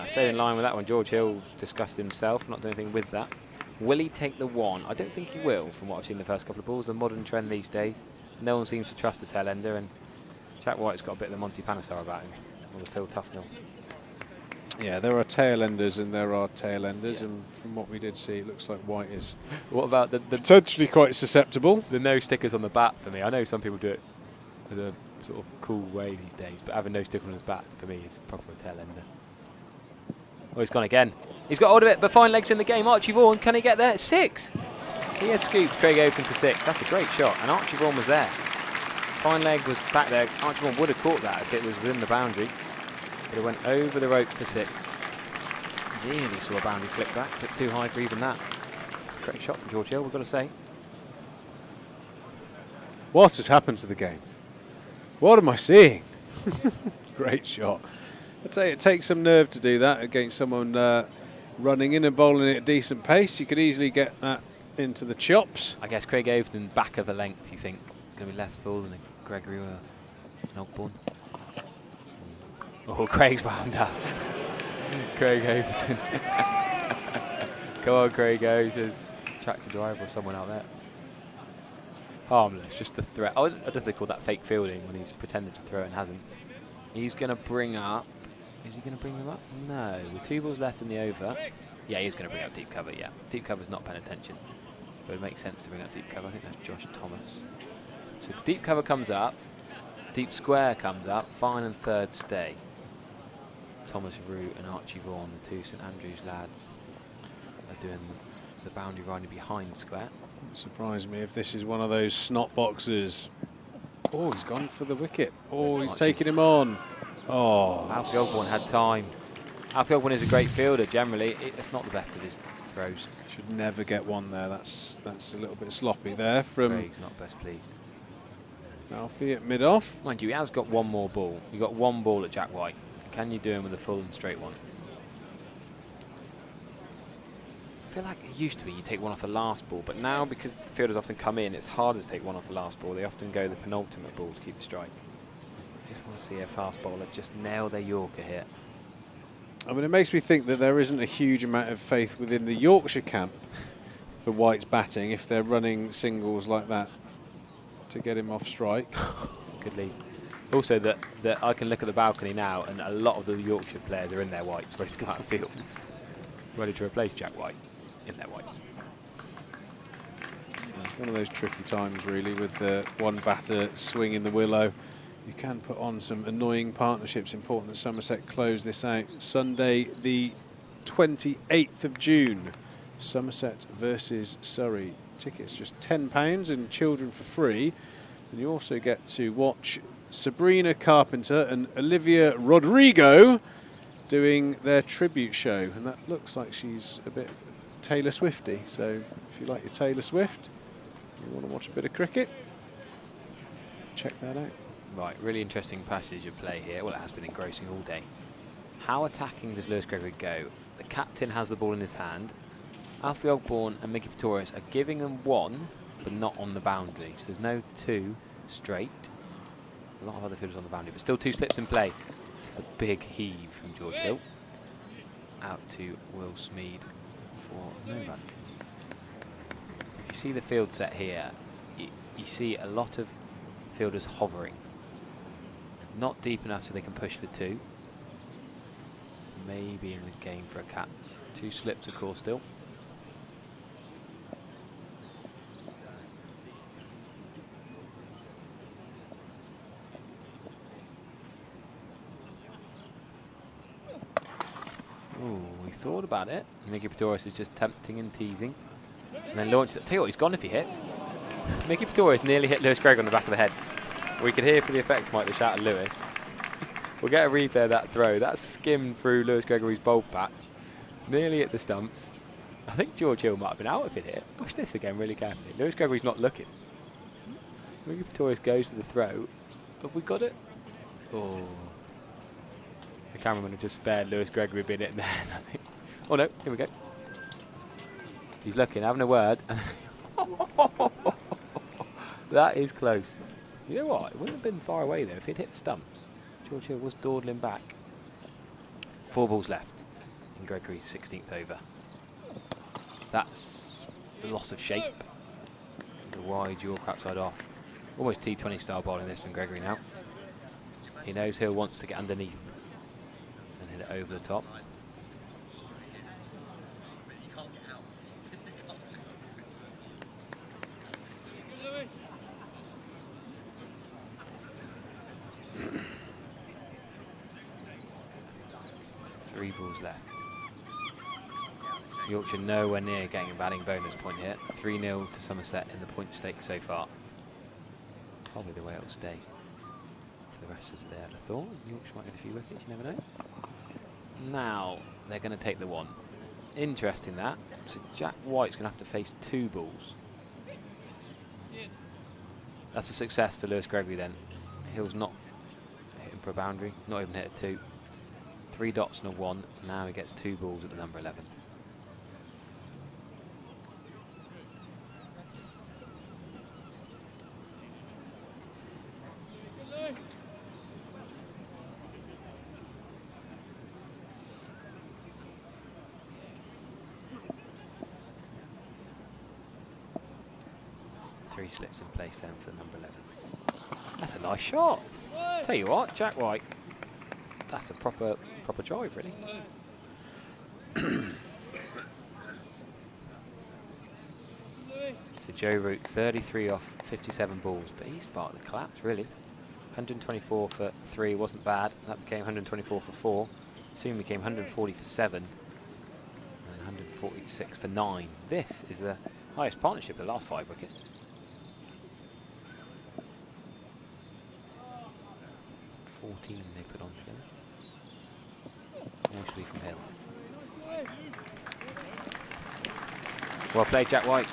Stayed in line with that one. George Hill discussed himself, not doing anything with that. Will he take the 1? I don't think he will, from what I've seen in the first couple of balls. The modern trend these days. No one seems to trust the tail ender, and Jack White's got a bit of the Monty Panesar about him, or the Phil Tufnell. Yeah, there are tail enders and there are tail enders, and from what we did see, it looks like White is what about the potentially quite susceptible. The no stickers on the bat for me. I know some people do it as a sort of cool way these days, but having no sticker on his bat for me is proper tail ender. Oh, he's gone again. He's got hold of it, but fine legs in the game. Archie Vaughan, can he get there? 6. He has scooped Craig Overton for 6. That's a great shot, and Archie Vaughan was there. Fine leg was back there. Archie Vaughan would have caught that if it was within the boundary, but it went over the rope for 6. Nearly saw a boundary flick back, but too high for even that. Great shot from George Hill, we've got to say. What has happened to the game? What am I seeing? Great shot. I'd say it takes some nerve to do that against someone running in and bowling at a decent pace. You could easily get that into the chops. I guess Craig Overton back of the length, you think, going to be less full than a Gregory or an Ogborn. Oh, Craig's wound up. Craig Overton. Come on, Craig Overton. Attracted drive or someone out there. Harmless, just the threat. I don't know if they call that fake fielding when he's pretended to throw and hasn't. He's going to bring up. Is he going to bring them up? No. With 2 balls left in the over. Yeah, he's going to bring up deep cover, yeah. Deep cover's not paying attention. But it makes sense to bring up deep cover. I think that's Josh Thomas. So deep cover comes up. Deep square comes up. Fine and third stay. Thomas Root and Archie Vaughan, the two St Andrews lads, are doing the boundary riding behind square. Wouldn't surprise me if this is one of those snot boxers. Oh, he's gone for the wicket. Oh, he's taking him on. Oh, Alfie Ogborn had time. Alfie Ogborn is a great fielder generally. It's not the best of his throws. Should never get one there. That's a little bit sloppy there from Craig's not best pleased. Alfie at mid-off. Mind you, he has got one more ball. You got one ball at Jack White. Can you do him with a full and straight one? I feel like it used to be you take one off the last ball, but now because the fielders often come in, it's harder to take one off the last ball. They often go the penultimate ball to keep the strike. I just want to see a fast bowler just nail their Yorker here. I mean, it makes me think that there isn't a huge amount of faith within the Yorkshire camp for White's batting if they're running singles like that to get him off strike. Good lead. Also, that I can look at the balcony now, and a lot of the Yorkshire players are in their whites, ready to go out of the field, ready to replace Jack White in their whites. It's one of those tricky times, really, with the one batter swinging the willow. You can put on some annoying partnerships. Important that Somerset close this out. Sunday, the 28th of June, Somerset versus Surrey. Tickets just £10 and children for free. And you also get to watch Sabrina Carpenter and Olivia Rodrigo doing their tribute show. And that looks like she's a bit Taylor Swifty. So if you like your Taylor Swift, you want to watch a bit of cricket, check that out. Right, really interesting passage of play here. Well, it has been engrossing all day. How attacking does Lewis Gregory go? The captain has the ball in his hand. Alfie Ogborn and Mickey Pretorius are giving them one, but not on the boundary. So there's no two straight. A lot of other fielders on the boundary, but still two slips in play. It's a big heave from George Hill. Out to Will Smead for no run. If you see the field set here, you see a lot of fielders hovering. Not deep enough so they can push for two. Maybe in the game for a catch. Two slips, of course, still. Ooh, we thought about it. Mickey Pretorius is just tempting and teasing. And then launches it. Tell you what, he's gone if he hits. Mickey Pretorius nearly hit Lewis Gregory on the back of the head. We could hear for the effects, Mike, the shout at Lewis. We'll get a replay of that throw. That skimmed through Lewis Gregory's bowl patch. Nearly hit the stumps. I think George Hill might have been out if it hit. Watch this again really carefully. Lewis Gregory's not looking. Mickey Pretorius goes for the throw. Have we got it? Oh. The cameraman have just spared Lewis Gregory being hit in the head, I think. Oh no, here we go. He's looking, having a word. That is close. You know what? It wouldn't have been far away though if he'd hit the stumps. George Hill was dawdling back. 4 balls left in Gregory's 16th over. That's a loss of shape. The wide York outside off. Almost T20 style bowling this from Gregory now. He knows Hill wants to get underneath and hit it over the top. Three balls left. Yorkshire nowhere near getting a batting bonus point here. 3-0 to Somerset in the point stake so far. Probably the way it will stay for the rest of today, I'd have thought. Yorkshire might get a few wickets, you never know. Now they're going to take the one. Interesting that. So Jack White's going to have to face 2 balls. That's a success for Lewis Gregory then. Hill's not hitting for a boundary, not even hit a 2. 3 dots and a 1. Now he gets 2 balls at the number 11. Three slips in place then for the number 11. That's a nice shot. Tell you what, Jack White. That's a proper drive, really. So Joe Root, 33 off 57 balls, but he's part of the collapse, really. 124 for 3 wasn't bad. That became 124 for 4. Soon became 140 for 7. And 146 for 9. This is the highest partnership of the last 5 wickets. 14 they put on together. Mostly from Hill. Well played, Jack White.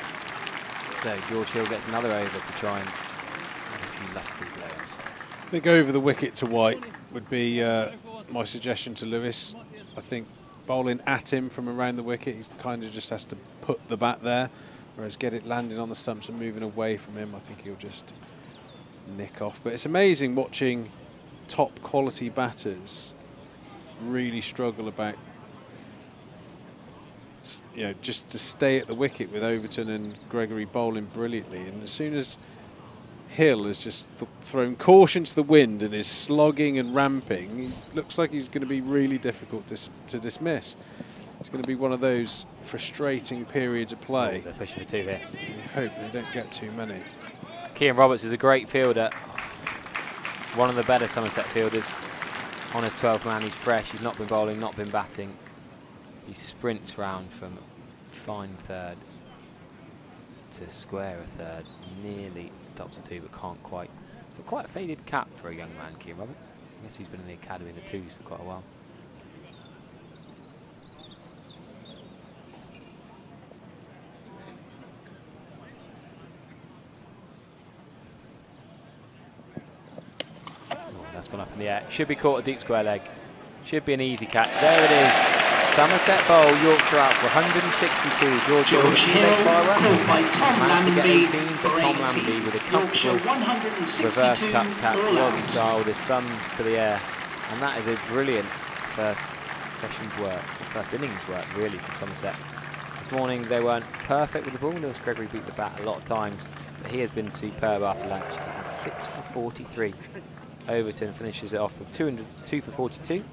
So George Hill gets another over to try and add a few lusty blows. I think over the wicket to White would be my suggestion to Lewis. I think bowling at him from around the wicket, he kind of just has to put the bat there, whereas get it landing on the stumps and moving away from him, I think he'll just nick off. But it's amazing watching top quality batters really struggle about, you know, just to stay at the wicket, with Overton and Gregory bowling brilliantly. And as soon as Hill has just thrown caution to the wind and is slogging and ramping, he looks like he's going to be really difficult to dismiss. It's going to be one of those frustrating periods of play. Oh, they're pushing for 2 here. We hope they don't get too many. Kean Roberts is a great fielder. One of the better Somerset fielders. On his 12th man, he's fresh. He's not been bowling, not been batting. He sprints round from fine third to square a third. Nearly stops a 2, but can't quite. But quite a faded cap for a young man, Kean Roberts. I guess he's been in the academy in the 2s for quite a while. That's gone up in the air. Should be caught a deep square leg. Should be an easy catch. There it is. Somerset bowl, Yorkshire out for 162. George Hill by Tom Lammonby. 18, but Tom Lammonby with a comfortable reverse cut catch, the Aussie style, with his thumbs to the air. And that is a brilliant first session's work, first innings work, really, from Somerset. This morning they weren't perfect with the ball. Lewis Gregory beat the bat a lot of times, but he has been superb after lunch. He had 6 for 43. Overton finishes it off with 2 for 42. And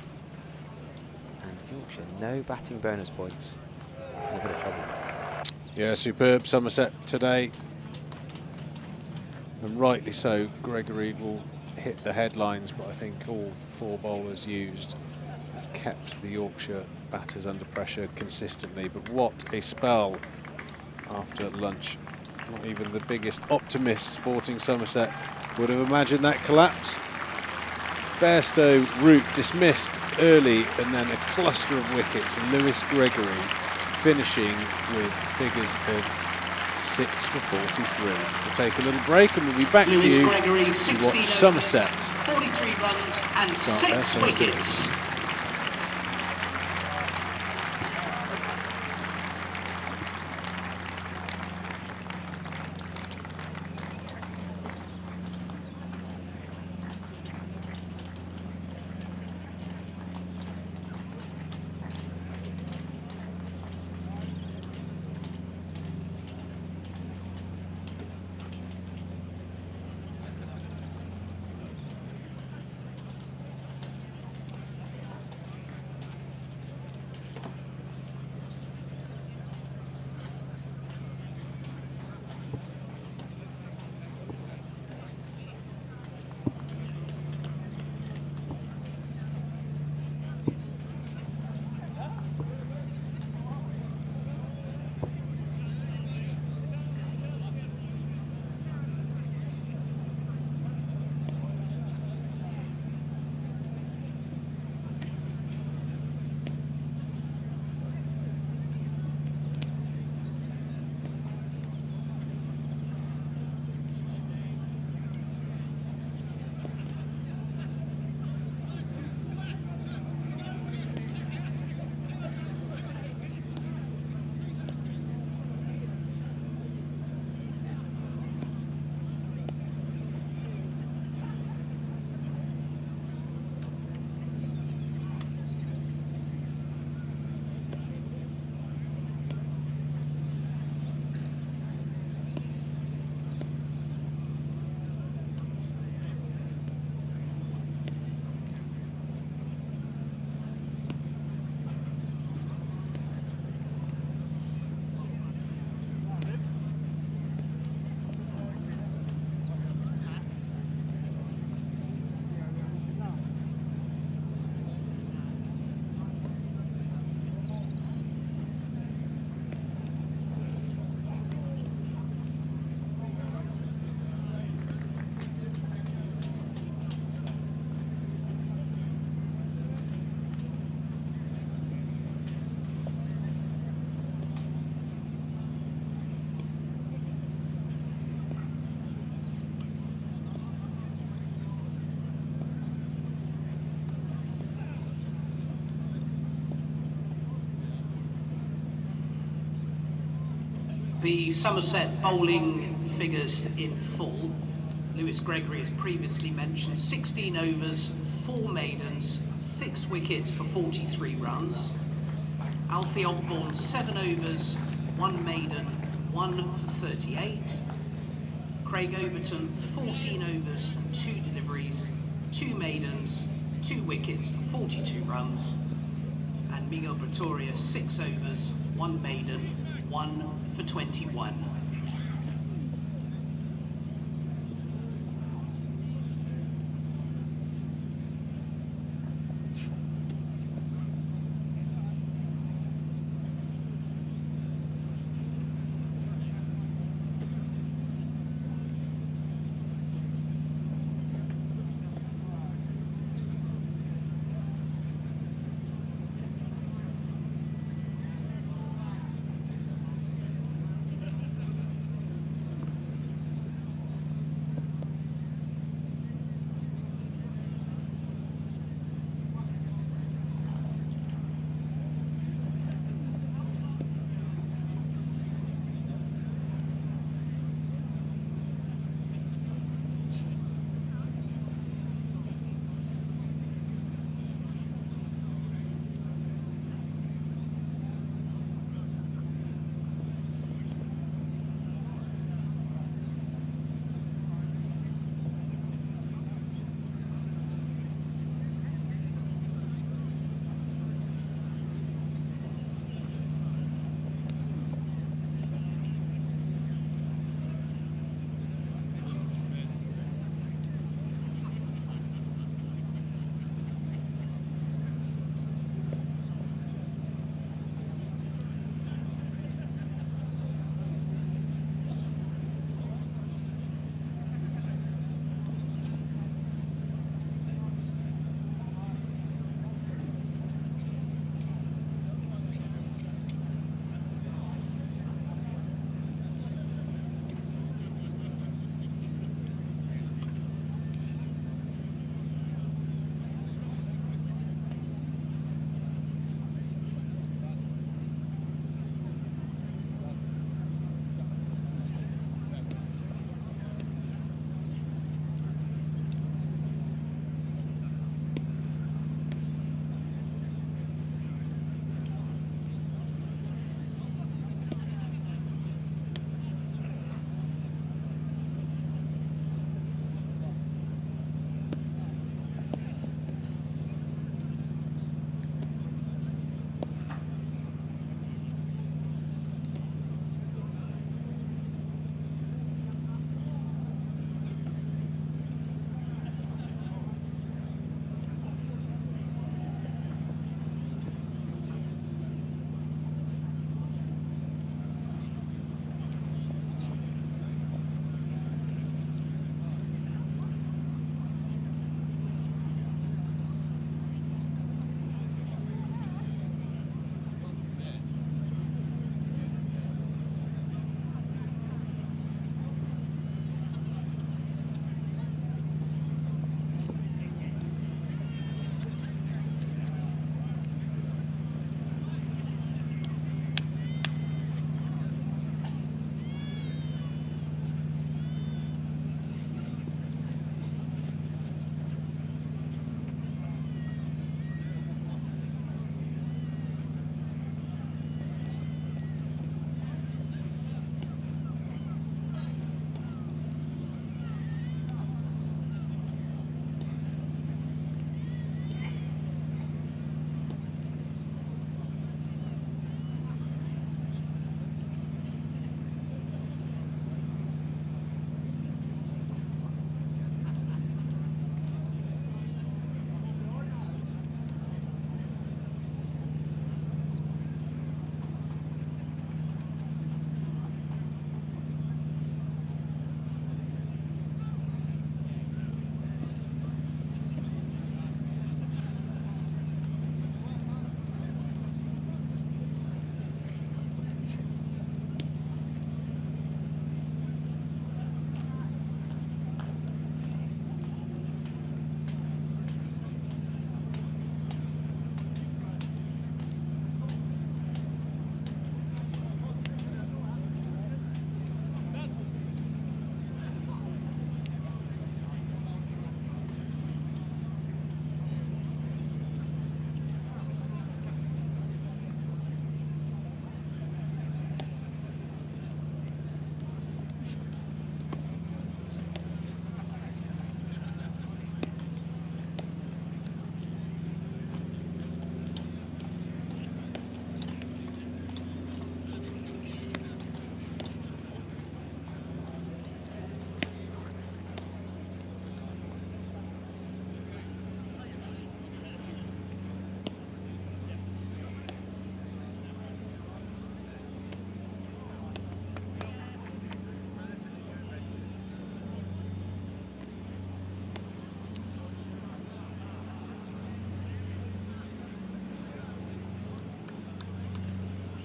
Yorkshire, no batting bonus points. In a bit of trouble. Yeah, superb Somerset today. And rightly so. Gregory will hit the headlines, but I think all 4 bowlers used have kept the Yorkshire batters under pressure consistently. But what a spell after lunch. Not even the biggest optimist sporting Somerset would have imagined that collapse. Bairstow, Root dismissed early, and then a cluster of wickets, and Lewis Gregory finishing with figures of 6 for 43. We'll take a little break and we'll be back to you to watch Somerset 43 runs and start their 6 first wickets. innings. The Somerset bowling figures in full. Lewis Gregory, as previously mentioned, 16 overs, 4 maidens, 6 wickets for 43 runs. Alfie Ogborn, 7 overs, 1 maiden, 1 for 38. Craig Overton, 14 overs and 2 deliveries, 2 maidens, 2 wickets for 42 runs. And Miguel Pretoria, 6 overs, 1 maiden, 1 for 21.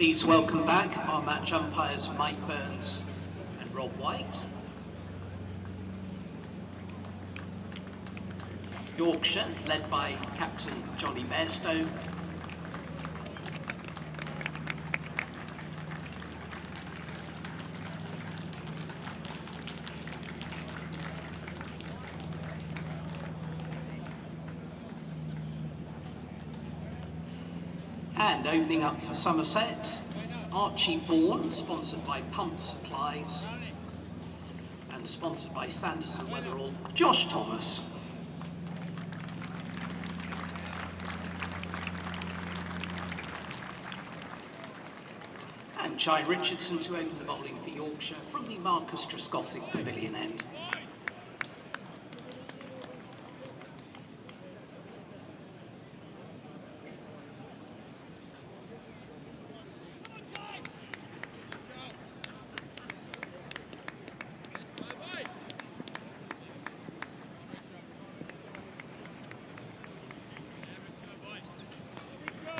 Please welcome back our match umpires Mike Burns and Rob White. Yorkshire, led by Captain Johnny Bairstow. And opening up for Somerset, Archie Vaughan, sponsored by Pump Supplies, and sponsored by Sanderson Weatherall, Josh Thomas. And Chai Richardson to open the bowling for Yorkshire from the Marcus Trescothick Pavilion end.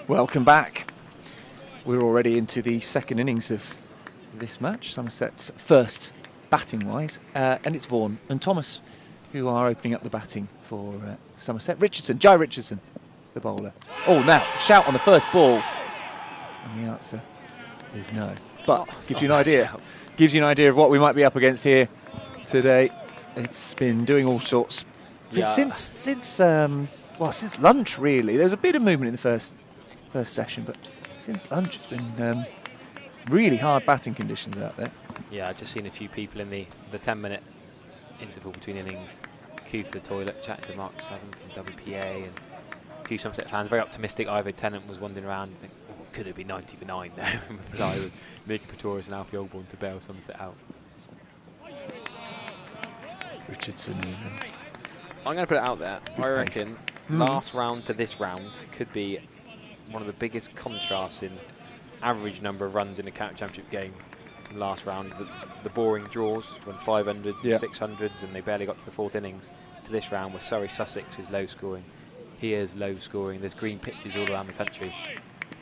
Welcome back. We're already into the second innings of this match, Somerset's first batting-wise, and it's Vaughan and Thomas who are opening up the batting for Somerset. Richardson, Jai Richardson, the bowler. Oh, now, shout on the first ball. And the answer is no. But gives you an idea. Gives you an idea of what we might be up against here today. It's been doing all sorts. Yeah. Since lunch, really. There was a bit of movement in the first session, but since lunch it's been really hard batting conditions out there. Yeah, I've just seen a few people in the 10-minute interval between innings queue for the toilet, chat to Mark Southern from WPA, and a few Somerset fans very optimistic. Ivo Tennant was wandering around, thinking, oh, could it be 90 for 9 now? Reply with Mickey Pretorius and Alfie Oldbourne to bail Somerset out. Richardson even. I'm going to put it out there. I reckon last round to this round could be one of the biggest contrasts in average number of runs in a county championship game from last round. The boring draws when 500s, 600s, and they barely got to the fourth innings, to this round where Surrey-Sussex is low scoring. Here's low scoring. There's green pitches all around the country.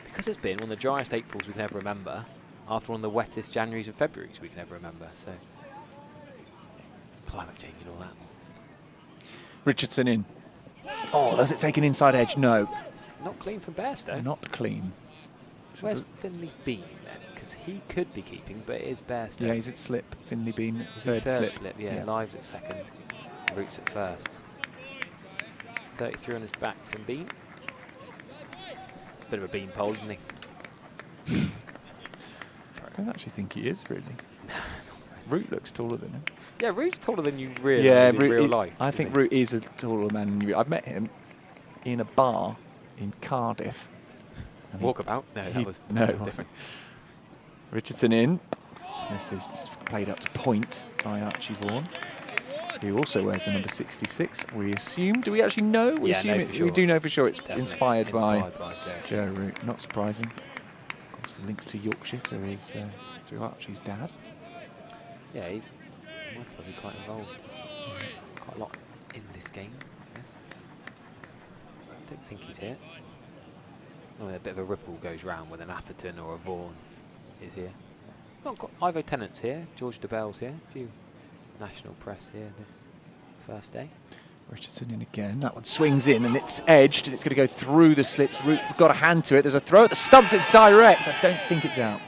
Because it's been one of the driest Aprils we can ever remember, after one of the wettest Januaries and Februaries we can ever remember. So, climate change and all that. Richardson in. Oh, does it take an inside edge? No. Not clean from Bairstow. Not clean. Where's Finley Bean then? Because he could be keeping, but it is Bairstow. Yeah, he's at slip. Finley Bean, third slip. Yeah, Lives at second. Roots at first. 33 on his back from Bean. Bit of a bean pole, isn't he? I don't actually think he is, really. Root looks taller than him. Yeah, Root's taller than you really in real life. I think Root is a taller man than you. I've met him in a bar in Cardiff. Walkabout? No, that was different. Richardson in. This is just played up to point by Archie Vaughan, who also wears the number 66. We assume. Do we actually know? We assume it. Sure. We do know for sure it's inspired by Joe Root. Not surprising. Of course, the links to Yorkshire through Archie's dad. Yeah, he's probably quite involved. Quite a lot in this game, I guess. I don't think he's here. Oh, a bit of a ripple goes round when an Atherton or a Vaughan is here. Well, got Ivo Tennant's here, George DeBell's here, a few national press here this first day. Richardson in again. That one swings in and it's edged and it's going to go through the slips. Root got a hand to it. There's a throw at the stumps. It's direct. I don't think it's out.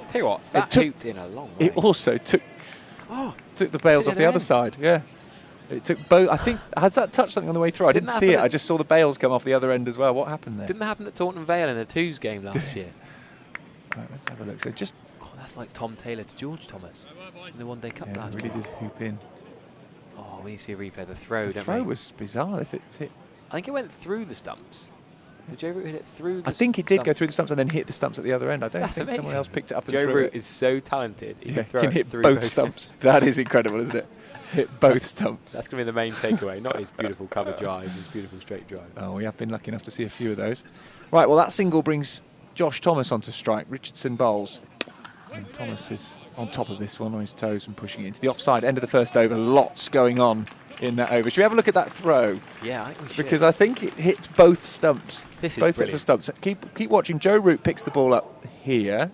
Tell you what, that took in a long way. It also took the bails off the other side. Yeah. It took both. I think, has that touched something on the way through? I didn't see it. I just saw the bails come off the other end as well. What happened there? Didn't that happen at Taunton Vale in the Twos game last year? Right, let's have a look. So just. God, that's like Tom Taylor to George Thomas in the one-day cup last really did hoop in. Oh, when you see a replay, the throw, the throw was bizarre. If it's hit. I think it went through the stumps. Did Joe Root hit it through the I think it did go through the stumps and then hit the stumps at the other end. I don't think someone else picked it up and Joe threw Root it. is so talented. He can hit both stumps. That is incredible, isn't it? Hit both stumps. That's going to be the main takeaway, not his beautiful cover drive, his beautiful straight drive. Oh, we have been lucky enough to see a few of those. Right, well, that single brings Josh Thomas onto strike. Richardson bowls. And Thomas is on top of this one on his toes and pushing it into the offside end of the first over. Lots going on in that over. Should we have a look at that throw? Yeah, I think we should. Because I think it hit both stumps. This is both brilliant. sets of stumps. Keep watching. Joe Root picks the ball up. here.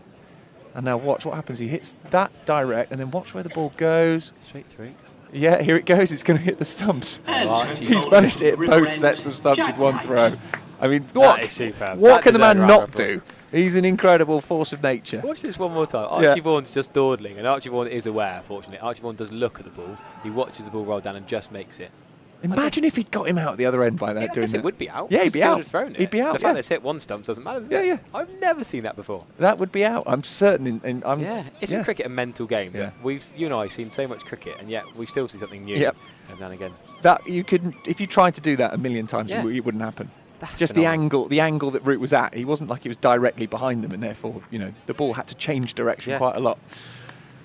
And now watch what happens. He hits that direct, and then watch where the ball goes. Straight through. Yeah, here it goes. It's going to hit the stumps. Oh, He's managed to hit both sets of stumps with one throw. I mean, what That can the man deserves not round do? He's an incredible force of nature. Watch this one more time. Archie Vaughan's just dawdling, and Archie Vaughan is aware, fortunately. Archie Vaughan does look at the ball. He watches the ball roll down and just makes it. Imagine if he'd got him out at the other end by that. I doing guess that. it would be out. Yeah, he'd be out. Thrown it. He'd be out. The fact that it's hit one stump doesn't matter, does it? Yeah. I've never seen that before. That would be out. I'm certain. Isn't cricket a mental game? Yeah. You and I have seen so much cricket, and yet we still see something new. Yep. And then again. That you couldn't. If you tried to do that a million times, it wouldn't happen. That's just phenomenal. the angle that Root was at. He wasn't like he was directly behind them, and therefore, the ball had to change direction quite a lot.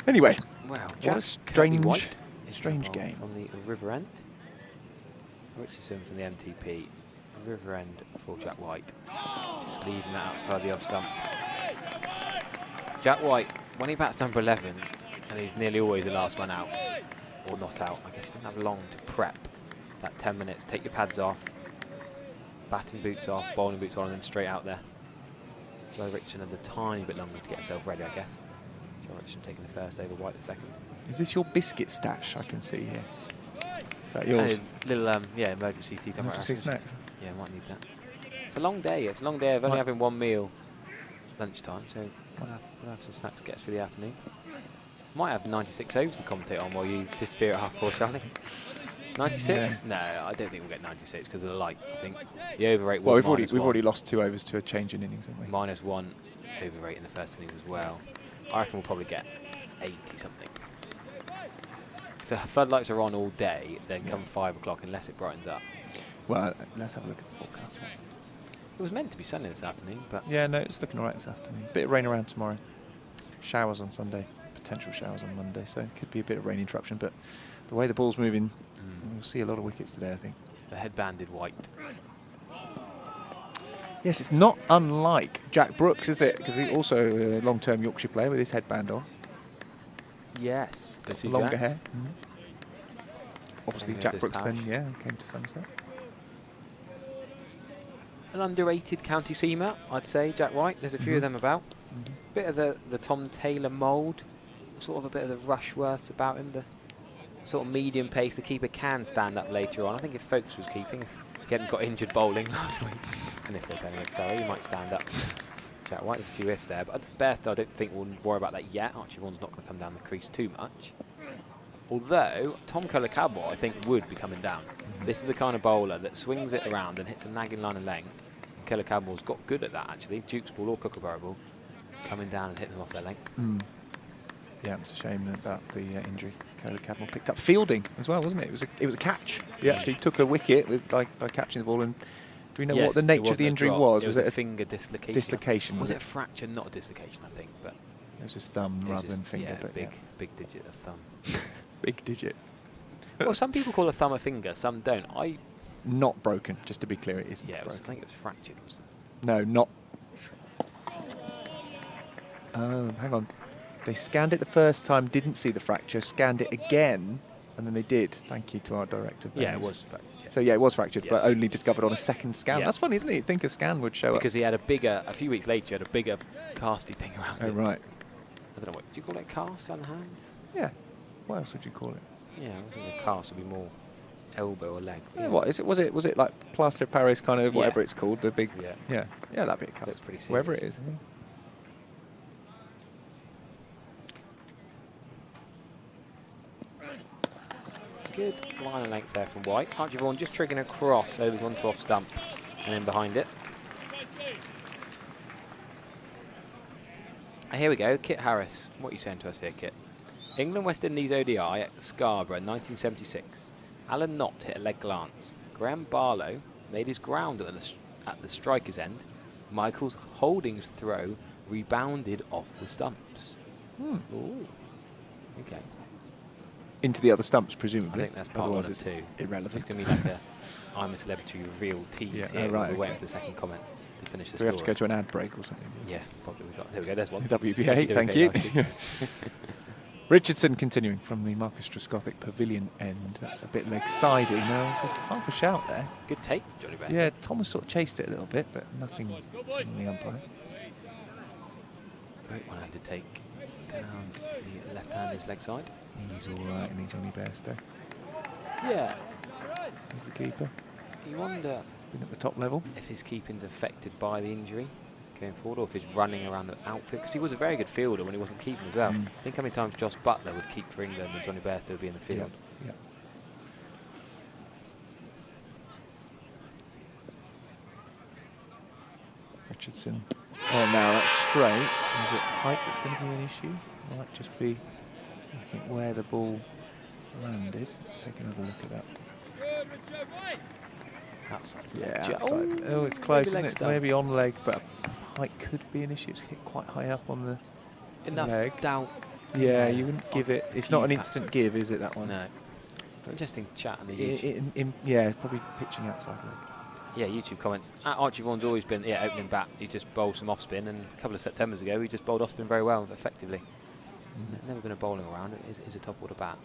Anyway, wow, what a strange game. From the River End. Richardson from the MTP. River End for Jack White. Just leaving that outside the off stump. Jack White, when he bats number 11, and he's nearly always the last one out, or not out, I guess he doesn't have long to prep. That 10 minutes, take your pads off, batting boots off, bowling boots on, and then straight out there. Joe Richardson had a tiny bit longer to get himself ready, I guess. Joe Richardson taking the first over, White the second. Is this your biscuit stash I can see here? Is that yours? Little, emergency tea time. Emergency snacks? Yeah, might need that. It's a long day. It's a long day of only having one meal lunchtime, so we'll have some snacks to get us through the afternoon. Might have 96 overs to commentate on while you disappear at 4:30, Charlie. 96? Yeah. No, I don't think we'll get 96 because of the light, I think. The over rate was we've already lost 2 overs to a change in innings, haven't we? -1 over rate in the first innings as well. I reckon we'll probably get 80 something. If the floodlights are on all day, then come 5 o'clock, unless it brightens up. Well, let's have a look at the forecast. It was meant to be sunny this afternoon, but... Yeah, no, it's looking all right this afternoon. Bit of rain around tomorrow. Showers on Sunday. Potential showers on Monday, so it could be a bit of rain interruption, but the way the ball's moving, we'll see a lot of wickets today, I think. The headbanded White. Yes, it's not unlike Jack Brooks, is it? Because he's also a long-term Yorkshire player with his headband on. Yes. Longer hair. Obviously, Jack Brooks then, came to Somerset. An underrated county seamer, I'd say, Jack White. There's a few of them about. Bit of the Tom Taylor mould. Sort of a bit of the Rushworths about him. The sort of medium pace. The keeper can stand up later on. I think if Folkes was keeping, if he hadn't got injured bowling last week, and if they're playing with Surrey, he might stand up. Jack White, there's a few ifs there, but at best I don't think we'll worry about that yet. Archie Vaughan's not going to come down the crease too much. Although, Tom Kohler-Cadwell, I think, would be coming down. This is the kind of bowler that swings it around and hits a nagging line of length. And Kohler-Cadwell's got good at that, actually. Duke's ball or Kookaburra ball, coming down and hitting them off their length. Yeah, it's a shame about the injury. Kohler-Cadwell picked up fielding as well, wasn't it? It was a catch. He actually took a wicket by catching the ball. And do we know what the nature of the injury was? Was it a finger dislocation? Dislocation. Was it a fracture? Not a dislocation, I think. But it was his thumb rather than finger. Yeah, but big digit of thumb. Big digit. Well, some people call a thumb a finger, some don't. Not broken, just to be clear, it isn't broken. I think it was fractured. No, not. Hang on. They scanned it the first time, didn't see the fracture, scanned it again, and then they did. Thank you to our director. Yeah, it was fractured. So yeah, it was fractured, but only discovered on a second scan. Yeah. That's funny, isn't it? You'd think a scan would show because he had a few weeks later, he had a bigger casty thing around it. Oh, right. I don't know, do you call it a cast on the hands? Yeah. What else would you call it? Yeah, I think a cast would be more elbow or leg. Yeah, what is it? Was it like plaster of Paris kind of whatever it's called? The big. Yeah, that'd be a cast. That's pretty serious. Wherever it is. Good line of length there from White. Archie Vaughan just triggering across over the onto off stump and then behind it. Here we go, Kit Harris. What are you saying to us here, Kit? England West Indies ODI at Scarborough 1976. Alan Knott hit a leg glance. Graham Barlow made his ground at the striker's end. Michael's Holdings throw rebounded off the stumps. Ooh. Okay. Into the other stumps, presumably. I think that's part one of two. Irrelevant. It's going to be like a I'm a Celebrity reveal tease here. Right, we're waiting for the second comment to finish the story. We have to go to an ad break or something. Yeah, probably. There we go, there's one. WPA, thank you. Richardson continuing from the Marcus Trescothic Pavilion end. That's a bit leg-sidey. No, it's half a shout there. Good take, Johnny Best. Yeah, Thomas sort of chased it a little bit, but nothing from the umpire. Great one-handed take down the left-hander's leg side. He's all right, isn't he, Johnny Bairstow? Yeah. He's the keeper. You wonder been at the top level if his keeping's affected by the injury going forward, or if he's running around the outfield, because he was a very good fielder when he wasn't keeping as well. I think how many times Josh Butler would keep for England and Johnny Bairstow would be in the field. Yeah. Richardson. Oh, now that's straight. Is it height that's going to be an issue? Might just be looking where the ball landed. Let's take another look at that. Outside. Yeah, outside. Oh, it's close, isn't it? Maybe on leg, but height could be an issue. It's hit quite high up on the leg. Down. Yeah, you wouldn't give it. It's not an instant give, is it, that one? No. Interesting chat on the YouTube. Yeah, probably pitching outside leg. Yeah, YouTube comments. Archie Vaughan's always been opening bat. He just bowled some off spin, and a couple of Septembers ago, he just bowled off spin very well, effectively. Never been a bowling around. It is a top order bat.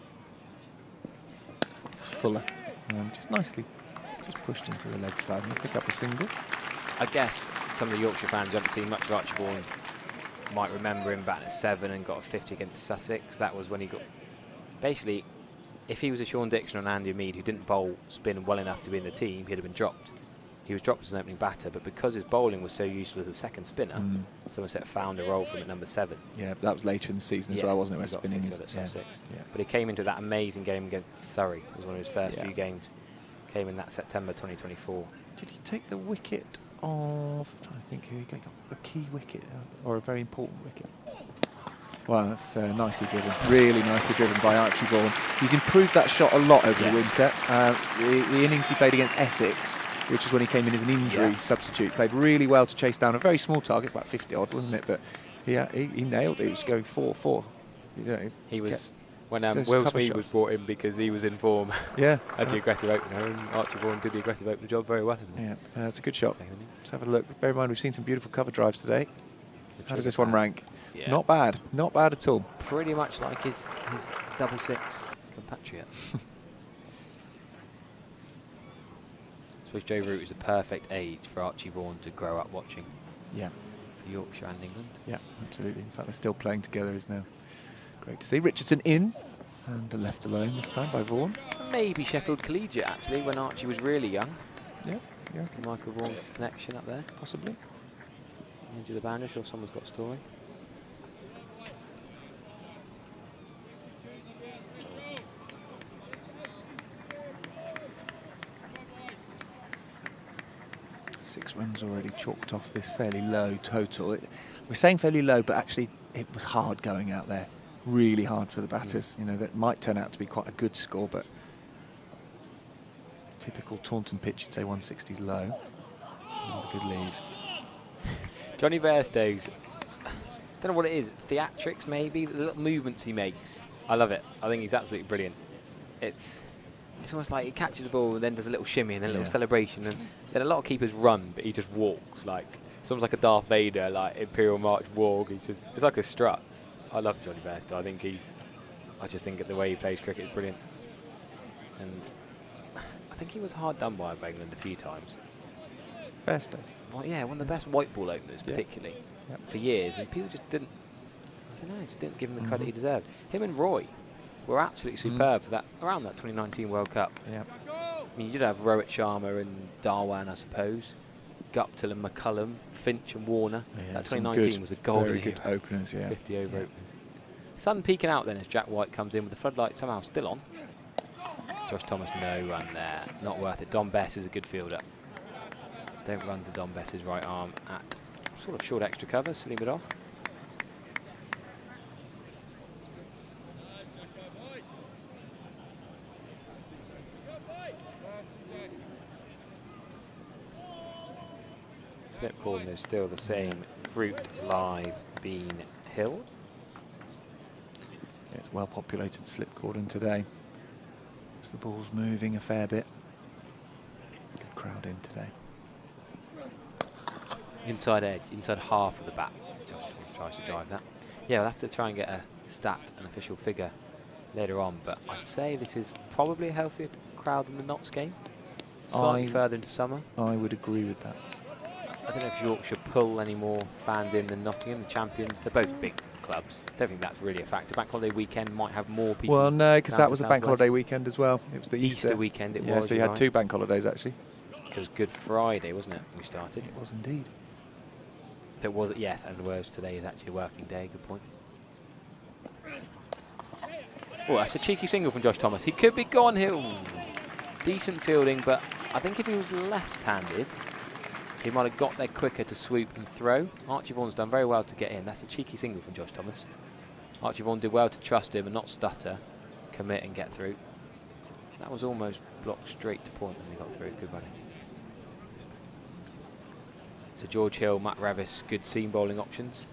It's Fuller, just nicely, just pushed into the leg side and pick up a single. I guess some of the Yorkshire fans who haven't seen much of Archie Vaughan might remember him batting at 7 and got a 50 against Sussex. That was when he got basically, if he was a Sean Dixon or an Andy Mead who didn't bowl spin well enough to be in the team, he'd have been dropped. He was dropped as an opening batter, but because his bowling was so useful as a second spinner, Somerset found a role for him at number 7. Yeah, but that was later in the season as well, wasn't it? Where spinning is at Sussex. Yeah. But he came into that amazing game against Surrey. It was one of his first few games. Came in that September 2024. Did he take the wicket of? I'm trying to think who he got a key wicket or a very important wicket. Well, that's nicely driven, really nicely driven by Archie Vaughan. He's improved that shot a lot over the winter. The innings he played against Essex, which is when he came in as an injury substitute, played really well to chase down a very small target, about 50 odd, wasn't it? But he nailed it. He was going 4-4. You know, he was when Will Smith was brought in because he was in form. As the aggressive opener, and Archie Vaughan did the aggressive opener job very well. That's a good shot. Let's have a look. Bear in mind, we've seen some beautiful cover drives today. How does this one rank? Not bad. Not bad at all. Pretty much like his double 6 compatriot. I suppose Joe Root is the perfect age for Archie Vaughan to grow up watching. Yeah. For Yorkshire and England. Yeah, absolutely. In fact, they're still playing together, is now great to see. Richardson in and left alone this time by Vaughan. Maybe Sheffield Collegiate, actually, when Archie was really young. Yeah. Michael Vaughan connection up there. Possibly. Edge of the boundary, sure someone's got a story. Six runs already chalked off this fairly low total. We're saying fairly low, but actually it was hard going out there. Really hard for the batters. You know, that might turn out to be quite a good score, but typical Taunton pitch, you'd say 160's low. Not a good leave. Johnny Bairstow's, don't know what it is, theatrics maybe, the little movements he makes. I love it. I think he's absolutely brilliant. It's almost like he catches the ball and then does a little shimmy and then a little celebration, and then a lot of keepers run, but he just walks like it's almost like a Darth Vader, like Imperial March walk. It's like a strut. I love Johnny Bairstow. I just think the way he plays cricket is brilliant, and I think he was hard done by England a few times. Bairstow. Well, yeah, one of the best white ball openers, particularly for years, and people just didn't. I don't know, just didn't give him the credit he deserved. Him and Roy were absolutely superb for that around that 2019 World Cup. Yeah. I mean, you did have Rohit Sharma and Darwan, I suppose, Guptill and McCullum, Finch and Warner. That 2019 was a golden very good openers, 50 over openers. Sun peeking out then as Jack White comes in with the floodlight somehow still on. Josh Thomas, no run there, not worth it. Don Bess is a good fielder. Don't run to Don Bess's right arm at sort of short extra cover, slim it off. Slip cordon is still the same route, live, Bean Hill. Yeah, it's well populated slip cordon today. As the ball's moving a fair bit. Good crowd in today. Inside edge, inside half of the bat. Josh tries to drive that. Yeah, we'll have to try and get a stat, an official figure later on, but I'd say this is probably a healthier crowd than the Notts game. Slightly further into summer. I would agree with that. I don't know if Yorkshire pull any more fans in than Nottingham, the champions. They're both big clubs. Don't think that's really a factor. Bank holiday weekend might have more people. Well, no, because down that to was a bank Southwest. holiday weekend as well. It was the Easter weekend. It yeah, was. so you had 2 bank holidays actually. It was Good Friday, wasn't it? We started. It was indeed. So it was, yes, and whereas today is actually a working day. Good point. Oh, that's a cheeky single from Josh Thomas. He could be gone here. Ooh, decent fielding, but I think if he was left-handed, he might have got there quicker to swoop and throw. Archie Vaughan's done very well to get in. That's a cheeky single from Josh Thomas. Archie Vaughan did well to trust him and not stutter, commit and get through. That was almost blocked straight to point when he got through. Good running. So George Hill, Matt Revis, good seam bowling options.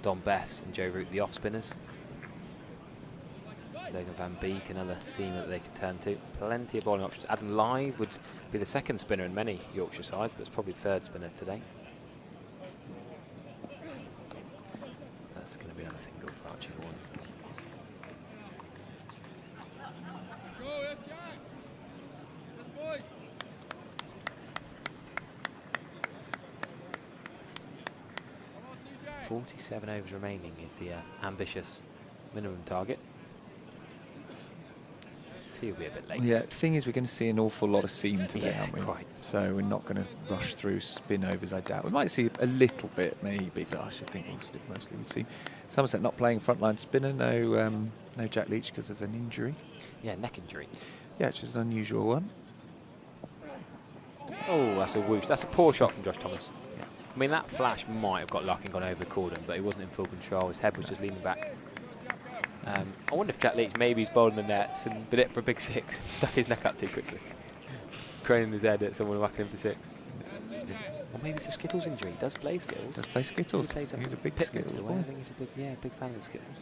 Don Bess and Joe Root, the off spinners. Logan Van Beek, another seamer that they can turn to. Plenty of bowling options. Adam Lythe would be the second spinner in many Yorkshire sides, but it's probably third spinner today. That's going to be another single for Archie Vaughan. Go, yes, Jack. Yes, boy. 47 overs remaining is the ambitious minimum target. Tea will be a bit late. Well, yeah, the thing is, we're going to see an awful lot of seam today, aren't we? Quite. So we're not going to rush through spin overs, I doubt. We might see a little bit, maybe, but I should think we'll stick mostly with seam. Somerset not playing frontline spinner, no Jack Leach because of an injury. Yeah, neck injury. Yeah, which is an unusual one. Oh, that's a whoosh. That's a poor shot from Josh Thomas. Yeah. I mean, that flash might have got luck and gone over the cordon, but he wasn't in full control. His head was just leaning back. I wonder if Jack Leach maybe he's bowling the nets and been it for a big 6 and stuck his neck up too quickly. Craning his head at someone whacking him for 6. Or maybe it's a Skittles injury. He does play Skittles. Does play Skittles. He's a big Skittles away. I think he's a big fan of the Skittles.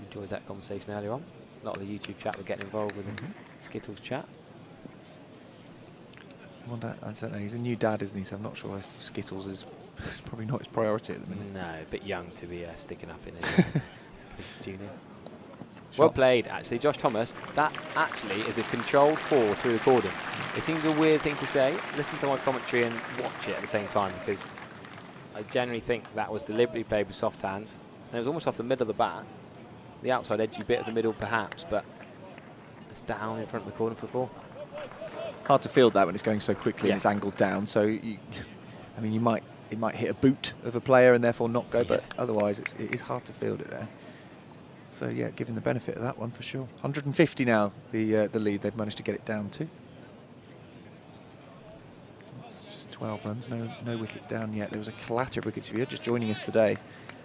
Enjoyed that conversation earlier on. A lot of the YouTube chat were getting involved with the Skittles chat. I wonder, I don't know, he's a new dad, isn't he? So I'm not sure if Skittles is probably not his priority at the minute. No, a bit young to be sticking up in his junior. Well played, actually. Josh Thomas, that actually is a controlled 4 through the cordon. It seems a weird thing to say. Listen to my commentary and watch it at the same time, because I generally think that was deliberately played with soft hands. And it was almost off the middle of the bat. The outside edgy bit of the middle, perhaps, but it's down in front of the cordon for 4. Hard to field that when it's going so quickly and it's angled down. So, I mean, it might hit a boot of a player and therefore not go, but otherwise it is hard to field it there. So yeah, given the benefit of that one for sure. 150 now, the lead they've managed to get it down to. It's just 12 runs, no wickets down yet. There was a clatter of wickets. If you're just joining us today,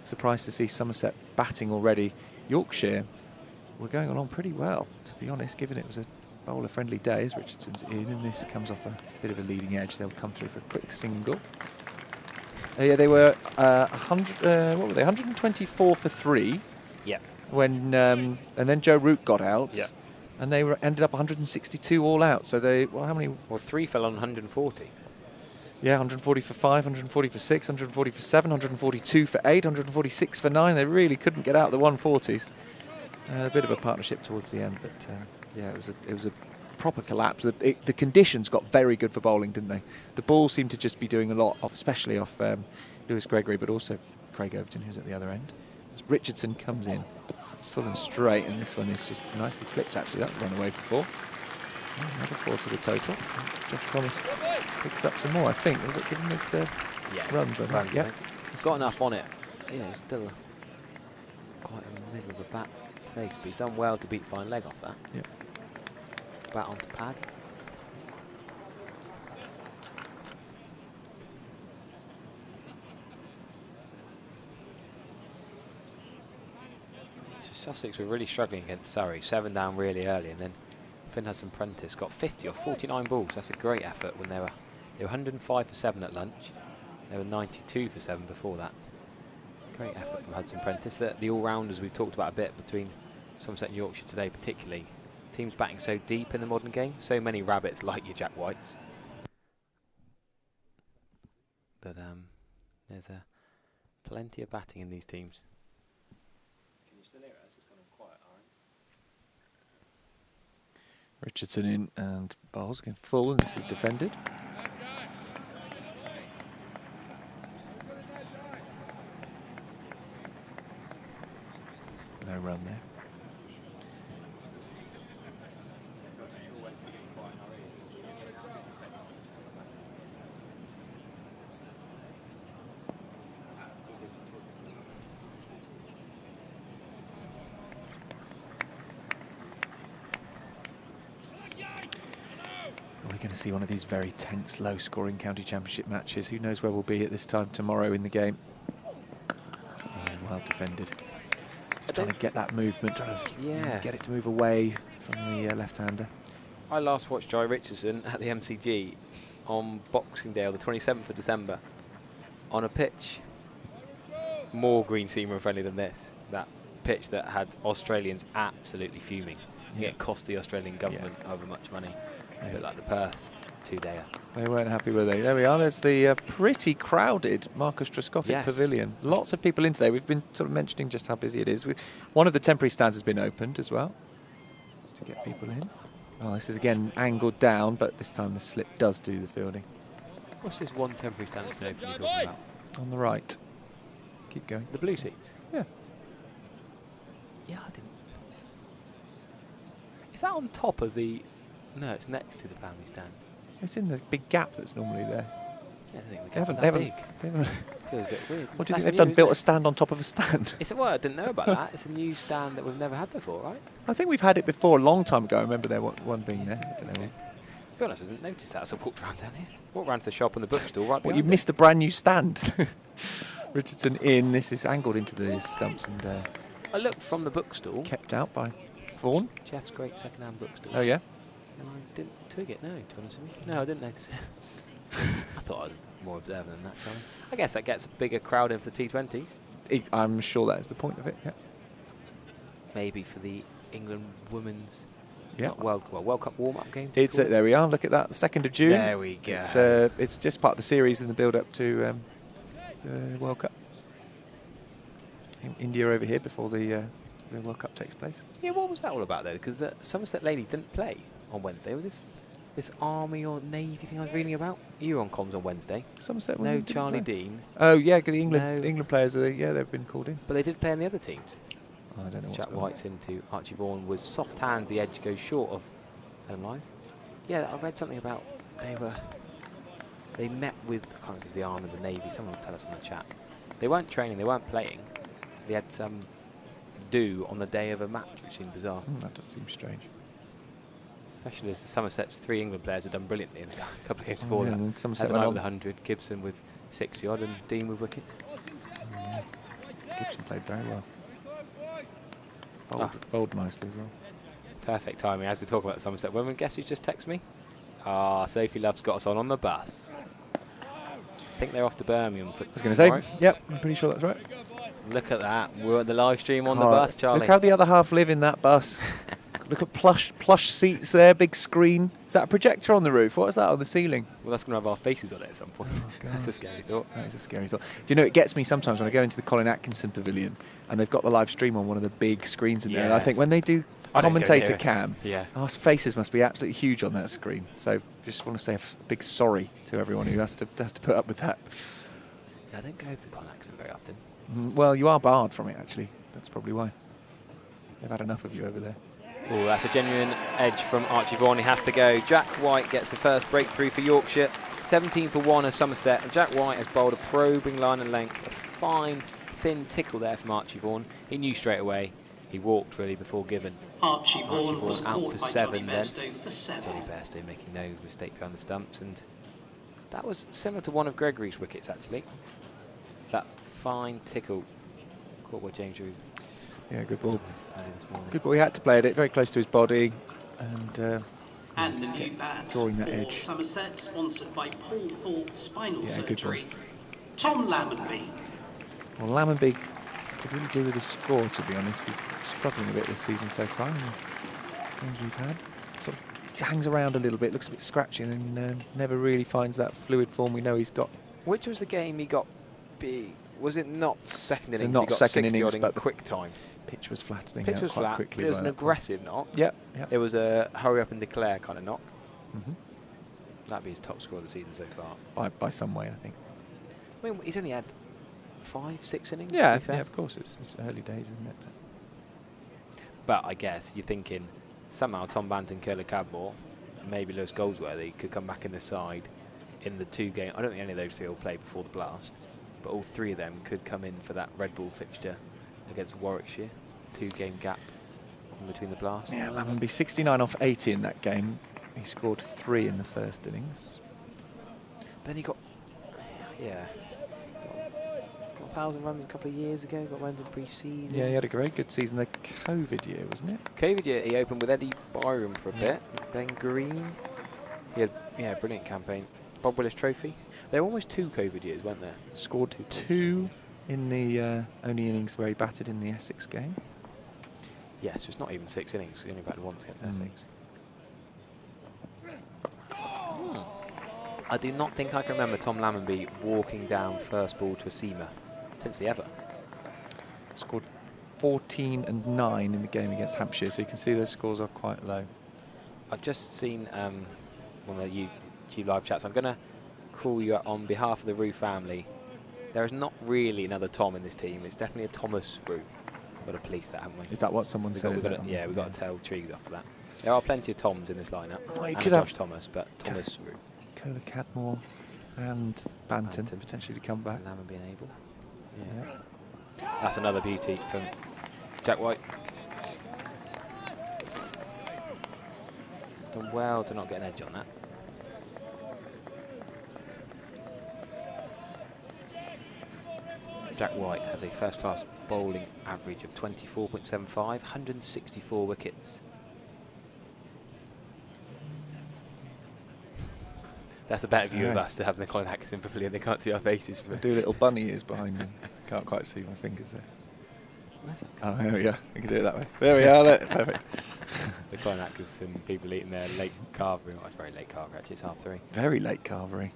surprised to see Somerset batting already. Yorkshire were going along pretty well, to be honest, given it was a bowler-friendly day as Richardson's in, and this comes off a bit of a leading edge. They'll come through for a quick single. Yeah, they were 124 for 3. Yeah. When and then Joe Root got out. Yeah. And they ended up 162 all out. So they, well, how many? Well, 3 fell on 140. Yeah, 140 for 5, 140 for 6, 140 for 7, 142 for 8, 146 for 9. They really couldn't get out the 140s. A bit of a partnership towards the end, but yeah, it was a proper collapse. The conditions got very good for bowling, didn't they? The ball seemed to just be doing a lot, especially off Lewis Gregory, but also Craig Overton, who's at the other end. As Richardson comes in full and straight, and this one is just nicely clipped, actually. That run away for 4. Another 4 to the total. Josh Thomas picks up some more, I think. Was it given this runs? Runs, yeah. He's got enough on it. You know, still quite in the middle of the bat face, but he's done well to beat fine leg off that. Yeah. Bat onto pad. So Sussex were really struggling against Surrey. 7 down really early, and then Finn Hudson-Prentice got 50 off 49 balls. That's a great effort when they were 105 for 7 at lunch. They were 92 for 7 before that. Great effort from Hudson-Prentice. The all-rounders we've talked about a bit between Somerset and Yorkshire today, particularly. Teams batting so deep in the modern game. So many rabbits like your Jack Whites. But there's plenty of batting in these teams. Can you still hear us? It's gone quiet, Richardson in and bowls again full, and this is defended. No run there. We're going to see one of these very tense, low-scoring county championship matches. Who knows where we'll be at this time tomorrow in the game? Well defended. Just trying to get that movement, trying to get it to move away from the left-hander. I last watched Joy Richardson at the MCG on Boxing Day, the 27th of December, on a pitch more green seamer friendly than this. That pitch that had Australians absolutely fuming. It cost the Australian government over much money. A bit like the Perth two-dayer. They weren't happy, were they? There we are. There's the pretty crowded Marcus Trescothick Pavilion. Lots of people in today. We've been sort of mentioning just how busy it is. One of the temporary stands has been opened as well to get people in. Oh, this is again angled down, but this time the slip does do the fielding. What's this one temporary stand that's been open you're talking about? On the right. Keep going. The blue seats? Yeah. Yeah, I didn't. Is that on top of the... No, it's next to the family stand. It's in the big gap that's normally there. Yeah, I think the gap is that big. Feels a bit weird. What do you think they've done? Built a stand on top of a stand? Well, I didn't know about that. It's a new stand that we've never had before, right? I think we've had it before a long time ago. I remember there one being there. I don't know. To be honest, I didn't notice that as I walked around down here. Walked around to the shop and the bookstore right Well, behind you missed a brand new stand. Richardson in. This is angled into the stumps and... I looked from the bookstore. Kept out by Vaughan. Jeff's great second-hand bookstore. Oh, yeah? And I didn't twig it, no, to be honest with you. No, I didn't notice it. I thought I was more observant than that, Charlie. I guess that gets a bigger crowd in for the T20s. I'm sure that is the point of it, yeah. Maybe for the England women's World Cup warm-up game. There we are, look at that, 2nd of June. There we go. It's just part of the series in the build-up to the World Cup. India over here before the World Cup takes place. Yeah, what was that all about, though? Because the Somerset ladies didn't play on Wednesday. Was this Army or Navy thing I was reading about? You were on comms on Wednesday. Somerset. No Charlie Dean. Oh yeah, the England players they've been called in. But they did play in the other teams. Oh, I don't know. Jack White's into Archie Vaughan with soft hands. The edge goes short of Helen Lyth. Yeah, I read something about they met with, I can't remember if it's the Army or the Navy. Someone will tell us in the chat. They weren't training. They weren't playing. They had some do on the day of a match, which seemed bizarre. That does seem strange. Especially as the Somerset's 3 England players have done brilliantly in a couple of games before that. And Somerset Had went over the 100, Gibson with 60 odd, and Dean with wickets. Yeah. Gibson played very well. Bowled nicely as well. Perfect timing as we talk about the Somerset women. Guess who's just texted me? Sophie Love's got us on the bus. I think they're off to Birmingham. I was going to say, yep, I'm pretty sure that's right. Look at that. We're at the live stream on the bus, Charlie. Look how the other half live in that bus. Look at plush seats there, big screen. Is that a projector on the roof? What is that on the ceiling? Well, that's going to have our faces on it at some point. Oh, that's a scary thought. That is a scary thought. Do you know, it gets me sometimes when I go into the Colin Atkinson Pavilion and they've got the live stream on one of the big screens in there. And I think when they do commentator cam, our faces must be absolutely huge on that screen. So just want to say a big sorry to everyone who has to put up with that. Yeah, I don't go to the Colin Atkinson very often. Well, you are barred from it, actually. That's probably why. They've had enough of you over there. Oh, that's a genuine edge from Archie Vaughan. He has to go. Jack White gets the first breakthrough for Yorkshire. 17 for 1 as Somerset. And Jack White has bowled a probing line and length. A fine, thin tickle there from Archie Vaughan. He knew straight away. He walked really before given. Archie Vaughan was out caught for by 7 Johnny then. Bairstow for 7. Johnny Bairstow making no mistake behind the stumps. And that was similar to one of Gregory's wickets, actually. That fine tickle caught by James Reed. Yeah, good ball. Good ball. He had to play it very close to his body, and the new bat drawing that for edge. Somerset, sponsored by Paul Thorpe Spinal Yeah, Surgery. Tom Lammonby. Well, Lammonby could really do with a score, to be honest. He's struggling a bit this season so far. Games we've had, sort of hangs around a little bit, looks a bit scratchy, and never really finds that fluid form we know he's got. Which was the game he got big? Was it not second innings? Not he got second 60 innings, odd in but quick time. Pitch was flattening Pitch out was quite flat, quickly. It was an that point. aggressive knock. Yep. It was a hurry up and declare kind of knock. Mm-hmm. That'd be his top score of the season so far. By some way, I think. I mean, he's only had 5, 6 innings. Yeah, to be fair. yeah, of course. It's early days, isn't it? But I guess you're thinking somehow Tom Banton, Curler Cadmore, and maybe Lewis Goldsworthy could come back in the side in the 2 game. I don't think any of those 3 will play before the blast, but all 3 of them could come in for that Red Bull fixture against Warwickshire. 2 game gap in between the blast. Yeah, Lammonby 69 off 80 in that game. He scored 3 in the first innings. Then he got 1,000 runs a couple of years ago, got runs in pre-season. Yeah, he had a very good season the COVID year, wasn't it? COVID year, he opened with Eddie Byram for a bit. Ben Green. He had a brilliant campaign. Bob Willis Trophy. There were almost 2 COVID years, weren't there? Scored 2 in the only innings where he batted in the Essex game. Yeah, so it's not even 6 innings. He only batted once against Essex. I do not think I can remember Tom Lammonby walking down first ball to a seamer, potentially ever. Scored 14 and 9 in the game against Hampshire, so you can see those scores are quite low. I've just seen one of the YouTube live chats. I'm going to call you on behalf of the Rue family. There is not really another Tom in this team. It's definitely a Thomas Rue. We've got to police that, haven't we? Is that what someone said? We've got to tell Triggs off for that. There are plenty of Toms in this lineup. Well, you and could Josh have Thomas, but Thomas Rue. Curler Cadmore and Banton potentially to come back. Lammonby and Abel. Yeah. That's another beauty from Jack White. Done well to not get an edge on that. Jack White has a first-class bowling average of 24.75, 164 wickets. That's a better view of us to have the Colin Atkinson Pavilion. They can't see our faces. I do little bunny ears behind me. Can't quite see my fingers there. Oh, there we go. We can do it that way. There we are. Perfect. The Colin Atkinson people eating their late carvery. Oh, it's very late carvery, actually. It's 3:30. Very late carvery.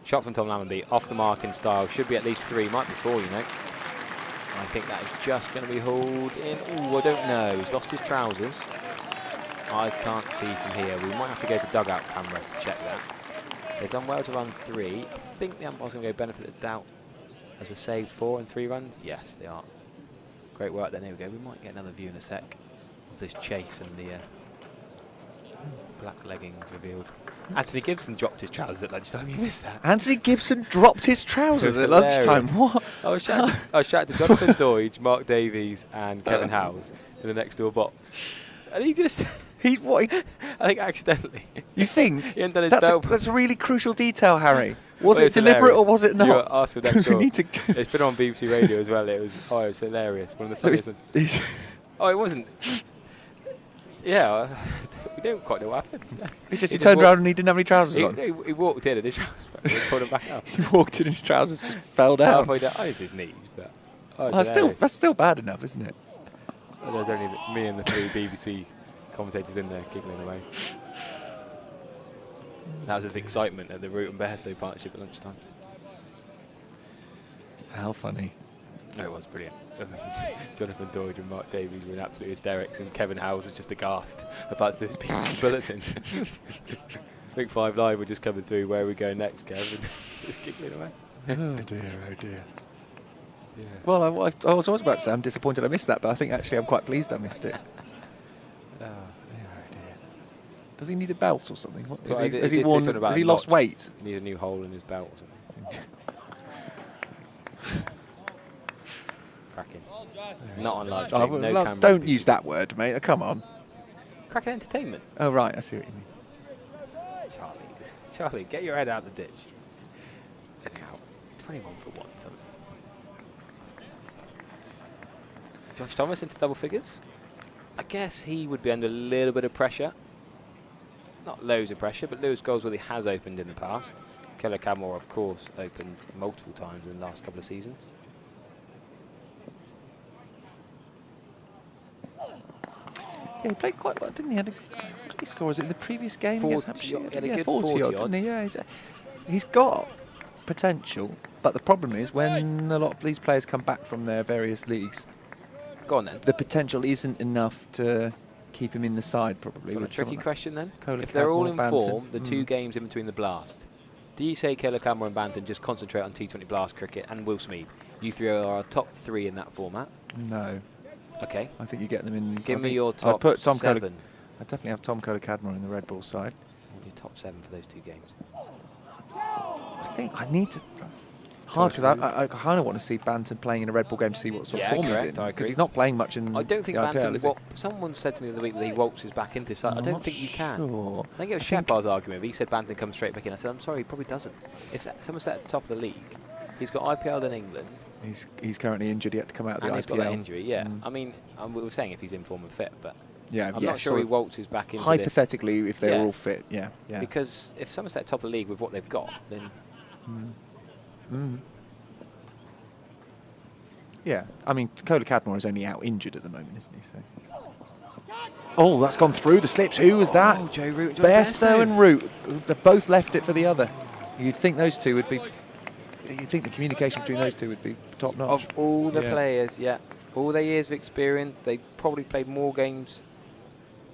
Shot from Tom Lammonby, off the mark in style. Should be at least 3, might be 4, you know. I think that is just going to be hauled in. Oh, I don't know. He's lost his trousers. I can't see from here. We might have to go to dugout camera to check that. They've done well to run 3. I think the umpire's going to go benefit of doubt as a saved 4 and 3 runs. Yes, they are. Great work then. There we go. We might get another view in a sec of this chase and the black leggings revealed. Anthony Gibson dropped his trousers at lunchtime. You missed that. Anthony Gibson dropped his trousers at lunchtime. What? I was chatting to Jonathan Doidge, Mark Davies, and Kevin Howes in the next door box, and he just. I think accidentally. You think? He hadn't done his belt. That's a really crucial detail, Harry. Was it deliberate or was it not? You were asked for next door. It's been on BBC Radio as well. It was hilarious. One of the funniest. It wasn't. Yeah, we don't quite know what happened. He turned around and he didn't have any trousers on. He walked in and his trousers pulled him back up. He walked in and his trousers just fell down. Halfway down. It's his knees, but that's still bad enough, isn't it? Well, there's only me and the 3 BBC commentators in there giggling away. That was the excitement at the Root and Bairstow partnership at lunchtime. How funny. No, it was brilliant. I mean, Jonathan Doidge and Mark Davies were in absolute hysterics, and Kevin Howes was just aghast about to do his BBC bulletin. I think 5 Live were just coming through. Where are we going next, Kevin? Just giggling away. Oh dear, oh dear. Yeah. Well, I was always about to say I'm disappointed I missed that, but I think actually I'm quite pleased I missed it. Oh dear. Does he need a belt or something? Has he lost weight? He needs a new hole in his belt or something. Cracking. Not on live stream. No camera. Don't use that word, mate. Come on. Cracking entertainment. Oh right, I see what you mean. Charlie, get your head out of the ditch. Anyhow, 21 for 1. Somerset. Josh Thomas into double figures. I guess he would be under a little bit of pressure. Not loads of pressure, but Lewis Goldsworthy has opened in the past. Curler Cadmore, of course, opened multiple times in the last couple of seasons. Yeah, he played quite well, didn't he? What did he score? Was it in the previous game 40, against Hampshire? he had a good 40 odd, didn't he? Yeah, he's got potential, but the problem is when a lot of these players come back from their various leagues, go on then. The potential isn't enough to keep him in the side, probably. A tricky question then. Curler if they're all in Banton. form, the 2 games in between the blast, do you say Curler Cadmore and Banton just concentrate on T20 blast cricket and Will Smeed? You 3 are our top 3 in that format. No. Okay. I think you get them in. Give I me think your I'd top put Tom 7. I'd definitely have Tom Kohler-Cadmore in the Red Bull side. What are your top 7 for those 2 games? I think I need to. Hard because I kind of want to see Banton playing in a Red Bull game to see what sort of form he's in. Because he's not playing much in. I don't think the IPL, Banton. is he? Well, someone said to me the other week that he waltzes back into side. I don't think you can. Sure. I think it was Shepard's argument. He said Banton comes straight back in. I said, I'm sorry, he probably doesn't. If Somerset at the top of the league, he's got IPL then England. He's currently injured yet to come out of the IPL. And he's got that injury, yeah. I mean, we were saying if he's in form and fit, but yeah, I'm not sure he waltzes back into hypothetically, this. if they're all fit, yeah. Because if Somerset top of the league with what they've got, then... Yeah, I mean, Kohler-Cadmore is only out injured at the moment, isn't he? So. Oh, that's gone through the slips. Who was that? Oh, Joe Root. Bairstow and Root. They've both left it for the other. You'd think those two would be... You'd think the communication between those two would be top-notch. Of all the players, all their years of experience, they probably played more games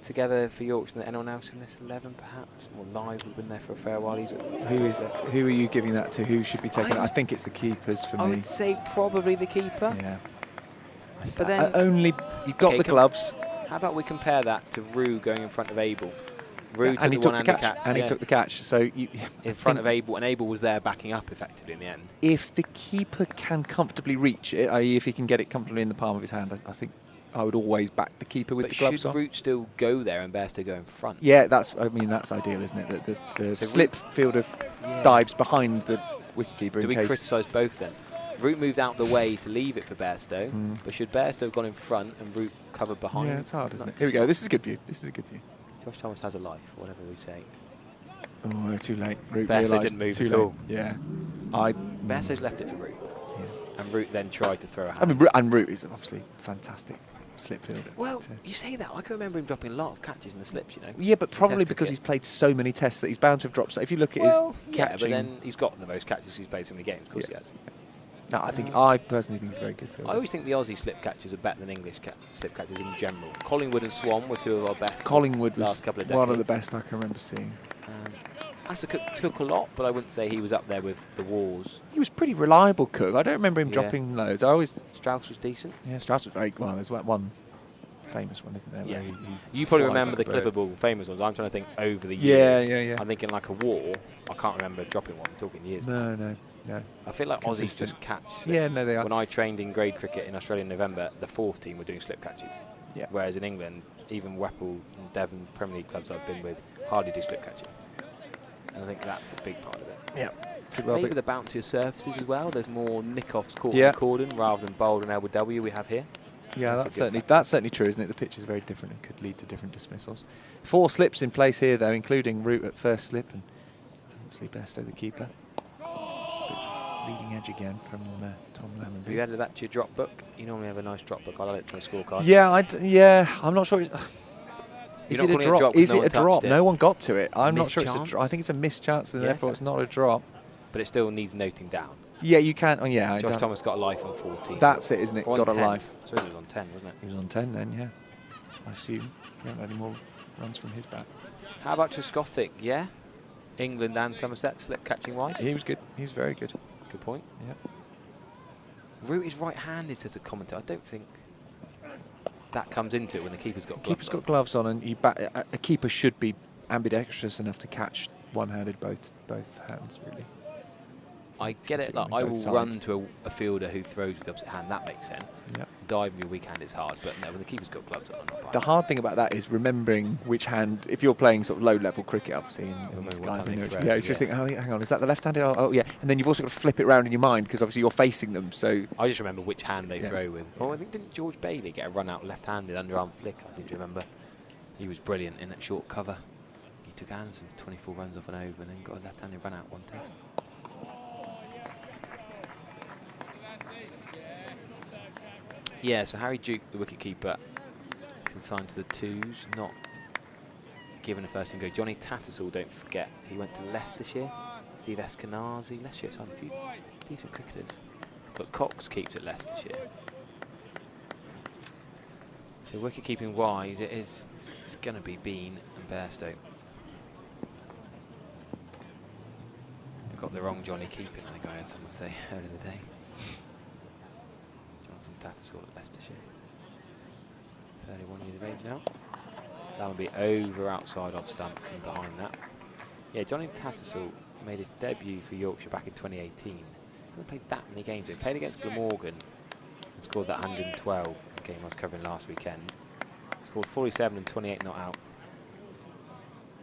together for Yorkshire than anyone else in this 11, perhaps. Well, Live has been there for a fair while. Who are you giving that to? Who should be taking it? I think it's the keepers for me. I would say probably the keeper. Yeah. But then you've got the gloves. How about we compare that to Rue going in front of Abel? Rue took the one-handed catch. And he took the catch. So in front of Abel, and Abel was there backing up effectively in the end. If the keeper can comfortably reach it, i.e. if he can get it comfortably in the palm of his hand, I think I would always back the keeper with the gloves on. But should Root still go there and Bairstow go in front? Yeah, that's ideal, isn't it? The so slip fielder dives behind the wicketkeeper. Do we criticise both then? Root moved out the way to leave it for Bairstow, but should Bairstow have gone in front and Root covered behind? Yeah, it's hard, isn't it? Here we go. This is a good view. This is a good view. Josh Thomas has a life, whatever we say. Oh, too late. Root Bairstow didn't move at all. Yeah. Bairstow's left it for Root. Yeah. And Root then tried to throw a hand. I mean, and Root is obviously fantastic slip fielder. Well, you say that. I can remember him dropping a lot of catches in the slips, you know. Yeah, but probably because he's played so many tests that he's bound to have dropped. So if you look at his catching... Yeah, but then he's got the most catches because he's played so many games. Of course he has. No, I personally think he's a very good fielder. I always think the Aussie slip catches are better than English slip catches in general. Collingwood and Swan were 2 of our best. Collingwood last was couple of decades. one of the best I can remember seeing. Astor Cook took a lot, but I wouldn't say he was up there with the Wars. He was pretty reliable, Cook. I don't remember him dropping loads. Strauss was decent. Yeah, Strauss was very well. There's one famous one, isn't there? Yeah. Where You probably remember the clippable famous ones. I'm trying to think over the years. Yeah. I'm thinking like a War. I can't remember dropping one. I'm talking years back. No. I feel like Aussies just catch slip. Yeah, no, they are. When I trained in grade cricket in Australia in November, the 4th team were doing slip catches. Yeah. Whereas in England, even Whipple and Devon Premier League clubs I've been with hardly do slip catching. And I think that's a big part of it. Yeah. Maybe the bouncier surfaces as well. There's more nick-offs caught in Cordon rather than bowled and LBW we have here. Yeah, that's certainly true, isn't it? The pitch is very different and could lead to different dismissals. 4 slips in place here, though, including Root at first slip and obviously Bairstow, the keeper. Just a bit of leading edge again from Tom Lemon. Have you added that to your drop book? You normally have a nice drop book. I'll add it to the scorecard. Yeah, I'm not sure. Is it a drop? Is it a drop? No one got to it. I'm not sure it's it's a drop. I think it's a missed chance, and therefore it's not a drop. But it still needs noting down. Yeah, you can. Oh, yeah. Josh Thomas got a life on 14. That's it, isn't it? Got 10. a life. So he was on 10, wasn't it? He was on 10 then, yeah. I assume. We haven't had any more runs from his bat. How about Trescothick? Yeah? England and Somerset slip catching wide? He was good. He was very good. Good point. Yeah. Root is right-handed, says a commentator. I don't think that comes into it when the keeper's got gloves Keeper's got gloves on, and a keeper should be ambidextrous enough to catch one-handed both hands, really. I get it. Like I will run to a fielder who throws with the opposite hand. That makes sense. Yep. Dive with your weak hand is hard, but no, when the keeper's got gloves on, I'm not buying the hard thing about that is remembering which hand. If you're playing sort of low-level cricket, obviously, and these guys, it's just think, oh, hang on, is that the left-handed? Oh, yeah. And then you've also got to flip it around in your mind because obviously you're facing them. So I just remember which hand they throw with. Oh, I think didn't George Bailey get a run out left-handed underarm flick? I seem to remember. He was brilliant in that short cover. He took Anderson for 24 runs off and over, and then got a left-handed run out one test. Yeah, so Harry Duke, the wicketkeeper, consigned to the 2s, not given a first team go. Johnny Tattersall, don't forget, he went to Leicestershire. Steve Eskenazi, Leicestershire's had a few decent cricketers. But Cox keeps at Leicestershire. So wicket-keeping wise, it's going to be Bean and Bairstow. I've got the wrong Johnny keeping, I think I heard someone say earlier in the day. Tattersall at Leicestershire. 31 years of age now. That would be over outside off stump and behind that. Yeah, Johnny Tattersall made his debut for Yorkshire back in 2018. He hasn't played that many games. He played against Glamorgan and scored that 112 game I was covering last weekend. Scored 47 and 28 not out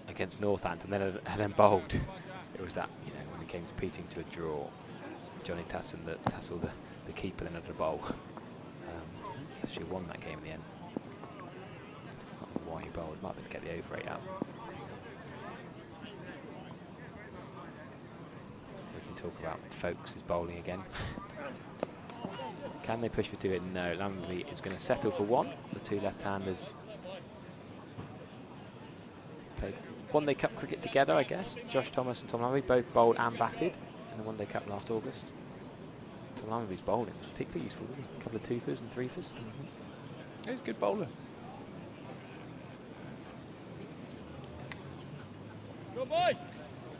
against Northampton, and then bowled. It was that, you know, when he came competing to a draw, Johnny Tassel, the keeper, then had a bowl. Actually won that game in the end. I can't remember why he bowled. Might have been to get the over 8 out. We can talk about Folks' bowling again. Can they push for 2 hit? No. Lamberby is going to settle for 1. The two left-handers played One Day Cup cricket together, I guess. Josh Thomas and Tom Lamberby both bowled and batted in the One Day Cup last August. Tom Lamberby's bowling was particularly useful, wasn't he? A couple of twofers and threefers. He's a good bowler. Good boy.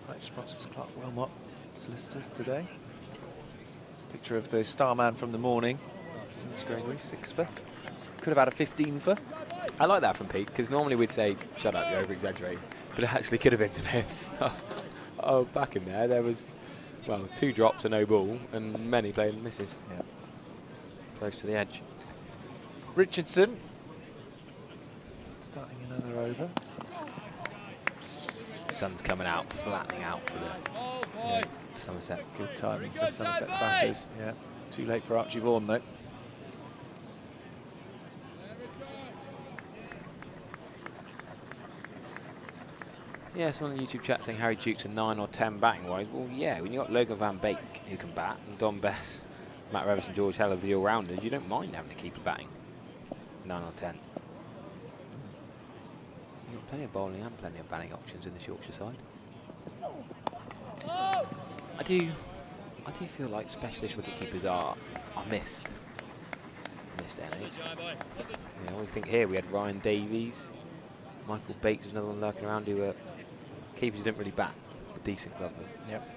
Right, sponsors Clark Wilmot solicitors today. Picture of the Starman from the morning. Gregory, 6 for. Could have had a 15 for. I like that from Pete, because normally we'd say, shut up, you're over-exaggerating. But it actually could have been today. Oh, back in there was, well, 2 drops and no ball, and many playing misses. Yeah. Close to the edge. Richardson starting another over. Sun's coming out, flattening out for the Somerset. Good timing for Somerset's batters. Yeah. Too late for Archie Vaughan though. Yeah, someone on the YouTube chat saying Harry Duke's a 9 or 10 batting wise. Well, yeah, when you've got Logan Van Beek who can bat, and Don Bess, Matt Revis and George Hell of the all-rounders, you don't mind having to keep a batting 9 or 10. You've got plenty of bowling and plenty of batting options in this Yorkshire side. I do feel like specialist wicketkeepers are missed in this day and age. You know, we think here we had Ryan Davies, Michael Bates was another one lurking around who were keepers who didn't really bat, but decent glove. Yep.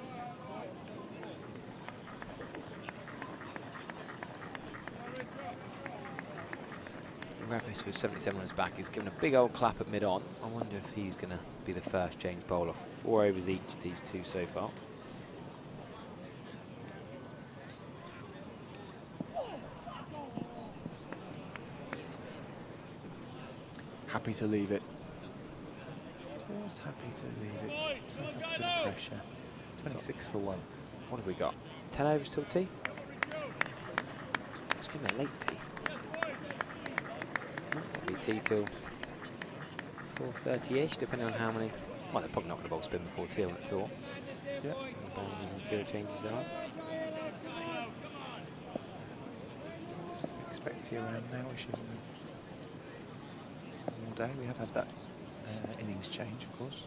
Revis with 77 on his back. He's given a big old clap at mid-on. I wonder if he's going to be the first change bowler. 4 overs each, these two so far. Happy to leave it. Just happy to leave it. It's not a bit of pressure. 26 for 1. What have we got? 10 overs till tea? Let's give him a late tea. Might be tea till 4:30ish, depending on how many. Well, they're probably not going to bowl spin before tea, I would have thought. Yeah. Bowling and field changes there are. So we expect tea around now, shouldn't we? All day. We have had that innings change, of course.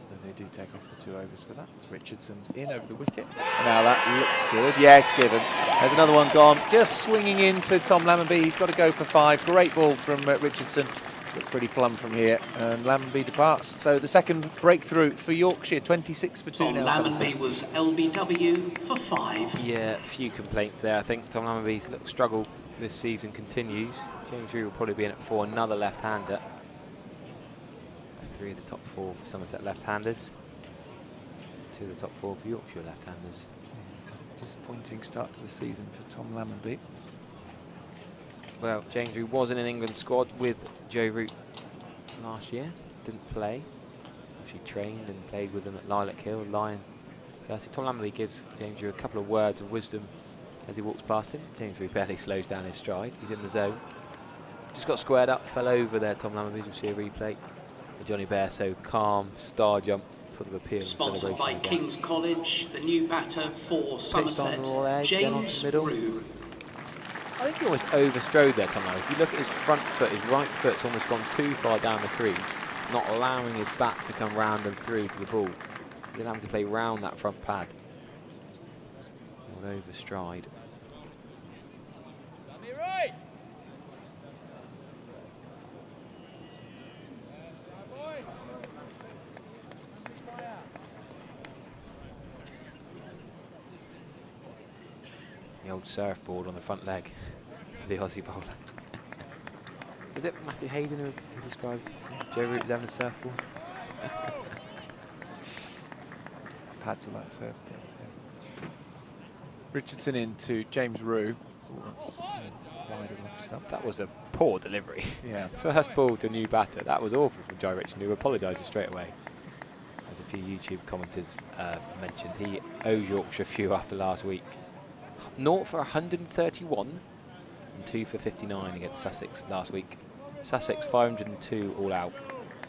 Although they do take off the 2 overs for that. Richardson's in over the wicket. Now that looks good. Yes, given. There's another one gone. Just swinging into Tom Lamberby. He's got to go for 5. Great ball from Richardson. Looked pretty plumb from here. And Lamberby departs. So the second breakthrough for Yorkshire. 26 for 2 Tom now. Lamberby was LBW for 5. Yeah, a few complaints there. I think Tom Lamberby's little struggle this season continues. James Reed will probably be in at 4. Another left-hander. 3 of the top 4 for Somerset left-handers. 2 of the top 4 for Yorkshire left-handers. It's a disappointing start to the season for Tom Lamberby. Well, James Reed was in an England squad with Joe Root last year. Didn't play. Actually trained and played with them at Lilac Hill, Lions. First, Tom Lamberby gives James Reed a couple of words of wisdom as he walks past him. James Reed barely slows down his stride. He's in the zone. Just got squared up, fell over there, Tom Lamberby. You'll see a replay. And Johnny Bear, so calm, star jump sort of appeal. Sponsored by King's College, the new batter for Somerset, James Reed. I think he almost overstrode there, Tom Lamberby. If you look at his front foot, his right foot's almost gone too far down the crease, not allowing his bat to come round and through to the ball. He's going to have to play round that front pad. Not overstride. The old surfboard on the front leg for the Aussie bowler. Was it Matthew Hayden who described Joe Root as having a surfboard? Pads are like surfboards. Yeah. Richardson into James Rue. Oh, that's wide and off stump. That was a poor delivery. Yeah. First ball to a new batter. That was awful from Joe Richardson, who apologised straight away. As a few YouTube commenters mentioned, he owes Yorkshire a few after last week. 0 for 131 and 2 for 59 against Sussex last week. Sussex 502 all out,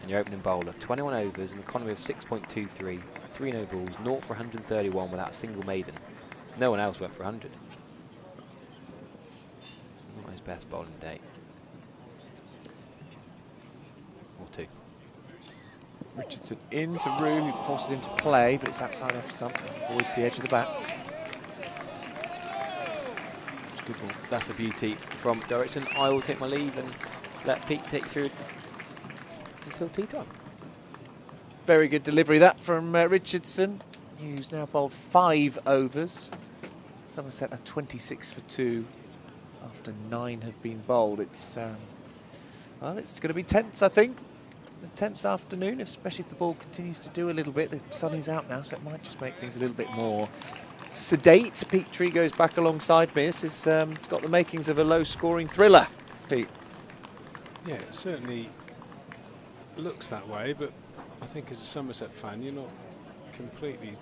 and your opening bowler 21 overs, an economy of 6.23, 3 no balls, 0 for 131 without a single maiden. No one else went for 100. Not his best bowling day. Or 2. Richardson into Rue, who forces him to play, but it's outside off stump, avoids the edge of the bat. It's a good ball. That's a beauty from Direction. I will take my leave and let Pete take through until tea time. Very good delivery that from Richardson, who's now bowled 5 overs. Somerset are 26 for 2 after 9 have been bowled. It's well, it's going to be tense, I think. The tense afternoon, especially if the ball continues to do a little bit. The sun is out now, so it might just make things a little bit more sedate. Pete Tree goes back alongside me. This is, it's got the makings of a low-scoring thriller, Pete. Yeah, it certainly looks that way, but I think as a Somerset fan, you're not completely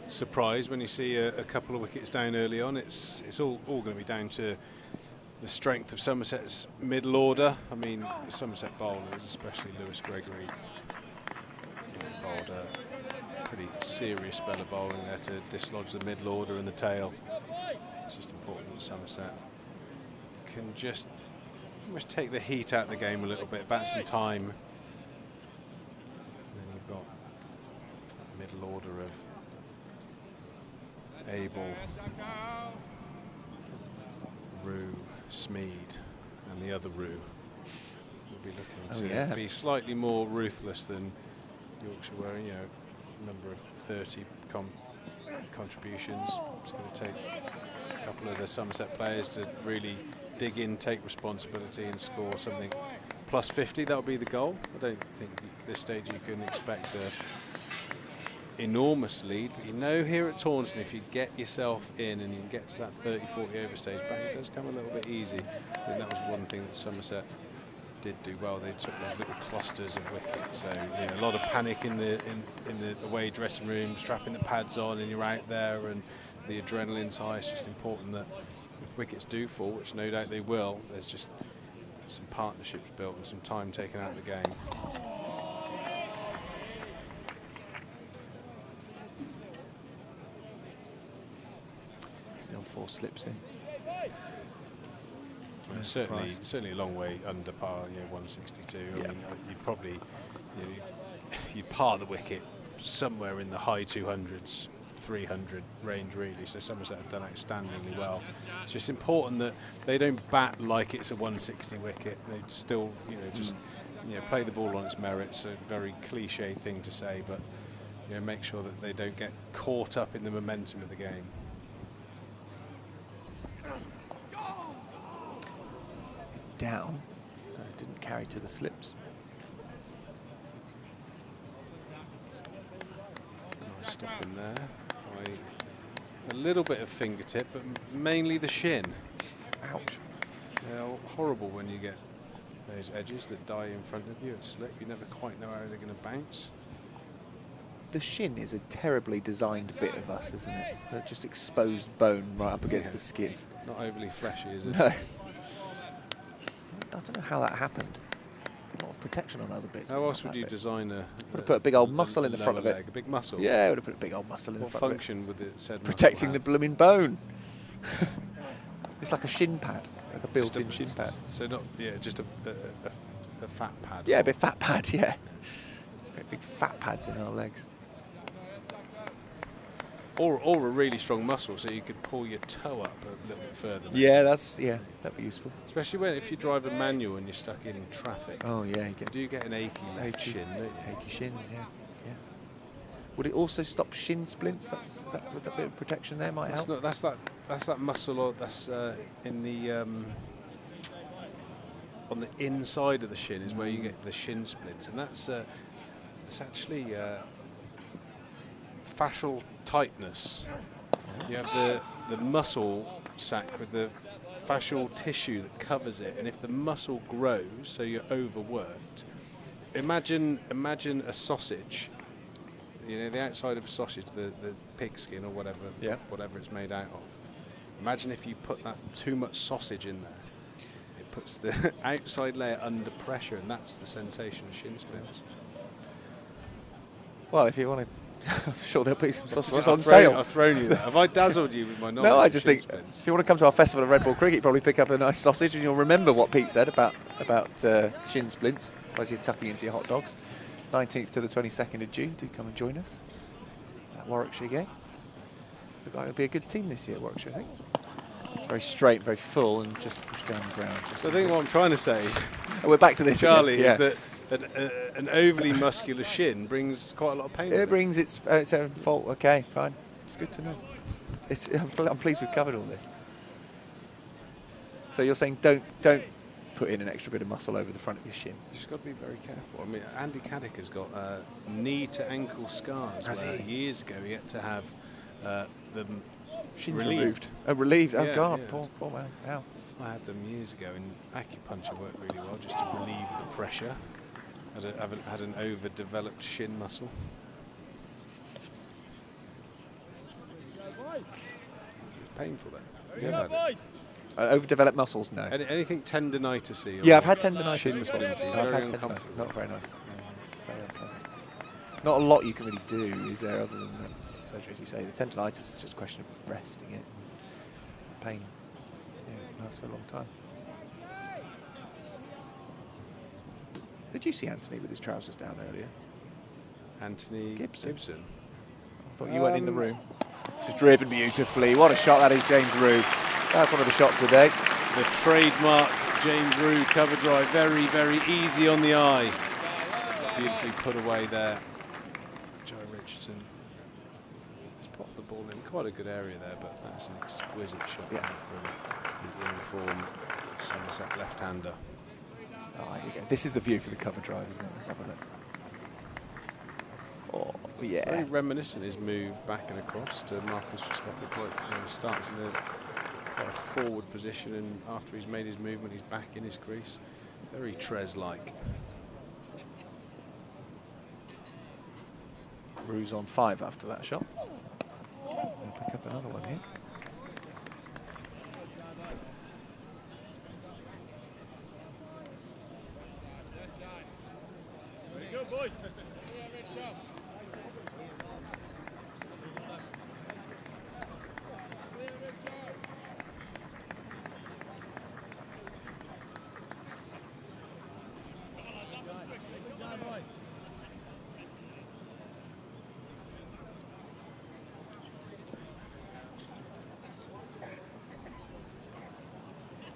surprised when you see a couple of wickets down early on. It's all going to be down to the strength of Somerset's middle order. I mean, the Somerset bowlers, especially Lewis Gregory, bowled a pretty serious spell of bowling there to dislodge the middle order and the tail. It's just important that Somerset can just almost take the heat out of the game a little bit, bat some time. And then you've got that middle order of Abel, Rue, Smeed, and the other Rue will be looking to be slightly more ruthless than Yorkshire were. You know, number of 30 contributions. It's going to take a couple of the Somerset players to really dig in, take responsibility, and score something plus 50. That would be the goal. I don't think at this stage you can expect a enormous lead, but you know, here at Taunton, if you get yourself in and you can get to that 30-40 over stage, but it does come a little bit easy. I think that was one thing that Somerset did do well. They took those little clusters of wickets, so you know, a lot of panic in the away dressing room, strapping the pads on, and you're out there, and the adrenaline's high. It's just important that if wickets do fall, which no doubt they will, there's just some partnerships built and some time taken out of the game. Still 4 slips in. No, certainly a long way under par. 162. I mean, you'd probably you'd par the wicket somewhere in the high 200s, 300 range really. So Somerset have done outstandingly well. It's just important that they don't bat like it's a 160 wicket. They still just play the ball on its merits. A very cliche thing to say, but make sure that they don't get caught up in the momentum of the game. Down, didn't carry to the slips. Nice stop in there. A little bit of fingertip, but mainly the shin. Ouch. They're horrible when you get those edges that die in front of you at slip. You never quite know how they're going to bounce. The shin is a terribly designed bit of us, isn't it? Just exposed bone right up against the skin. Not overly fleshy, is it? No. I don't know how that happened. A lot of protection on other bits. How else would you design a... Would have put a big old muscle in the front of it. A big muscle? Yeah, would have put a big old muscle in the front of it. What function would it said? Protecting the blooming bone. It's like a shin pad, like a built-in shin pad. So not, just a fat pad. Yeah, a bit fat pad, yeah. Great big fat pads in our legs. Or a really strong muscle, so you could pull your toe up a little bit further. Yeah, that'd be useful. Especially if you drive a manual and you're stuck in traffic. Oh yeah, you get an achy left shin, don't you? Achy shins, yeah. Would it also stop shin splints? Would that bit of protection there might help? That's that muscle that's in the on the inside of the shin is where you get the shin splints, and that's actually fascial tightness. You have the muscle sac with the fascial tissue that covers it, and if the muscle grows, so you're overworked. Imagine a sausage. You know, the outside of a sausage, the pig skin or whatever, whatever it's made out of. Imagine if you put that too much sausage in there. It puts the outside layer under pressure, and that's the sensation of shin splints. Well, if you want to, I'm sure there'll be some sausages on sale. I've thrown you there. Have I dazzled you with my knowledge? No, I just think splints? if you want to come to our festival of Red Ball Cricket, you probably pick up a nice sausage, and you'll remember what Pete said about shin splints as you're tucking into your hot dogs. 19th to the 22nd of June. Do come and join us at Warwickshire game. Look like it'll be a good team this year, Warwickshire, I think. It's very straight, very full, and just push down the ground. So I think what I'm trying to say, and we're back to this, Charlie, again. is that an overly muscular shin brings quite a lot of pain. It brings its own fault. Okay, fine. It's good to know. I'm pleased we've covered all this. So you're saying don't put in an extra bit of muscle over the front of your shin. You've just got to be very careful. I mean, Andy Caddick has got knee to ankle scars. Years ago he had to have them shins relieved. Relieved. Oh Yeah, God, yeah. poor man. Ow. I had them years ago, and acupuncture worked really well just to relieve the pressure. Had an overdeveloped shin muscle. It's painful though. Yeah. Overdeveloped muscles, no. Anything tendinitis-y? Yeah, I've had tendinitis shin before. splinty, I've very had tendinitis. uncomfortable. Not very nice. Very unpleasant. Not a lot you can really do, is there, other than the surgery, as you say. The tendinitis is just a question of resting it. Pain lasts for a long time. Did you see Anthony with his trousers down earlier? Anthony Gibson. I thought you weren't in the room. This is driven beautifully. What a shot that is, James Rue. That's one of the shots of the day. The trademark James Rue cover drive. Very, very easy on the eye. Beautifully put away there. Joe Richardson has popped the ball in. Quite a good area there, but that's an exquisite shot from the in-form Somerset left-hander. Oh, here you go. This is the view for the cover drive, isn't it? Let's have a look. Oh, yeah. Very reminiscent his move back and across to Marcus Trescothick. Like, starts in a forward position, and after he's made his movement, he's back in his crease. Very Trez-like. Rue's on 5 after that shot. We'll pick up another one here. Good boys.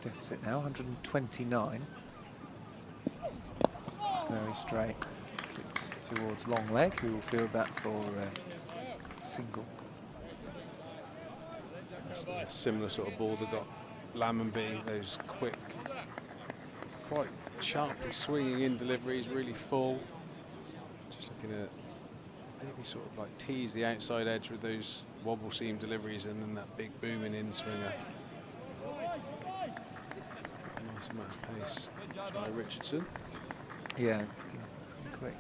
Deficit now, 129. Very straight. Clicks towards long leg, who will field that for single. That's the similar sort of ball that got Lammonby, those quick, quite sharply swinging in deliveries, really full. Just looking at maybe sort of like tease the outside edge with those wobble seam deliveries, and then that big booming in swinger. Nice amount of pace. Joe Richardson. Yeah, pretty quick.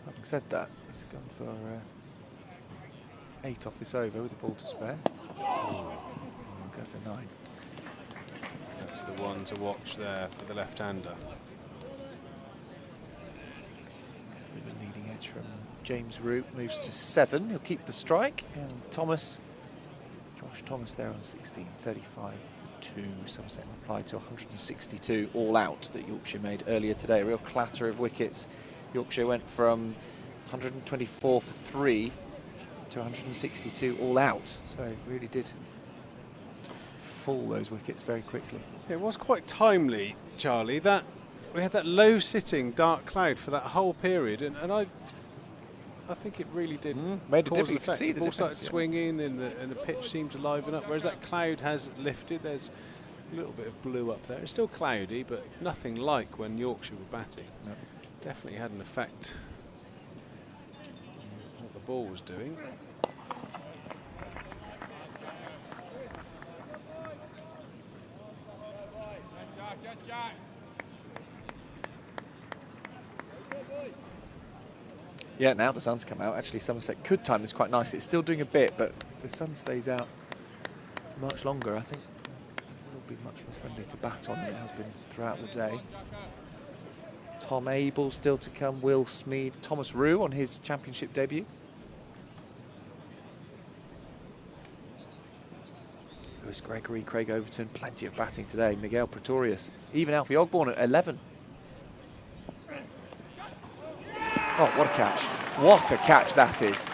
Having said that, he's gone for 8 off this over with the ball to spare. We'll go for 9. That's the one to watch there for the left-hander. The leading edge from James Rue moves to 7. He'll keep the strike, and Josh Thomas there on 16, 35 for 2. Somerset replied to 162 all out that Yorkshire made earlier today. A real clatter of wickets. Yorkshire went from 124 for 3 to 162 all out. So it really did fall those wickets very quickly. It was quite timely, Charlie, that we had that low-sitting dark cloud for that whole period, and I think it really did made a cause difference. an You could effect. see The the ball started difference, yeah. swinging, and the pitch seemed to liven up. Whereas that cloud has lifted. There's a little bit of blue up there. It's still cloudy, but nothing like when Yorkshire were batting. No. Definitely had an effect on what the ball was doing. Yeah, now the sun's come out. Actually, Somerset could time this quite nicely. It's still doing a bit, but if the sun stays out for much longer, I think it will be much more friendly to bat on than it has been throughout the day. Tom Abel still to come, Will Smead, Thomas Rue on his championship debut. Lewis Gregory, Craig Overton, plenty of batting today. Miguel Pretorius, even Alfie Ogborn at 11. Oh, what a catch. What a catch that is.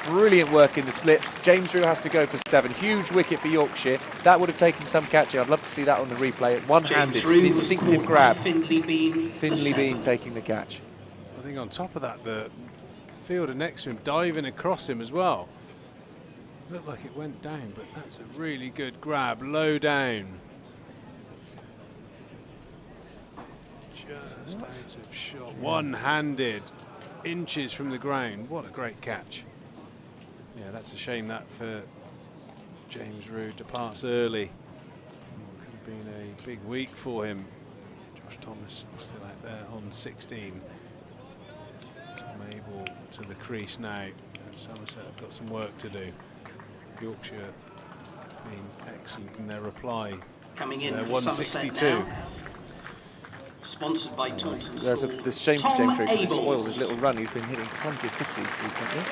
Brilliant work in the slips. James Rue has to go for 7. Huge wicket for Yorkshire. That would have taken some catching. I'd love to see that on the replay. One-handed, an instinctive grab. Finley Bean taking the catch. I think on top of that, the fielder next to him diving across him as well. Looked like it went down, but that's a really good grab, low down. Just out of shot, one-handed, inches from the ground. What a great catch. Yeah, that's a shame that for James Rue departs early. Could have been a big week for him. Josh Thomas still out there on 16. Tom Abel to the crease now, and Somerset have got some work to do. Yorkshire have been excellent in their reply. Coming to in their for 162. Somerset now. Sponsored by Thompson There's School. a shame for James Rue because it spoils his little run. He's been hitting plenty of 50s recently.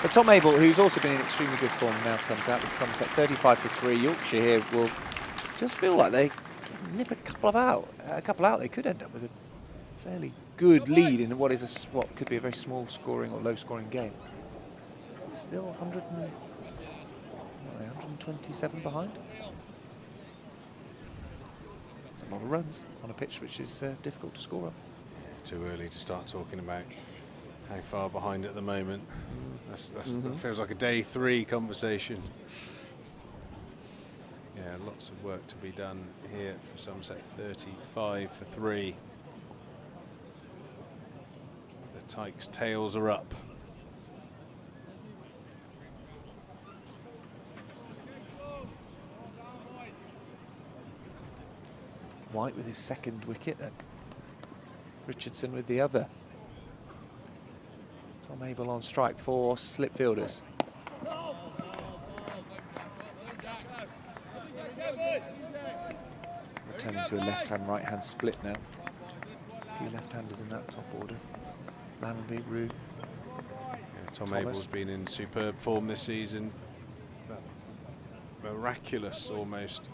But Tom Abel, who's also been in extremely good form, now comes out with Somerset 35 for 3. Yorkshire here will just feel like they can nip a couple out. They could end up with a fairly good lead in what is what could be a very small scoring or low scoring game. Still 127 behind. That's a lot of runs on a pitch which is difficult to score on. Too early to start talking about how far behind at the moment. That feels like a day 3 conversation. Yeah, lots of work to be done here for Somerset. 35 for 3. The Tykes' tails are up. White with his second wicket, then Richardson with the other. Tom Abel on strike for slip fielders. Returning to a left-hand, right-hand split now. A few left-handers in that top order. Lammonby, Rue. Yeah, Tom Abel's been in superb form this season. That miraculous almost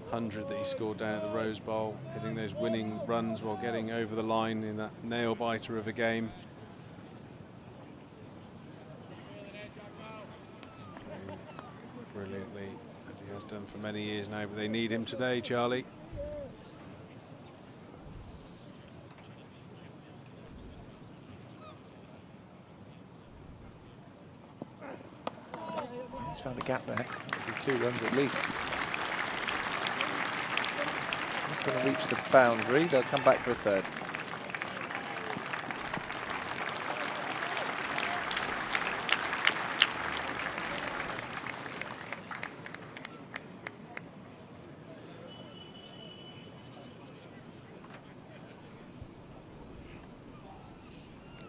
100 that he scored down at the Rose Bowl, hitting those winning runs while getting over the line in that nail-biter of a game. Brilliantly, as he has done for many years now, but they need him today, Charlie. He's found a gap there. That'll be 2 runs at least. It's not going to reach the boundary. They'll come back for a 3rd.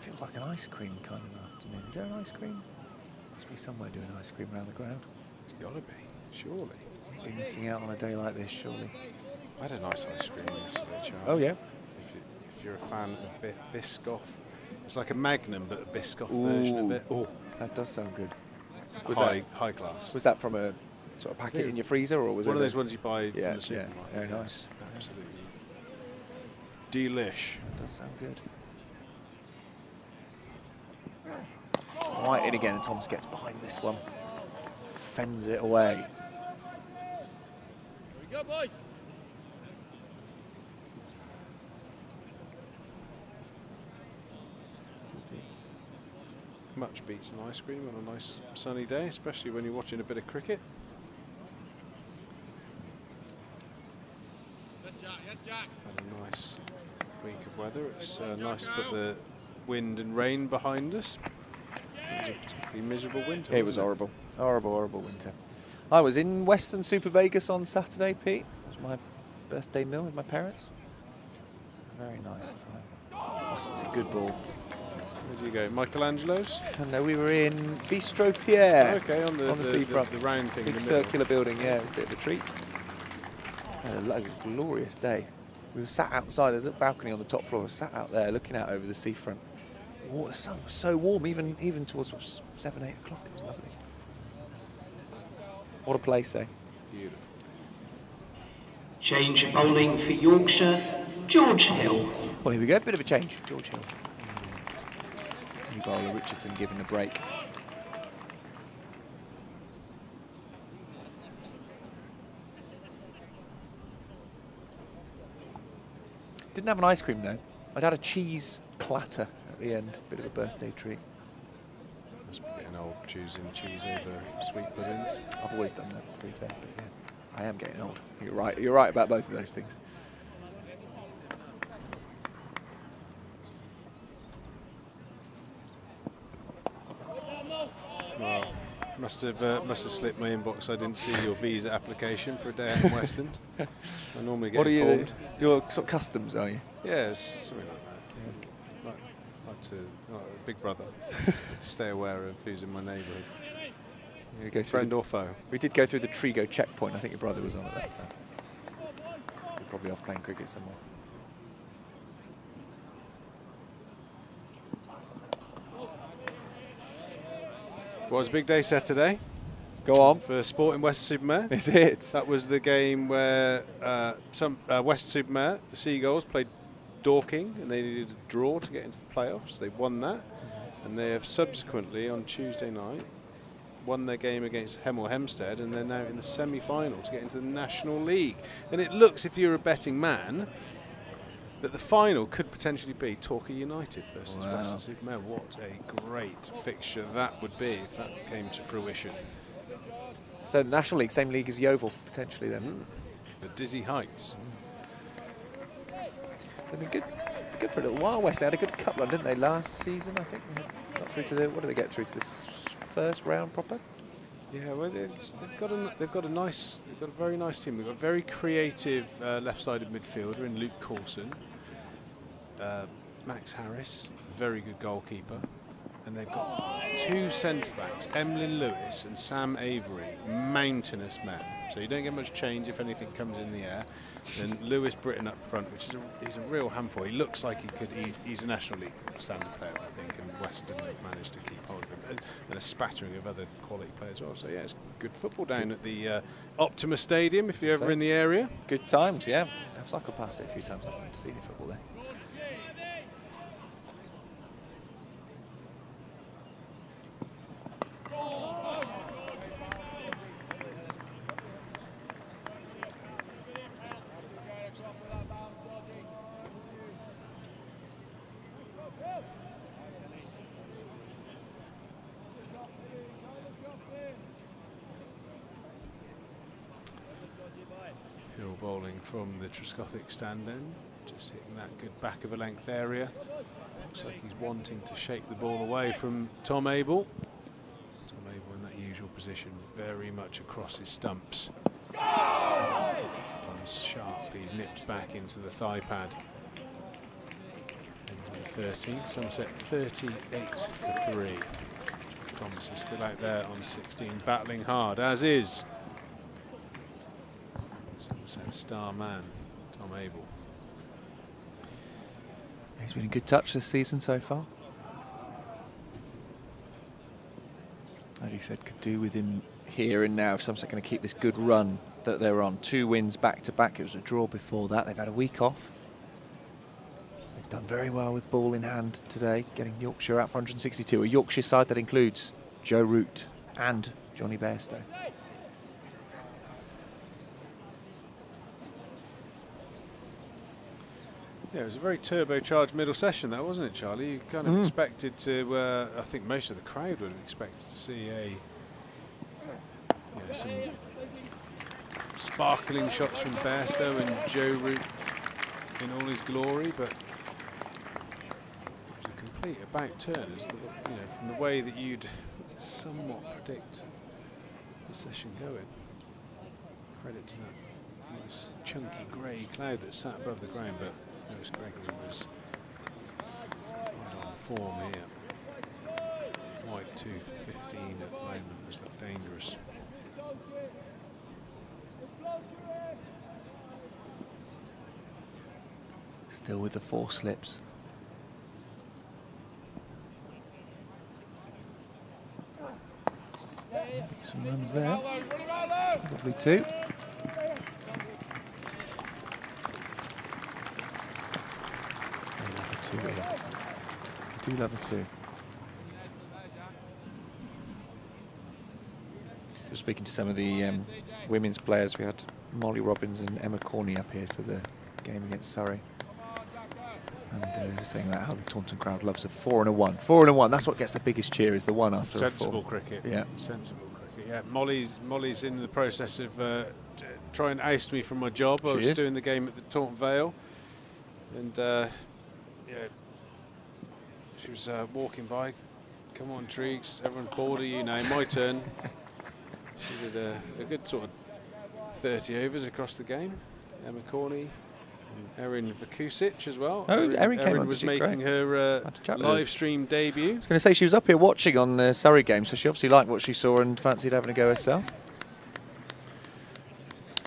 Feels like an ice cream kind of afternoon. Is there an ice cream? Must be somewhere doing ice cream around the ground. It's got to be, surely. Be missing out on a day like this, surely. I had a nice ice cream yesterday, Charlie. Oh, yeah? If you're a fan of Biscoff, it's like a Magnum, but a Biscoff version of it. Oh, that does sound good. High class. Was that from a sort of packet in your freezer, or was it one of those ones you buy yeah, from the supermarket? Yeah, very nice. Absolutely. Delish. That does sound good. White in again, and Thomas gets behind this one. Fends it away. Here we go, boys. much beats an ice cream on a nice sunny day, especially when you're watching a bit of cricket. Had a nice week of weather. It's nice to put the wind and rain behind us. It was a particularly miserable winter. It was horrible. Horrible, horrible winter. I was in Western Super Vegas on Saturday, Pete. It was my birthday meal with my parents. Very nice time. Oh, it's a good ball. Where did you go? Michelangelo's? No, we were in Bistro Pierre. Oh, okay, on the seafront. The round thing. Big in the middle. circular building, yeah, it was a bit of a treat. Had a glorious day. We were sat outside, there's a balcony on the top floor, we were sat out there looking out over the seafront. The sun was so warm, even towards 7, 8 o'clock, it was lovely. What a place, eh? Beautiful. Change bowling for Yorkshire, George Hill. Well, here we go, bit of a change, George Hill. New bowler Richardson given a break. Didn't have an ice cream though. I'd had a cheese platter at the end, bit of a birthday treat. Must be getting old choosing cheese over sweet puddings. I've always done that, to be fair, but yeah, I am getting old. You're right about both of those things. Well, must have slipped my inbox. I didn't see your visa application for a day out in Western. I normally get informed. You're sort of customs, are you? Yeah, something like that. Yeah. Like to, big brother, to stay aware of who's in my neighbourhood. You go Friend or foe. We did go through the Trigo checkpoint. I think your brother was on at that time. You're probably off playing cricket somewhere. Well, it was a big day Saturday. Go on. For sport in West-Supermare. Is it? That was the game where West-Supermare, the Seagulls, played Dorking, and they needed a draw to get into the playoffs. They won that, and they have subsequently, on Tuesday night, won their game against Hemel Hempstead, and they're now in the semi-final to get into the National League. And it looks, if you're a betting man, that the final could potentially be Torquay United versus West-Supermare. What a great fixture that would be if that came to fruition. So the National League, same league as Yeovil, potentially then. The dizzy heights. They've been good for a little while. West, they had a good cup run, didn't they, last season? I think they got through to the. What did they get through to this first round proper? Yeah, well, they've got a very nice team. They've got a very creative left-sided midfielder in Luke Coulson, Max Harris, very good goalkeeper, and they've got 2 centre-backs, Emlyn Lewis and Sam Avery, mountainous men. So you don't get much change if anything comes in the air. And Lewis Britton up front, which is a real handful. He looks like he's a National League standard player, I think, and Western have managed to keep hold of him, and a spattering of other quality players as well. So yeah, it's good football down at the Optima Stadium if you're ever in the area. Good times, yeah. I've cycled past it a few times. I've been to see the football there. Hill bowling from the Trescothick stand end, just hitting that good back of a length area. Looks like he's wanting to shake the ball away from Tom Abel. Tom Abel in that usual position, very much across his stumps. Runs sharply, nips back into the thigh pad. End of the 13th, Somerset 38 for 3. Thomas is still out there on 16, battling hard, as is Somerset star man, Tom Abel. He's been in good touch this season so far. As he said, could do with him here and now if Somerset going to keep this good run that they're on. 2 wins back to back. It was a draw before that. They've had a week off. They've done very well with ball in hand today, getting Yorkshire out for 162. A Yorkshire side that includes Joe Root and Johnny Bairstow. Yeah, it was a very turbocharged middle session, that wasn't it, Charlie? You kind of expected to. I think most of the crowd would have expected to see some sparkling shots from Bairstow and Joe Root in all his glory, but it was a complete about turn, from the way that you'd somewhat predict the session going. Credit to that nice chunky grey cloud that sat above the ground, but Lewis Gregory was right on form here. White 2 for 15 at the moment has looked dangerous. Still with the 4 slips. Some runs there. Probably 2. They love a 2 here. They do love a 2. Just speaking to some of the women's players, we had Molly Robbins and Emma Corney up here for the game against Surrey. And they were saying about how the Taunton crowd loves a 4 and a 1. 4 and a 1, that's what gets the biggest cheer, is the 1 after Sensible a 4. cricket. Yeah. Sensible cricket. Yeah, Molly's in the process of trying to oust me from my job. I was doing the game at the Taunton Vale. And she was walking by. Come on, Triggs, everyone's bored of you now. My turn. She did a good sort of 30 overs across the game. Emma Corney. Erin Vakusic as well. Oh, Erin came on, was making her live stream debut. I was going to say she was up here watching on the Surrey game, so she obviously liked what she saw and fancied having a go herself.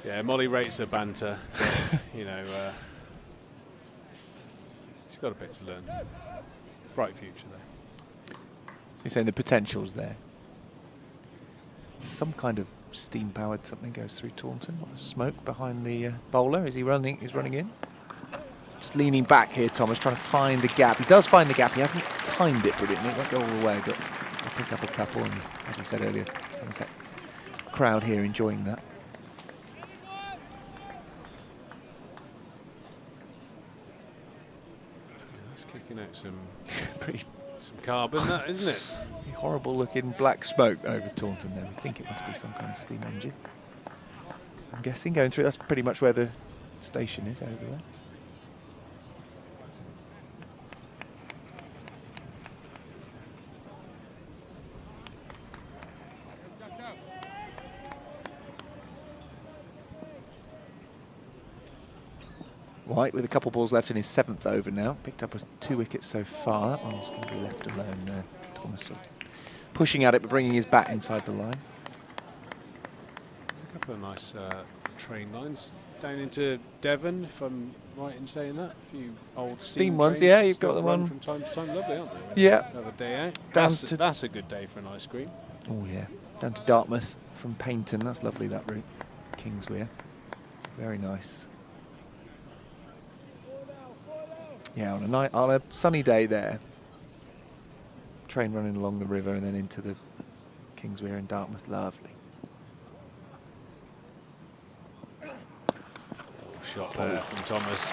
Yeah, Molly rates her banter. She's got a bit to learn. Bright future though. So you're saying the potential's there. Some kind of steam-powered something goes through Taunton. What, smoke behind the bowler? Is he running? He's running in. Just leaning back here, Thomas, trying to find the gap. He does find the gap. He hasn't timed it brilliantly. It won't go all the way, but he'll pick up a couple. And as we said earlier, Somerset crowd here enjoying that. That's kicking out some some carbon, that isn't it? Horrible looking black smoke over Taunton there. We think it must be some kind of steam engine. I'm guessing going through, that's pretty much where the station is over there. White with a couple balls left in his 7th over now. Picked up 2 wickets so far. That one's going to be left alone. Thomas pushing at it but bringing his bat inside the line. There's a couple of nice train lines down into Devon, if I'm right in saying that. A few old steam ones, trains yeah, you've got them on from time to time. Lovely, aren't they? Yeah. Another day out. Down That's a good day for an ice cream. Oh yeah, down to Dartmouth from Paignton. That's lovely, that route. Kingswear, very nice. Yeah, on a sunny day there. Train running along the river and then into the Kingswear and Dartmouth. Lovely. Shot there from Thomas.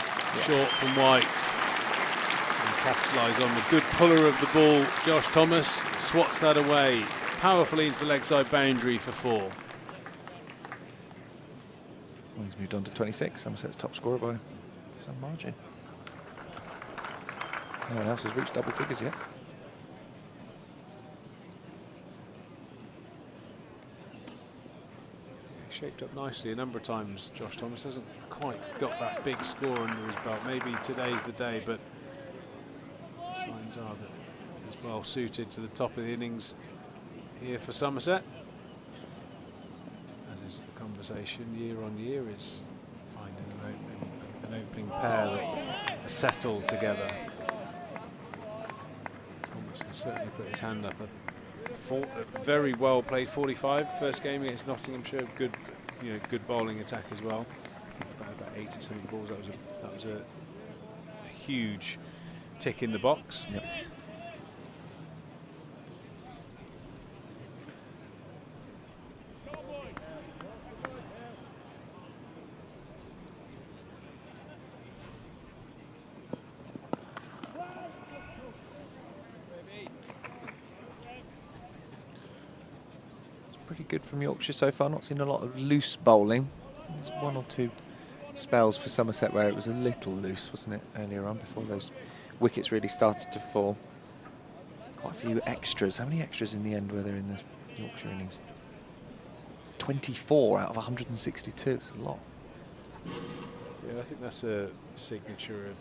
Short from White. And capitalise on the good puller of the ball. Josh Thomas swats that away powerfully into the leg side boundary for 4. Well, he's moved on to 26. Somerset's top scorer by some margin. No one else has reached double figures yet. Shaped up nicely a number of times. Josh Thomas hasn't quite got that big score under his belt. Maybe today's the day, but the signs are that he's well suited to the top of the innings here for Somerset. As is the conversation year on year, is finding an opening pair that are settled together. Thomas has certainly put his hand up. A very well played 45 first game against Nottinghamshire. Good, good bowling attack as well. About 80, 70 balls. That was a huge tick in the box. Yep. good from Yorkshire so far. Not seen a lot of loose bowling. There's one or two spells for Somerset where it was a little loose, wasn't it, earlier on before those wickets really started to fall. Quite a few extras. How many extras in the end were there in the Yorkshire innings? 24 out of 162. It's a lot. Yeah, I think that's a signature of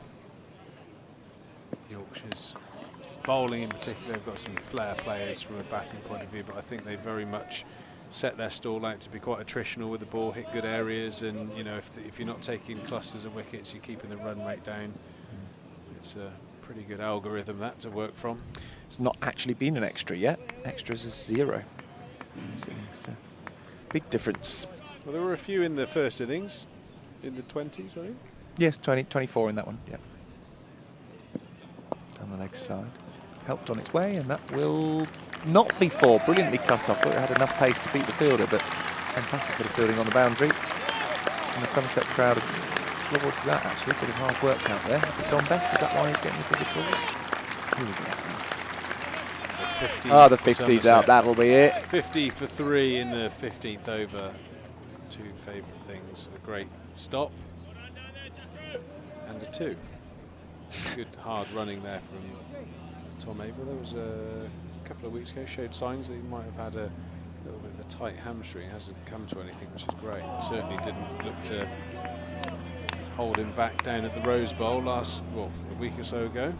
Yorkshire's bowling in particular. They've got some flair players from a batting point of view, but I think they very much set their stall out to be quite attritional with the ball, hit good areas, and you know, if you're not taking clusters of wickets, you're keeping the run rate down. It's a pretty good algorithm that to work from. It's not actually been an extra yet. Extras is 0. So big difference. Well, there were a few in the first innings, in the 20s, I think. Yes, 24 in that one, yeah. Down the leg side. Helped on its way, and that will not be 4. Brilliantly cut off. Thought it had enough pace to beat the fielder, but fantastic bit of fielding on the boundary. And the Somerset crowd applauds that, actually. Bit of hard work out there. Is it Don Best? Is that why he's getting a big applause? Who was it? The 50's out. That'll be it. 50 for 3 in the 15th over. 2 favourite things. A great stop and a 2. Good hard running there from Tom Abel. There was a couple of weeks ago showed signs that he might have had a little bit of a tight hamstring. Hasn't come to anything, which is great. Certainly didn't look to hold him back down at the Rose Bowl a week or so ago.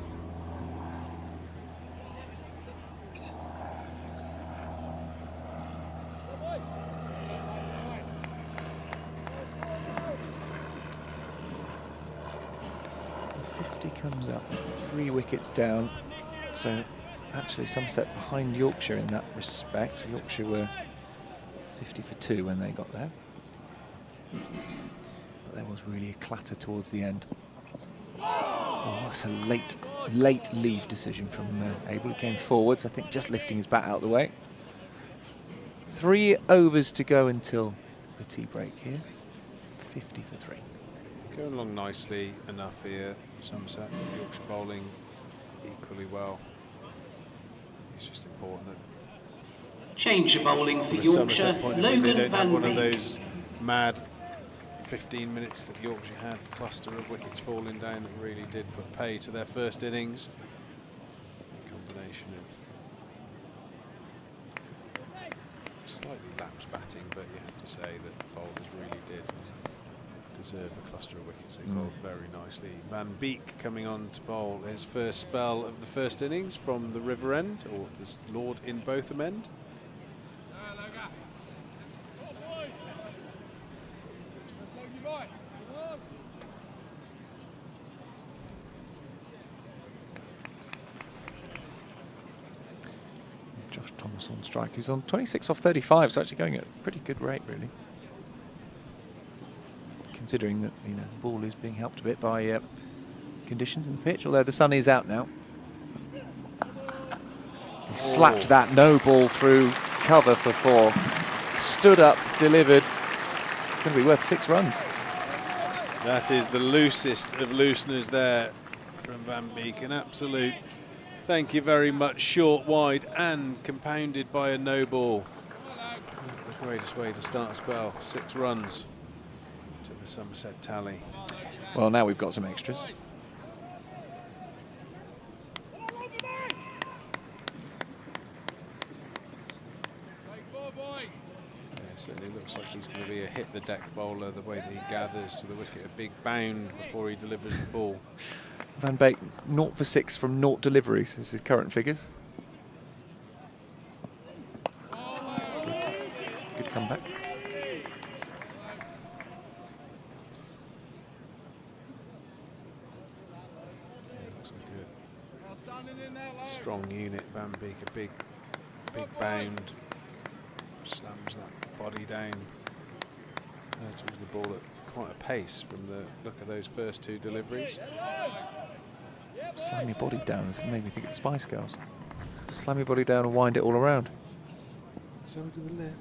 Comes up 3 wickets down, so actually Somerset behind Yorkshire in that respect. Yorkshire were 50 for 2 when they got there, but there was really a clatter towards the end. Oh, that's a late leave decision from Abel. He came forwards, I think, just lifting his bat out of the way. 3 overs to go until the tea break here. 50 for 3. Going along nicely enough here. Somerset, Yorkshire bowling equally well. It's just important that change of bowling for from a Yorkshire. Somerset point of view, they don't Logan have Van one of Beek. those mad 15 minutes that Yorkshire had, cluster of wickets falling down that really did put pay to their first innings. A combination of slightly lapsed batting, but you have to say that the bowlers really did deserve a cluster of wickets. They bowled very nicely. Van Beek coming on to bowl his first spell of the first innings from the River End, or the Lord in Botham End. Josh Thomas on strike, who's on 26 off 35, so actually going at a pretty good rate, really. Considering that, you know, the ball is being helped a bit by conditions in the pitch, although the sun is out now. He slapped that no ball through cover for 4. Stood up, delivered. It's going to be worth 6 runs. That is the loosest of looseners there from Van Beek. An absolute thank you very much, short, wide, and compounded by a no ball. The greatest way to start a spell. 6 runs to the Somerset tally. Well, now we've got some extras. Certainly looks like he's going to be a hit the deck bowler, the way that he gathers to the wicket, a big bound before he delivers the ball. Van Beek 0 for 6 from 0 deliveries is his current figures. Good comeback. Looks like a strong unit. Van Beek, a big bound, slams that body down towards the ball at quite a pace from the look of those first 2 deliveries. Slam your body down, it made me think of the Spice Girls. Slam your body down and wind it all around. Some to the left,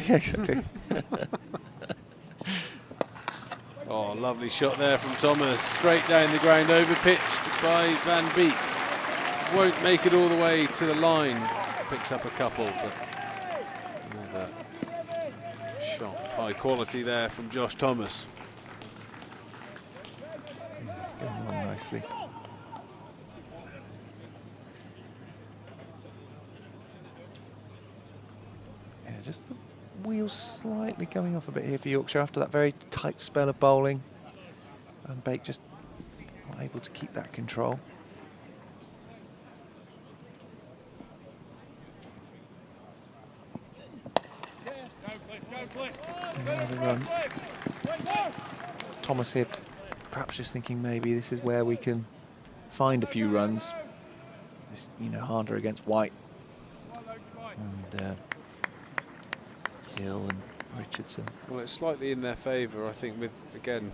yeah, exactly. Oh, lovely shot there from Thomas. Straight down the ground, over pitched by Van Beek. Won't make it all the way to the line. Picks up a couple, but another shot of high quality there from Josh Thomas. Going on nicely. Yeah, just the wheels slightly coming off a bit here for Yorkshire after that very tight spell of bowling. And Bake just not able to keep that control. Another run. Thomas here, perhaps just thinking maybe this is where we can find a few runs. This, you know, harder against White and Hill and Richardson. Well, it's slightly in their favour, I think, with, again,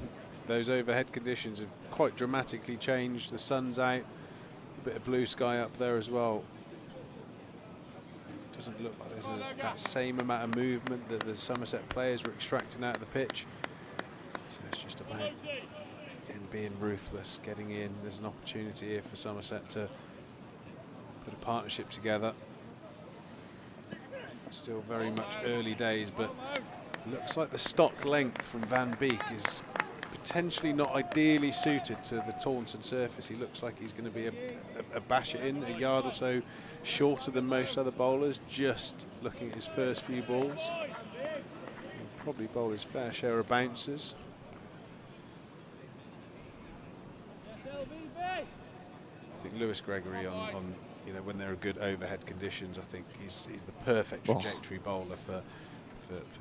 those overhead conditions have quite dramatically changed. The sun's out, a bit of blue sky up there as well. Doesn't look like there's that same amount of movement that the Somerset players were extracting out of the pitch. So it's just about being ruthless, getting in. There's an opportunity here for Somerset to put a partnership together. Still very much early days, but looks like the stock length from Van Beek is potentially not ideally suited to the Taunton surface. He looks like he's going to be a bash it in, a yard or so shorter than most other bowlers, just looking at his first few balls. He'll probably bowl his fair share of bounces. I think Lewis Gregory on you know, when there are good overhead conditions, I think he's the perfect trajectory bowler for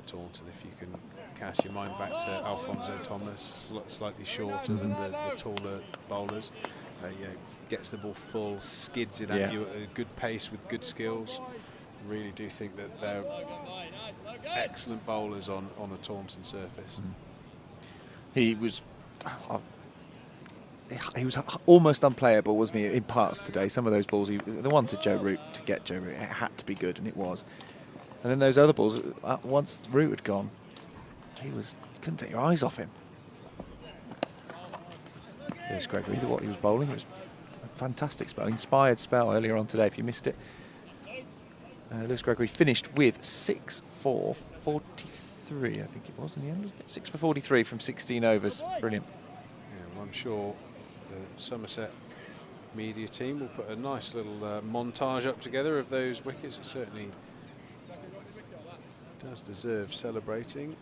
Taunton. If you can cast your mind back to Alfonso Thomas, slightly shorter than the taller bowlers, you know, gets the ball full, skids it at you at a good pace with good skills. Really do think that they're excellent bowlers on a Taunton surface. He was almost unplayable, wasn't he, in parts today? Some of those balls, the one to Joe Root, to get Joe Root, it had to be good, and it was. And then those other balls, once Root had gone, you couldn't take your eyes off him. Lewis Gregory, what he was bowling, it was a fantastic spell, inspired spell earlier on today, if you missed it. Lewis Gregory finished with 6 for 43, I think it was in the end, wasn't it? 6 for 43 from 16 overs. Brilliant. Yeah, well, I'm sure the Somerset media team will put a nice little montage up together of those wickets. It certainly does deserve celebrating.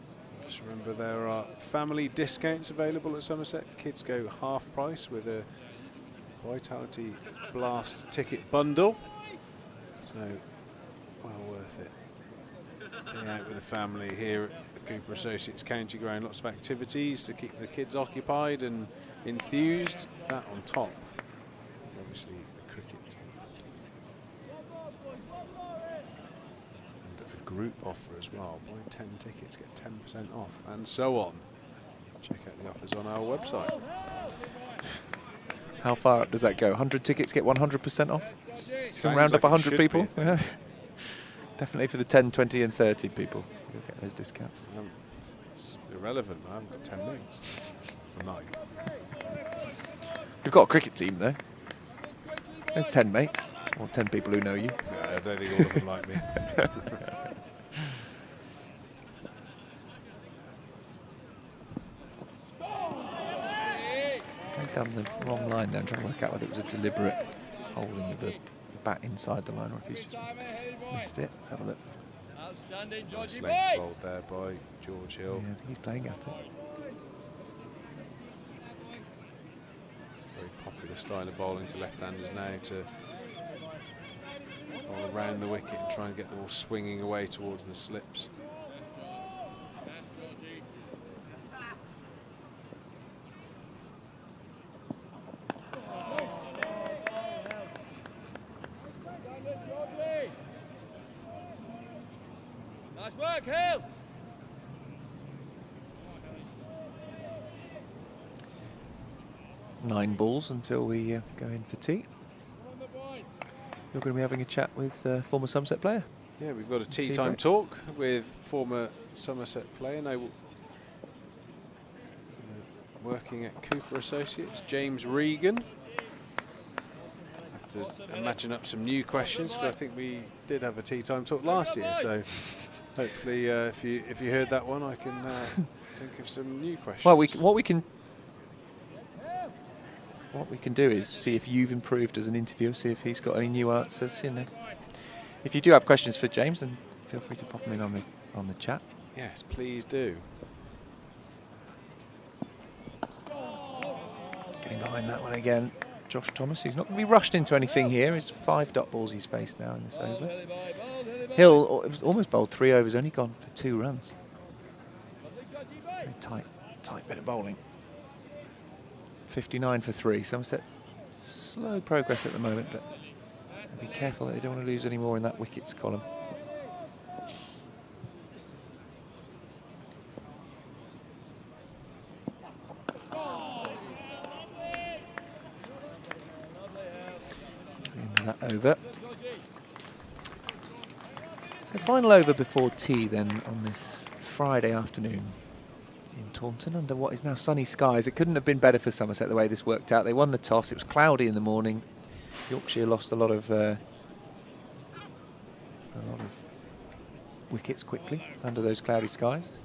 Just remember, there are family discounts available at Somerset. Kids go half price with a Vitality Blast ticket bundle. So, well worth it. Day out with the family here at the Cooper Associates County Ground. Lots of activities to keep the kids occupied and enthused. That on top, obviously, the cricket team. Group offer as well. Buy 10 tickets, get 10% off, and so on. Check out the offers on our website. How far up does that go? 100 tickets get 100% off? Some round like up 100 people? Be, Definitely for the 10, 20 and 30 people. You'll get those discounts. It's irrelevant. I haven't got 10 mates. For 9. We've got a cricket team though. There's 10 mates. Or 10 people who know you. No, I don't think all of them like me. I've done the wrong line there. I'm trying to work out whether it was a deliberate holding of the bat inside the line or if he's just missed it. Let's have a look. Nice length bowled there by George Hill. Yeah, I think he's playing at it. Very popular style of bowling to left-handers now, to bowl around the wicket and try and get the ball swinging away towards the slips. Nice work, Hill. Nine balls until we go in for tea. You're going to be having a chat with former Somerset player. Yeah, we've got a tea time talk with former Somerset player now working at Cooper Associates, James Regan. Have to imagine up some new questions, because I think we did have a tea time talk last year, so Hopefully, if you heard that one, I can think of some new questions. Well, what we can do is see if you've improved as an interviewer, see if he's got any new answers. You know, if you do have questions for James, then feel free to pop them in on the chat. Yes, please do. Getting behind that one again, Josh Thomas. He's not going to be rushed into anything here. It's 5 dot balls he's faced now in this over. Hill almost bowled 3 overs, only gone for 2 runs. Very tight bit of bowling. 59 for 3. Somerset slow progress at the moment, but be careful that they don't want to lose any more in that wickets column. That over. So final over before tea then on this Friday afternoon in Taunton under what is now sunny skies. It couldn't have been better for Somerset the way this worked out. They won the toss. It was cloudy in the morning. Yorkshire lost a lot of wickets quickly under those cloudy skies.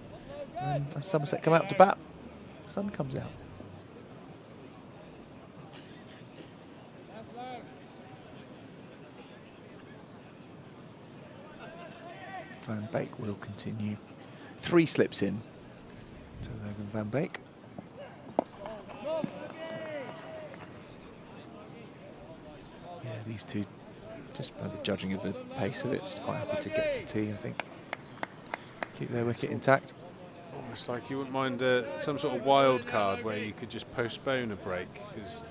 And as Somerset come out to bat, the sun comes out. Van Beek will continue. 3 slips in to Logan Van Beek. Yeah, these two, just by the judging of the pace of it, just quite happy to get to tea, I think. Keep their wicket intact. Almost like you wouldn't mind some sort of wild card where you could just postpone a break, because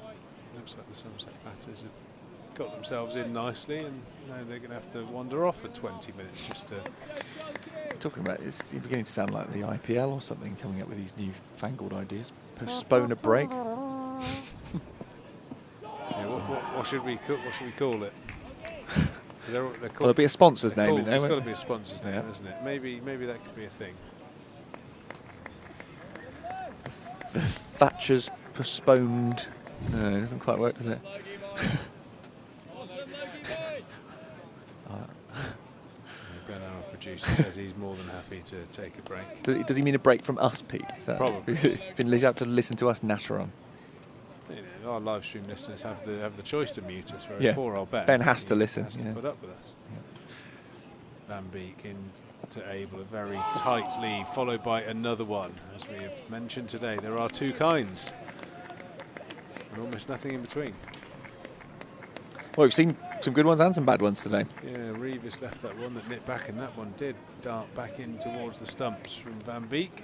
it looks like the Somerset batters have got themselves in nicely, and now they're going to have to wander off for 20 minutes just to... Talking about this, you're beginning to sound like the IPL or something, coming up with these new fangled ideas. Postpone a break. Yeah, what should we call it? Well, there'll be a sponsor's name in there. There's got to be a sponsor's name, isn't it? Maybe that could be a thing. The Thatcher's postponed. No, it doesn't quite work, does it? Ben, our producer, says he's more than happy to take a break. Does he mean a break from us, Pete? Is that Probably. He's been out to listen to us natter on. You know, our live stream listeners have the choice to mute us, whereas Yeah. poor old Ben. Ben has to listen. Has to Yeah. put up with us. Van Beek into Abel, a very tight lead, followed by another one. As we have mentioned today, there are 2 kinds, and almost nothing in between. Well, we've seen some good ones and some bad ones today. Yeah, Reeves left that one that nipped back, and that one did dart back in towards the stumps from Van Beek.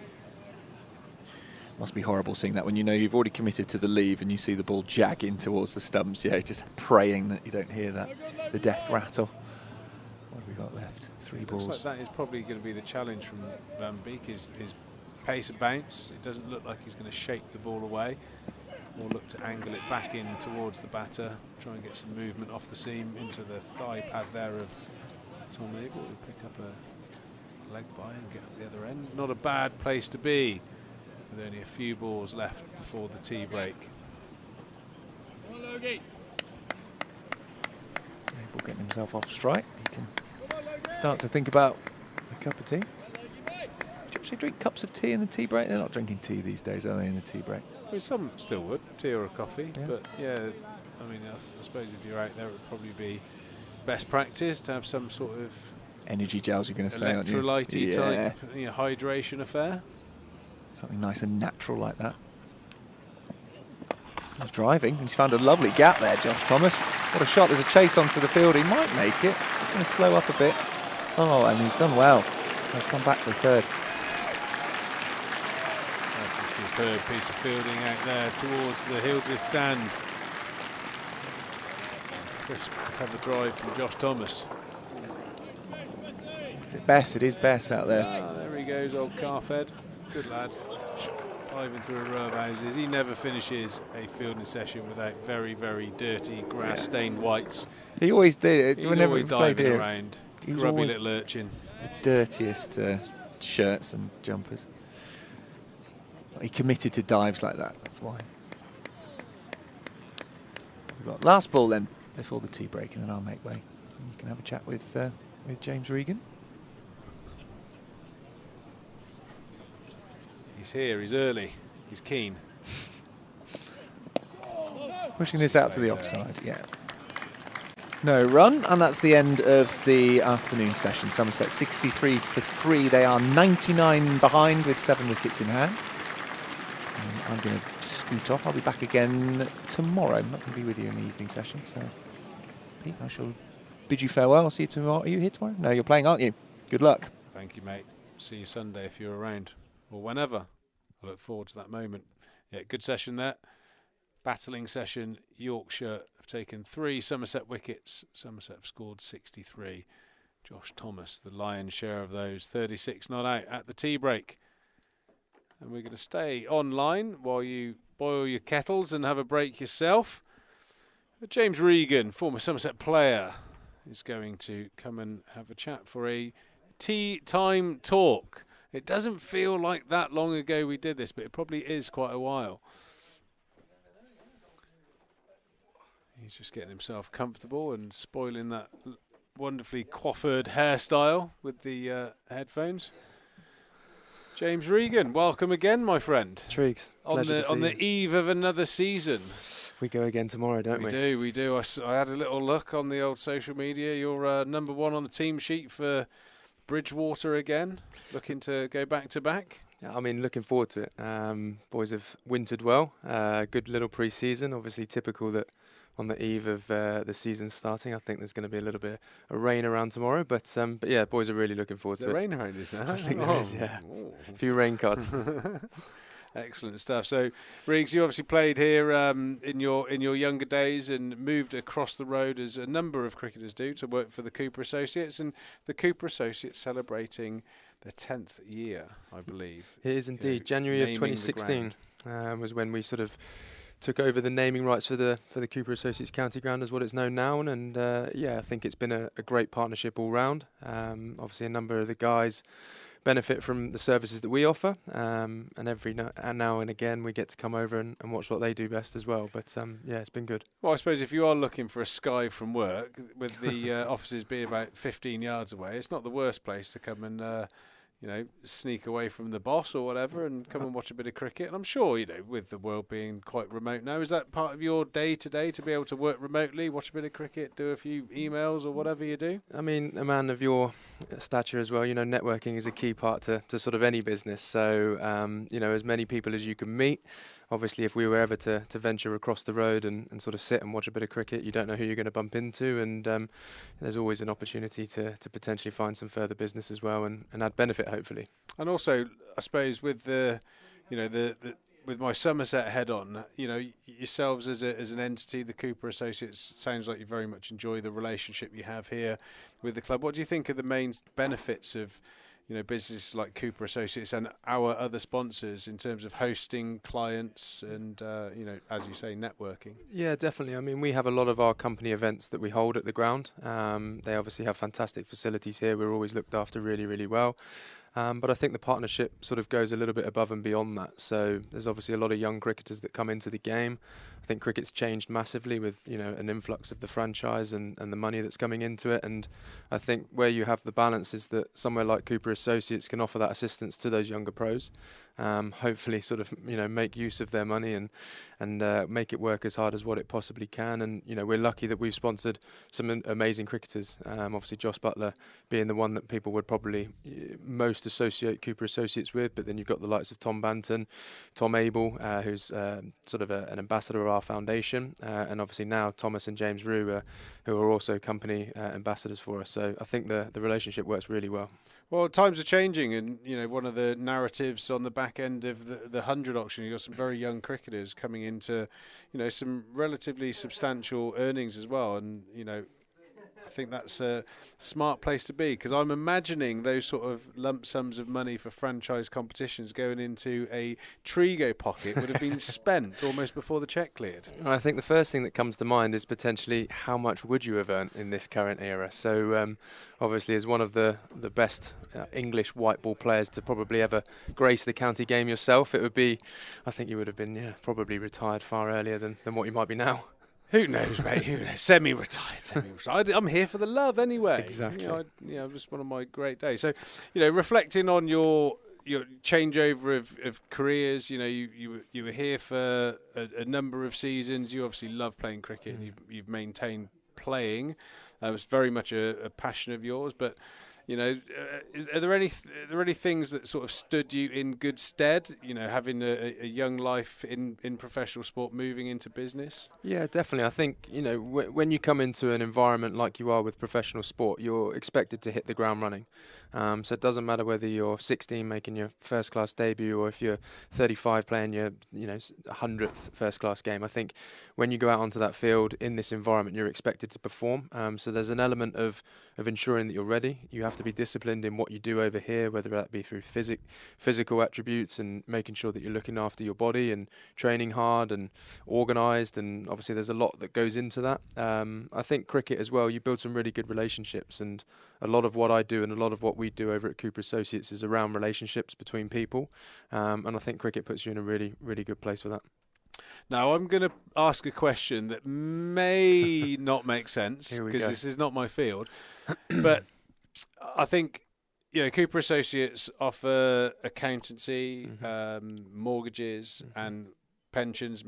Must be horrible seeing that when you know you've already committed to the leave and you see the ball jag in towards the stumps. Yeah, just praying that you don't hear that, the death rattle. What have we got left? 3 balls. Looks like that is probably going to be the challenge from Van Beek, his pace of bounce. It doesn't look like he's going to shake the ball away. Or look to angle it back in towards the batter, try and get some movement off the seam into the thigh pad there of Tom Abel, who pick up a leg by and get up the other end. Not a bad place to be, with only a few balls left before the tea break. Abel getting himself off strike. He can start to think about a cup of tea. Do you actually drink cups of tea in the tea break? They're not drinking tea these days, are they, in the tea break? Well, some still would, tea or a coffee, Yeah. but yeah, I mean, I suppose if you're out there, it would probably be best practice to have some sort of energy gels, you're going to say, aren't you? electrolyte type, you know, hydration affair. Something nice and natural like that. He's driving. He's found a lovely gap there, Josh Thomas. What a shot. There's a chase on for the field. He might make it. He's going to slow up a bit. Oh, and he's done well. He'll come back for 3rd. That's a superb piece of fielding out there towards the Hildreth stand. Crisp cover drive from Josh Thomas. Is it Bess? It is Bess out there. Ah, there he goes, old Carfed. Good lad. Diving through a row of houses. He never finishes a fielding session without very, very dirty, grass-stained whites. He always did. He's Whenever always he played diving here, around. he was Grubby always little urchin. the dirtiest shirts and jumpers. He committed to dives like that. That's why. We've got last ball then before the tea break, and then I'll make way. You can have a chat with James Regan. He's here, he's early, he's keen. Pushing this out to the offside, yeah. No run, and that's the end of the afternoon session. Somerset 63 for 3. They are 99 behind with 7 wickets in hand. I'm going to scoot off. I'll be back again tomorrow. I'm not going to be with you in the evening session, so Pete, I shall bid you farewell. I'll see you tomorrow. Are you here tomorrow? No, you're playing, aren't you? Good luck. Thank you, mate. See you Sunday if you're around, or whenever. I look forward to that moment. Yeah, good session there. Battling session. Yorkshire have taken 3 Somerset wickets. Somerset have scored 63. Josh Thomas, the lion's share of those. 36 not out at the tea break. And we're going to stay online while you boil your kettles and have a break yourself. But James Regan, former Somerset player, is going to come and have a chat for a tea time talk. It doesn't feel like that long ago we did this, but it probably is quite a while. He's just getting himself comfortable and spoiling that wonderfully coiffured hairstyle with the headphones. James Regan, welcome again, my friend. Triggs, on the eve of another season. We go again tomorrow, don't we? We do. I had a little look on the old social media. You're number 1 on the team sheet for Bridgewater again, looking to go back to back. Yeah, I mean, looking forward to it. Boys have wintered well. Good little pre-season. Obviously, typical that on the eve of the season starting, I think there's going to be a little bit of rain around tomorrow. But yeah, boys are really looking forward to it. Is there rain around, is there? I think there is, yeah. A few rain cards. Excellent stuff. So, Riggs, you obviously played here in your younger days and moved across the road, as a number of cricketers do, to work for the Cooper Associates. And the Cooper Associates celebrating their 10th year, I believe. It is indeed. January of 2016 was when we sort of took over the naming rights for the Cooper Associates County Ground, as what it's known now. And yeah, I think it's been a great partnership all round. Obviously, a number of the guys benefit from the services that we offer, and every now and again we get to come over and watch what they do best as well. But yeah, it's been good. Well, I suppose if you are looking for a sky from work, with the offices being about 15 yards away, it's not the worst place to come and sneak away from the boss or whatever and come and watch a bit of cricket. And I'm sure, with the world being quite remote now, is that part of your day-to-day to be able to work remotely, watch a bit of cricket, do a few emails or whatever you do? I mean, a man of your stature as well, networking is a key part to sort of any business. So, as many people as you can meet. Obviously, if we were ever to venture across the road and sort of sit and watch a bit of cricket, you don't know who you're going to bump into, and there's always an opportunity to potentially find some further business as well and add benefit, hopefully. And also, I suppose with with my Somerset head on, yourselves as an entity, the Cooper Associates, sounds like you very much enjoy the relationship you have here with the club. What do you think are the main benefits of businesses like Cooper Associates and our other sponsors in terms of hosting clients and, as you say, networking? Yeah, definitely. I mean, we have a lot of our company events that we hold at the ground. They obviously have fantastic facilities here. We're always looked after really, really well. But I think the partnership sort of goes a little bit above and beyond that. So there's obviously a lot of young cricketers that come into the game. I think cricket's changed massively with an influx of the franchise and the money that's coming into it. And I think where you have the balance is that somewhere like Cooper Associates can offer that assistance to those younger pros. Hopefully sort of make use of their money and make it work as hard as what it possibly can. And we're lucky that we've sponsored some amazing cricketers. Obviously Josh Buttler being the one that people would probably most associate Cooper Associates with, but then you've got the likes of Tom Banton, Tom Abel, who's sort of an ambassador of our foundation, and obviously now Thomas and James Rue, who are also company ambassadors for us. So I think the relationship works really well. Well, times are changing, and one of the narratives on the back end of the 100 auction, you've got some very young cricketers coming into some relatively substantial earnings as well, and I think that's a smart place to be, because I'm imagining those sort of lump sums of money for franchise competitions going into a Trigo pocket would have been spent almost before the cheque cleared. I think the first thing that comes to mind is potentially how much would you have earned in this current era. So obviously, as one of the best English white ball players to probably ever grace the county game yourself, I think you would have been probably retired far earlier than what you might be now. Who knows, mate? Who knows? Semi-retired. I'm here for the love anyway. Exactly. It was one of my great days. So, reflecting on your your changeover of careers. You know, you were here for a number of seasons. You obviously love playing cricket. And you've maintained playing. It's very much a passion of yours. But you know, are there any things that sort of stood you in good stead? You know, having a young life in professional sport, moving into business. Yeah, definitely. I think, you know, when you come into an environment like you are with professional sport, you're expected to hit the ground running. So it doesn't matter whether you're 16 making your first class debut or if you're 35 playing your 100th first class game. I think when you go out onto that field in this environment, you're expected to perform. So there's an element of ensuring that you're ready. You have to be disciplined in what you do over here, whether that be through physical attributes and making sure that you're looking after your body and training hard and organised. And obviously there's a lot that goes into that. I think cricket as well, you build some really good relationships, and a lot of what I do and a lot of what we do over at Cooper Associates is around relationships between people. And I think cricket puts you in a really, really good place for that. Now, I'm going to ask a question that may not make sense because this is not my field. But I think, you know, Cooper Associates offer accountancy, mortgages and pensions,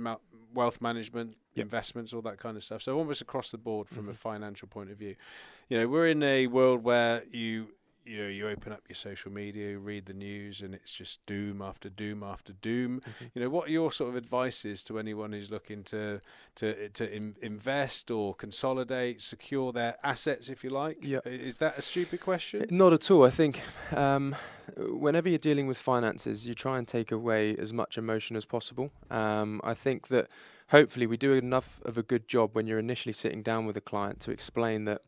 wealth management, investments, all that kind of stuff. So almost across the board from a financial point of view. You know, we're in a world where you open up your social media, you read the news, and it's just doom after doom after doom. You know, what are your sort of advices to anyone who's looking to invest or consolidate, secure their assets, if you like? Yeah. Is that a stupid question? Not at all. I think whenever you're dealing with finances, you try and take away as much emotion as possible. I think that hopefully we do enough of a good job when you're initially sitting down with a client to explain that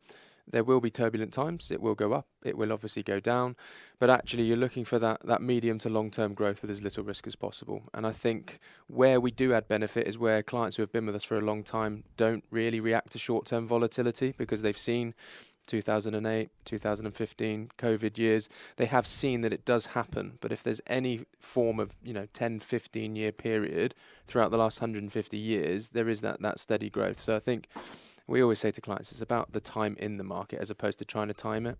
there will be turbulent times. It will go up. It will obviously go down. But actually, you're looking for that medium to long-term growth with as little risk as possible. And I think where we do add benefit is where clients who have been with us for a long time don't really react to short-term volatility because they've seen 2008, 2015, COVID years. They have seen that it does happen. But if there's any form of 10, 15-year period throughout the last 150 years, there is that steady growth. So I think we always say to clients, it's about the time in the market as opposed to trying to time it.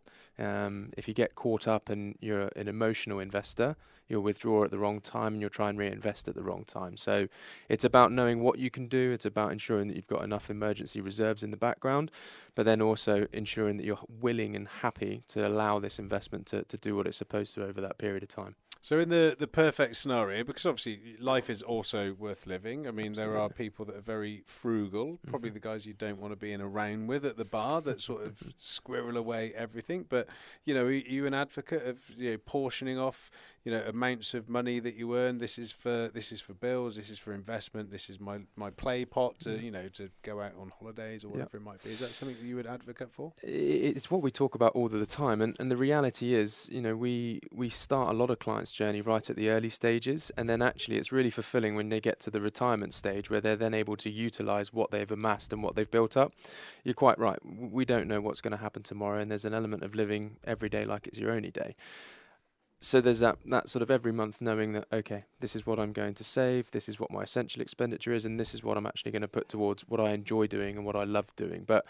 If you get caught up and you're an emotional investor, you'll withdraw at the wrong time and you'll try and reinvest at the wrong time. So it's about knowing what you can do. It's about ensuring that you've got enough emergency reserves in the background, but then also ensuring that you're willing and happy to allow this investment to do what it's supposed to over that period of time. So in the perfect scenario, because obviously life is also worth living. I mean, there are people that are very frugal, probably the guys you don't want to be in a round with at the bar that sort of squirrel away everything. But, are you an advocate of portioning off, amounts of money that you earn? This is for bills, this is for investment, this is my play pot to to go out on holidays or whatever it might be. Is that something that you would advocate for? It's what we talk about all of the time, and the reality is, we start a lot of clients' journey right at the early stages, and then actually it's really fulfilling when they get to the retirement stage where they're then able to utilize what they've amassed and what they've built up. You're quite right. We don't know what's going to happen tomorrow, and there's an element of living every day like it's your only day. So there's that sort of every month knowing that, okay, this is what I'm going to save, this is what my essential expenditure is, and this is what I'm actually going to put towards what I enjoy doing and what I love doing. But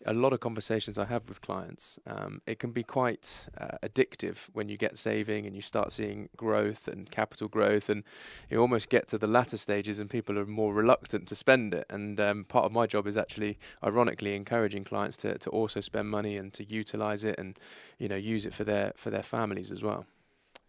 a lot of conversations I have with clients, it can be quite addictive when you get saving and you start seeing growth and capital growth, and you almost get to the latter stages and people are more reluctant to spend it. And part of my job is actually, ironically, encouraging clients to also spend money and to utilise it and use it for their families as well.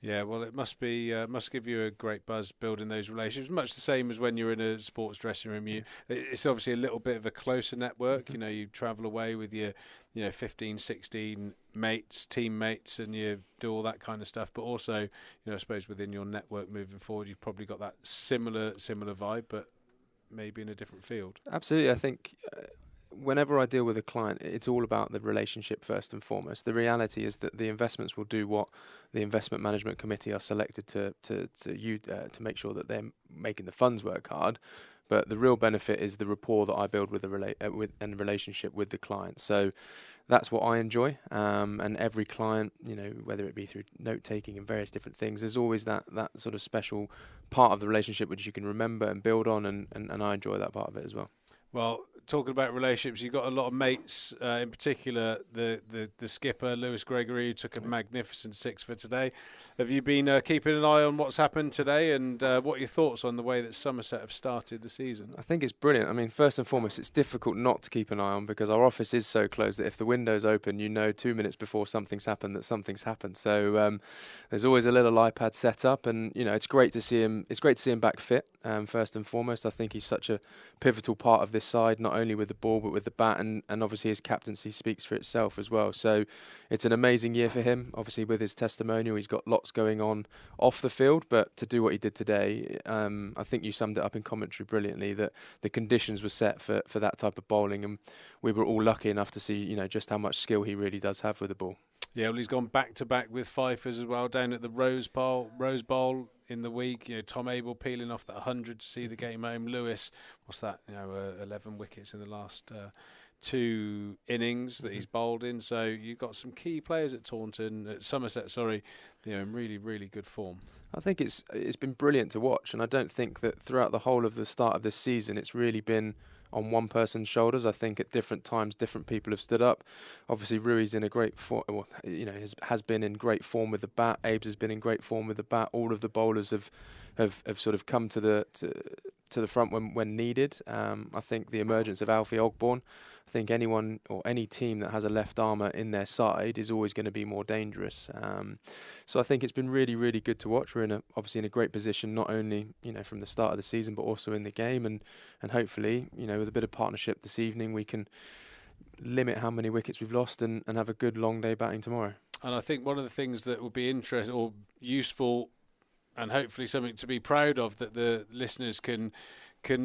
Yeah, well, it must give you a great buzz building those relationships. Much the same as when you're in a sports dressing room. It's obviously a little bit of a closer network. You travel away with your 15, 16 mates, teammates, and you do all that kind of stuff. But also, I suppose within your network moving forward, you've probably got that similar vibe, but maybe in a different field. Absolutely, I think. Whenever I deal with a client, it's all about the relationship first and foremost. The reality is that the investments will do what the investment management committee are selected to make sure that they're making the funds work hard. But the real benefit is the rapport that I build with and relationship with the client. So that's what I enjoy. And every client, whether it be through note taking and various different things, there's always that sort of special part of the relationship which you can remember and build on, and I enjoy that part of it as well. Well, talking about relationships, you've got a lot of mates, in particular the skipper, Lewis Gregory, who took a magnificent 6 for today. Have you been keeping an eye on what's happened today, and what are your thoughts on the way that Somerset have started the season? I think it's brilliant. I mean, first and foremost, it's difficult not to keep an eye on because our office is so close that if the window's open, you know 2 minutes before something's happened that something's happened. So there's always a little iPad set up, and it's great to see him. It's great to see him back fit. First and foremost, I think he's such a pivotal part of this side, not only with the ball but with the bat, and obviously his captaincy speaks for itself as well. So it's an amazing year for him. Obviously, with his testimonial, he's got lots going on off the field, but to do what he did today, I think you summed it up in commentary brilliantly, that the conditions were set for that type of bowling, and we were all lucky enough to see just how much skill he really does have with the ball. Yeah, well, he's gone back-to-back with fifers as well, down at the Rose Bowl in the week. Tom Abel peeling off that 100 to see the game home. Lewis, 11 wickets in the last 2 innings that he's bowled in. So you've got some key players at Somerset, in really, really good form. I think it's been brilliant to watch, and I don't think that throughout the whole of the start of this season it's really been on one person's shoulders. I think at different times different people have stood up. Obviously Rui's in a great form, has been in great form with the bat. Abe's has been in great form with the bat. All of the bowlers have sort of come to the front when needed. I think the emergence of Alfie Ogborn, I think anyone or any team that has a left armour in their side is always going to be more dangerous. So I think it's been really, really good to watch. We're obviously in a great position, not only from the start of the season, but also in the game, and hopefully with a bit of partnership this evening we can limit how many wickets we've lost and have a good long day batting tomorrow. And I think one of the things that would be interesting or useful, and hopefully something to be proud of, that the listeners can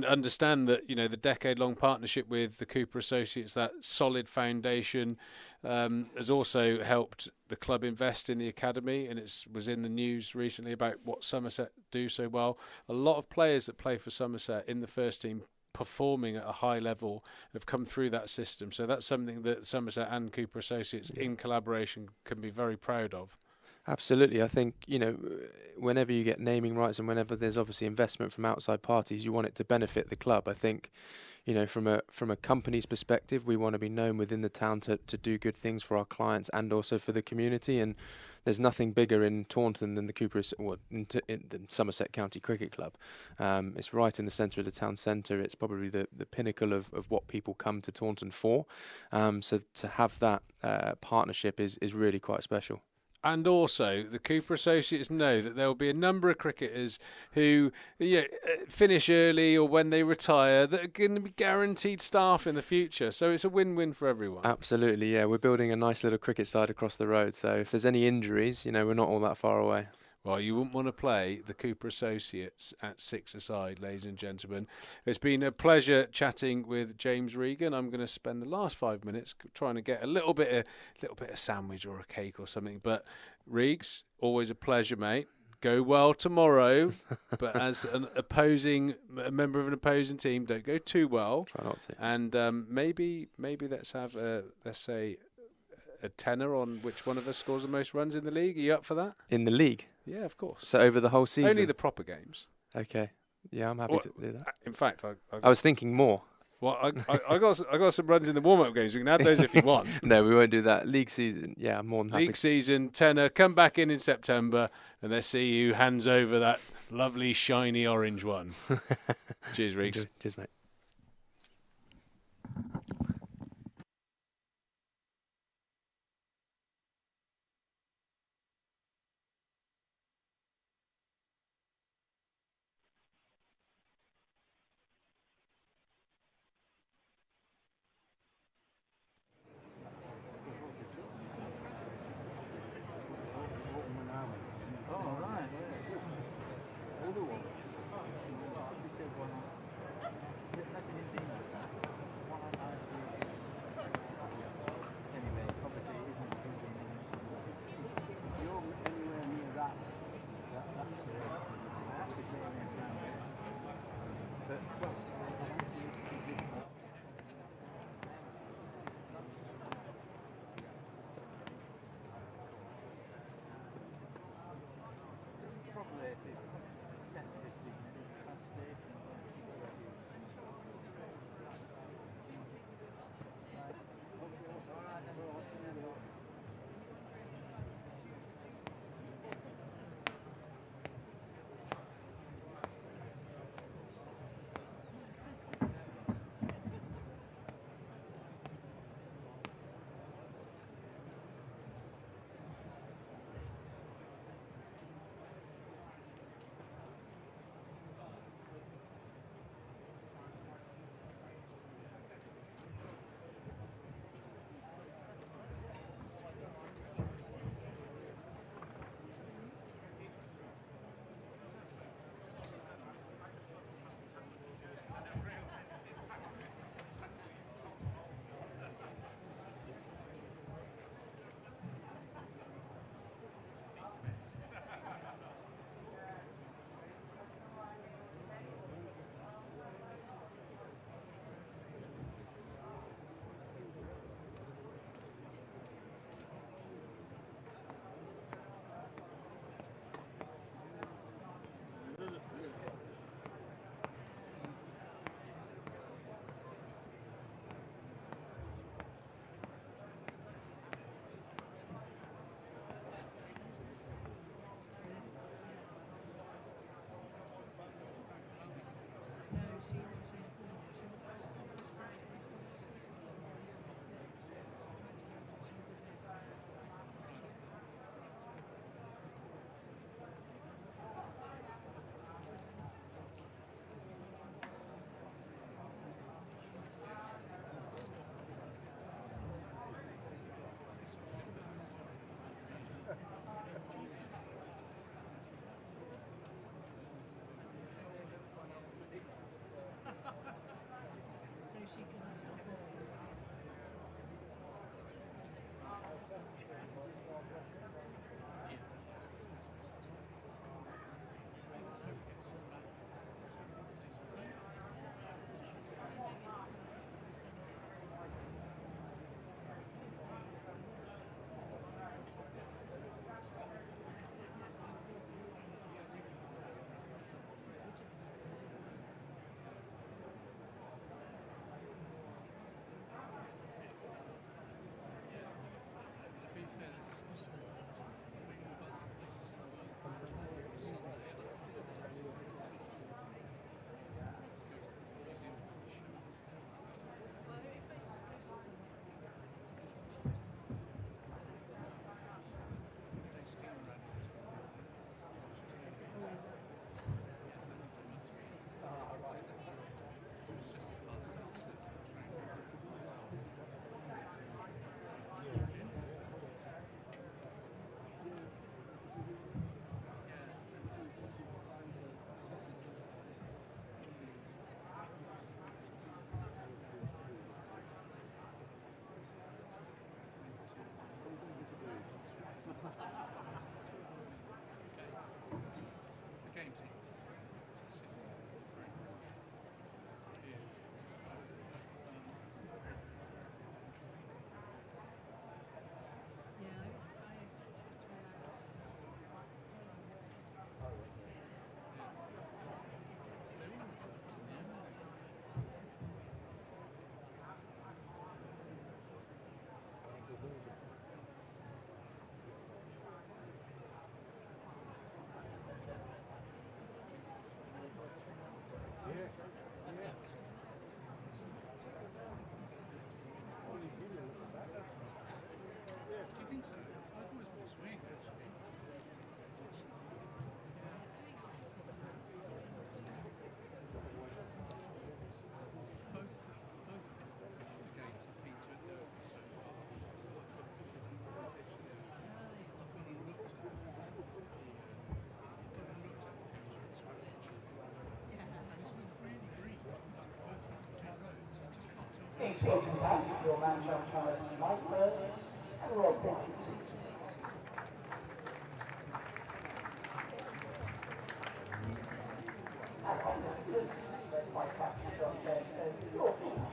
understand, that the decade-long partnership with the Cooper Associates, that solid foundation, has also helped the club invest in the academy, and it was in the news recently about what Somerset do so well. A lot of players that play for Somerset in the first team performing at a high level have come through that system. So that's something that Somerset and Cooper Associates in collaboration can be very proud of. Absolutely. I think, whenever you get naming rights and whenever there's obviously investment from outside parties, you want it to benefit the club. I think, from a company's perspective, we want to be known within the town to do good things for our clients and also for the community. And there's nothing bigger in Taunton than the in Somerset County Cricket Club. It's right in the centre of the town centre. It's probably the pinnacle of what people come to Taunton for. So to have that partnership is really quite special. And also, the Cooper Associates know that there will be a number of cricketers who finish early or when they retire that are going to be guaranteed staff in the future. So it's a win-win for everyone. Absolutely, yeah. We're building a nice little cricket side across the road. So if there's any injuries, we're not all that far away. Well, you wouldn't want to play the Cooper Associates at 6-a-side, ladies and gentlemen. It's been a pleasure chatting with James Regan. I'm going to spend the last 5 minutes trying to get a little bit of sandwich or a cake or something. But Regs, always a pleasure, mate. Go well tomorrow, but as a member of an opposing team, don't go too well. Try not to. And maybe let's have a tenner on which one of us scores the most runs in the league. Are you up for that? In the league? Yeah, of course. So over the whole season? Only the proper games. Okay. Yeah, I'm happy to do that. In fact, I was thinking more. Well, I got some runs in the warm-up games. We can add those if you want. No, we won't do that. League season, yeah, I'm more than happy. League season, tenner, come back in September, and let's see who hands over that lovely, shiny orange one. Cheers, Reeks. Cheers, mate. These season back, your man shall tell us Mike Burns and Rob White. And on visitors, led by Captain John Chester, Yorkshire.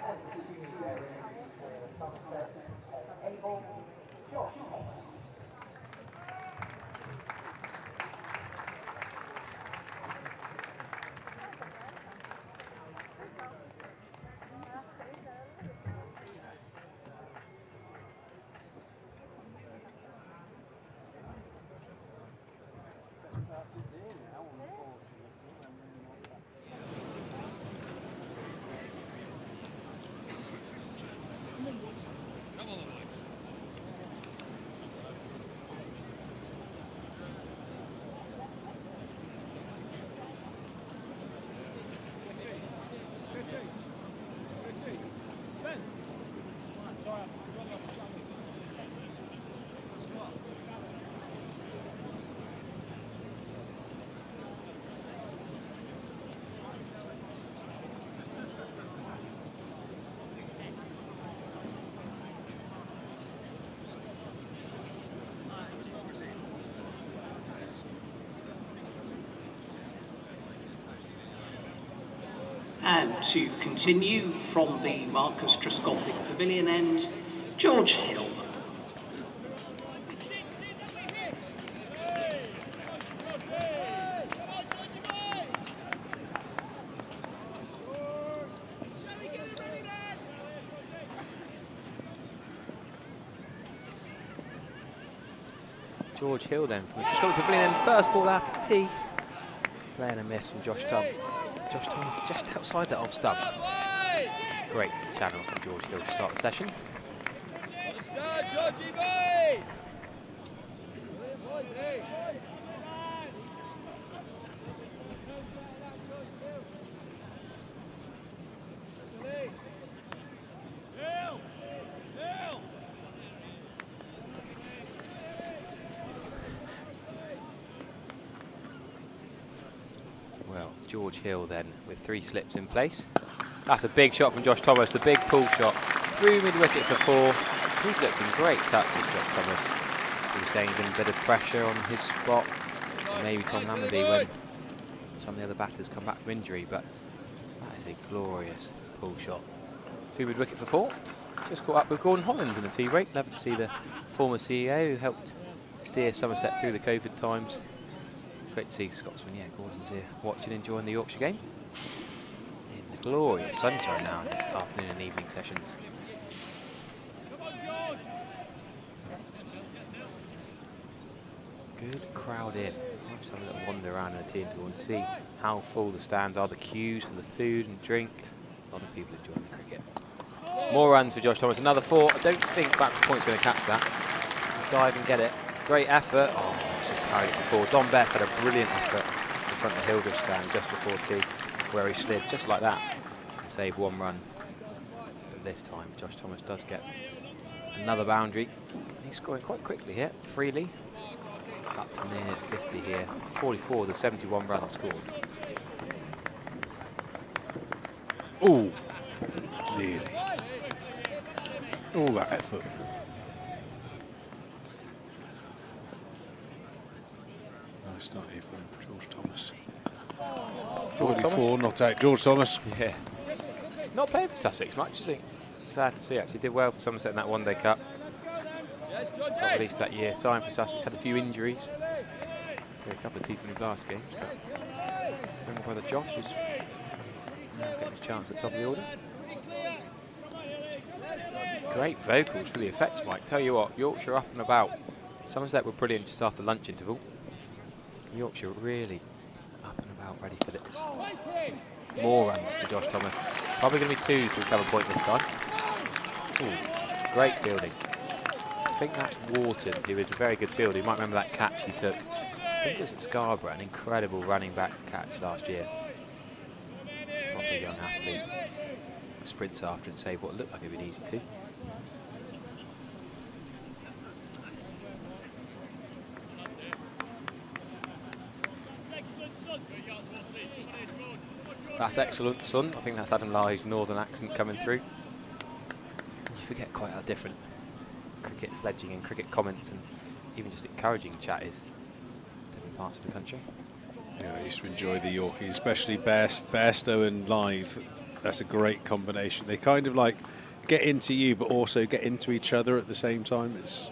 And receiving their rings for Somerset, Abel, Josh Thomas. And to continue from the Marcus Trescothick Pavilion end, George Hill. George Hill then from the Trescothick Pavilion end, first ball out to tee. Playing a miss from Josh Thomas. Josh Thomas just outside that off stump. Great channel from George Hill to start the session. Well, George Hill then with 3 slips in place. That's a big shot from Josh Thomas, the big pull shot through mid-wicket for 4. He's looked in great touches, Josh Thomas. He was saying he's in a bit of pressure on his spot. And maybe Tom Lammonby when some of the other batters come back from injury, but that is a glorious pull shot. Through mid-wicket for 4. Just caught up with Gordon Holland in the tea break. Lovely to see the former CEO who helped steer Somerset through the COVID times. Great to see Scotsman, yeah, Gordon's here watching, enjoying the Yorkshire game. In the glorious sunshine now in this afternoon and evening sessions. Good crowd in. I'm just having a little wander around in the tea interval and see how full the stands are, the queues for the food and drink. A lot of people enjoying the cricket. More runs for Josh Thomas, another 4. I don't think back point's going to catch that. Dive and get it. Great effort. Oh, it's just parried before. Don Best had a brilliant effort in front of the Hildreth stand just before tee, where he slid just like that and saved 1 run. But this time, Josh Thomas does get another boundary. He's scoring quite quickly here, freely. Up to near 50 here. 44, the 71 runs scored. Ooh, nearly. All that effort. Nice start here from George Thomas. 44, not out. George Thomas. Yeah. Not playing for Sussex much, is he? Sad to see, actually. Did well for Somerset in that one-day cup. Got released that year. Signed for Sussex. Had a few injuries. Had a couple of T20 Blast games. But younger brother Josh is now getting a chance at the top of the order. Great vocals for the effects, Mike. Tell you what, Yorkshire up and about. Somerset were brilliant just after lunch interval. Yorkshire really up and about, ready for this. More runs for Josh Thomas. Probably going to be 2 to recover point this time. Ooh, great fielding. I think that's Wharton, who is a very good fielder. You might remember that catch he took. I think it was at Scarborough, an incredible running back catch last year. Proper young athlete. Sprints after and save what looked like it would be easy to. That's excellent, son. I think that's Adam Ly's northern accent coming through. You forget quite how different cricket sledging and cricket comments and even just encouraging chat is in different parts of the country. Yeah, I used to enjoy the Yorkies, especially Bairstow and Live. That's a great combination. They kind of like get into you, but also get into each other at the same time. It's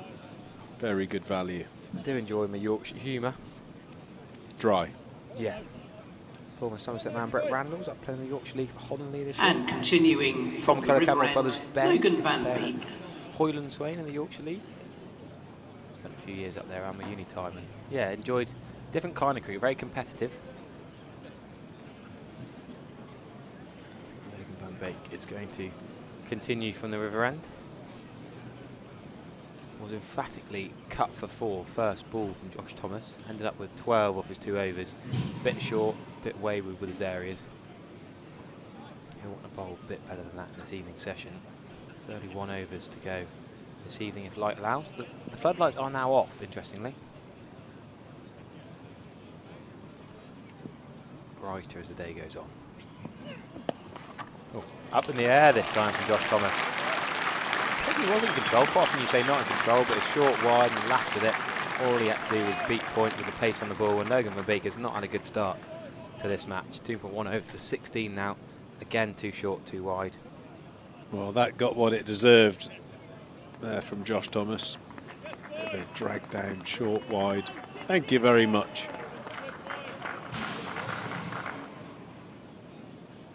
very good value. I do enjoy my Yorkshire humour. Dry. Yeah. Former Somerset man Brett Randall's up playing the Yorkshire League for Holland this year. And continuing Tom from the Keller River Cameron End, brothers Ben Logan Van playing Beek. Hoyland Swain in the Yorkshire League. Spent a few years up there around my uni time, and yeah, enjoyed different kind of cricket, very competitive. Logan Van Beek is going to continue from the River End. Was emphatically cut for 4 first ball from Josh Thomas. Ended up with 12 off his 2 overs. Bit short, bit wayward with his areas. He'll want to bowl a bit better than that in this evening session. 31 overs to go this evening if light allows. The floodlights are now off, interestingly. Brighter as the day goes on. Oh, up in the air this time from Josh Thomas. I think he was in control. Quite often you say not in control, but it's short, wide, and laughed at it. All he had to do was beat point with the pace on the ball, and Logan Van Beek has not had a good start to this match. 2.1 over for 16 now. Again, too short, too wide. Well, that got what it deserved there from Josh Thomas. Bit of a drag down, short, wide. Thank you very much.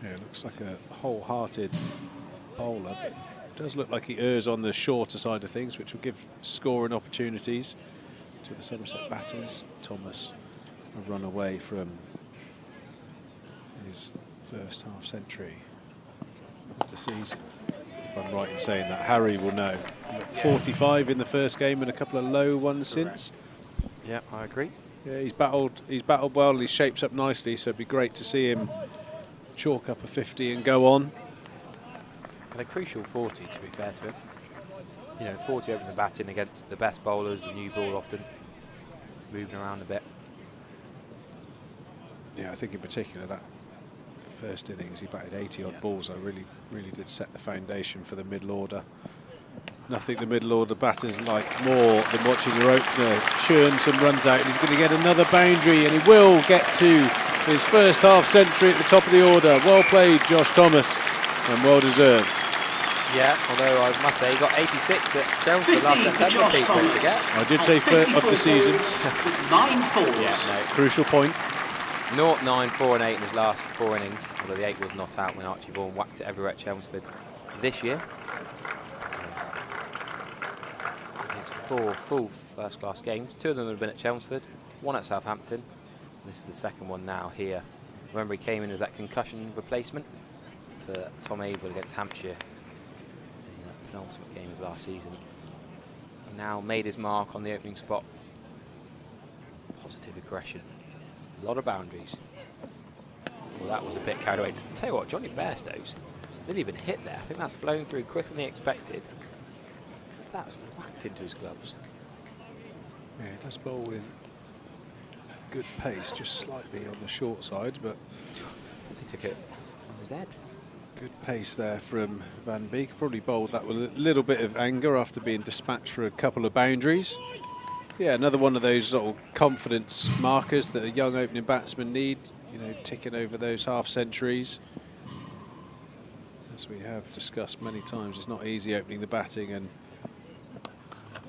Yeah, looks like a wholehearted bowler, but it does look like he errs on the shorter side of things, which will give scoring opportunities to the Somerset batters. Thomas a run away from his first half century of the season, if I'm right in saying that. Harry will know. 45 in the first game and a couple of low ones since. Yeah, I agree. Yeah, he's battled well. He shapes up nicely, so it'd be great to see him chalk up a 50 and go on. And a crucial 40, to be fair to him. You know, 40 over the batting against the best bowlers, the new ball often, moving around a bit. Yeah, I think in particular that first innings he batted 80 odd balls. I really did set the foundation for the middle order. Nothing the middle order batters like more than watching your opener churn some runs out. He's going to get another boundary, and he will get to his first half century at the top of the order. Well played, Josh Thomas, and well deserved. Yeah, although I must say he got 86 at Chelmsford last September, Pete, don't forget. I did say of the season. 9 falls. Yeah, no. Crucial point. 0, 9, 4 and 8 in his last 4 innings, although the 8 was not out when Archie Vaughan whacked it everywhere at Chelmsford this year. His 4 full first-class games, 2 of them have been at Chelmsford, 1 at Southampton. This is the second one now here. Remember, he came in as that concussion replacement for Tom Abel against Hampshire in the penultimate game of last season. Now made his mark on the opening spot. Positive aggression. A lot of boundaries. Well, that was a bit carried away. Tell you what, Johnny Bairstow's nearly been hit there. I think that's flown through quicker than he expected. That's whacked into his gloves. Yeah, he does bowl with good pace, just slightly on the short side, but he took it on his head. Good pace there from Van Beek. Probably bowled that with a little bit of anger after being dispatched for a couple of boundaries. Yeah, another one of those sort of confidence markers that a young opening batsman need, you know, ticking over those half centuries. As we have discussed many times, it's not easy opening the batting and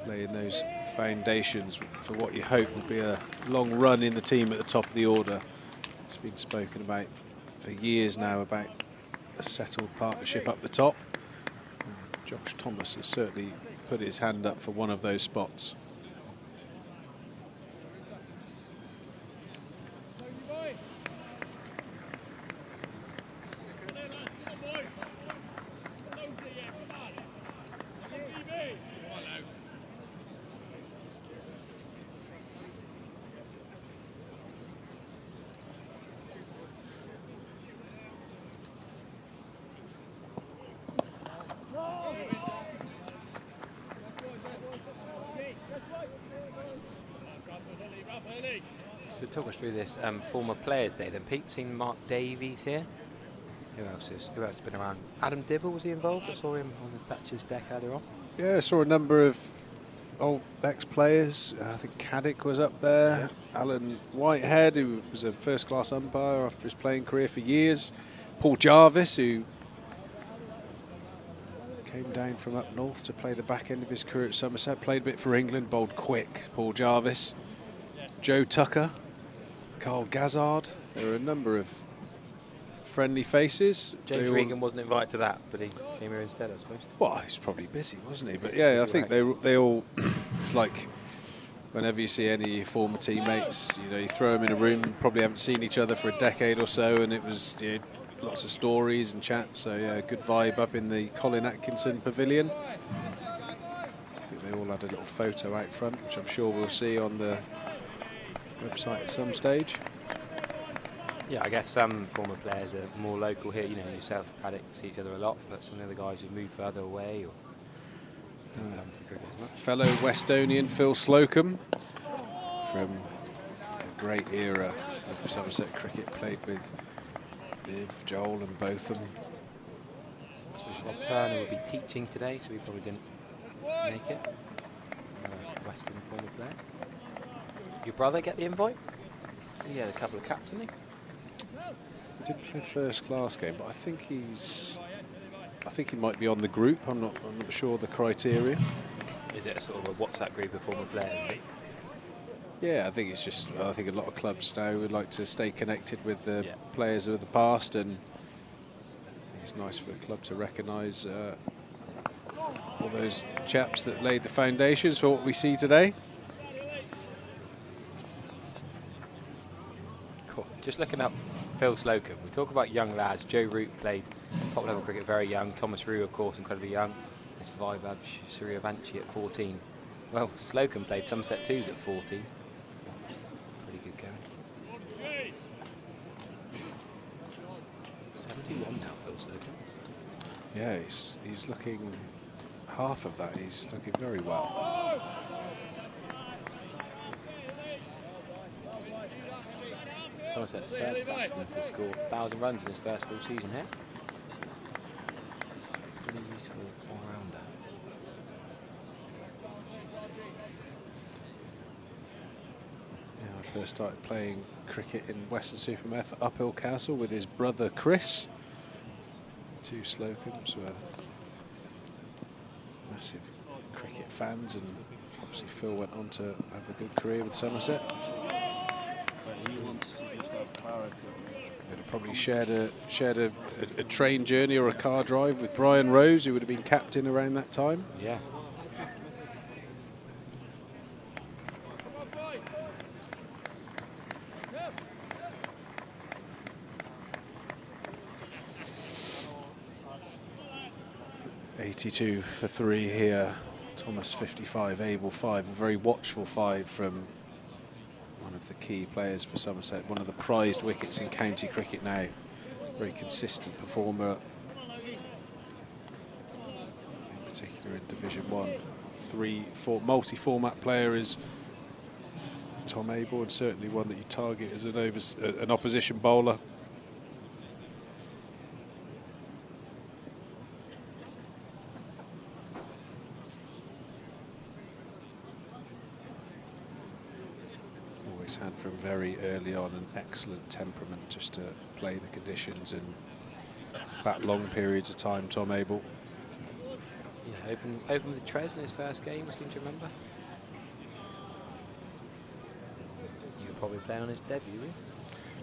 laying those foundations for what you hope will be a long run in the team at the top of the order. It's been spoken about for years now about a settled partnership up the top. And Josh Thomas has certainly put his hand up for one of those spots. So talk us through this former Players' Day then. Pete, seen Mark Davies here. Who else has been around? Adam Dibble, was he involved? I saw him on the Thatcher's deck earlier on. Yeah, I saw a number of old ex-players. I think Caddick was up there. Yeah. Alan Whitehead, who was a first-class umpire after his playing career for years. Paul Jarvis, who came down from up north to play the back end of his career at Somerset. Played a bit for England, bowled quick. Paul Jarvis. Joe Tucker. Carl Gazzard. There were a number of friendly faces. James Regan wasn't invited to that, but he came here instead, I suppose. Well, he's probably busy, wasn't he? But yeah, I think they all. It's like whenever you see any of your former teammates, you know, you throw them in a room, probably haven't seen each other for a decade or so, and it was, you know, lots of stories and chats. So yeah, good vibe up in the Colin Atkinson Pavilion. I think they all had a little photo out front, which I'm sure we'll see on the website at some stage. Yeah, I guess some former players are more local here. You know, yourself, Paddock, see each other a lot, but some of the other guys who moved further away or don't come to the cricket as much. Fellow Westonian Phil Slocum from a great era of Somerset cricket, played with Viv, Joel and Botham. I suppose Rob Turner will be teaching today, so he probably didn't make it. Western former player. Your brother get the invite? He had a couple of caps, didn't he? He did play first class game, but I think he might be on the group. I'm not sure the criteria. Is it a sort of a WhatsApp group of former players? Yeah, I think it's just. I think a lot of clubs now would like to stay connected with the players of the past, and it's nice for the club to recognise all those chaps that laid the foundations for what we see today. Cool. Just looking up Phil Slocum. We talk about young lads. Joe Root played top level cricket very young. Thomas Rue, of course, incredibly young. It's Vaibhav Suryavanshi at 14. Well, Slocum played Somerset 2s at 14. Pretty good going. 71 now, Phil Slocum. Yeah, he's looking half of that. He's looking very well. Somerset's first batsman to score 1,000 runs in his first full season here. Really useful all-rounder. Yeah, I first started playing cricket in Weston-super-Mare for Uphill Castle with his brother Chris. The two Slocums were massive cricket fans, and obviously Phil went on to have a good career with Somerset. He wants to just have clarity. They'd have probably shared a train journey or a car drive with Brian Rose, who would have been captain around that time. Yeah. .82 for 3 here. Thomas 55, Abel 5. A very watchful 5 from one of the key players for Somerset, one of the prized wickets in county cricket now. Very consistent performer, in particular in Division 1. 3-4 multi-format player is Tom Abel, and certainly one that you target as an opposition bowler. Had from very early on an excellent temperament just to play the conditions and bat long periods of time, Tom Abel. Yeah, opened with Trez in his first game, I seem to remember. You were probably playing on his debut, were you?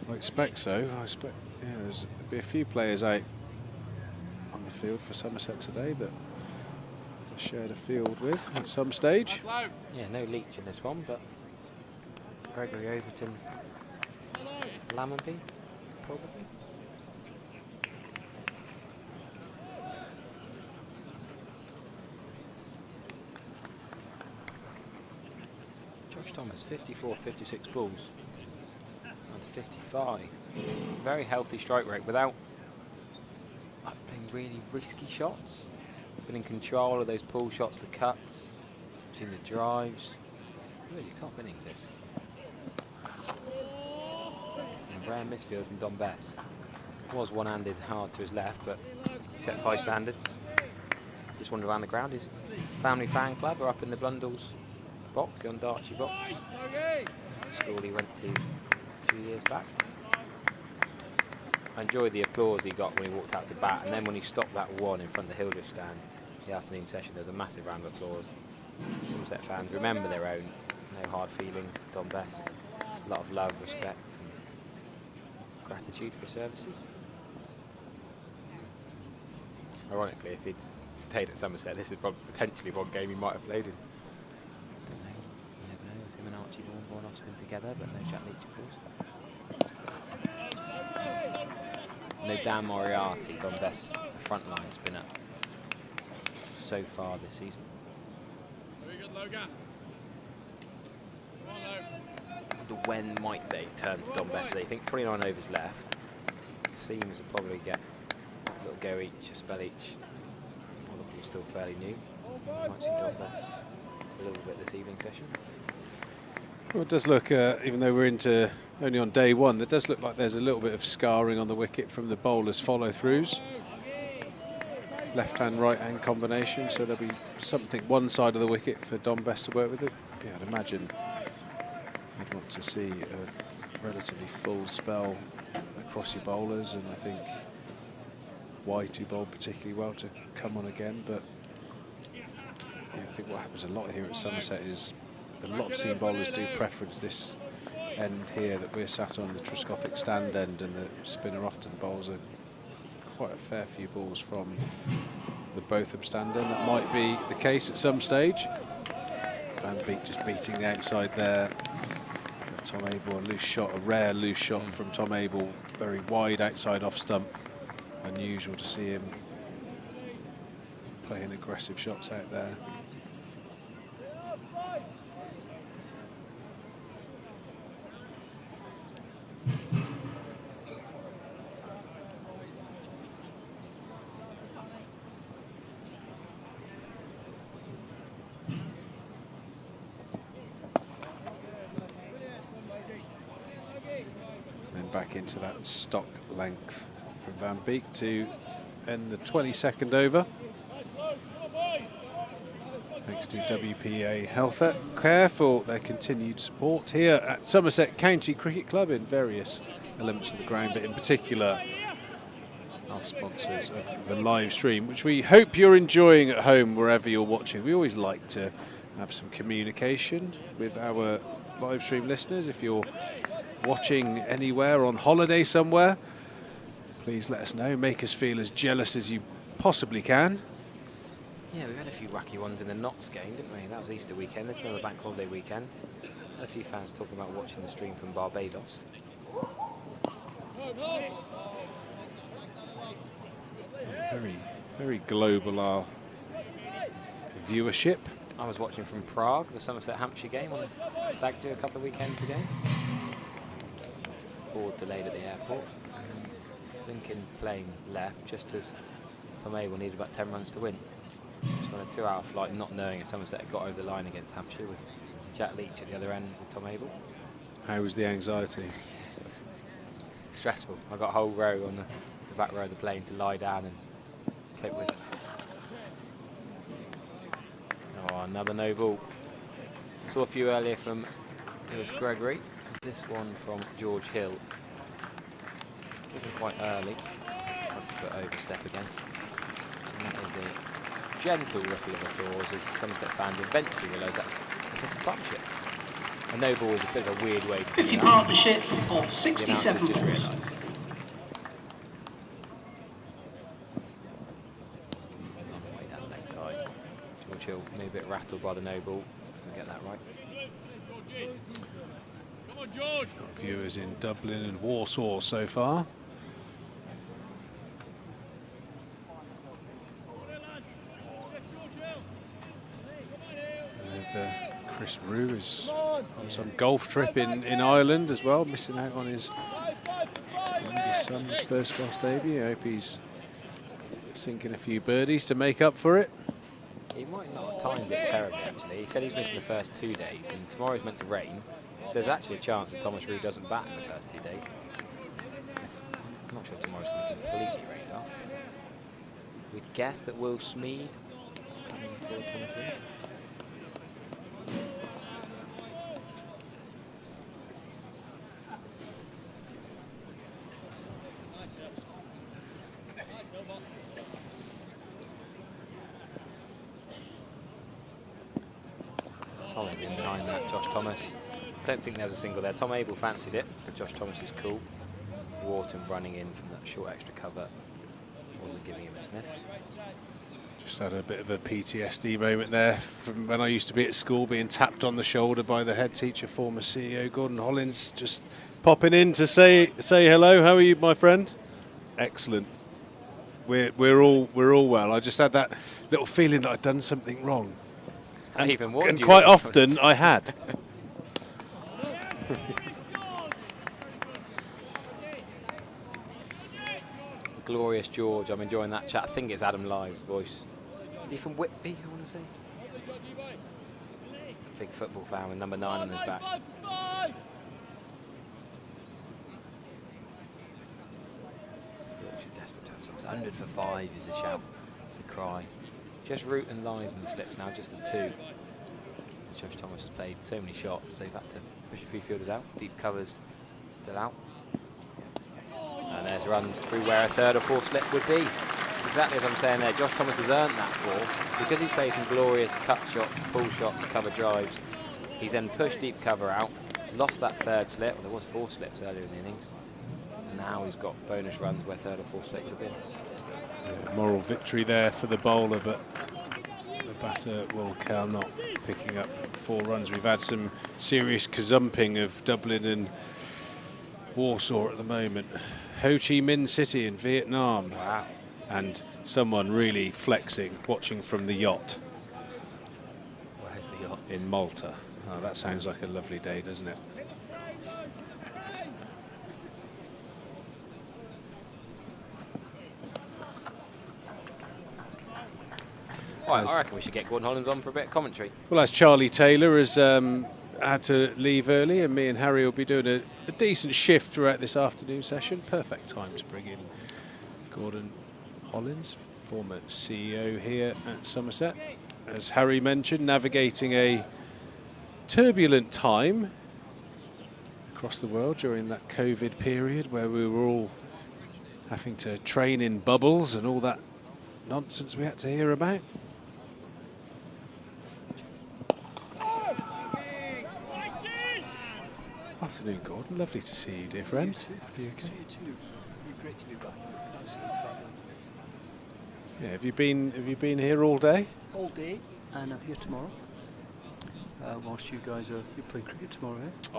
I expect so. I expect, yeah, there'll be a few players out on the field for Somerset today that I shared a field with at some stage. Yeah, no Leach in this one, but Gregory Overton, Lammonby, probably. Josh Thomas, 54, 56 balls. Down to 55. Very healthy strike rate without playing really risky shots. Been in control of those pull shots, the cuts, seen the drives. Really top innings this. And Brian Misfield from Don Bess was one-handed hard to his left, but he sets high standards. Just wandered around the ground. His family fan club are up in the Blundell's box, the Ondarchie box. School he went to a few years back. I enjoyed the applause he got when he walked out to bat, and then when he stopped that one in front of the Hildreth stand, the afternoon session, there was a massive round of applause. Somerset fans remember their own, no hard feelings to Don Bess. A lot of love, respect and gratitude for his services. Ironically, if he'd stayed at Somerset, this is probably potentially one game he might have played in. Don't know, you never know, if him and Archie born offspring together, but no Jack Leach of course. No Dan Moriarty, Don Bess, the front line's been up so far this season. Very good, Logan. Come on, Logan. When might they turn to Don Bess? They think 29 overs left. Seems to probably get a little go each, a spell each. Probably still fairly new. Might see Don Bess a little bit this evening session. Well, it does look, even though we're into only on day one, it does look like there's a little bit of scarring on the wicket from the bowlers' follow-throughs. Left-hand, right-hand combination, so there'll be something one side of the wicket for Don Bess to work with it. Yeah, I'd imagine I'd want to see a relatively full spell across your bowlers, and I think White, who bowled particularly well, to come on again. But yeah, I think what happens a lot here at Somerset is a lot of seam bowlers do preference this end here that we're sat on, the Truscothic stand end, and the spinner often bowls quite a fair few balls from the Botham stand end. That might be the case at some stage. Van Beek just beating the outside there. Tom Abel, a loose shot, a rare loose shot from Tom Abel, very wide outside off stump. Unusual to see him playing aggressive shots out there. Back into that stock length from Van Beek to end the 22nd over. Thanks to WPA Health Care for their continued support here at Somerset County Cricket Club in various elements of the ground, but in particular our sponsors of the live stream, which we hope you're enjoying at home wherever you're watching. We always like to have some communication with our live stream listeners. If you're watching anywhere on holiday somewhere, please let us know. Make us feel as jealous as you possibly can. Yeah, we've had a few wacky ones in the Notts game, didn't we? That was Easter weekend. This is another bank holiday weekend. Had a few fans talking about watching the stream from Barbados. Very, very global our viewership. I was watching from Prague, the Somerset Hampshire game on a stag do a couple of weekends ago. Board delayed at the airport, and then Lincoln plane left just as Tom Abel needed about 10 runs to win. So on a 2-hour flight, not knowing if Somerset had got over the line against Hampshire, with Jack Leach at the other end with Tom Abel. How was the anxiety? It was stressful. I got a whole row on the back row of the plane to lie down and cope with. Oh, another no ball. Saw a few earlier from Lewis Gregory. This one from George Hill. Given quite early. Front foot overstep again. And that is a gentle ripple of applause as Somerset fans eventually realise that's a 50 partnership. A no ball is a bit of a weird way to 50 partnership of 67 balls. Way down the leg side. George Hill may be a bit rattled by the no ball. Doesn't get that right. Got viewers in Dublin and Warsaw so far. Chris Rue is on some golf trip in Ireland as well, missing out on his youngest son's first class debut. I hope he's sinking a few birdies to make up for it. He might not have timed it terribly, actually. He said he's missing the first 2 days, and tomorrow's meant to rain. So there's actually a chance that Thomas Reid doesn't bat in the first 2 days. I'm not sure tomorrow's going to be completely rained off. We'd guess that Will Smeed coming for Thomas Reid. Solid in behind that, Josh Thomas. Don't think there was a single there. Tom Abel fancied it, but Josh Thomas is cool. Wharton running in from that short extra cover wasn't giving him a sniff. Just had a bit of a PTSD moment there from when I used to be at school, being tapped on the shoulder by the head teacher, former CEO Gordon Holland, just popping in to say hello. How are you, my friend? Excellent. We're all well. I just had that little feeling that I'd done something wrong. And quite often I had. Glorious George, I'm enjoying that chat. I think it's Adam Live's voice. Are you from Whitby, I want to say? Big football fan with number 9 on his back. Yorkshire desperate to have some. 100 for 5 is a shout. The cry. Just Root and Live and slips now, just the 2. Josh Thomas has played so many shots, they've had to push a few fielders out. Deep covers still out. And there's runs through where a 3rd or 4th slip would be. Exactly as I'm saying there, Josh Thomas has earned that 4 because he's played some glorious cut shots, pull shots, cover drives. He's then pushed deep cover out, lost that 3rd slip. Well, there was 4 slips earlier in the innings. And now he's got bonus runs where 3rd or 4th slip would have been. Yeah, moral victory there for the bowler, but the batter Will Kell not picking up 4 runs. We've had some serious gazumping of Dublin and Warsaw at the moment. Ho Chi Minh City in Vietnam. Wow. And someone really flexing, watching from the yacht. Where's the yacht? In Malta. Oh, that sounds like a lovely day, doesn't it? Well, I reckon we should get Gordon Holland on for a bit of commentary. Well, as Charlie Taylor has had to leave early, and me and Harry will be doing a decent shift throughout this afternoon session. Perfect time to bring in Gordon Holland, former CEO here at Somerset. As Harry mentioned, navigating a turbulent time across the world during that COVID period where we were all having to train in bubbles and all that nonsense we had to hear about. Afternoon, Gordon. Lovely to see you, dear friend. You too. You too. Great to be back. Absolutely fabulous. Yeah, have you been here all day? All day, and I'm here tomorrow. Whilst you guys you're playing cricket tomorrow, eh?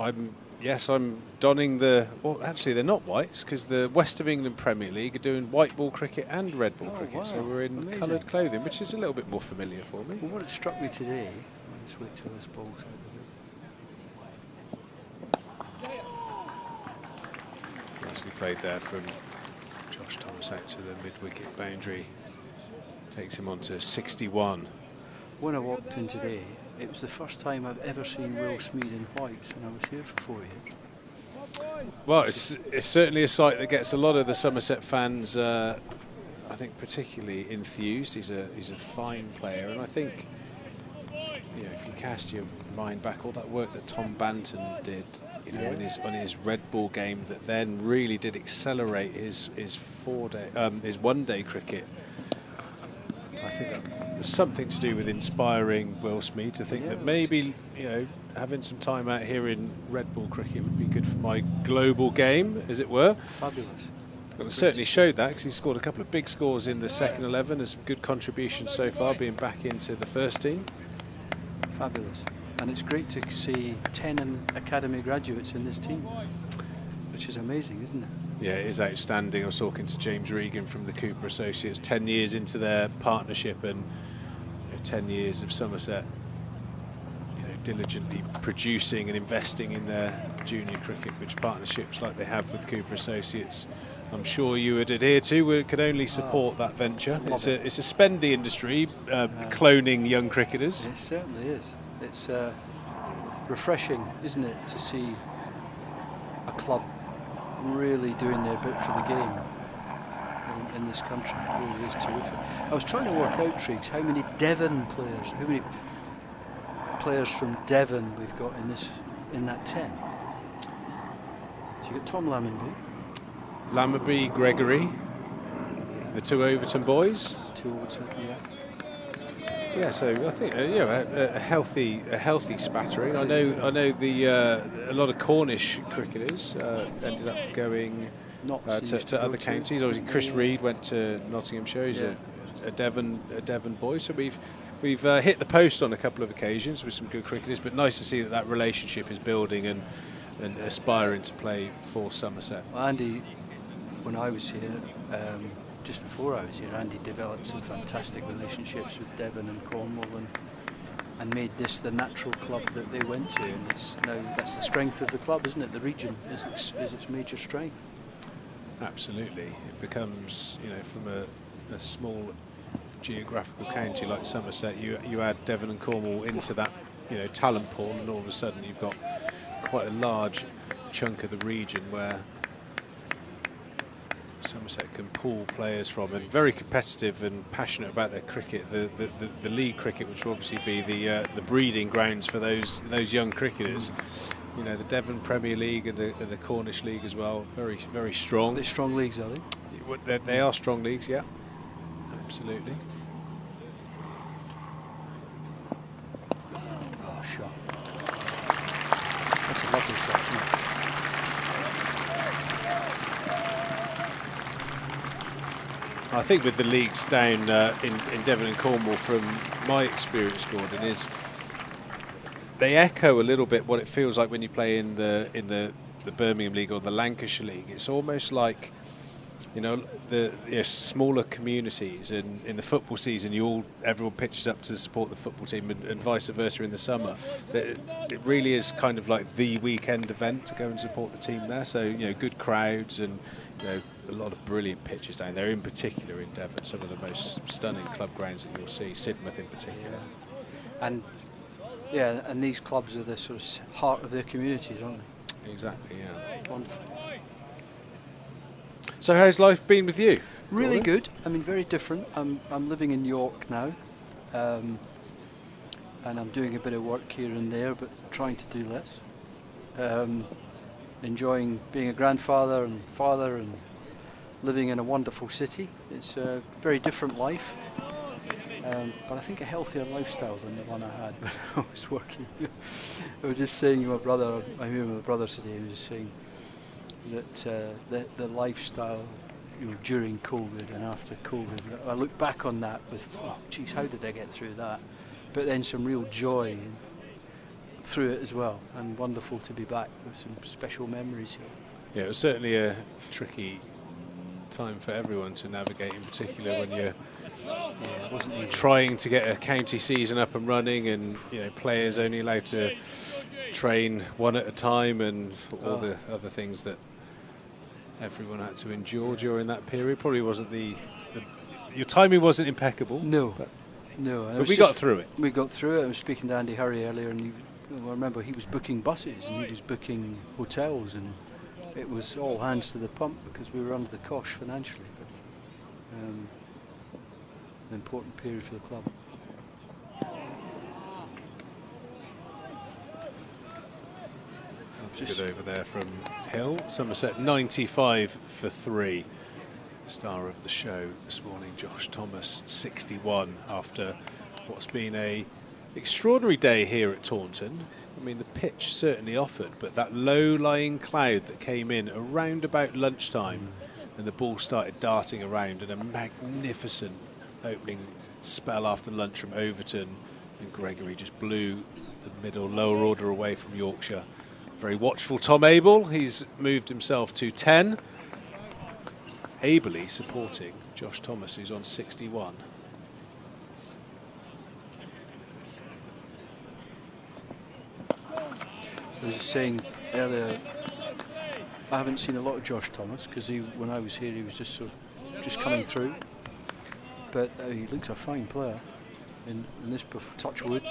I'm donning the. Well, actually, they're not whites because the West of England Premier League are doing white ball cricket and red ball cricket, wow. So we're in coloured clothing, which is a little bit more familiar for me. Well, what it struck me today. I'll just wait till this ball's out of the way. Nicely played there from Josh Thomas out to the mid-wicket boundary. Takes him on to 61. When I walked in today, it was the first time I've ever seen Will Smeed in whites, and I was here for 4 years. Well, it's certainly a sight that gets a lot of the Somerset fans, I think, particularly enthused. He's a fine player, and I think, you know, if you cast your mind back, all that work that Tom Banton did, you know, on his red ball game, that then really did accelerate his one-day cricket. I think that was something to do with inspiring Will Smeed to think that maybe, you know, having some time out here in red ball cricket would be good for my global game, as it were. Fabulous. Well, it certainly showed that because he scored a couple of big scores in the second 11 and some good contributions so far, being back into the first team. Fabulous. And it's great to see 10 academy graduates in this team, which is amazing, isn't it? Yeah, it is outstanding. I was talking to James Regan from the Cooper Associates, 10 years into their partnership, and 10 years of Somerset, you know, diligently producing and investing in their junior cricket, which partnerships like they have with Cooper Associates, I'm sure you would adhere to. We can only support that venture. It's a spendy industry, cloning young cricketers. It certainly is. It's refreshing, isn't it, to see a club really doing their bit for the game in this country. It really is terrific. I was trying to work out, Triggs, how many Devon players, how many players from Devon we've got in that 10. So you've got Tom Lammerby, Gregory, the two Overton boys. Two Overton, yeah. Yeah, so I think a healthy spattering. I know a lot of Cornish cricketers ended up going to other counties. Obviously, Chris Reed went to Nottinghamshire. He's a Devon boy. So we've hit the post on a couple of occasions with some good cricketers. But nice to see that relationship is building and aspiring to play for Somerset. Well, Andy, when I was here. Just before I was here, Andy developed some fantastic relationships with Devon and Cornwall and made this the natural club that they went to. And it's now that's the strength of the club, isn't it? The region is its major strength. Absolutely. It becomes, from a small geographical county like Somerset, you add Devon and Cornwall into that, talent pool, and all of a sudden you've got quite a large chunk of the region where Somerset can pull players from, and very competitive and passionate about their cricket. The league cricket, which will obviously be the breeding grounds for those young cricketers. The Devon Premier League and the Cornish League as well. Very, very strong. They're strong leagues, are they? They are strong leagues, yeah. Absolutely. Oh, shot. That's a lovely shot, isn't it? I think with the leagues down in Devon and Cornwall, from my experience, Gordon, is they echo a little bit what it feels like when you play in the Birmingham League or the Lancashire League. It's almost like the smaller communities, and in the football season everyone pitches up to support the football team, and vice versa in the summer. It really is kind of like the weekend event to go and support the team there. So good crowds and a lot of brilliant pitches down there, in particular in Devon, some of the most stunning club grounds that you'll see, Sidmouth in particular. And these clubs are the sort of heart of their communities, aren't they? Exactly, yeah. Wonderful. So how's life been with you? Really Gordon? good. I mean, very different. I'm living in York now, and I'm doing a bit of work here and there, but trying to do less. Enjoying being a grandfather and father and living in a wonderful city. It's a very different life, but I think a healthier lifestyle than the one I had when I was working. I was just saying to my brother, I'm here with my brother today, and just saying that the lifestyle during COVID and after COVID, I look back on that with, oh geez, how did I get through that? But then some real joy through it as well, and wonderful to be back with some special memories here. Yeah, it was certainly a tricky time for everyone to navigate, in particular when you're trying to get a county season up and running, and players only allowed to train one at a time, and all the other things that everyone had to endure during that period. Probably wasn't your timing wasn't impeccable. No, but we got through it. We got through it. I was speaking to Andy Hurry earlier, and I remember he was booking buses and he was booking hotels, and it was all hands to the pump because we were under the cosh financially. But an important period for the club. Good over there from Hill. Somerset 95 for 3. Star of the show this morning, Josh Thomas, 61 after what's been a extraordinary day here at Taunton. I mean, the pitch certainly offered, but that low-lying cloud that came in around about lunchtime, and the ball started darting around, and a magnificent opening spell after lunch from Overton, and Gregory just blew the middle lower order away from Yorkshire. Very watchful Tom Abel, he's moved himself to 10, ably supporting Josh Thomas, who's on 61. I was just saying earlier, I haven't seen a lot of Josh Thomas because when I was here he was just coming through, but he looks a fine player in this touch wood.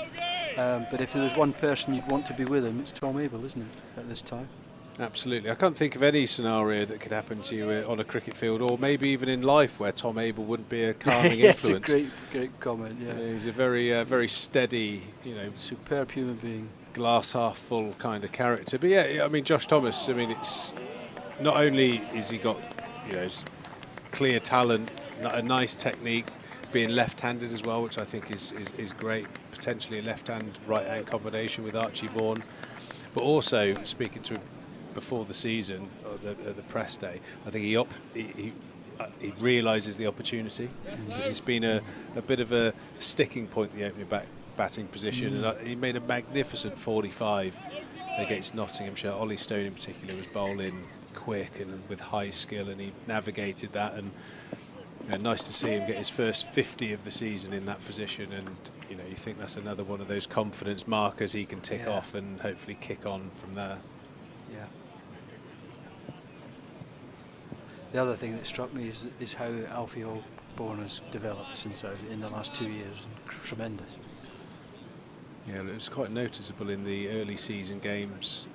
But if there was one person you'd want to be with him, it's Tom Abel, isn't it, at this time? Absolutely. I can't think of any scenario that could happen to you on a cricket field, or maybe even in life, where Tom Abel wouldn't be a calming influence. That's a great comment. Yeah, he's a very steady, superb human being, glass half full kind of character. But yeah, I mean, Josh Thomas. I mean, it's not only is he got clear talent, a nice technique, being left-handed as well, which I think is great. Potentially a left-hand, right-hand combination with Archie Vaughan, but also speaking to him before the season, at the press day, I think he realises the opportunity. It's been a bit of a sticking point, the opening batting position, and he made a magnificent 45 against Nottinghamshire. Ollie Stone in particular was bowling quick and with high skill, and he navigated that, and nice to see him get his first 50 of the season in that position, and you think that's another one of those confidence markers he can tick off and hopefully kick on from there. Yeah. The other thing that struck me is how Alfie Osborne has developed since in the last 2 years. Tremendous. Yeah, it was quite noticeable in the early season games.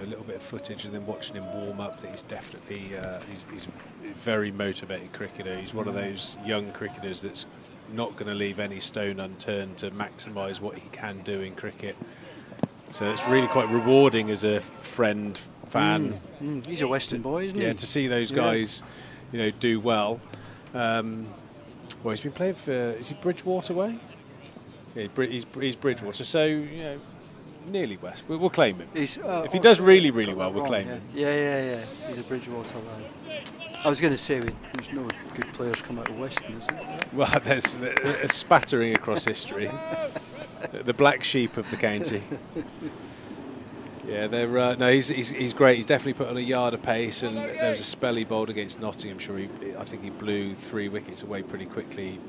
A little bit of footage, and then watching him warm up, that he's definitely he's a very motivated cricketer. He's one of those young cricketers that's not going to leave any stone unturned to maximise what he can do in cricket. So it's really quite rewarding as a friend, fan. He's a Western boy, isn't he? Yeah, to see those guys, do well. Well, he's been playing for, is he Bridgewater way? Yeah, he's Bridgewater. So nearly West. We'll claim him. If he does really well, we'll claim him. Yeah. He's a Bridgewater lad. I was going to say there's no good players come out of Western, is there? Well, there's a spattering across history. The black sheep of the county. Yeah, they're no. He's great. He's definitely put on a yard of pace, and there was a spell he bowled against Nottinghamshire. I think he blew 3 wickets away pretty quickly.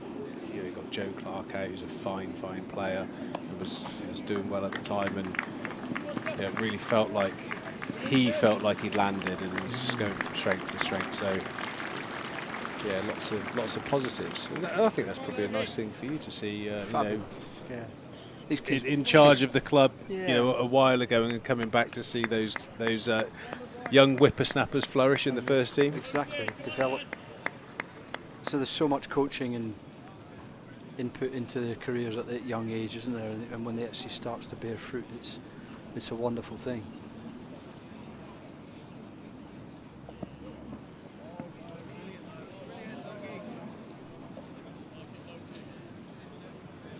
He got Joe Clark out, who's a fine player, and was doing well at the time, and it really felt like he'd landed, and he's just going from strength to strength. So yeah, lots of positives, and I think that's probably a nice thing for you to see. In charge of the club, a while ago, and coming back to see those young whippersnappers flourish in the first team. Exactly, develop. So there's so much coaching and input into their careers at that young age, isn't there? And when it actually starts to bear fruit, it's a wonderful thing.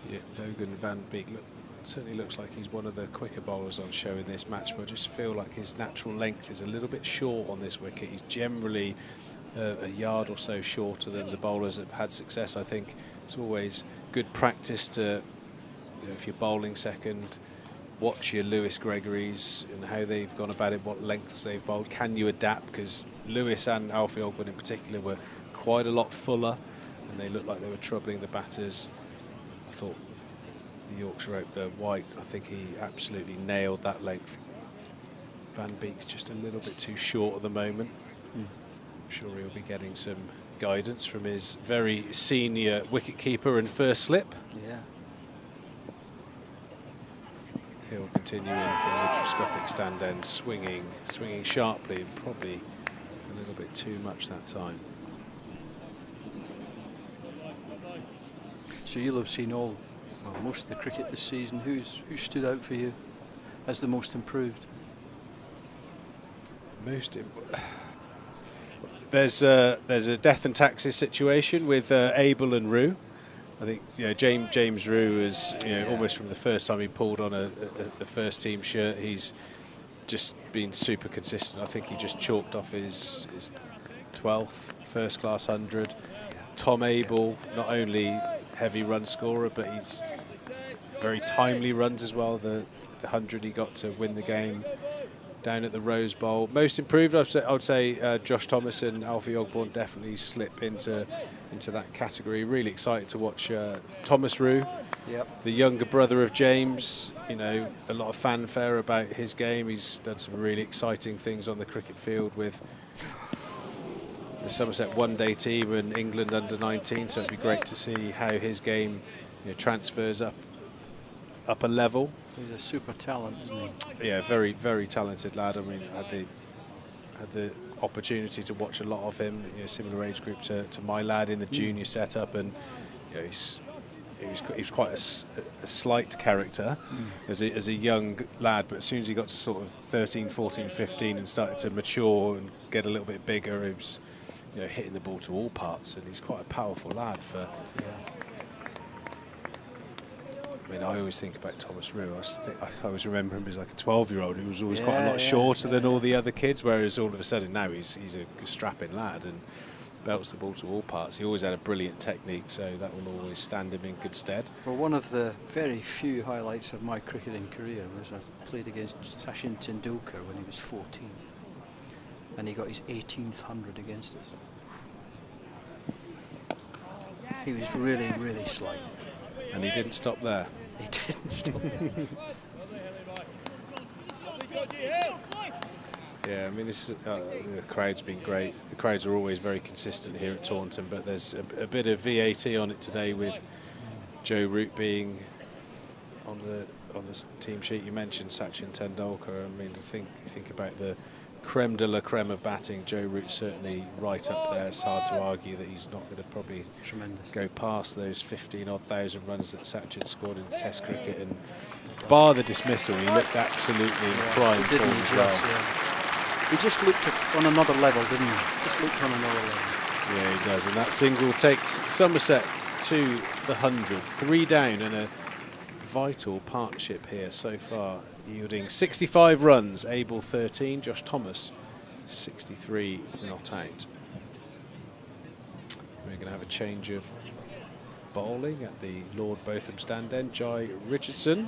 Yeah, Logan Van Beek certainly looks like he's one of the quicker bowlers on show in this match, but I just feel like his natural length is a little bit short on this wicket. He's generally a yard or so shorter than the bowlers that have had success. I think it's always good practice to, if you're bowling second, watch your Lewis Gregory's and how they've gone about it, what lengths they've bowled. Can you adapt? Because Lewis and Alfie Osborne in particular were quite a lot fuller, and they looked like they were troubling the batters. I thought the Yorkshire opener, White, I think he absolutely nailed that length. Van Beek's just a little bit too short at the moment. I'm sure he'll be getting some guidance from his very senior wicketkeeper and first slip. Yeah. He'll continue in from the Truscothic stand end, swinging sharply, and probably a little bit too much that time. So you'll have seen most of the cricket this season. Who stood out for you as the most improved? There's a death and taxes situation with Abel and Rue. I think James Rue is almost from the first time he pulled on a first team shirt, he's just been super consistent. I think he just chalked off his 12th first class 100. Tom Abel, not only heavy run scorer, but he's very timely runs as well. The 100 he got to win the game down at the Rose Bowl. Most improved, I would say Josh Thomas and Alfie Osborne definitely slip into that category. Really excited to watch Thomas Rue, the younger brother of James. A lot of fanfare about his game. He's done some really exciting things on the cricket field with the Somerset one-day team and England under 19. So it'd be great to see how his game transfers up upper level. He's a super talent, isn't he? Yeah, very, very talented lad. I mean, had the opportunity to watch a lot of him, similar age group to my lad in the junior setup, and he was quite a slight character as a young lad, but as soon as he got to sort of 13, 14, 15 and started to mature and get a little bit bigger, he was hitting the ball to all parts, and he's quite a powerful lad for. I mean, I always think about Thomas Rue. I always remember him as like a 12-year-old who was always quite a lot shorter than all the other kids, whereas all of a sudden now he's a strapping lad and belts the ball to all parts. He always had a brilliant technique, so that will always stand him in good stead. Well, one of the very few highlights of my cricketing career was I played against Sachin Tendulkar when he was 14, and he got his 18th 100 against us. He was really, really slight. And he didn't stop there. He didn't stop there. Yeah, I mean, the crowd's been great. The crowds are always very consistent here at Taunton, but there's a bit of VAT on it today with Joe Root being on the team sheet. You mentioned Sachin Tendulkar. I mean, think about the creme de la creme of batting. Joe Root's certainly right up there. It's hard to argue that he's not going to probably go past those 15-odd thousand runs that Sachin scored in Test cricket. And bar the dismissal, he looked absolutely in prime form as well. He just looked on another level, didn't he? Just looked on another level. Yeah, he does. And that single takes Somerset to the 100. 3 down, and a vital partnership here so far, yielding 65 runs. Abel 13, Josh Thomas 63 not out. We're going to have a change of bowling at the Lord Botham stand end. Jai Richardson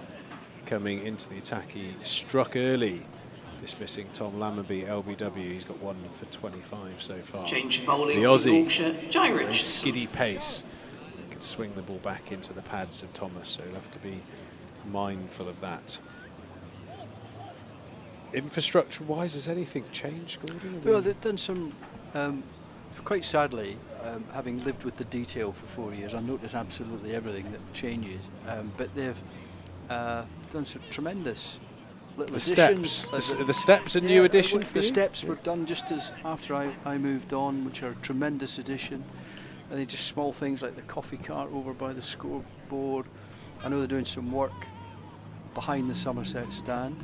coming into the attack. He struck early, dismissing Tom Lammerby, LBW. He's got 1 for 25 so far. Change of bowling. The Aussie, Yorkshire, Jai very Richardson. skiddy pace. He can swing the ball back into the pads of Thomas, so he'll have to be mindful of that. Infrastructure-wise, has anything changed, Gordon? Well, they've done some, quite sadly, having lived with the detail for 4 years, I notice absolutely everything that changes. But they've done some tremendous little additions. The steps, a new addition for the you? steps were done just as after I moved on, which are a tremendous addition. And they just small things like the coffee cart over by the scoreboard. I know they're doing some work behind the Somerset stand,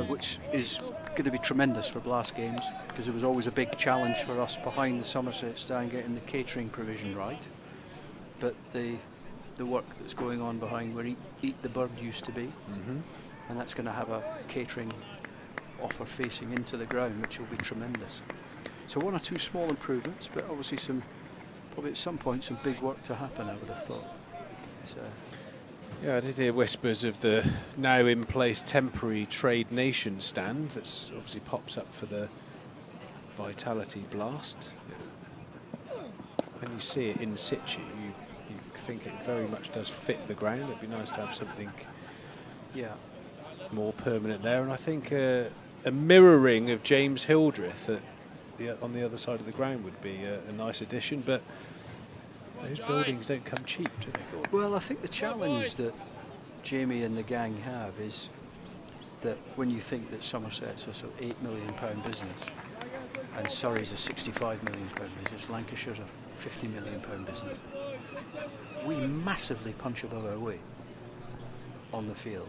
which is going to be tremendous for blast games, because it was always a big challenge for us behind the Somerset stand getting the catering provision right. But the work that's going on behind where Eat the Bird used to be, and that's going to have a catering offer facing into the ground, which will be tremendous. So 1 or 2 small improvements, but obviously probably at some point some big work to happen, I would have thought. Yeah, I did hear whispers of the now in place temporary Trade Nation stand that's obviously pops up for the Vitality Blast. When you see it in situ, you think it very much does fit the ground. It'd be nice to have something more permanent there, and I think a mirroring of James Hildreth on the other side of the ground would be a nice addition, but those buildings don't come cheap, do they, Gordon? Well, I think the challenge that Jamie and the gang have is that when you think that Somerset's a sort of £8 million business and Surrey's a £65 million business, Lancashire's a £50 million business, we massively punch above our weight on the field.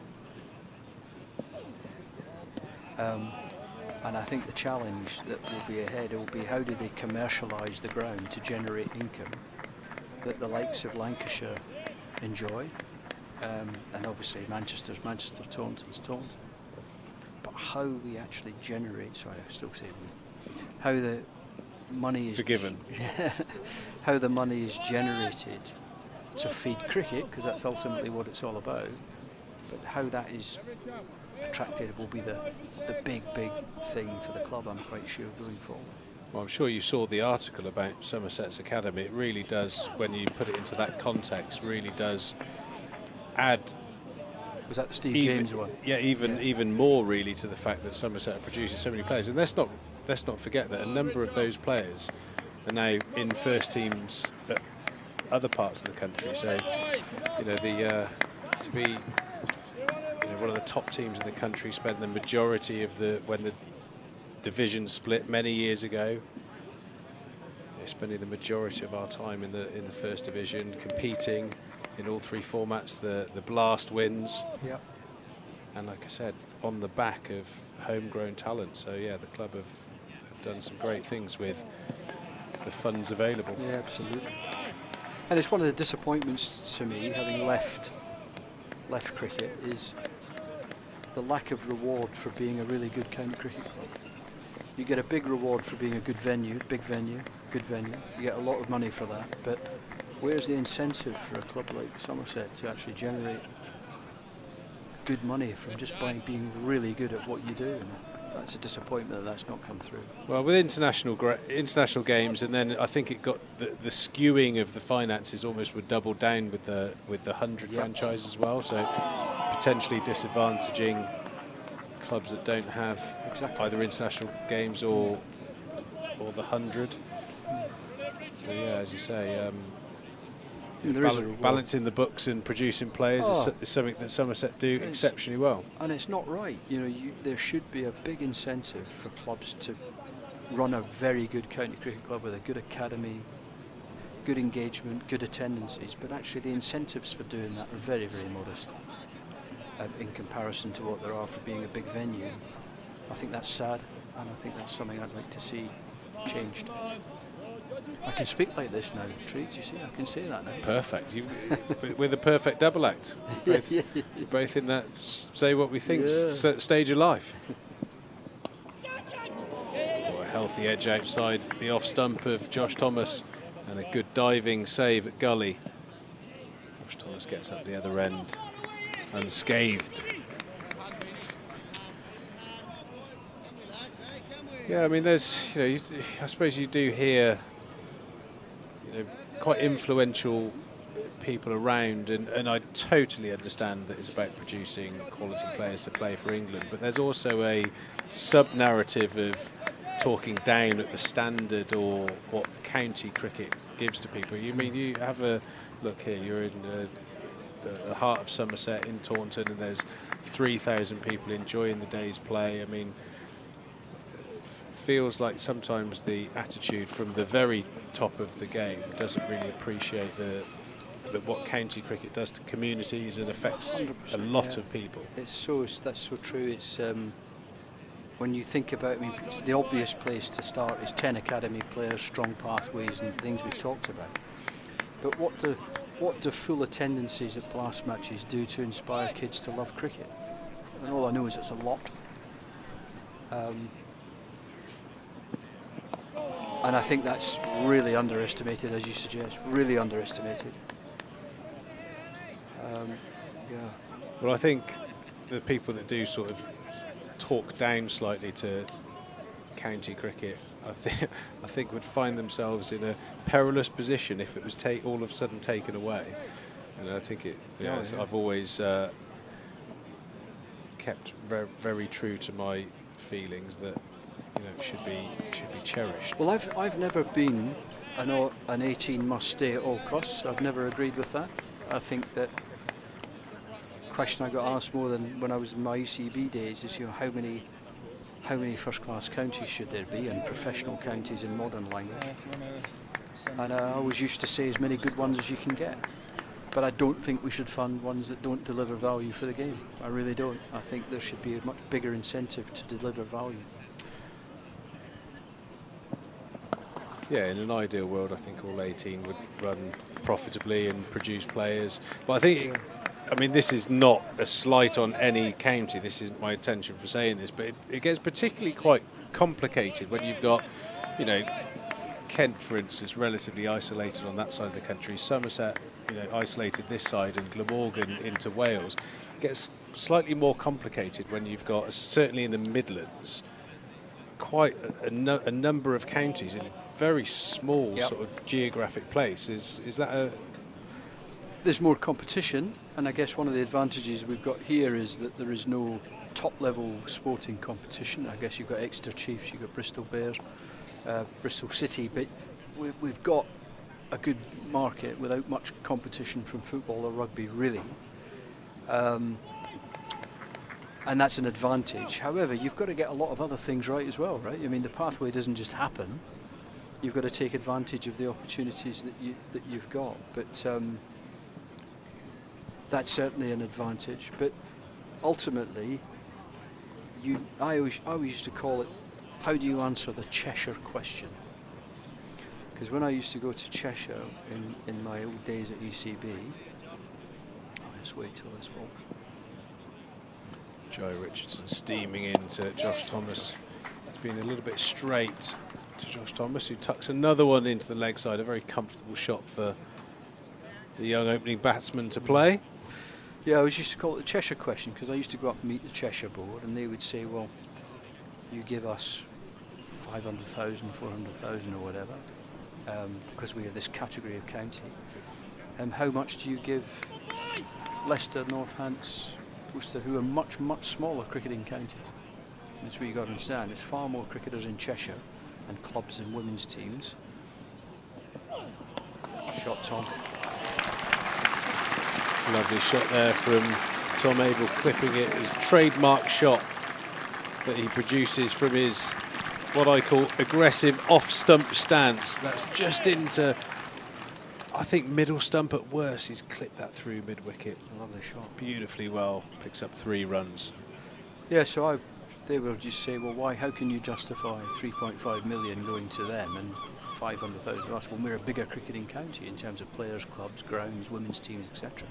And I think the challenge that will be ahead will be how do they commercialise the ground to generate income that the likes of Lancashire enjoy, and obviously Manchester's Manchester, Taunton's Taunton. But how we actually generate, sorry, I still say we, how the money is forgiven, how the money is generated to feed cricket, because that's ultimately what it's all about. But how that is attracted will be the big thing for the club, I'm quite sure, going forward. Well, I'm sure you saw the article about Somerset's academy. It really does, when you put it into that context, really does add. Was that the Steve James one? Yeah, even more really to the fact that Somerset are producing so many players. And let's not forget that a number of those players are now in first teams at other parts of the country. So, you know, to be one of the top teams in the country, spent the majority of when the division split many years ago. Spending the majority of our time in the first division, competing in all 3 formats. The Blast wins. Yep. And like I said, on the back of homegrown talent. So yeah, the club have done some great things with the funds available. Yeah, absolutely. And it's one of the disappointments to me, having left cricket, is the lack of reward for being a really good county cricket club. You get a big reward for being a good venue, big venue, good venue. You get a lot of money for that, but where's the incentive for a club like Somerset to actually generate good money from just by being really good at what you do? And that's a disappointment that that's not come through. Well, with international games, and then I think it got the skewing of the finances almost would double down with the 100 franchise as well. So potentially disadvantaging clubs that don't have either international games or the 100. So yeah, as you say, balancing the books and producing players is something that Somerset do exceptionally well. And it's not right. You know, there should be a big incentive for clubs to run a very good county cricket club with a good academy, good engagement, good attendances. But actually, the incentives for doing that are very, very modest in comparison to what there are for being a big venue. I think that's sad, and I think that's something I'd like to see changed. I can speak like this now, Treats, you see, I can say that now. Perfect. We're the perfect double act. Both in that say what we think stage of life. A healthy edge outside the off stump of Josh Thomas, and a good diving save at gully. Josh Thomas gets up the other end unscathed. Yeah, I mean, there's, I suppose you do hear, quite influential people around, and I totally understand that it's about producing quality players to play for England, but there's also a sub-narrative of talking down at the standard or what county cricket gives to people. You mean, you have a look here, you're in the heart of Somerset in Taunton, and there's 3,000 people enjoying the day's play. I mean, feels like sometimes the attitude from the very top of the game doesn't really appreciate what county cricket does to communities and affects a lot of people. That's so true. It's when you think about, I mean, the obvious place to start is 10 academy players, strong pathways, and things we've talked about. But what do full attendances at Blast matches do to inspire kids to love cricket? And all I know is it's a lot. And I think that's really underestimated, as you suggest, really underestimated. Well, I think the people that do sort of talk down slightly to county cricket, I think would find themselves in a perilous position if it was all of a sudden taken away. And I think I've always kept very, very true to my feelings that it should be cherished. Well, I've never been an 18 must stay at all costs. I've never agreed with that. I think that question I got asked more than when I was in my ECB days is, how many first-class counties should there be, and professional counties in modern language. And I always used to say as many good ones as you can get. But I don't think we should fund ones that don't deliver value for the game. I really don't. I think there should be a much bigger incentive to deliver value. Yeah, in an ideal world, I think all 18 would run profitably and produce players. But I think, this is not a slight on any county. This isn't my intention for saying this, but it gets particularly quite complicated when you've got, Kent, for instance, relatively isolated on that side of the country. Somerset, isolated this side, and Glamorgan into Wales. It gets slightly more complicated when you've got, certainly in the Midlands, quite a number of counties in very small sort of geographic place. Is that There's more competition, and I guess one of the advantages we've got here is that there is no top-level sporting competition. I guess you've got Exeter Chiefs, you've got Bristol Bears, Bristol City, but we've got a good market without much competition from football or rugby, really. And that's an advantage. However, you've got to get a lot of other things right as well, right? I mean, the pathway doesn't just happen. You've got to take advantage of the opportunities that you've got. But that's certainly an advantage. But ultimately, I always used to call it, how do you answer the Cheshire question? Because when I used to go to Cheshire in my old days at ECB, I'll just wait till this walks. Joe Richardson steaming into Josh Thomas. It's been a little bit straight to Josh Thomas, who tucks another one into the leg side. A very comfortable shot for the young opening batsman to play. Yeah, I always used to call it the Cheshire question, because I used to go up and meet the Cheshire board, and they would say, well, you give us 500,000, 400,000 or whatever, because we have this category of county. How much do you give Leicester, Northants, Worcester, who are much, much smaller cricketing counties? That's what you've got to understand. There's far more cricketers in Cheshire and clubs and women's teams. Shot, Tom. Lovely shot there from Tom Abel, clipping it as trademark shot that he produces from his, what I call, aggressive off-stump stance. That's just into, I think, middle stump at worst. He's clipped that through mid-wicket. Lovely shot. Beautifully well. Picks up 3 runs. Yeah, so they will just say, well, why? How can you justify 3.5 million going to them and 500,000 to us when we're a bigger cricketing county in terms of players, clubs, grounds, women's teams, etc.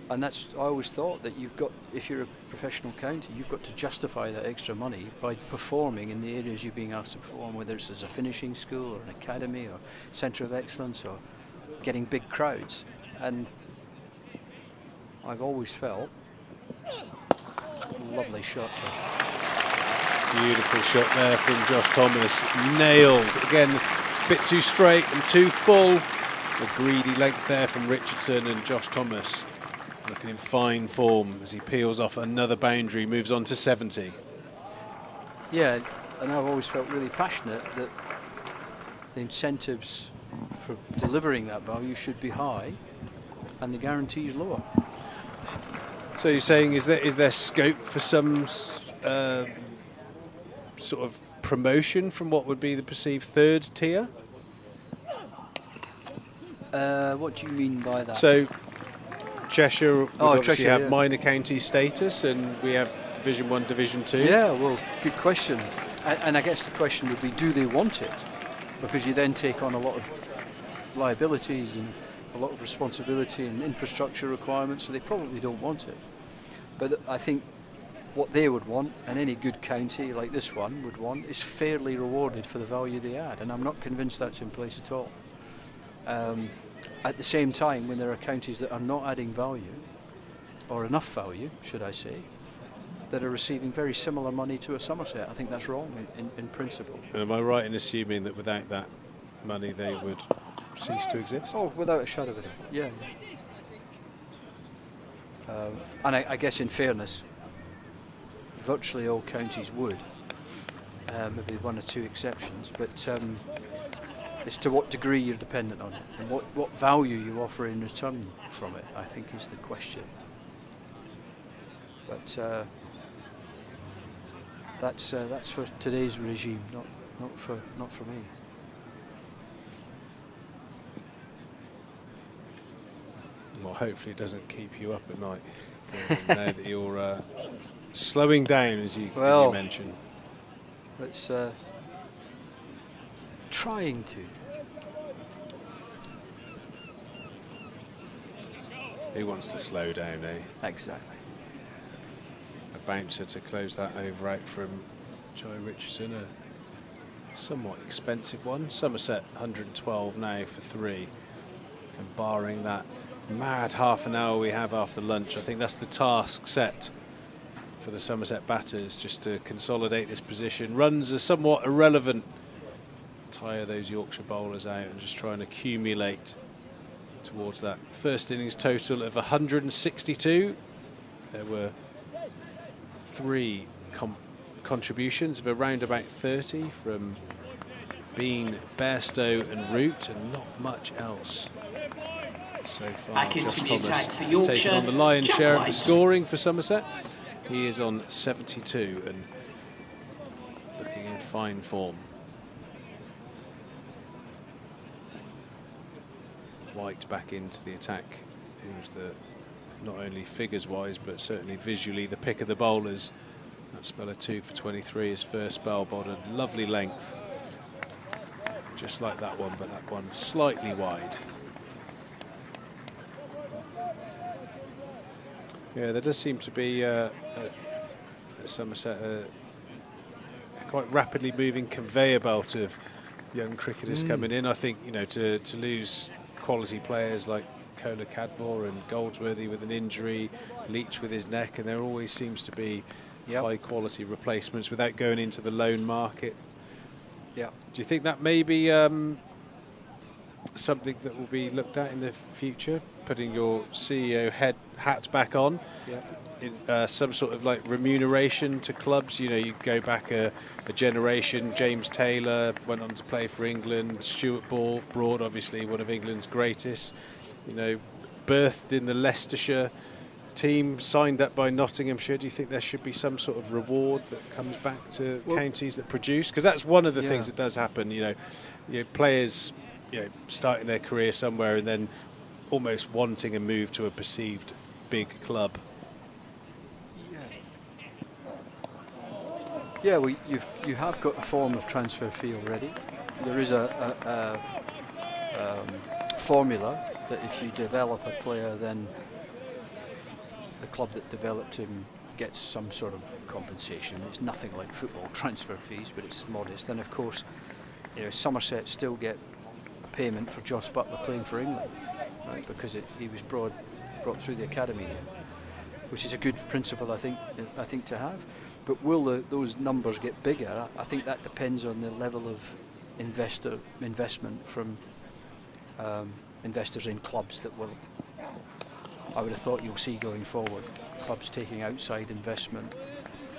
And that's, I always thought that you've got, if you're a professional county, you've got to justify that extra money by performing in the areas you're being asked to perform, whether it's as a finishing school or an academy or centre of excellence or getting big crowds. And I've always felt, lovely shot, Josh. Beautiful shot there from Josh Thomas. Nailed. Again, a bit too straight and too full. A greedy length there from Richardson, and Josh Thomas looking in fine form as he peels off another boundary, moves on to 70. Yeah, and I've always felt really passionate that the incentives for delivering that value should be high and the guarantees lower. So you're saying, is there scope for some sort of promotion from what would be the perceived third tier? What do you mean by that? So Cheshire would obviously Cheshire, have yeah. minor county status, and we have Division 1, Division 2. Yeah, well, good question. And I guess the question would be, do they want it? Because you then take on a lot of liabilities and a lot of responsibility and infrastructure requirements, so they probably don't want it. But I think what they would want, and any good county like this one would want, is fairly rewarded for the value they add, and I'm not convinced that's in place at all. At the same time, when there are counties that are not adding value, or enough value, should I say, that are receiving very similar money to a Somerset, I think that's wrong in principle. And am I right in assuming that without that money they would cease to exist? Oh, without a shadow of a doubt, yeah. And I guess in fairness, virtually all counties would, maybe 1 or 2 exceptions, but it's to what degree you're dependent on it and what value you offer in return from it, I think, is the question. But that's for today's regime, not for me. Well, hopefully it doesn't keep you up at night. Now that you're slowing down, as you mentioned. It's trying to. Who wants to slow down, eh? Exactly. A bouncer to close that over out from Joe Richardson, a somewhat expensive one. Somerset 112 now for 3, and barring that mad half an hour we have after lunch, I think that's the task set for the Somerset batters, just to consolidate this position. Runs are somewhat irrelevant. Tire those Yorkshire bowlers out and just try and accumulate towards that first innings total of 162. There were 3 contributions of around about 30 from been Bairstow and Root, and not much else so far. Back into Josh the Thomas attack for has Yorkshire, taken on the lion's Jack share of White. the scoring for Somerset. He is on 72 and looking in fine form. White back into the attack. He was the, not only figures-wise, but certainly visually, the pick of the bowlers. That speller 2 for 23, his first spell bowled, lovely length. Just like that one, but that one slightly wide. Yeah, there does seem to be at Somerset a quite rapidly moving conveyor belt of young cricketers coming in. I think, you know, to lose quality players like Kohler Cadmore and Goldsworthy with an injury, Leach with his neck, and there always seems to be high quality replacements without going into the loan market. Yeah. Do you think that may be something that will be looked at in the future? Putting your CEO hat back on, in some sort of like remuneration to clubs. You know, you go back a generation. James Taylor went on to play for England. Stuart Broad, obviously one of England's greatest. You know, birthed in the Leicestershire team, signed up by Nottinghamshire. Do you think there should be some sort of reward that comes back to counties that produce? Because that's one of the things that does happen. You know, players, starting their career somewhere and then almost wanting a move to a perceived big club. Yeah, well, you have got a form of transfer fee already. There is a formula that if you develop a player, then the club that developed him gets some sort of compensation. It's nothing like football transfer fees, but it's modest. And of course, Somerset still get a payment for Joss Butler playing for England, right? Because he was brought through the academy, which is a good principle, I think to have. But will those numbers get bigger? I think that depends on the level of investment from investors in clubs that will. I would have thought you'll see going forward, clubs taking outside investment.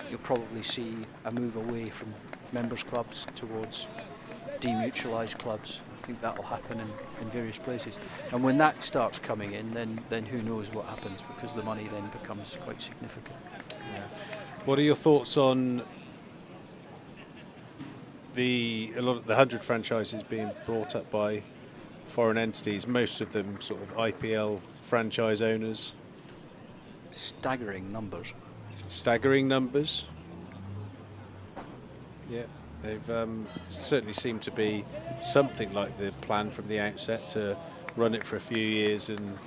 You'll probably see a move away from members clubs towards demutualised clubs. I think that will happen in various places. And when that starts coming in, then who knows what happens, because the money then becomes quite significant. Yeah. What are your thoughts on a lot of the 100 franchises being brought up by foreign entities, most of them sort of IPL franchise owners? Staggering numbers. Staggering numbers. Yeah, they've certainly seemed to be something like the plan from the outset to run it for a few years and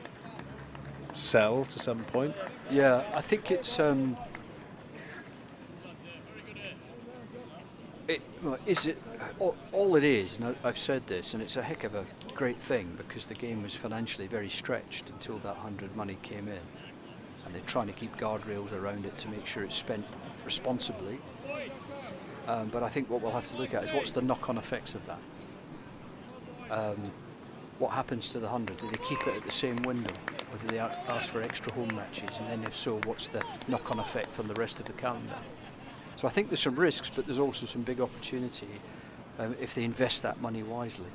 sell to some point. Yeah, I think it's all it is, and I've said this, and it's a heck of a great thing, because the game was financially very stretched until that 100 money came in, and they're trying to keep guardrails around it to make sure it's spent responsibly. But I think what we'll have to look at is what's the knock-on effects of that. What happens to the 100? Do they keep it at the same window, or do they ask for extra home matches? And then if so, what's the knock-on effect on the rest of the calendar? So I think there's some risks, but there's also some big opportunity if they invest that money wisely.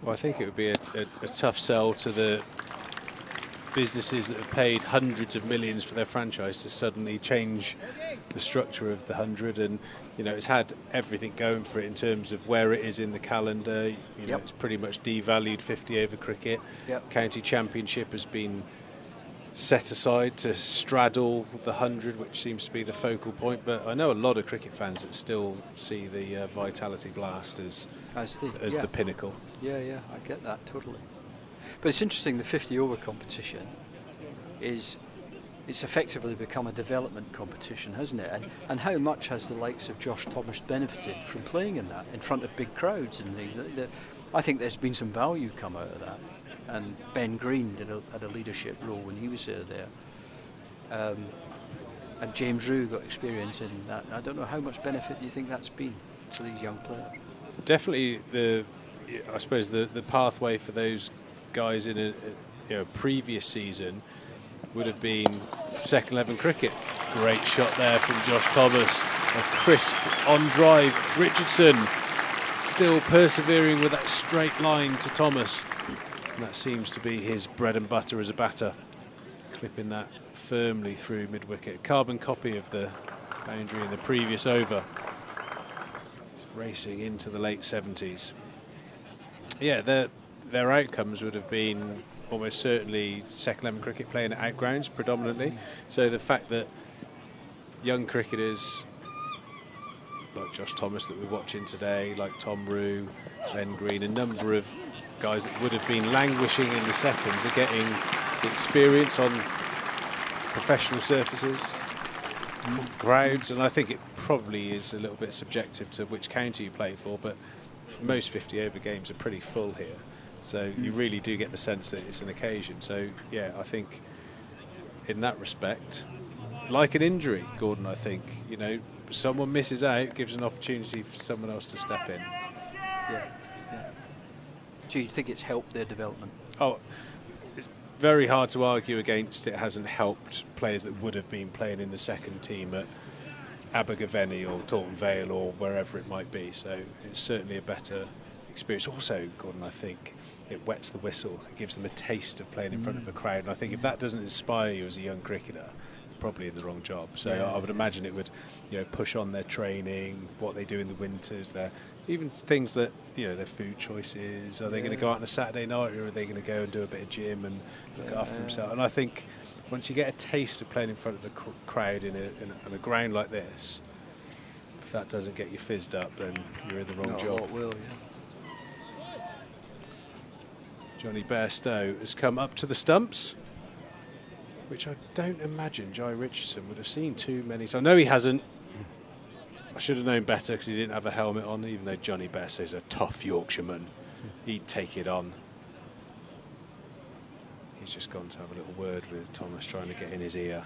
Well, I think it would be a tough sell to the businesses that have paid hundreds of millions for their franchise to suddenly change the structure of the 100. And it's had everything going for it in terms of where it is in the calendar. It's pretty much devalued 50 over cricket. County Championship has been set aside to straddle the 100, which seems to be the focal point. But I know a lot of cricket fans that still see the Vitality Blast as the pinnacle. Yeah, I get that totally. But it's interesting, the 50 over competition it's effectively become a development competition, hasn't it? And how much has the likes of Josh Thomas benefited from playing in that in front of big crowds? And I think there's been some value come out of that. And Ben Green had a leadership role when he was there. And James Rue got experience in that. I don't know how much benefit do you think that's been to these young players? Definitely I suppose the pathway for those guys in a previous season would have been second 11 cricket. Great shot there from Josh Thomas. A crisp on drive. Richardson still persevering with that straight line to Thomas. And that seems to be his bread and butter as a batter, clipping that firmly through mid-wicket. Carbon copy of the boundary in the previous over. Racing into the late 70s. Yeah, their outcomes would have been almost certainly second 11 cricket playing at outgrounds predominantly. So the fact that young cricketers like Josh Thomas that we're watching today, like Tom Rue, Ben Green, a number of guys that would have been languishing in the seconds are getting the experience on professional surfaces, crowds, and I think it probably is a little bit subjective to which county you play for, but most 50 over games are pretty full here, so you really do get the sense that it's an occasion. So yeah, I think in that respect, like an injury, Gordon, I think, you know, someone misses out, gives an opportunity for someone else to step in. Yeah. Do you think it's helped their development? Oh, it's very hard to argue against it hasn't helped players that would have been playing in the second team at Abergavenny or Taunton Vale or wherever it might be. So it's certainly a better experience. Also, Gordon, I think it wets the whistle. It gives them a taste of playing in front of a crowd. And I think if that doesn't inspire you as a young cricketer, probably in the wrong job. So I would imagine it would, you know, push on their training, what they do in the winters, their even things that, you know, their food choices. Are they going to go out on a Saturday night, or are they going to go and do a bit of gym and look after themselves? And I think once you get a taste of playing in front of a crowd in a ground like this, if that doesn't get you fizzed up, then you're in the wrong job. It will, Johnny Bairstow has come up to the stumps, which I don't imagine Jai Richardson would have seen too many. So I know he hasn't. I should have known better because he didn't have a helmet on, even though Johnny Bairstow is a tough Yorkshireman. He'd take it on. He's just gone to have a little word with Thomas, trying to get in his ear.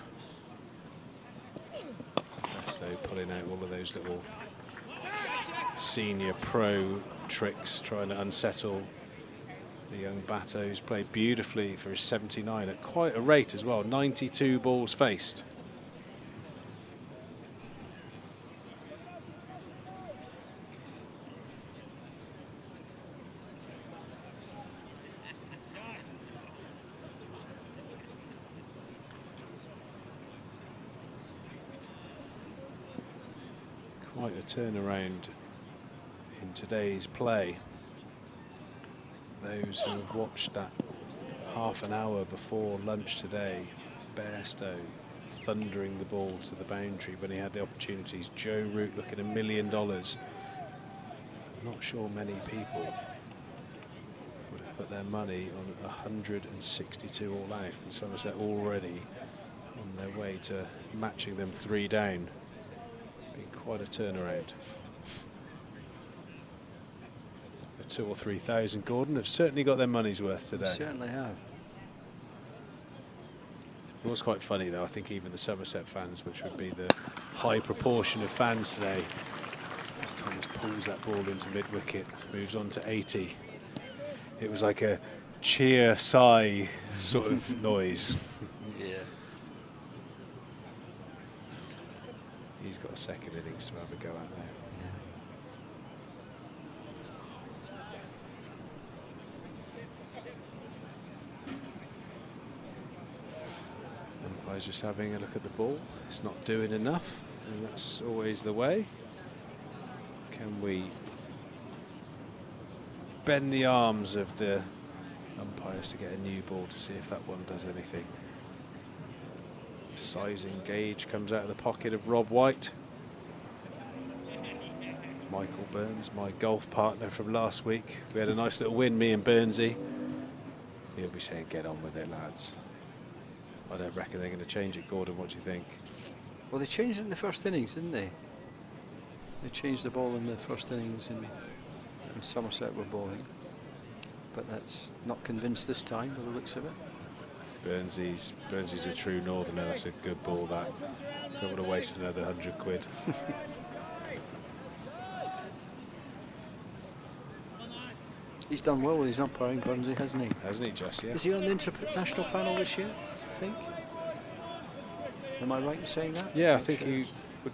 Bairstow pulling out all of those little senior pro tricks, trying to unsettle the young batter, who's played beautifully for his 79 at quite a rate as well, 92 balls faced. Quite a turnaround in today's play. Those who have watched that half an hour before lunch today, Bairstow thundering the ball to the boundary when he had the opportunities. Joe Root looking $1 million. I'm not sure many people would have put their money on 162 all out, and Somerset already on their way to matching them 3 down. Been quite a turnaround. 2,000 or 3,000, Gordon, have certainly got their money's worth today. They certainly have. It was quite funny though, I think even the Somerset fans, which would be the high proportion of fans today, as Thomas pulls that ball into mid-wicket, moves on to 80. It was like a cheer, sigh sort of noise. Yeah. He's got a second innings to have a go at there. Umpire's just having a look at the ball. It's not doing enough, and that's always the way. Can we bend the arms of the umpires to get a new ball to see if that one does anything? Sizing gauge comes out of the pocket of Rob White. Michael Burns, my golf partner from last week. We had a nice little win, me and Burnsy. He'll be saying, get on with it, lads. I don't reckon they're going to change it. Gordon, what do you think? Well, they changed it in the first innings, didn't they? They changed the ball in the first innings and Somerset were bowling. But that's not convinced this time by the looks of it. Burnsy's a true northerner. That's a good ball, that. Don't want to waste another 100 quid. He's done well with his umpiring, Burnsy, hasn't he? Hasn't he, just, yeah. Is he on the international panel this year, I think? Am I right in saying that? Yeah, I think he would.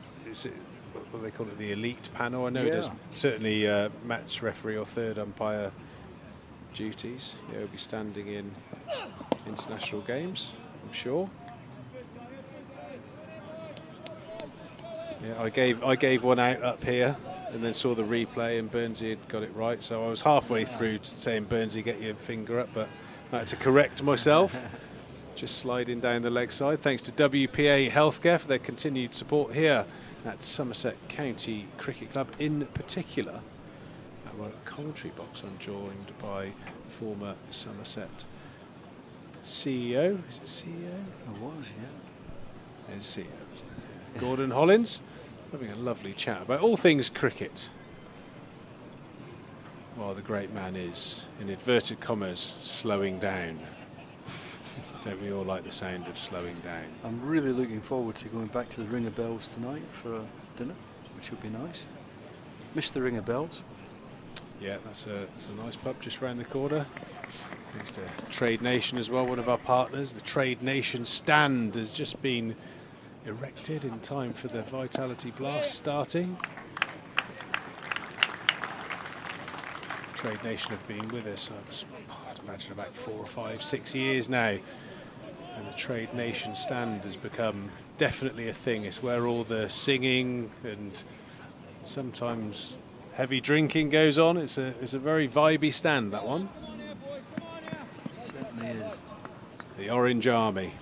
what do they call it, the elite panel. I know Yeah. there's certainly match referee or third umpire duties. Yeah, he'll be standing in international games, I'm sure. Yeah, I gave one out up here and then saw the replay, and Burnsy had got it right. So I was halfway through saying, Burnsy, get your finger up, but I had to correct myself. Just sliding down the leg side. Thanks to WPA Healthcare for their continued support here at Somerset County Cricket Club in particular. At our commentary box, I'm joined by former Somerset CEO. Is it CEO? I was, yeah. There's CEO. Gordon Holland, having a lovely chat about all things cricket. While the great man is, in inverted commas, slowing down. Don't we all like the sound of slowing down? I'm really looking forward to going back to the Ring of Bells tonight for a dinner, which would be nice. Missed the Ring of Bells. Yeah, that's a nice pub just round the corner. Thanks to Trade Nation as well, one of our partners. The Trade Nation stand has just been erected in time for the Vitality Blast starting. Trade Nation have been with us, I'd imagine about 4 or 5, 6 years now. And the Trade Nation stand has become definitely a thing. It's where all the singing and sometimes heavy drinking goes on. It's a very vibey stand, that one. It certainly is. The Orange Army.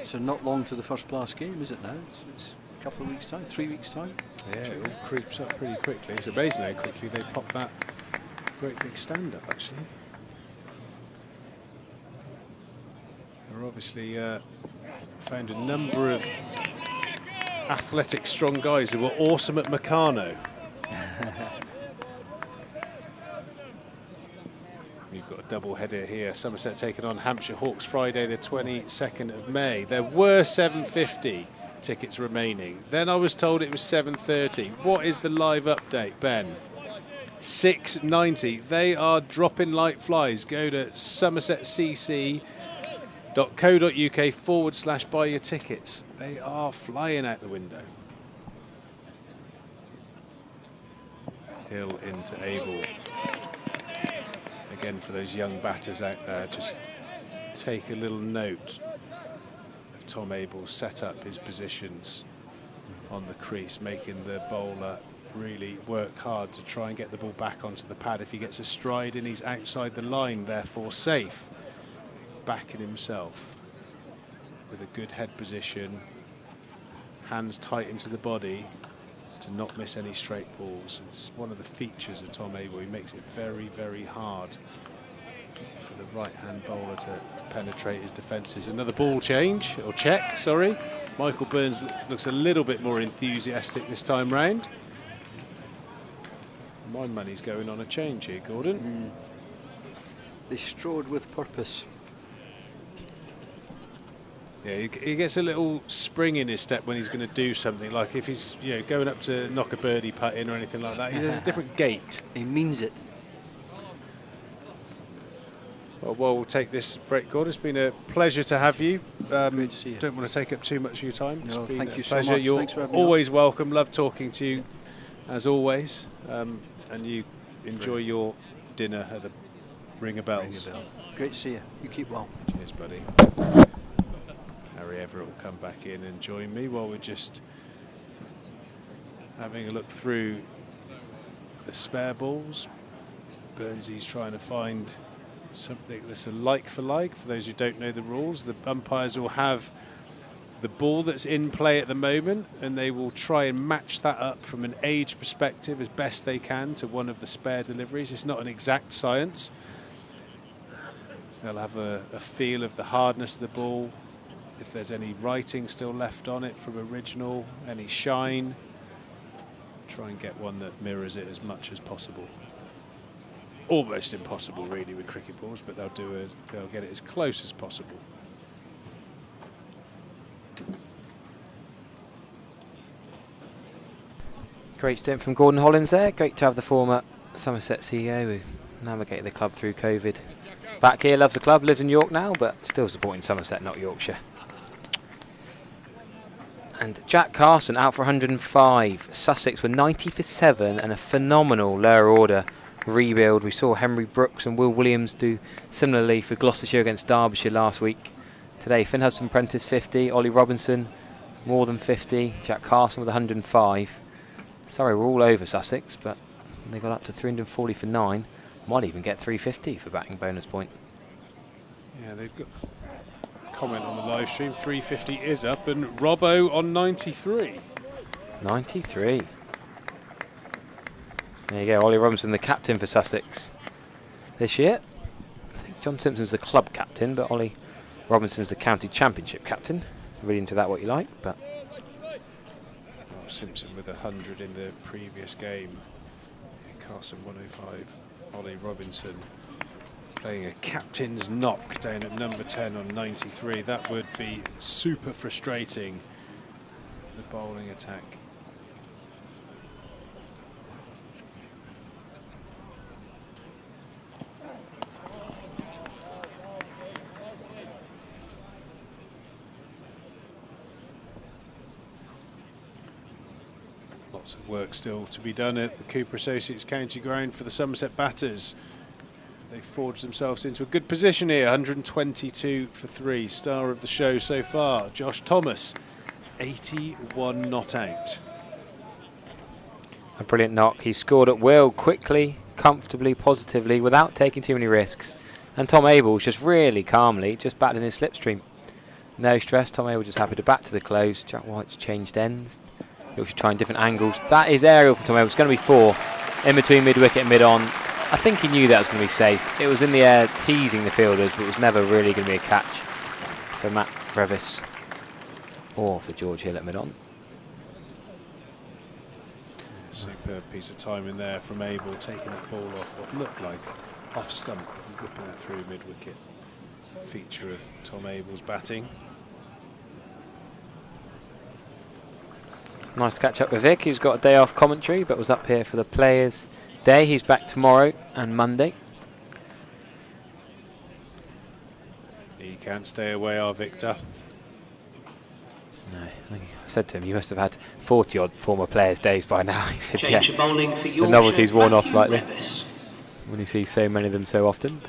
So not long to the first class game, is it now? It's a couple of weeks' time, 3 weeks' time? Yeah, it all creeps up pretty quickly. It's amazing how quickly they pop that great big stand up, actually. They're obviously found a number of athletic, strong guys who were awesome at Meccano. We've got a double header here. Somerset taking on Hampshire Hawks Friday the 22nd of May. There were 750 tickets remaining. Then I was told it was 730. What is the live update, Ben? 690. They are dropping like flies. Go to somersetcc.co.uk/buy your tickets. They are flying out the window. Hill into Abel. Again, for those young batters out there, just take a little note of Tom Abel set up his positions on the crease, making the bowler really work hard to try and get the ball back onto the pad. If he gets a stride and he's outside the line, therefore safe, backing himself with a good head position, hands tight into the body to not miss any straight balls. It's one of the features of Tom Abel. He makes it very, very hard for the right-hand bowler to penetrate his defences. Another ball change, or check, sorry. Michael Burns looks a little bit more enthusiastic this time round. My money's going on a change here, Gordon. They strode with purpose. Yeah, he gets a little spring in his step when he's going to do something. Like if he's going up to knock a birdie putt in or anything like that, he has a different gait. He means it. Well, we'll take this break, Gordon. It's been a pleasure to have you. Great to see you. Don't want to take up too much of your time. No, it's been thank a you so pleasure. much. You're Thanks for having me always welcome. Love talking to you, as always. And you enjoy your dinner at the Ring of Bells. Great to see you. You keep well. Cheers, buddy. Harry Everett will come back in and join me while we're just having a look through the spare balls. Burnsy's trying to find something that's a like for like. For those who don't know the rules, the umpires will have the ball that's in play at the moment, and they will try and match that up from an age perspective as best they can to one of the spare deliveries. It's not an exact science. They'll have a feel of the hardness of the ball, if there's any writing still left on it from original, any shine. Try and get one that mirrors it as much as possible. Almost impossible really with cricket balls, but they'll get it as close as possible. Great stint from Gordon Holland there. Great to have the former Somerset CEO who navigated the club through COVID. Back here, loves the club, lives in York now, but still supporting Somerset, not Yorkshire. And Jack Carson out for 105. Sussex were 90 for 7 and a phenomenal lower order rebuild. We saw Henry Brooks and Will Williams do similarly for Gloucestershire against Derbyshire last week. Today, Finn Hudson-Prentice 50, Ollie Robinson more than 50, Jack Carson with 105. Sorry, we're all over Sussex, but they got up to 340 for 9. Might even get 350 for batting bonus point. Yeah, they've got comment on the live stream. 350 is up, and Robbo on 93. 93. There you go, Ollie Robinson, the captain for Sussex this year. I think John Simpson's the club captain, but Ollie Robinson's the county championship captain. Read into that what you like, but Simpson with 100 in the previous game. Carson 105. Ollie Robinson playing a captain's knock down at number 10 on 93. That would be super frustrating, the bowling attack. Lots of work still to be done at the Cooper Associates County Ground for the Somerset batters. They've forged themselves into a good position here. 122 for 3. Star of the show so far, Josh Thomas, 81 not out. A brilliant knock. He scored at will, quickly, comfortably, positively, without taking too many risks. And Tom Abel's just really calmly just batted in his slipstream. No stress. Tom Abel just happy to bat to the close. Jack White's changed ends. Yorkshire trying different angles. That is aerial from Tom Abel. It's going to be 4 in between mid-wicket and mid-on. I think he knew that was going to be safe. It was in the air teasing the fielders, but it was never really going to be a catch for Matt Revis or for George Hill at mid-on. Superb piece of time in there from Abel, taking the ball off what looked like off stump and whipping that through mid-wicket. Feature of Tom Abel's batting. Nice to catch up with Vic, who's got a day off commentary, but was up here for the Players' Day. He's back tomorrow and Monday. He can't stay away, our Victor. No, I said to him, you must have had 40-odd former Players' Days by now. He said, Change yeah, of bowling for the Yorkshire, novelty's worn off slightly Revis. when you see so many of them so often.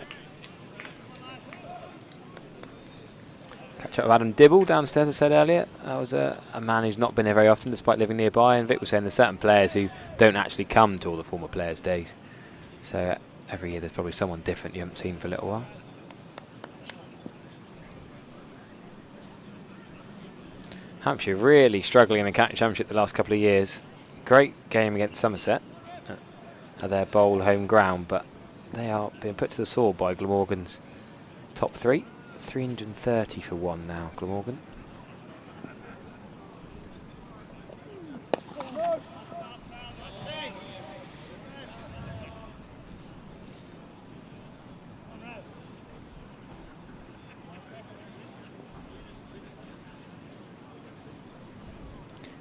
Catch up with Adam Dibble downstairs, I said earlier. That was a man who's not been here very often despite living nearby, and Vic was saying there's certain players who don't actually come to all the former Players' Days. So every year there's probably someone different you haven't seen for a little while. Hampshire really struggling in the county championship the last couple of years. Great game against Somerset at their bowl home ground, but they are being put to the sword by Glamorgan's top 3. 330 for 1 now, Glamorgan.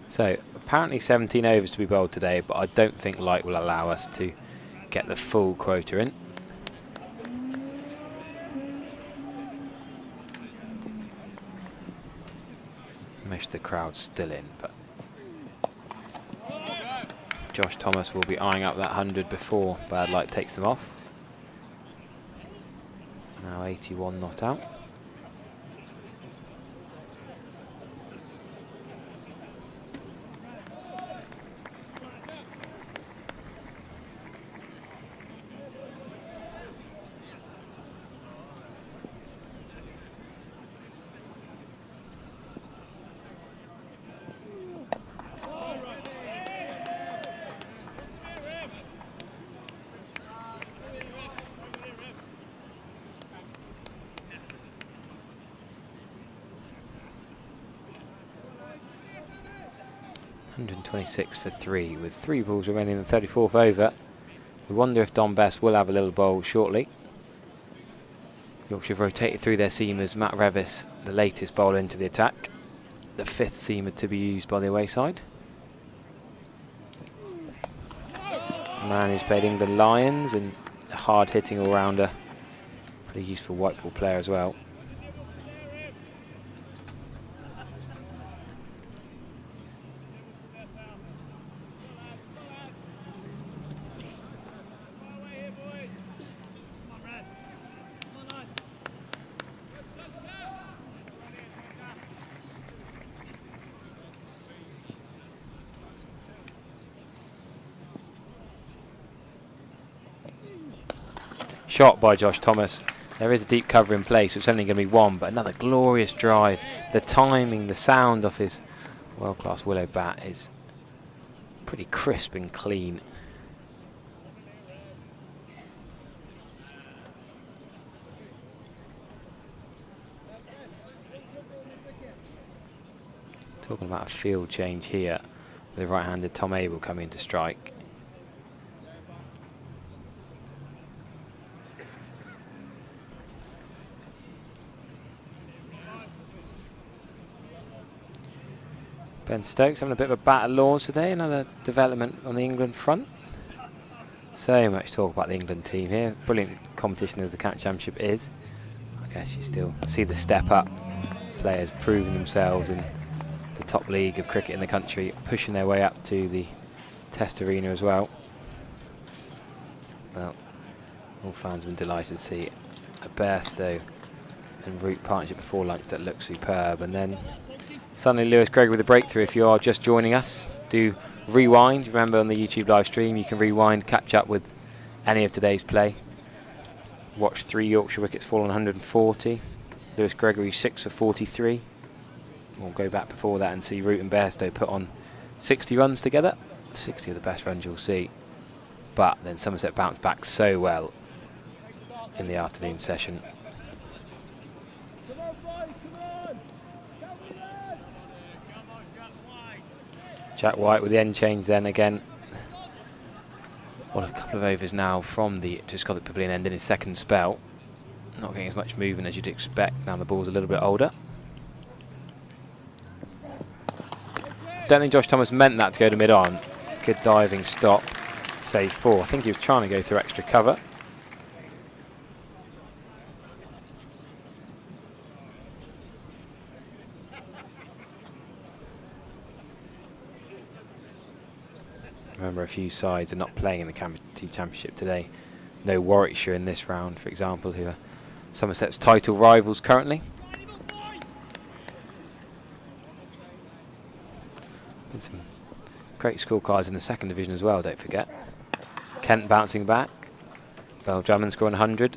So, apparently 17 overs to be bowled today, but I don't think light will allow us to get the full quota in. Most of the crowd's still in, but Josh Thomas will be eyeing up that 100 before bad light takes them off. Now 81 not out. .126 for 3 with 3 balls remaining in the 34th over. We wonder if Don Best will have a little bowl shortly. Yorkshire have rotated through their seamers. Matt Revis, the latest bowler into the attack, the 5th seamer to be used by the away side. A man who's played England Lions and a hard-hitting all-rounder, pretty useful white ball player as well. shot by Josh Thomas. There is a deep cover in place, so it's only going to be one, but another glorious drive. The timing, the sound of his world-class willow bat is pretty crisp and clean. Talking about a field change here, the right-handed Tom Abel coming to strike. Ben Stokes having a bit of a battle lawns today, another development on the England front. So much talk about the England team here. Brilliant competition as the County Championship is. I guess you still see the step up. Players proving themselves in the top league of cricket in the country, pushing their way up to the Test arena as well. Well, all fans have been delighted to see a Bairstow and Root partnership before lunch that looks superb. And then suddenly Lewis Gregory with a breakthrough. If you are just joining us, do rewind. Remember, on the YouTube live stream you can rewind, catch up with any of today's play. Watch 3 Yorkshire wickets fall on 140. Lewis Gregory 6 for 43. We'll go back before that and see Root and Bairstow put on 60 runs together. 60 of the best runs you'll see. But then Somerset bounced back so well in the afternoon session. Jack White with the end change then again. Well, a couple of overs now from the Scottish Pavilion end in his second spell. Not getting as much movement as you'd expect now the ball's a little bit older. Don't think Josh Thomas meant that to go to mid-on. Good diving stop. Save 4. I think he was trying to go through extra cover. Remember, a few sides are not playing in the County Championship today. No Warwickshire in this round, for example, who are Somerset's title rivals currently. Been some great scorecards in the second division as well, don't forget. Kent bouncing back. Bell Drummond scoring 100.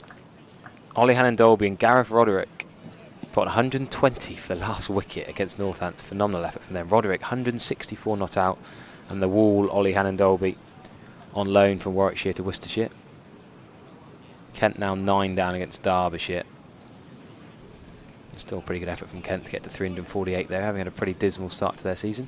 Ollie Hannon-Dolby and Gareth Roderick put on 120 for the last wicket against Northants. Phenomenal effort from them. Roderick 164 not out. And the wall, Ollie Hannon-Dolby on loan from Warwickshire to Worcestershire. Kent now 9 down against Derbyshire. Still a pretty good effort from Kent to get to 348 there, having had a pretty dismal start to their season.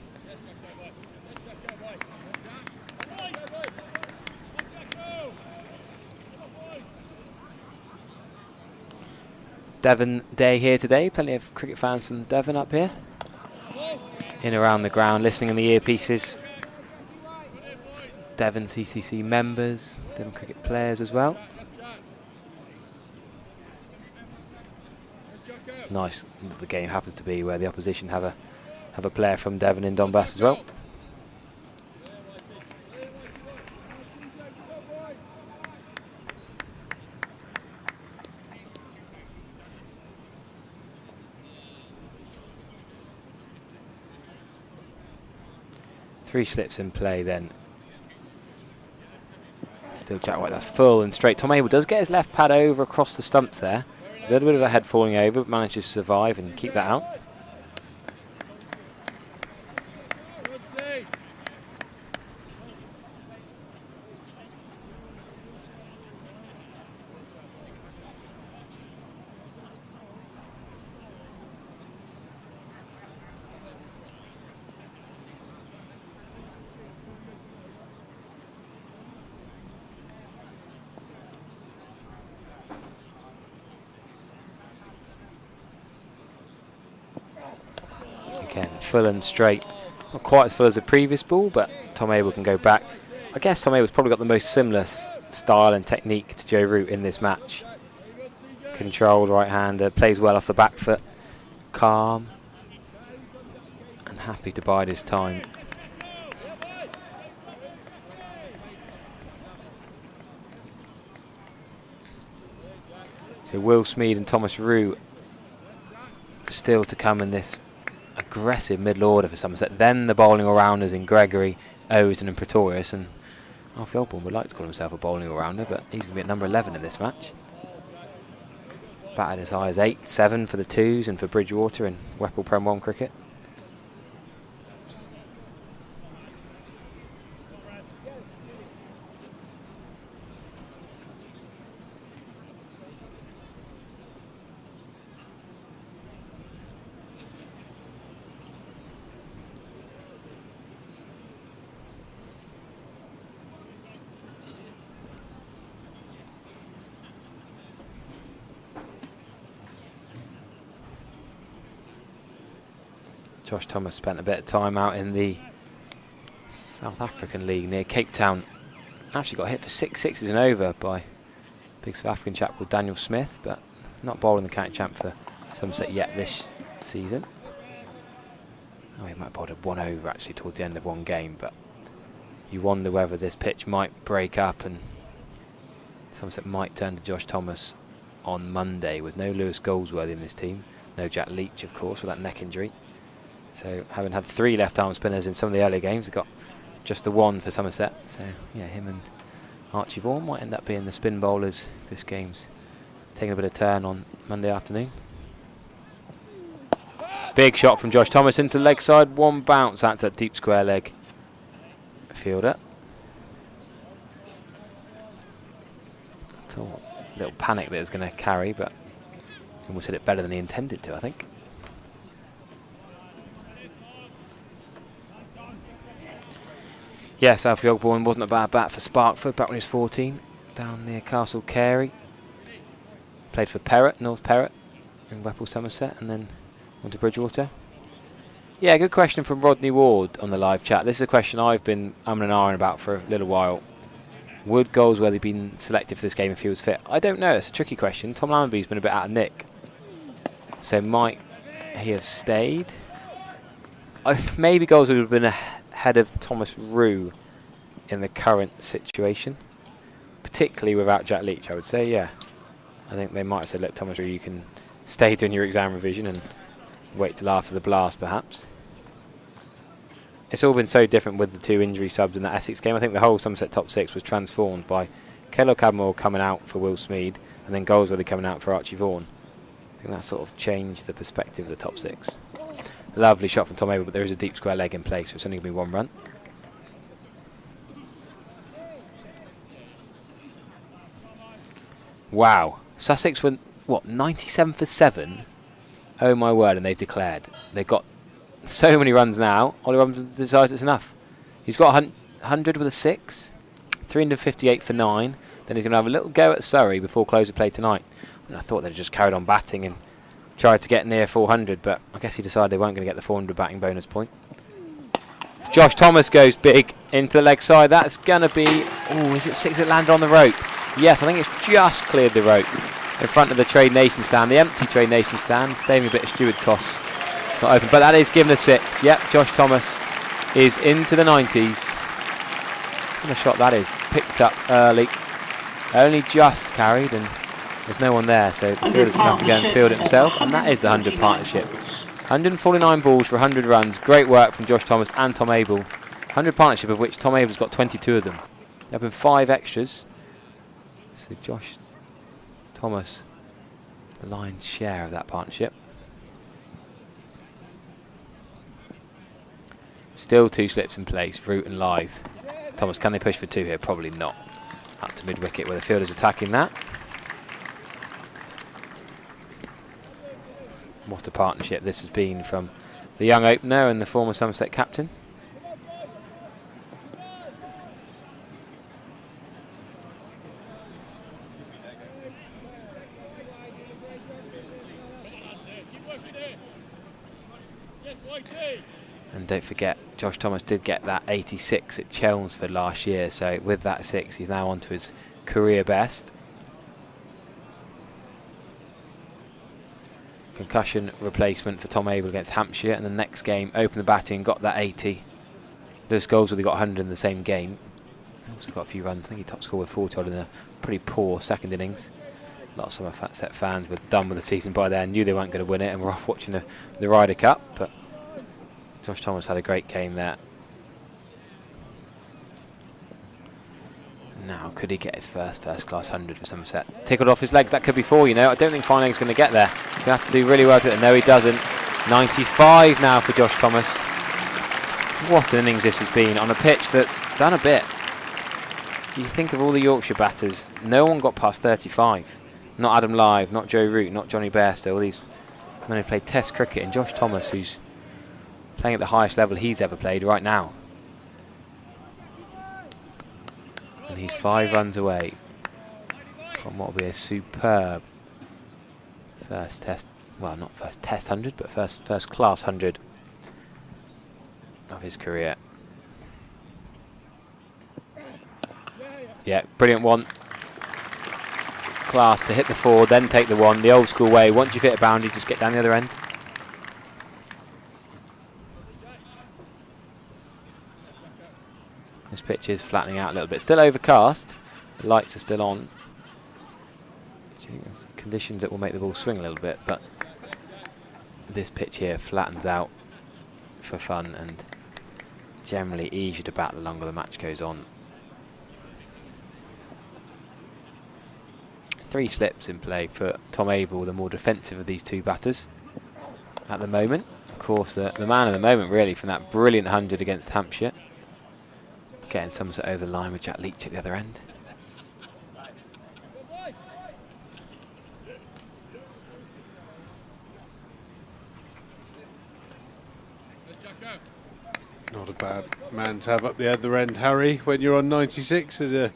Devon day here today, plenty of cricket fans from Devon up here. In around the ground, listening in the earpieces. Devon CCC members, Devon cricket players as well. Nice the game happens to be where the opposition have a player from Devon in Donbass as well. Three slips in play then. Still Jack White, that's full and straight. Tom Abel does get his left pad over across the stumps there. A little bit of a head falling over, but manages to survive and keep that out. Full and straight. Not quite as full as the previous ball, but Tom Abel can go back. I guess Tom Abel's probably got the most similar style and technique to Joe Root in this match. Controlled right-hander, plays well off the back foot, calm and happy to bide his time. So Will Smead and Thomas Root still to come in this aggressive middle order for Somerset. Then the bowling all-rounders in Gregory, Overton and Pretorius, and Alfie Ogborn would like to call himself a bowling all-rounder, but he's going to be at number 11 in this match. Batted as high as 8, 7 for the twos and for Bridgewater in Whipple Prem 1 cricket. Josh Thomas spent a bit of time out in the South African League near Cape Town. Actually got hit for 6 sixes and over by a big South African chap called Daniel Smith, but not bowling the county champ for Somerset yet this season. Oh, he might have bowled 1 over actually towards the end of one game, but you wonder whether this pitch might break up and Somerset might turn to Josh Thomas on Monday with no Lewis Goldsworthy in this team, no Jack Leach of course with that neck injury. So having had 3 left-arm spinners in some of the earlier games, they've got just the 1 for Somerset. So yeah, him and Archie Vaughan might end up being the spin bowlers if this game's taking a bit of turn on Monday afternoon. Big shot from Josh Thomas into the leg side, 1 bounce out to that deep square leg fielder. Thought a little panic that it was going to carry, but almost hit it better than he intended to, I think. Yes, Alfie Ogborn wasn't a bad bat for Sparkford back when he was 14, down near Castle Carey. Played for Perrott, North Perrott, in Whipple, Somerset, and then went to Bridgewater. Yeah, good question from Rodney Ward on the live chat. This is a question I've been umming and ahhing about for a little while. Would Goldsworthy been selected for this game if he was fit? I don't know, it's a tricky question. Tom Lammonby's been a bit out of nick. So might he have stayed? Maybe Goldsworthy would have been ahead of Thomas Rue in the current situation, particularly without Jack Leach, I would say. Yeah, I think they might have said, look, Thomas Rue, you can stay doing your exam revision and wait till after the blast perhaps. It's all been so different with the 2 injury subs in that Essex game. I think the whole Somerset top 6 was transformed by Kellogg Cadmore coming out for Will Smead and then Goldsworthy coming out for Archie Vaughan. I think that sort of changed the perspective of the top 6. Lovely shot from Tom Abel, but there is a deep square leg in place, so it's only going to be 1 run. Wow. Sussex went, what, 97 for 7? Oh my word, and they've declared. They've got so many runs now. Ollie Robinson decides it's enough. He's got 100 with a 6, 358 for 9. Then he's going to have a little go at Surrey before close of play tonight. And I thought they'd just carried on batting and tried to get near 400, but I guess he decided they weren't going to get the 400 batting bonus point. Josh Thomas goes big into the leg side. That's going to be... Oh, is it 6 that landed on the rope? Yes, I think it's just cleared the rope in front of the Trade Nation stand, the empty Trade Nation stand, saving a bit of steward costs. It's not open, but that is given a 6. Yep, Josh Thomas is into the 90s. What a shot that is. Picked up early. Only just carried, and there's no one there, so the fielder's going to have to go and field it himself, and that is the 100 partnership. 149 balls for 100 runs. Great work from Josh Thomas and Tom Abel. 100 partnership, of which Tom Abel's got 22 of them. There have been 5 extras. So Josh Thomas, the lion's share of that partnership. Still 2 slips in place, Root and Lythe. Thomas, can they push for 2 here? Probably not. Up to mid-wicket where the fielder's attacking that. What a partnership this has been from the young opener and the former Somerset captain. And don't forget, Josh Thomas did get that 86 at Chelmsford last year, so with that 6 he's now on to his career best. Concussion replacement for Tom Abel against Hampshire, and the next game opened the batting and got that 80. Lewis Goldsworthy got 100 in the same game. Also got a few runs. I think he top scored with 40 odd in a pretty poor second innings. A lot of Somerset fans were done with the season by then, knew they weren't going to win it, and were off watching the Ryder Cup. But Josh Thomas had a great game there. Now, could he get his first class 100 for Somerset? Tickled off his legs, that could be 4, you know. I don't think Fine Leg's going to get there. He's going to have to do really well to it. No, he doesn't. 95 now for Josh Thomas. What an innings this has been on a pitch that's done a bit. You think of all the Yorkshire batters, no one got past 35. Not Adam Lyve, not Joe Root, not Johnny Bairstow. All these men who played Test cricket, and Josh Thomas, who's playing at the highest level he's ever played right now. And he's 5 runs away from what will be a superb first test, well, not first test 100, but first class 100 of his career. Yeah, brilliant one. Class to hit the 4, then take the 1, the old school way. Once you've hit a boundary, just get down the other end. This pitch is flattening out a little bit. Still overcast. The lights are still on. I think there's conditions that will make the ball swing a little bit, but this pitch here flattens out for fun and generally easier to bat the longer the match goes on. 3 slips in play for Tom Abel, the more defensive of these 2 batters at the moment. Of course, the man of the moment really from that brilliant 100 against Hampshire. Getting Somerset over the line with Jack Leach at the other end. Not a bad man to have up the other end, Harry, when you're on 96 as a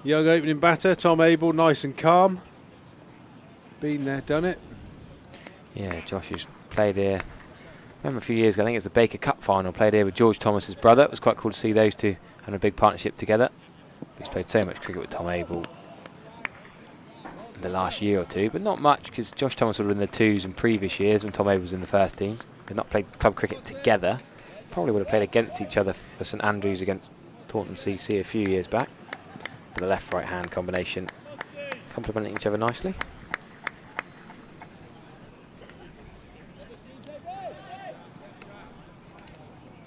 young opening batter. Tom Abel, nice and calm. Been there, done it. Yeah, Josh has played here. I remember a few years ago, I think it was the Baker Cup final, played here with George Thomas's brother. It was quite cool to see those two having a big partnership together. He's played so much cricket with Tom Abel in the last year or two, but not much because Josh Thomas would have been in the 2s in previous years when Tom Abel was in the first teams. They've not played club cricket together. Probably would have played against each other for St Andrews against Taunton CC a few years back. But the left-right hand combination complementing each other nicely.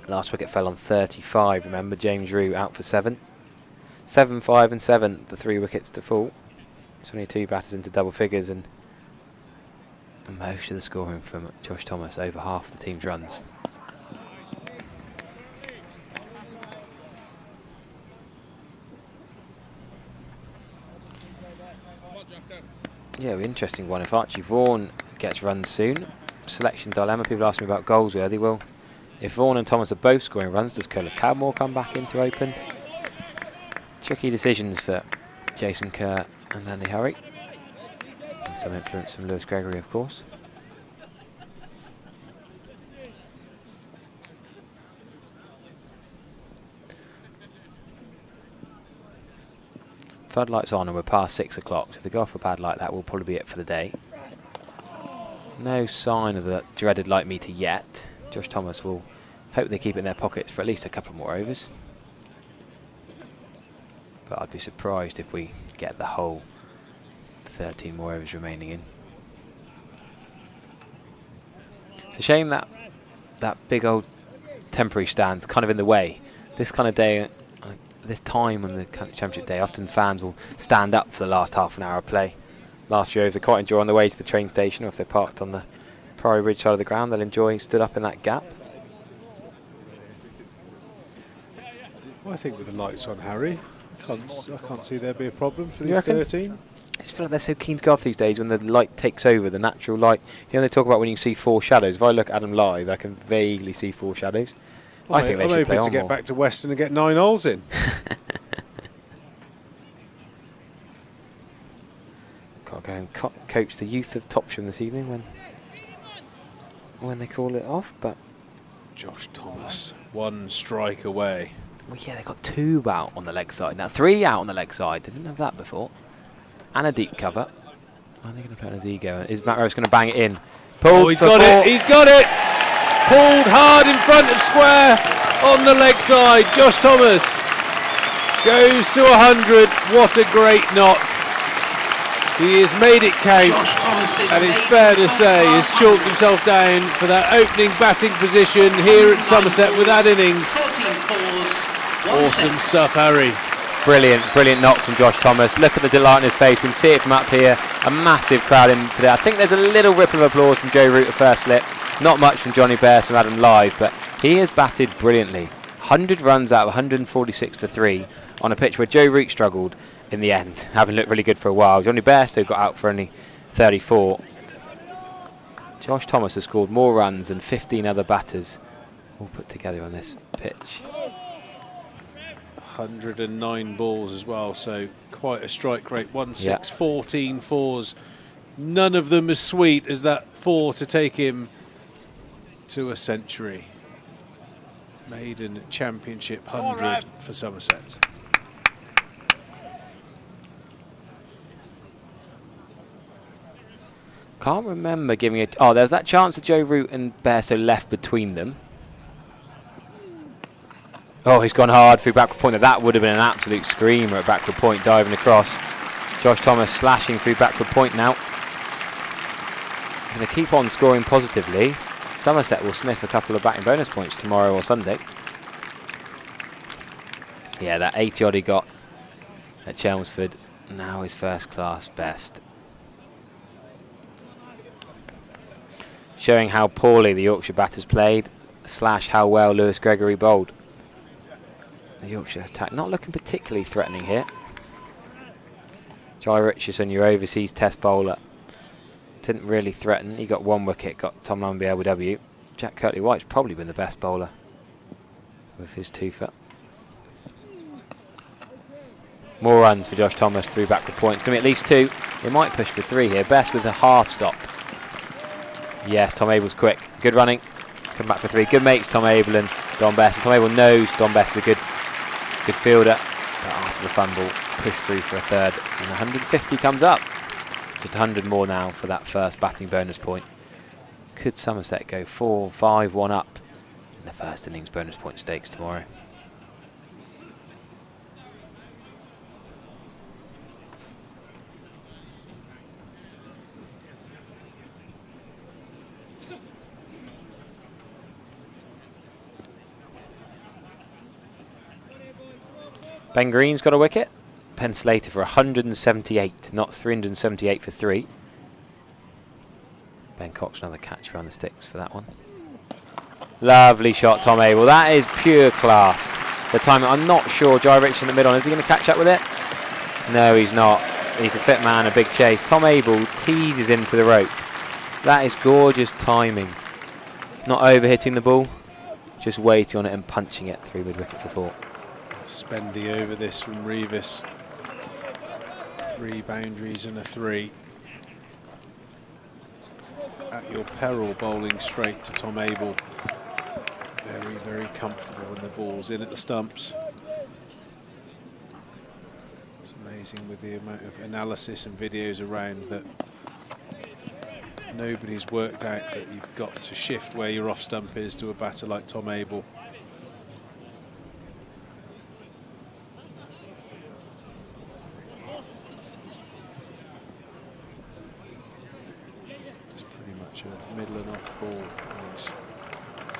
Last wicket fell on 35, remember. James Rue out for 7. 7, 5 and 7, the 3 wickets to fall. It's only 2 batters into double figures, and most of the scoring from Josh Thomas, over half the team's runs. Yeah, it'll be an interesting one. If Archie Vaughan gets runs soon, selection dilemma. People ask me about Goldsworthy. Well, if Vaughan and Thomas are both scoring runs, does Cola Cadmore come back in to open? Tricky decisions for Jason Kerr and Andy Hurry. And some influence from Lewis Gregory, of course. Floodlights on and we're past 6 o'clock. So if they go off a bad light, that will probably be it for the day. No sign of the dreaded light meter yet. Josh Thomas will hope they keep it in their pockets for at least a couple more overs. But I'd be surprised if we get the whole 13 more overs remaining in. It's a shame that that big old temporary stand's kind of in the way. This kind of day, this time on the championship day, often fans will stand up for the last half an hour of play. Last year, they quite enjoy on the way to the train station, or if they're parked on the Priory Bridge side of the ground, they'll enjoy stood up in that gap. Well, I think with the lights on, Harry, I can't see there be a problem for these 13. I just feel like they're so keen to go off these days when the light takes over, the natural light. You know, they talk about when you see 4 shadows. If I look at Adam live, I can vaguely see 4 shadows. Well, I think they should play on to get more. back to Western and get 9 holes in. Got to go and coach the youth of Topsham this evening when they call it off. But Josh Thomas, 1 strike away. Well, yeah, they got 2 out on the leg side now, 3 out on the leg side. They didn't have that before. And a deep cover. Are they going to play on his ego? Is Matt Rose going to bang it in? Pulled he's got it! He's got it! Pulled hard in front of square on the leg side. Josh Thomas goes to 100. What a great knock. He has made it count, and it's fair to say he's chalked himself down for that opening batting position here at Somerset with that innings. Awesome stuff, Harry. Brilliant, brilliant knock from Josh Thomas. Look at the delight on his face. We can see it from up here. A massive crowd in today. I think there's a little ripple of applause from Joe Root at first slip. Not much from Johnny Bears and Adam Live, but he has batted brilliantly. 100 runs out of 146 for 3 on a pitch where Joe Root struggled in the end, having looked really good for a while. Johnny Bairstow got out for only 34. Josh Thomas has scored more runs than 15 other batters all put together on this pitch. 109 balls as well, so quite a strike rate. 1-6, Yeah. 14 fours. None of them as sweet as that 4 to take him to a century. Maiden Championship 100 for Somerset. Can't remember giving it. Oh, there's that chance that Joe Root and Bairstow left between them. Oh, he's gone hard through backward point. That would have been an absolute screamer at backward point, diving across. Josh Thomas slashing through backward point now. Going to keep on scoring positively. Somerset will sniff a couple of batting bonus points tomorrow or Sunday. Yeah, that 80 odd he got at Chelmsford, now his first class best. Showing how poorly the Yorkshire batters played, / how well Lewis Gregory bowled. The Yorkshire attack not looking particularly threatening here. Jai Richardson, your overseas test bowler, didn't really threaten. He got 1 wicket, got Tom Lambie LBW. Jack Kirtley-White's probably been the best bowler with his 2-foot. More runs for Josh Thomas through backward point. It's going to be at least 2. They might push for 3 here. Best with a half stop. Yes, Tom Abel's quick. Good running. Come back for 3. Good mates, Tom Abel and Don Best. And Tom Abel knows Don Best is a good fielder. But after the fumble, push through for a 3rd. And 150 comes up. Just 100 more now for that first batting bonus point. Could Somerset go 4-5-1 up in the first innings bonus point stakes tomorrow? Ben Green's got a wicket. Penn Slater for 178, not 378 for 3. Ben Cox another catch around the sticks for that one. Lovely shot, Tom Abel. That is pure class. The timing, I'm not sure. Jai Richardson in the middle on. Is he going to catch up with it? No, he's not. He's a fit man, a big chase. Tom Abel teases into the rope. That is gorgeous timing. Not over-hitting the ball, just waiting on it and punching it through mid-wicket for 4. Spendy over this from Revis. 3 boundaries and a 3. At your peril, bowling straight to Tom Abel. Very, very comfortable when the ball's in at the stumps. It's amazing with the amount of analysis and videos around that nobody's worked out that you've got to shift where your off stump is to a batter like Tom Abel. A middle and off ball, and he's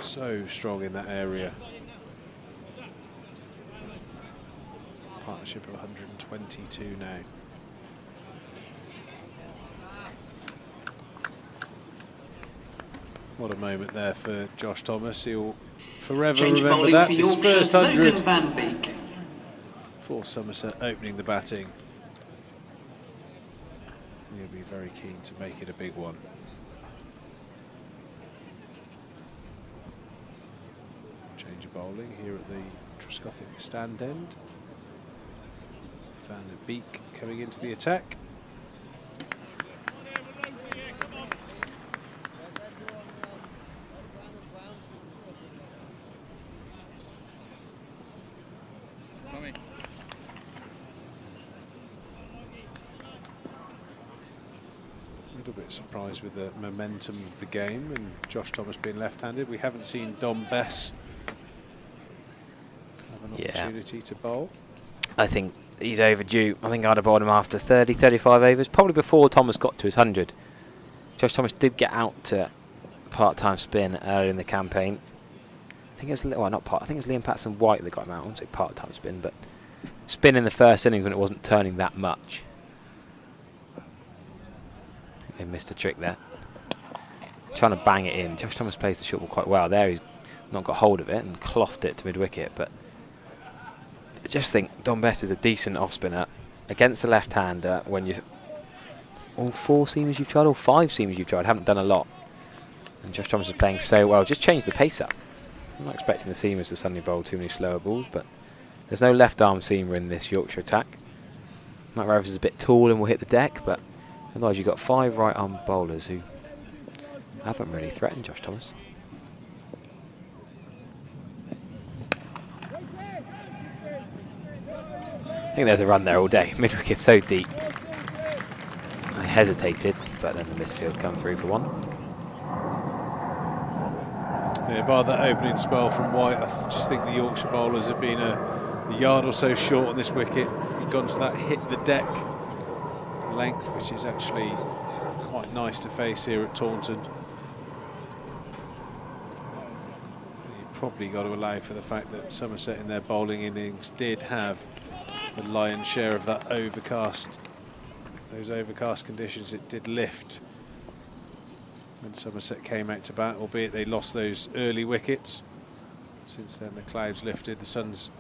so strong in that area. Partnership of 122 now. What a moment there for Josh Thomas. He'll forever remember that. His first 100 for Somerset, opening the batting. He'll be very keen to make it a big one. Change of bowling here at the Truscothic stand end. Van der Beek coming into the attack. A little bit surprised with the momentum of the game and Josh Thomas being left-handed. We haven't seen Dom Bess have an opportunity to bowl. I think he's overdue. I think I'd have bowled him after 30, 35 overs, probably before Thomas got to his 100. Josh Thomas did get out to part-time spin early in the campaign. I think it was, well, not part. I think it was Liam Patterson White that got him out. I wouldn't say part-time spin, but spin in the first innings when it wasn't turning that much. I think they missed a trick there. Trying to bang it in. Josh Thomas plays the short ball quite well. There he's not got hold of it and clothed it to mid-wicket. But I just think Dom Bess is a decent off-spinner against the left-hander when you... All 4 seamers you've tried, all 5 seamers you've tried, haven't done a lot. And Josh Thomas is playing so well. Just change the pace up. I'm not expecting the seamers to suddenly bowl too many slower balls, but there's no left-arm seamer in this Yorkshire attack. Matt Rovers is a bit tall and will hit the deck, but otherwise you've got 5 right-arm bowlers who haven't really threatened Josh Thomas. I think there's a run there all day. Mid-wicket so deep. I hesitated, but then the misfield come through for 1. Yeah, bar that opening spell from White, I just think the Yorkshire bowlers have been a yard or so short on this wicket. You've gone to that hit the deck length, which is actually quite nice to face here at Taunton. You've probably got to allow for the fact that Somerset in their bowling innings did have the lion's share of that overcast. Those overcast conditions, it did lift when Somerset came out to bat, albeit they lost those early wickets. Since then the clouds lifted, the sun's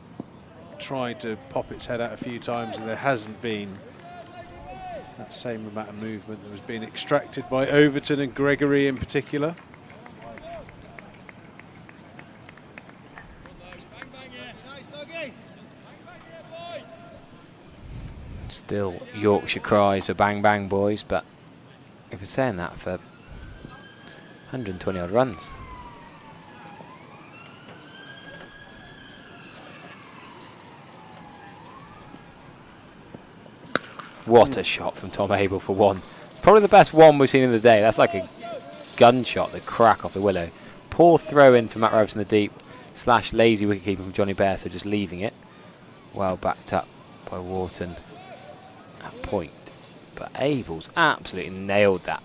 tried to pop its head out a few times and there hasn't been that same amount of movement that was being extracted by Overton and Gregory in particular. Still Yorkshire cries for bang bang boys, but we've been saying that for 120 odd runs. What a shot from Tom Abel for 1. It's probably the best 1 we've seen in the day. That's like a gunshot, the crack off the willow. Poor throw in for Matt Rovers in the deep / lazy wicketkeeping from Johnny Bear, so just leaving it. Well backed up by Wharton at point. But Abel's absolutely nailed that.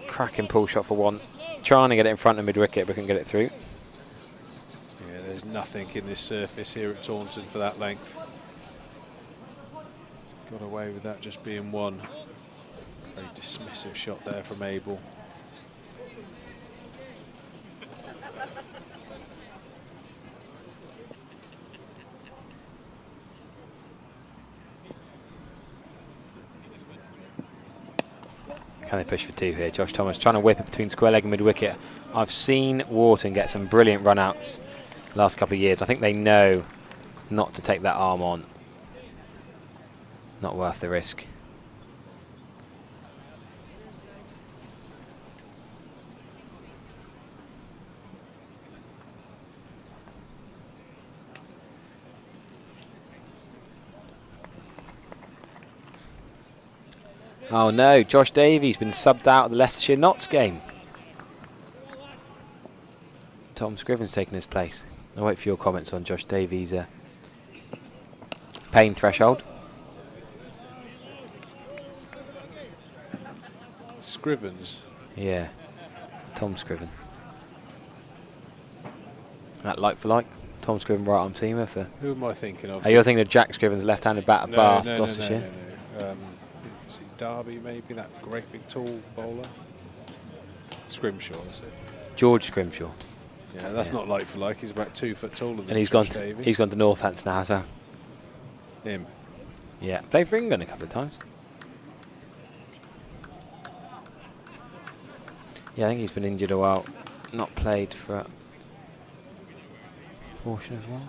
Cracking pull shot for 1. Trying to get it in front of mid-wicket, but couldn't get it through. Yeah, there's nothing in this surface here at Taunton for that length. Got away with that just being 1. Very dismissive shot there from Abel. Can they push for 2 here? Josh Thomas trying to whip it between square leg and mid-wicket. I've seen Wharton get some brilliant run-outs the last couple of years. I think they know not to take that arm on. Not worth the risk. Oh no, Josh Davies been subbed out of the Leicestershire Notts game. Tom Scriven's taken his place. I'll wait for your comments on Josh Davies' pain threshold. Scrivens? Yeah, Tom Scriven. That like for like. Tom Scriven right arm seamer for... Who am I thinking of? Oh, you're thinking of Jack Scriven's left-handed bat at Bath, Gloucestershire? No. Is it Derby maybe, that great big tall bowler? Scrimshaw, is it? George Scrimshaw. Yeah, that's not like for like. He's about 2 foot taller than and he's Josh gone. Davies. He's gone to Northampton now, so. Him. Yeah, played for England a couple of times. Yeah, I think he's been injured a while. Not played for a portion as well.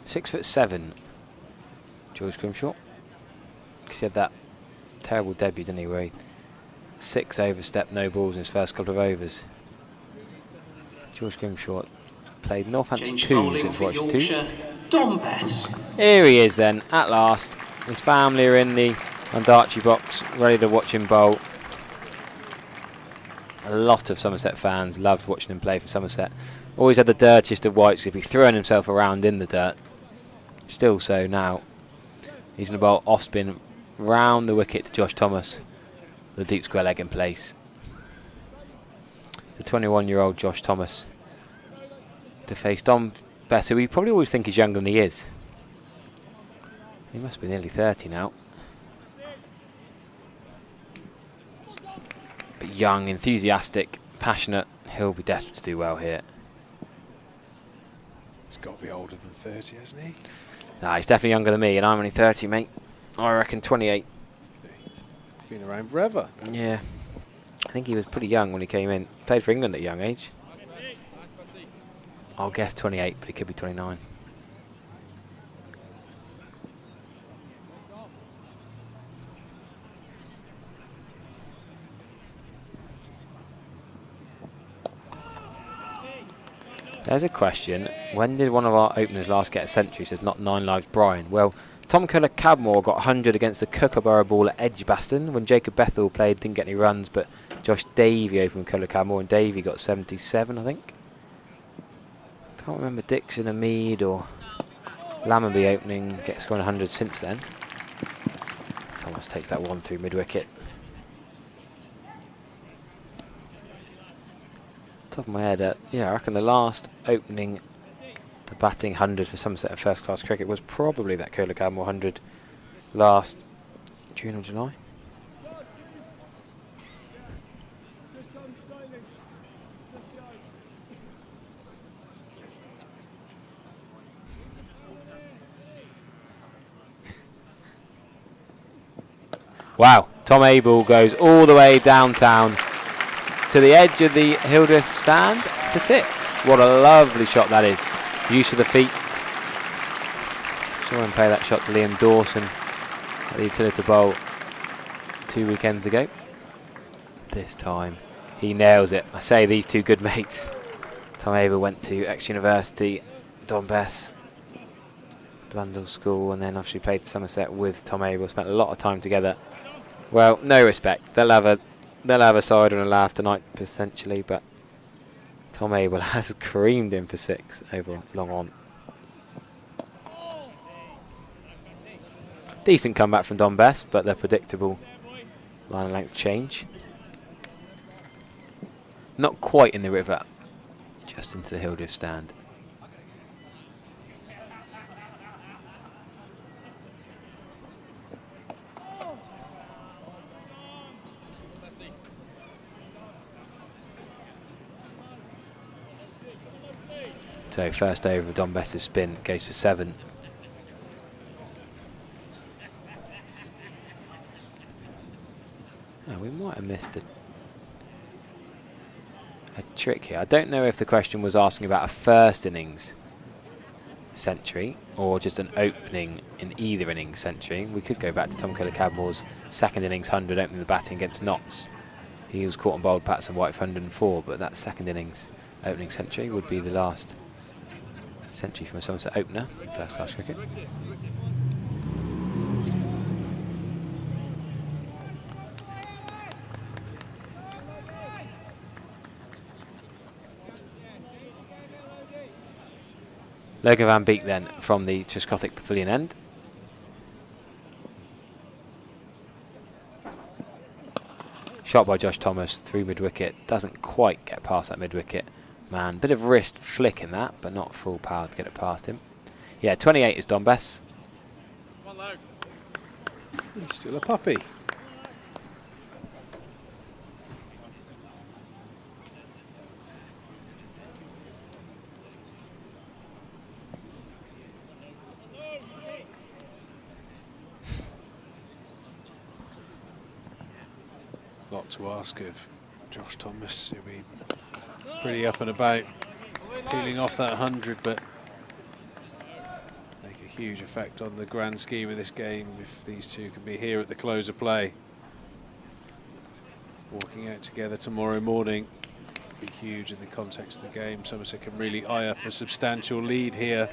.6'7", George Grimshaw. He had that terrible debut, didn't he, where he 6 overstep, no balls in his first couple of overs. George Grimshaw played Northampton 2s in Yorkshire 2s. Dom Bess. Here he is then, at last. His family are in the Andarchi box, ready to watch him bowl. A lot of Somerset fans loved watching him play for Somerset. Always had the dirtiest of whites, he'd be throwing himself around in the dirt. Still so now. He's going to bowl off spin round the wicket to Josh Thomas. The deep square leg in place. the 21-year-old Josh Thomas to face Dom Bess, who we probably always think is younger than he is. He must be nearly 30 now. But young, enthusiastic, passionate. He'll be desperate to do well here. He's got to be older than 30, hasn't he? Nah, he's definitely younger than me, and I'm only 30, mate. I reckon 28. Been around forever. Yeah. I think he was pretty young when he came in. Played for England at a young age. I'll guess 28, but he could be 29. There's a question. When did one of our openers last get a century? Says not 9 lives, Brian. Well, Tom Cadmore got 100 against the Kookaburra ball at Edgbaston when Jacob Bethel played, didn't get any runs, but Josh Davey opened with Cadmore and Davey got 77, I think. Can't remember Dixon and Mead or Lammonby opening, scoring 100 since then. Thomas takes that one through mid-wicket. Top of my head, yeah, I reckon the last opening, the batting 100 for Somerset at first-class cricket was probably that Cadmore 100 last June or July. Wow, Tom Abel goes all the way downtown to the edge of the Hildreth stand for 6. What a lovely shot that is. Use of the feet. Saw him play that shot to Liam Dawson at the Utility Bowl 2 weekends ago. This time he nails it. I say these two good mates. Tom Abel went to ex-university, Don Bess, Blundell School, and then obviously played Somerset with Tom Abel. Spent a lot of time together. Well, no respect. They'll have a side and a laugh tonight, potentially, but Tom Abel has creamed him for 6 over long on. Decent comeback from Don Bess, but their predictable line of length change. Not quite in the river, just into the Hildreth stand. So first over of Don Bess's spin goes for 7. Oh, we might have missed a trick here. I don't know if the question was asking about a first innings century or just an opening in either innings century. We could go back to Tom Cadmore's second innings 100 opening the batting against Notts. He was caught and bowled Patson White for 104, but that second innings opening century would be the last century from a Somerset opener in first-class cricket. Logan van Beek then from the Trescothick Pavilion end. Shot by Josh Thomas through mid-wicket. Doesn't quite get past that mid-wicket man. Bit of wrist flick in that, but not full power to get it past him. Yeah, 28 is Don Bess. He's still a puppy. Lot to ask of Josh Thomas. He'll be pretty up and about, peeling off that 100, but make a huge effect on the grand scheme of this game if these two can be here at the close of play. Walking out together tomorrow morning be huge in the context of the game. Somerset can really eye up a substantial lead here.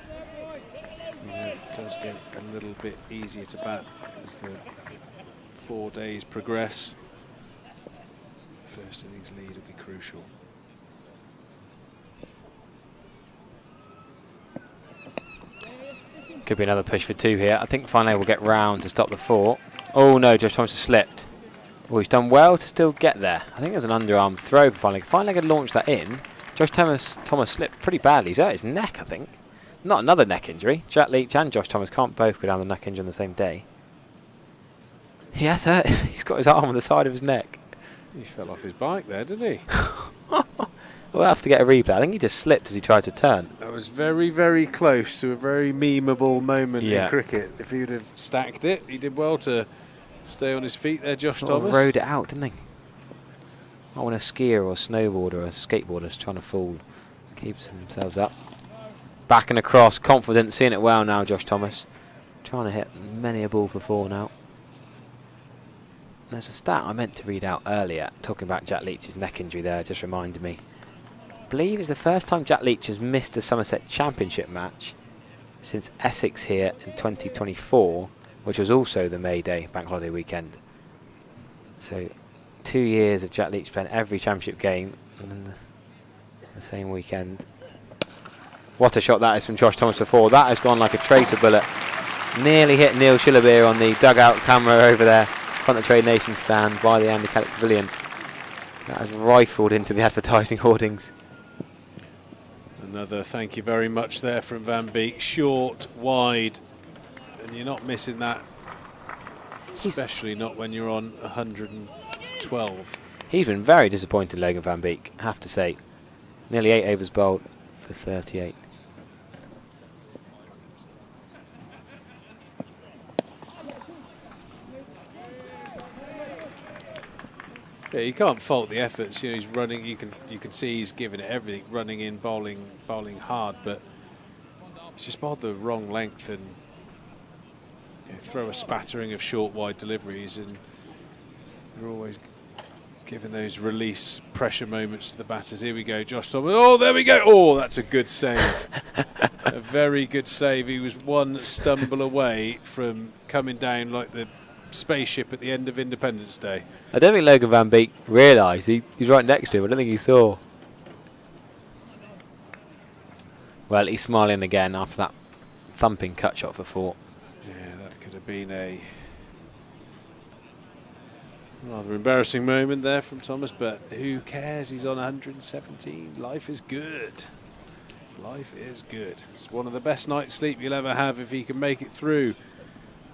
You know, it does get a little bit easier to bat as the 4 days progress. First innings lead will be crucial. Could be another push for 2 here. I think finally we'll get round to stop the 4. Oh no, Josh Thomas has slipped. Well, he's done well to still get there. I think it was an underarm throw for Fine Leg. Fine Leg had launched that in. Josh Thomas slipped pretty badly. He's hurt his neck, I think. Not another neck injury. Jack Leach and Josh Thomas can't both go down the neck injury on the same day. He has hurt. He's got his arm on the side of his neck. He fell off his bike there, didn't he? We'll have to get a replay. I think he just slipped as he tried to turn. That was very, very close to a very memeable moment in cricket. If he'd have stacked it, he did well to stay on his feet there, Josh Thomas. Rode it out, didn't he? Not when a skier or a snowboarder or a skateboarder is trying to fall. Keeps themselves up. Back and across, confident, seeing it well now, Josh Thomas. Trying to hit many a ball for 4 now. There's a stat I meant to read out earlier, talking about Jack Leach's neck injury there, just reminded me. I believe it's the first time Jack Leach has missed a Somerset Championship match since Essex here in 2024, which was also the May Day bank holiday weekend. So 2 years of Jack Leach playing every championship game and then the same weekend. What a shot that is from Josh Thomas before. That has gone like a tracer bullet. Nearly hit Neil Shillabeer on the dugout camera over there, front of the Trade Nation stand by the Andy Caddick Pavilion. That has rifled into the advertising hoardings. Another thank you very much there from Van Beek. Short, wide, and you're not missing that, especially not when you're on 112. He's been very disappointed, Logan Van Beek, I have to say. Nearly 8 overs bowled for 38. Yeah, you can't fault the efforts. You know, he's running. You can see he's giving it everything, running in, bowling hard, but it's just bowled the wrong length and throw a spattering of short, wide deliveries, and you're always giving those release pressure moments to the batters. Here we go, Josh Thomas. Oh, there we go. Oh, that's a good save. A very good save. He was one stumble away from coming down like the spaceship at the end of Independence Day. I don't think Logan Van Beek realised he's right next to him. I don't think he saw. Well, he's smiling again after that thumping cut shot for 4. Yeah, that could have been a rather embarrassing moment there from Thomas, but who cares? He's on 117. Life is good. Life is good. It's one of the best night's sleep you'll ever have if he can make it through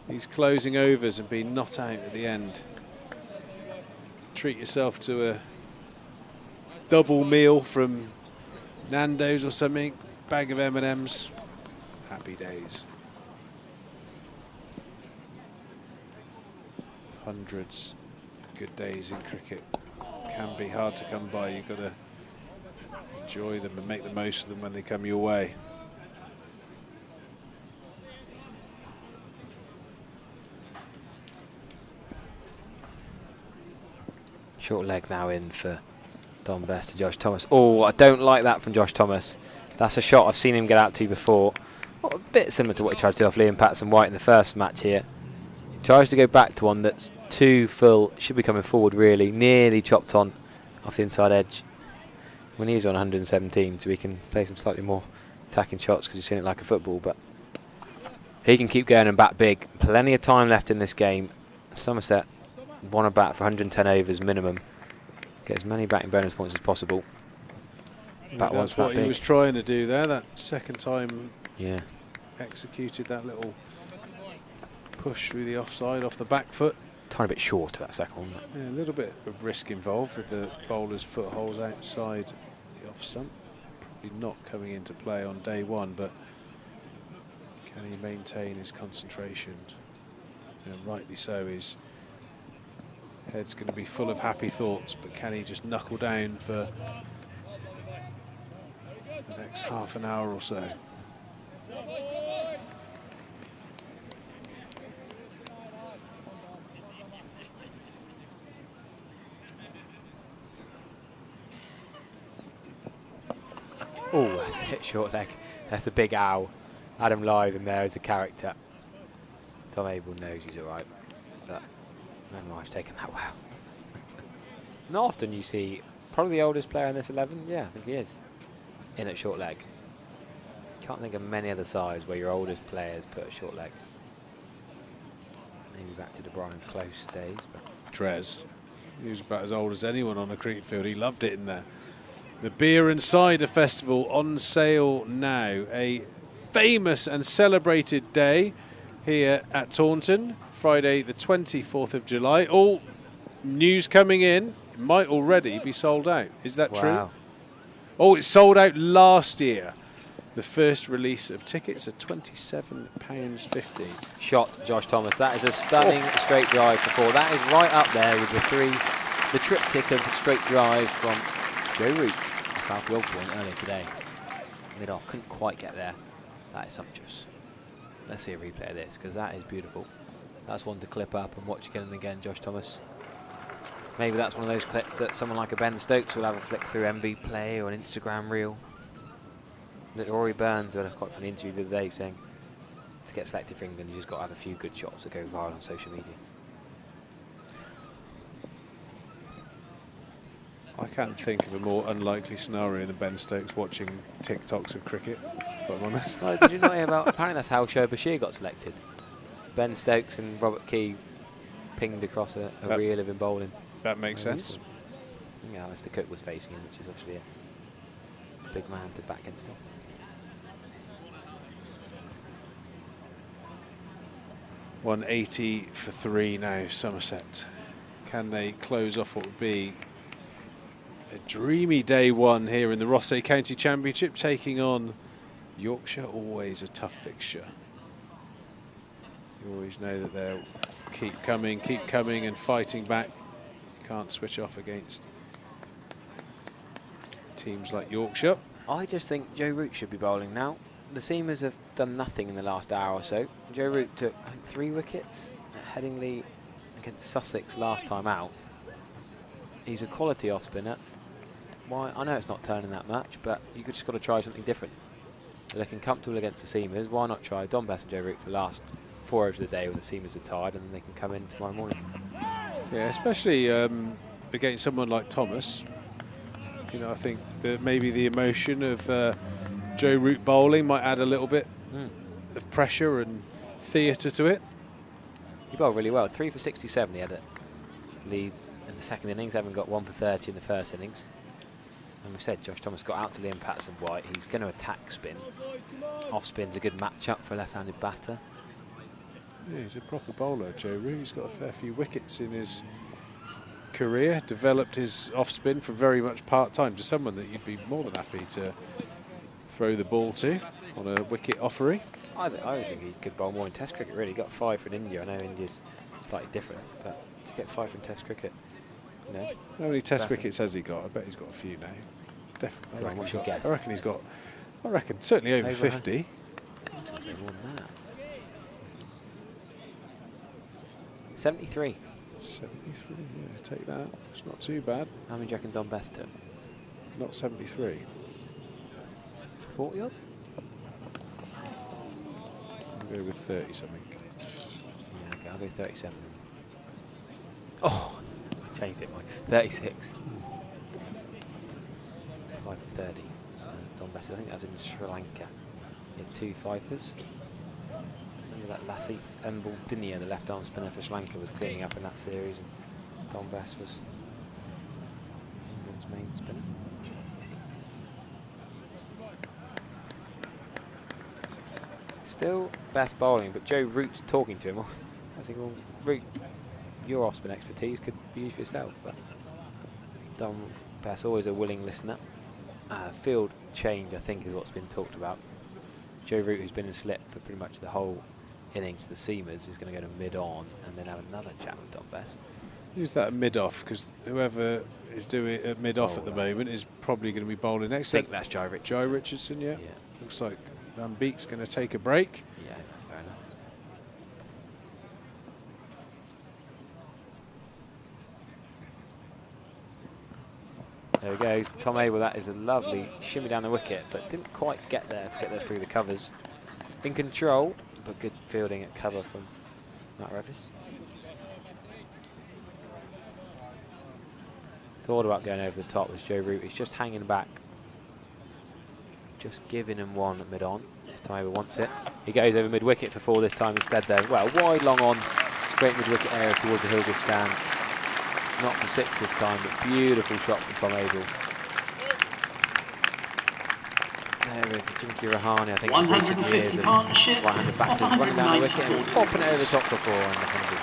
these closing overs and be not out at the end. Treat yourself to a double meal from Nando's or something, bag of M&Ms. Happy days. Hundreds of good days in cricket can be hard to come by. You've got to enjoy them and make the most of them when they come your way. Short leg now in for Don Best to Josh Thomas. Oh, I don't like that from Josh Thomas. That's a shot I've seen him get out to before. Oh, a bit similar to what he tried to do off Liam Patterson-White in the first match here. Tries to go back to one that's too full, should be coming forward really, nearly chopped on off the inside edge. When he's on 117, so he can play some slightly more attacking shots because he's seen it like a football, but he can keep going and bat big. Plenty of time left in this game. Somerset want to bat for 110 overs minimum. Get as many batting bonus points as possible. Bat once, that's what he was trying to do there. That second time, yeah, executed that little push through the offside off the back foot. Tiny bit short to that second one. Yeah, a little bit of risk involved with the bowler's footholes outside the off stump. Probably not coming into play on day one, but can he maintain his concentration? And rightly so. His head's going to be full of happy thoughts, but can he just knuckle down for the next half an hour or so? Oh, that's a hit short leg. That's a big owl. Adam Lythe in there as a character. Tom Abel knows he's alright, but man, I've taken that well. Not often you see probably the oldest player in this 11. Yeah, I think he is. In at short leg. Can't think of many other sides where your oldest players put a short leg. Maybe back to the Brian Close days, but Trez. He was about as old as anyone on a cricket field. He loved it in there. The Beer and Cider Festival on sale now. A famous and celebrated day here at Taunton, Friday the 24th of July. All news coming in, it might already be sold out. Is that true? Oh, it sold out last year. The first release of tickets at £27.50. Shot, Josh Thomas. That is a stunning straight drive for 4. That is right up there with the triptych of straight drives from Joe Root, South Wellpoint earlier today. Mid-off, couldn't quite get there. That is sumptuous. Let's see a replay of this, because that is beautiful. That's one to clip up and watch again and again, Josh Thomas. Maybe that's one of those clips that someone like a Ben Stokes will have a flick through MV Play or an Instagram reel. That Rory Burns had a quite funny interview the other day saying to get selected for England, you just got to have a few good shots that go viral on social media. I can't think of a more unlikely scenario than Ben Stokes watching TikToks of cricket, if I'm honest. Oh, did you not hear about, apparently that's how Shoaib Bashir got selected. Ben Stokes and Robert Key pinged across a reel of him bowling. That makes sense. Yeah, Alistair Cook was facing him, which is obviously a big man to back against him. $180 for 3 now, Somerset. Can they close off what would be a dreamy day one here in the Rothesay County Championship, taking on Yorkshire? Always a tough fixture. You always know that they'll keep coming and fighting back. You can't switch off against teams like Yorkshire. I just think Joe Root should be bowling now. The seamers have done nothing in the last hour or so. Joe Root took, I think, 3 wickets at Headingley against Sussex last time out. He's a quality off-spinner. Why? I know it's not turning that much, but you just got to try something different. They're looking comfortable against the seamers. Why not try Don Best and Joe Root for the last 4 overs of the day when the seamers are tired, and then they can come in tomorrow morning. Yeah, especially against someone like Thomas. You know, I think that maybe the emotion of Joe Root bowling might add a little bit of pressure and theatre to it. He bowled really well. 3 for 67 he had at Leeds in the second innings, having got 1 for 30 in the first innings. And we said Josh Thomas got out to Liam Patterson-White. He's going to attack spin. Off spin's a good match-up for a left-handed batter. Yeah, he's a proper bowler, Joe Root. He's got a fair few wickets in his career. Developed his off-spin from very much part-time to someone that you'd be more than happy to throw the ball to on a wicket offery. I think he could bowl more in Test cricket, really. He got 5 for India. I know India's slightly different, but to get 5 from Test cricket, you know. How many Test wickets has he got? I bet he's got a few now. Definitely. I reckon certainly over 50. I was going to say more than that. 73. 73, yeah, take that. It's not too bad. How many do you reckon Don Best took? Not 73. 40 odd? I'll go with 30 something. Yeah, okay, I'll go 37. Oh, I changed it, Mike. 36. 5 for 30. So Don Best, I think that was in Sri Lanka. He had 2 fifers. Remember that Lassie Embal Dinia, the left arm spinner for Sri Lanka, was cleaning up in that series, and Don Best was England's main spinner. Still Best bowling, but Joe Root's talking to him. I think, well, Root, your off-spin expertise could be used for yourself, but Don Best, always a willing listener. Field change, I think, is what's been talked about. Joe Root, who's been in slip for pretty much the whole innings, the seamers, is going to go to mid-on and then have another chat with Don Best. Who's that mid-off? Because whoever is doing it mid-off at the moment is probably going to be bowling next. I think that's Jai Richardson. Jai Richardson, yeah. Looks like Van Beek's going to take a break. Yeah, that's fair enough. There he goes, Tom Abel. That is a lovely shimmy down the wicket, but didn't quite get there to get there through the covers. In control, but good fielding at cover from Matt Revis. Thought about going over the top was Joe Root. He's just hanging back, just giving him one at mid-on. This time Abel wants it. He goes over mid-wicket for 4 this time instead there. Well, wide long on, straight mid-wicket area towards the Hillgrove stand. Not for 6 this time, but beautiful shot from Tom Abel. There with Jinky Rahani, I think, in recent years of right-handed batters running down the wicket and popping it over the top for 4, and the 100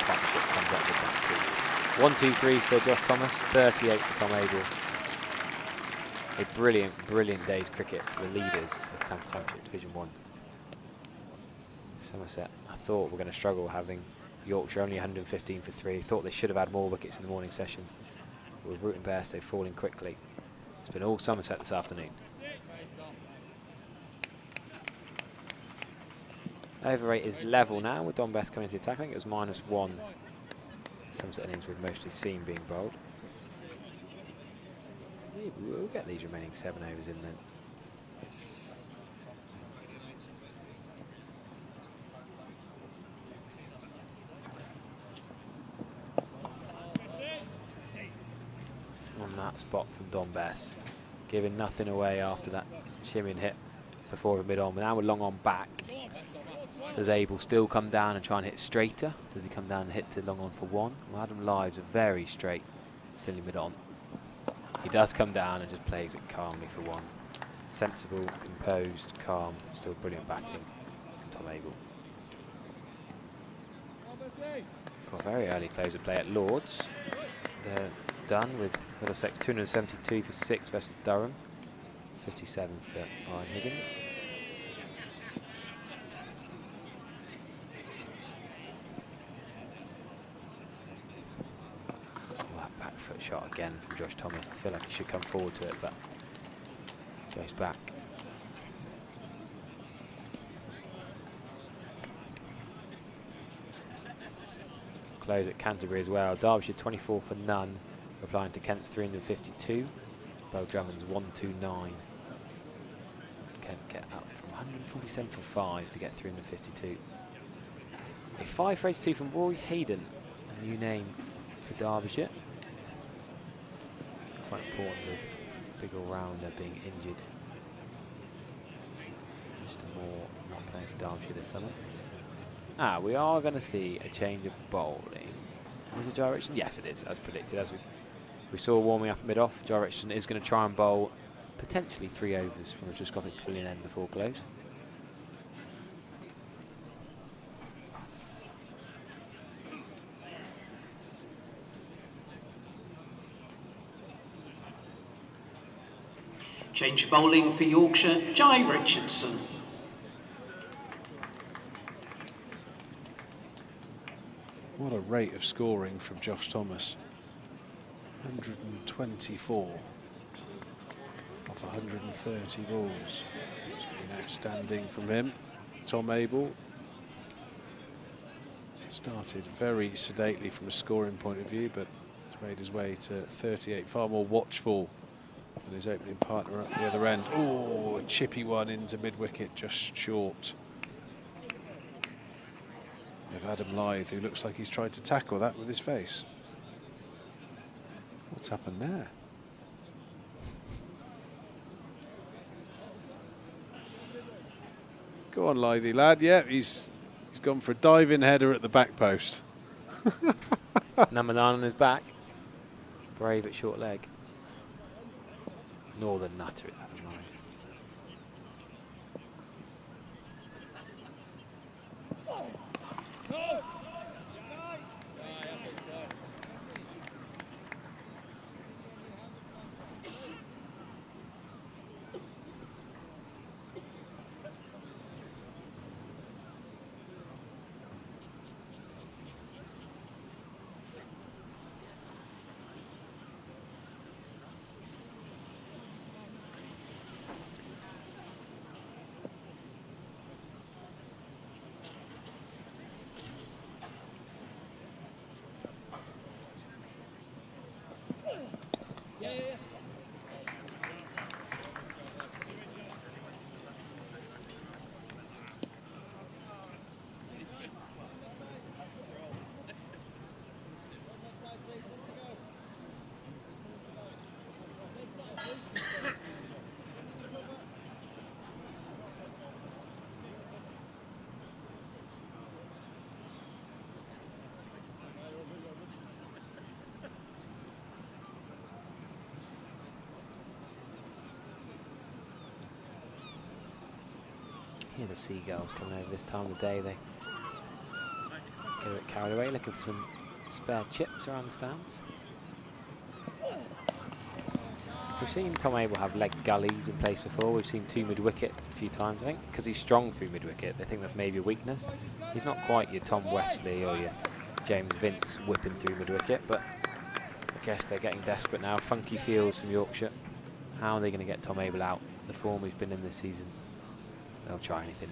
partnership comes up with that too. 1, 2, 3 for Josh Thomas, 38 for Tom Abel. A brilliant, brilliant day's cricket for the leaders of County Championship Division 1. Somerset, I thought we're going to struggle having Yorkshire only 115 for 3. Thought they should have had more wickets in the morning session. But with Root and Bairstow falling quickly, it's been all Somerset this afternoon. Over rate is level now with Don Best coming to the attack. I think it was -1. Somerset innings we've mostly seen being bowled. Yeah, we'll get these remaining 7 overs in then. On that spot from Don Bess, giving nothing away after that shimming hit for 4 of mid-on. Now we're long on back. Does Abel still come down and try and hit straighter? Does he come down and hit to long on for 1? Well, Adam Lives are very straight, silly mid-on. He does come down and just plays it calmly for 1. Sensible, composed, calm, still brilliant batting from Tom Abel. Got a very early close of play at Lords. They're done with Middlesex 272 for 6 versus Durham, 57 for Ryan Higgins. Back foot shot again from Josh Thomas. I feel like he should come forward to it, but goes back. Close at Canterbury as well. Derbyshire 24 for none, replying to Kent's 352. Beau Drummond's 129. Kent get up from 147 for 5 to get 352. A 5 for 82 from Rory Hayden, a new name for Derbyshire. Quite important with big all-rounder being injured. Mr. Moore not playing for Derbyshire this summer. We are going to see a change of bowling. Is it Jai Richardson? Yes, it is, as predicted. As we saw warming up mid-off, Jai Richardson is going to try and bowl potentially 3 overs from the Trescothick Pavilion end before close. Change of bowling for Yorkshire, Jai Richardson. What a rate of scoring from Josh Thomas. 124 off 130 balls. It's been outstanding from him. Tom Abel started very sedately from a scoring point of view, but has made his way to 38, far more watchful than his opening partner up the other end. Oh, a chippy one into mid-wicket, just short of Adam Lyth, who looks like he's tried to tackle that with his face. What's happened there? Go on, Lythy lad. Yeah, he's gone for a diving header at the back post. Number 9 on his back. Brave at short leg. Northern nutter at Adam Lyth. Yeah, the seagulls coming over this time of the day, they get a bit carried away, looking for some spare chips around the stands. We've seen Tom Abel have leg gullies in place before. We've seen 2 mid-wickets a few times, I think, because he's strong through mid-wicket. They think that's maybe a weakness. He's not quite your Tom Wesley or your James Vince whipping through mid-wicket, but I guess they're getting desperate now. Funky fields from Yorkshire. How are they going to get Tom Abel out? The form he's been in this season. They'll try anything.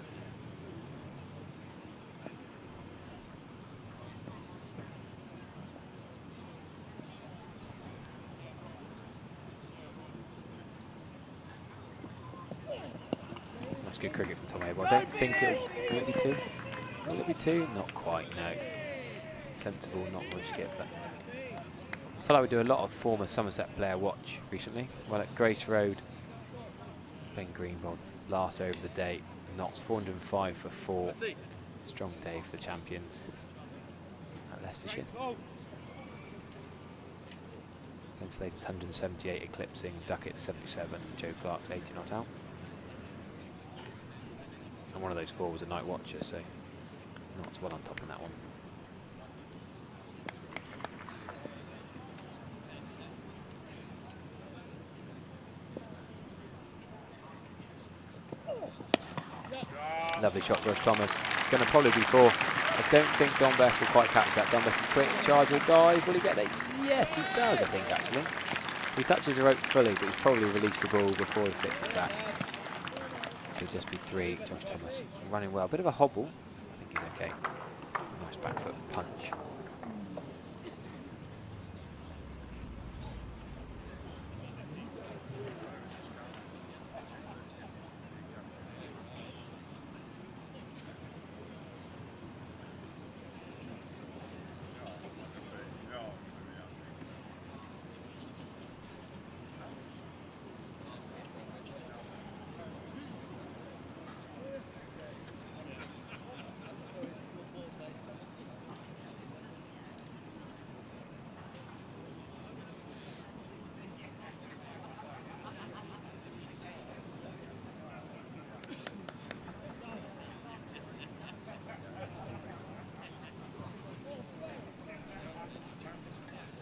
That's good cricket from Tom Abel. I don't think will it be 2? Will it be 2? Not quite, no. Sensible, not risk it, but I feel like we do a lot of former Somerset player watch recently. Well, at Grace Road, Ben Green bowled last over the day. Notts 405 for 4. Strong day for the champions at Leicestershire. Slater's 178 eclipsing, Duckett 77, Joe Clark's 80 not out. And one of those 4 was a night watcher, so not well on top on that one. Lovely shot, Josh Thomas. Going to probably be 4. I don't think Don Best will quite catch that. Don Best is quick, charge will dive. Will he get there? Yes, he does, I think, actually. He touches the rope fully, but he's probably released the ball before he flicks it back. So just be 3. Josh Thomas running well. Bit of a hobble. I think he's okay. Nice back foot punch.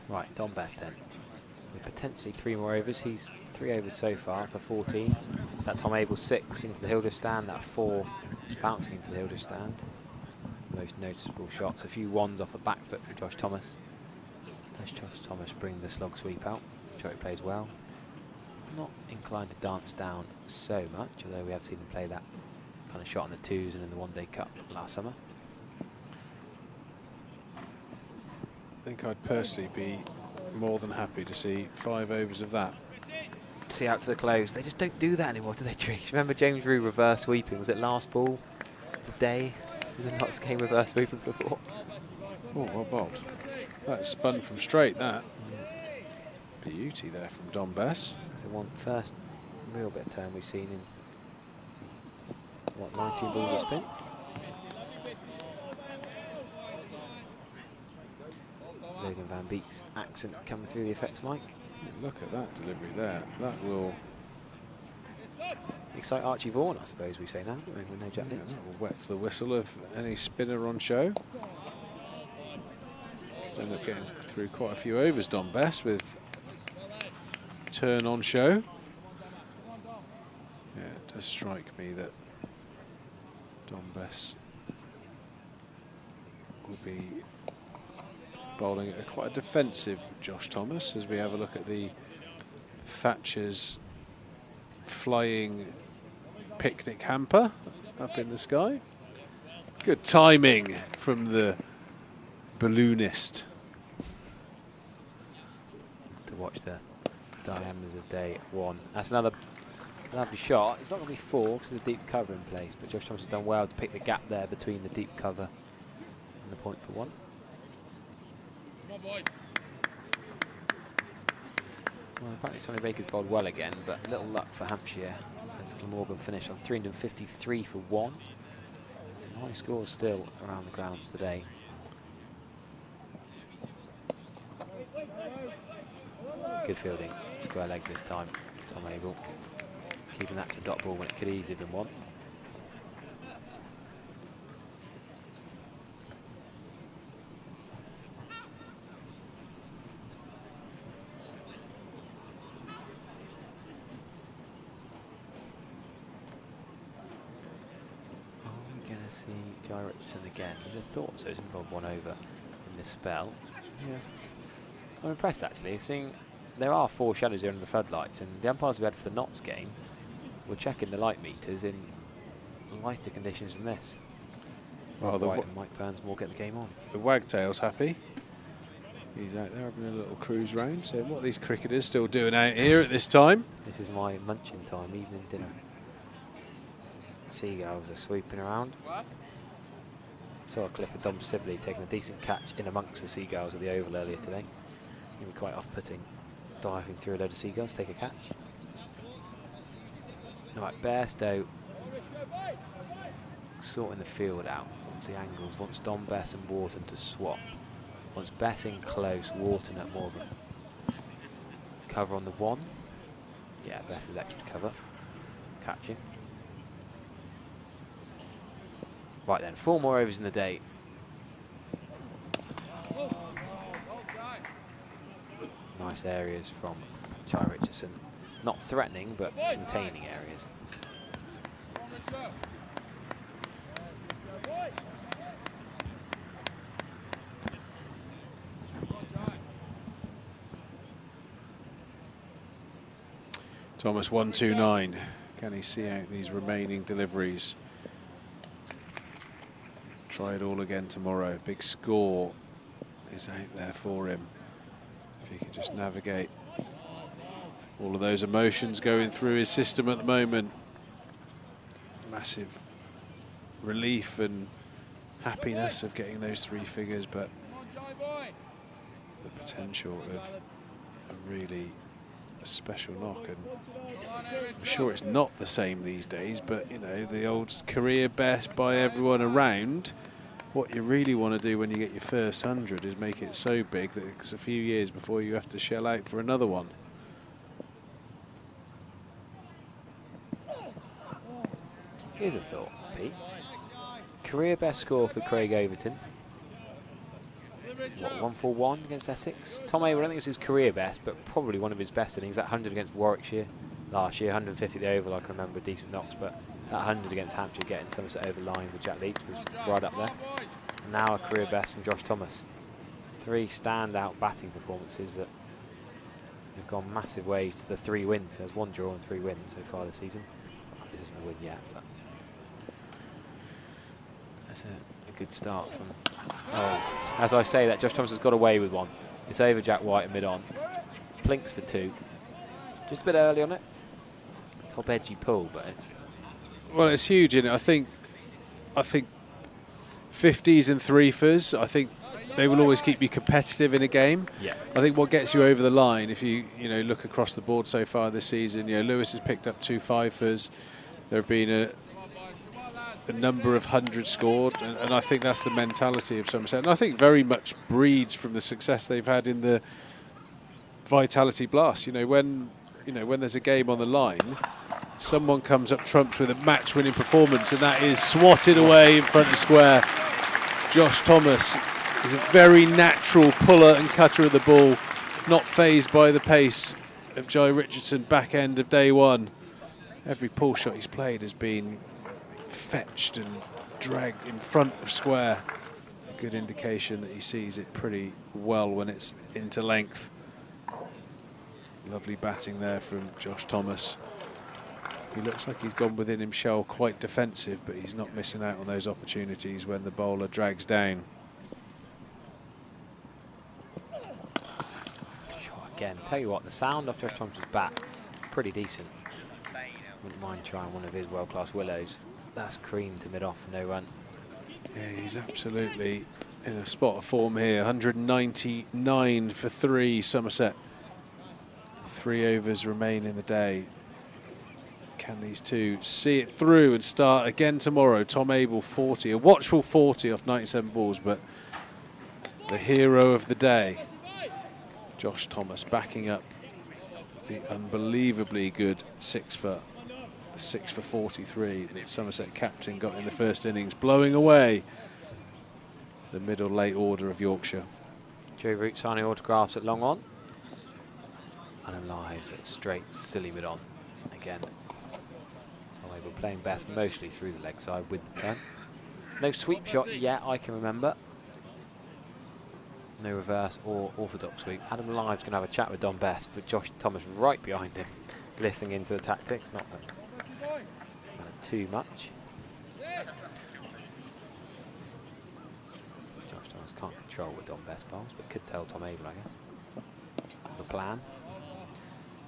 Right, Don Best then. With potentially 3 more overs. He's 3 overs so far for 14. That Tom Abel 6 into the Hildreth stand. That 4 bouncing into the Hildreth stand. Most noticeable shots. A few ones off the back foot for Josh Thomas. Does Josh Thomas bring the slog sweep out? Sure, he plays well. Not inclined to dance down so much, although we have seen him play that kind of shot on the 2s and in the One Day Cup last summer. I think I'd personally be more than happy to see 5 overs of that. See out to the close. They just don't do that anymore, do they, Trish? Remember James Rue reverse sweeping? Was it last ball of the day? The Notts game reverse sweeping for 4. Oh, well bowled. That's spun from straight, that. Beauty there from Don Bess. It's the first real bit of turn we've seen in, what, 19 balls of spin? Logan Van Beek's accent coming through the effects mic. Look at that delivery there. That will excite Archie Vaughan, I suppose we say now, don't we? With no Jack Leach. That will wet the whistle of any spinner on show. Could end up getting through quite a few overs, Don Bess, with turn on show. Yeah, it does strike me that Don Bess will be bowling at quite a defensive Josh Thomas as we have a look at the Thatcher's flying picnic hamper up in the sky. Good timing from the balloonist. To watch the diameters of day 1. That's another lovely shot. It's not going to be 4 because there's a deep cover in place, but Josh Thomas has done well to pick the gap there between the deep cover and the point for 1. Well, apparently Sonny Baker's bowled well again, but little luck for Hampshire as Glamorgan finished on 353 for 1. Some high scores still around the grounds today. Good fielding, square leg this time, Tom Abel. Keeping that to dot ball when it could easily have been 1. See Jai Richardson again. You'd have thought so. He's involved one over in this spell. Yeah. I'm impressed actually, seeing there are 4 shadows here under the floodlights, and the umpires we had for the Notts game were checking the light meters in lighter conditions than this. Well, White and Mike Burnsmore get the game on. The Wagtail's happy. He's out there having a little cruise round, so what are these cricketers still doing out here at this time? This is my munching time, evening dinner. Seagulls are sweeping around. Saw a clip of Dom Sibley taking a decent catch in amongst the seagulls at the Oval earlier today. It would be quite off-putting, diving through a load of seagulls, take a catch. Alright, Bairstow sorting the field out. Wants the angles, wants Dom, Bess and Wharton to swap. Wants Bess in close, Wharton at more of a cover on the 1. Yeah, Bess is extra cover. Catching. Right then, 4 more overs in the day. Nice areas from Jai Richardson. Not threatening, but containing areas. Thomas 129. Can he see out these remaining deliveries? Try it all again tomorrow. Big score is out there for him. If he can just navigate all of those emotions going through his system at the moment. Massive relief and happiness of getting those 3 figures, but the potential of a really special knock. And I'm sure it's not the same these days, but you know, the old career best by everyone around. What you really want to do when you get your first 100 is make it so big that it's a few years before you have to shell out for another one. Here's a thought, Pete. Career best score for Craig Overton. What, 141 against Essex? Tom Abel, I don't think it's his career best, but probably one of his best innings. That 100 against Warwickshire last year, 150 at the Oval, I can remember, decent knocks, but that 100 against Hampshire getting Somerset over the line with Jack Leach was right up there. And now a career best from Josh Thomas. 3 standout batting performances that have gone massive ways to the 3 wins. There's 1 draw and 3 wins so far this season. This isn't a win yet, but that's a good start from... Oh, as I say that, Josh Thomas has got away with 1. It's over Jack White and mid-on. Plinks for 2. Just a bit early on it. Top edgy pull, but it's... Well, it's huge, isn't it? I think 50s and 3-fers, I think they will always keep you competitive in a game. Yeah. I think what gets you over the line, if you look across the board so far this season, Lewis has picked up 2 5-fers. There have been a number of 100s scored, and I think that's the mentality of Somerset. And I think very much breeds from the success they've had in the Vitality Blast. When there's a game on the line, someone comes up trumps with a match-winning performance, and that is swatted away in front of square. Josh Thomas is a very natural puller and cutter of the ball, not fazed by the pace of Jai Richardson back end of day 1. Every pull shot he's played has been fetched and dragged in front of square. A good indication that he sees it pretty well when it's into length. Lovely batting there from Josh Thomas. He looks like he's gone within himself, quite defensive, but he's not missing out on those opportunities when the bowler drags down. Again, tell you what, the sound of Josh Thomas's bat, pretty decent. Wouldn't mind trying one of his world-class willows. That's cream to mid-off, no run. Yeah, he's absolutely in a spot of form here. 199 for 3, Somerset. 3 overs remain in the day. Can these two see it through and start again tomorrow? Tom Abel 40, a watchful 40 off 97 balls, but the hero of the day, Josh Thomas, backing up the unbelievably good 6 for 43 that Somerset captain got in the first innings, blowing away the middle late order of Yorkshire. Joe Root signing autographs at long on. And lives at straight silly mid on. Again, Tom Abel playing best mostly through the leg side with the turn. No sweep shot yet, I can remember. No reverse or orthodox sweep. Adam Lyve's going to have a chat with Don Best, but Josh Thomas right behind him, listening into the tactics, not too much. Josh Thomas can't control what Don Best bowls, but could tell Tom Abel, I guess. The plan.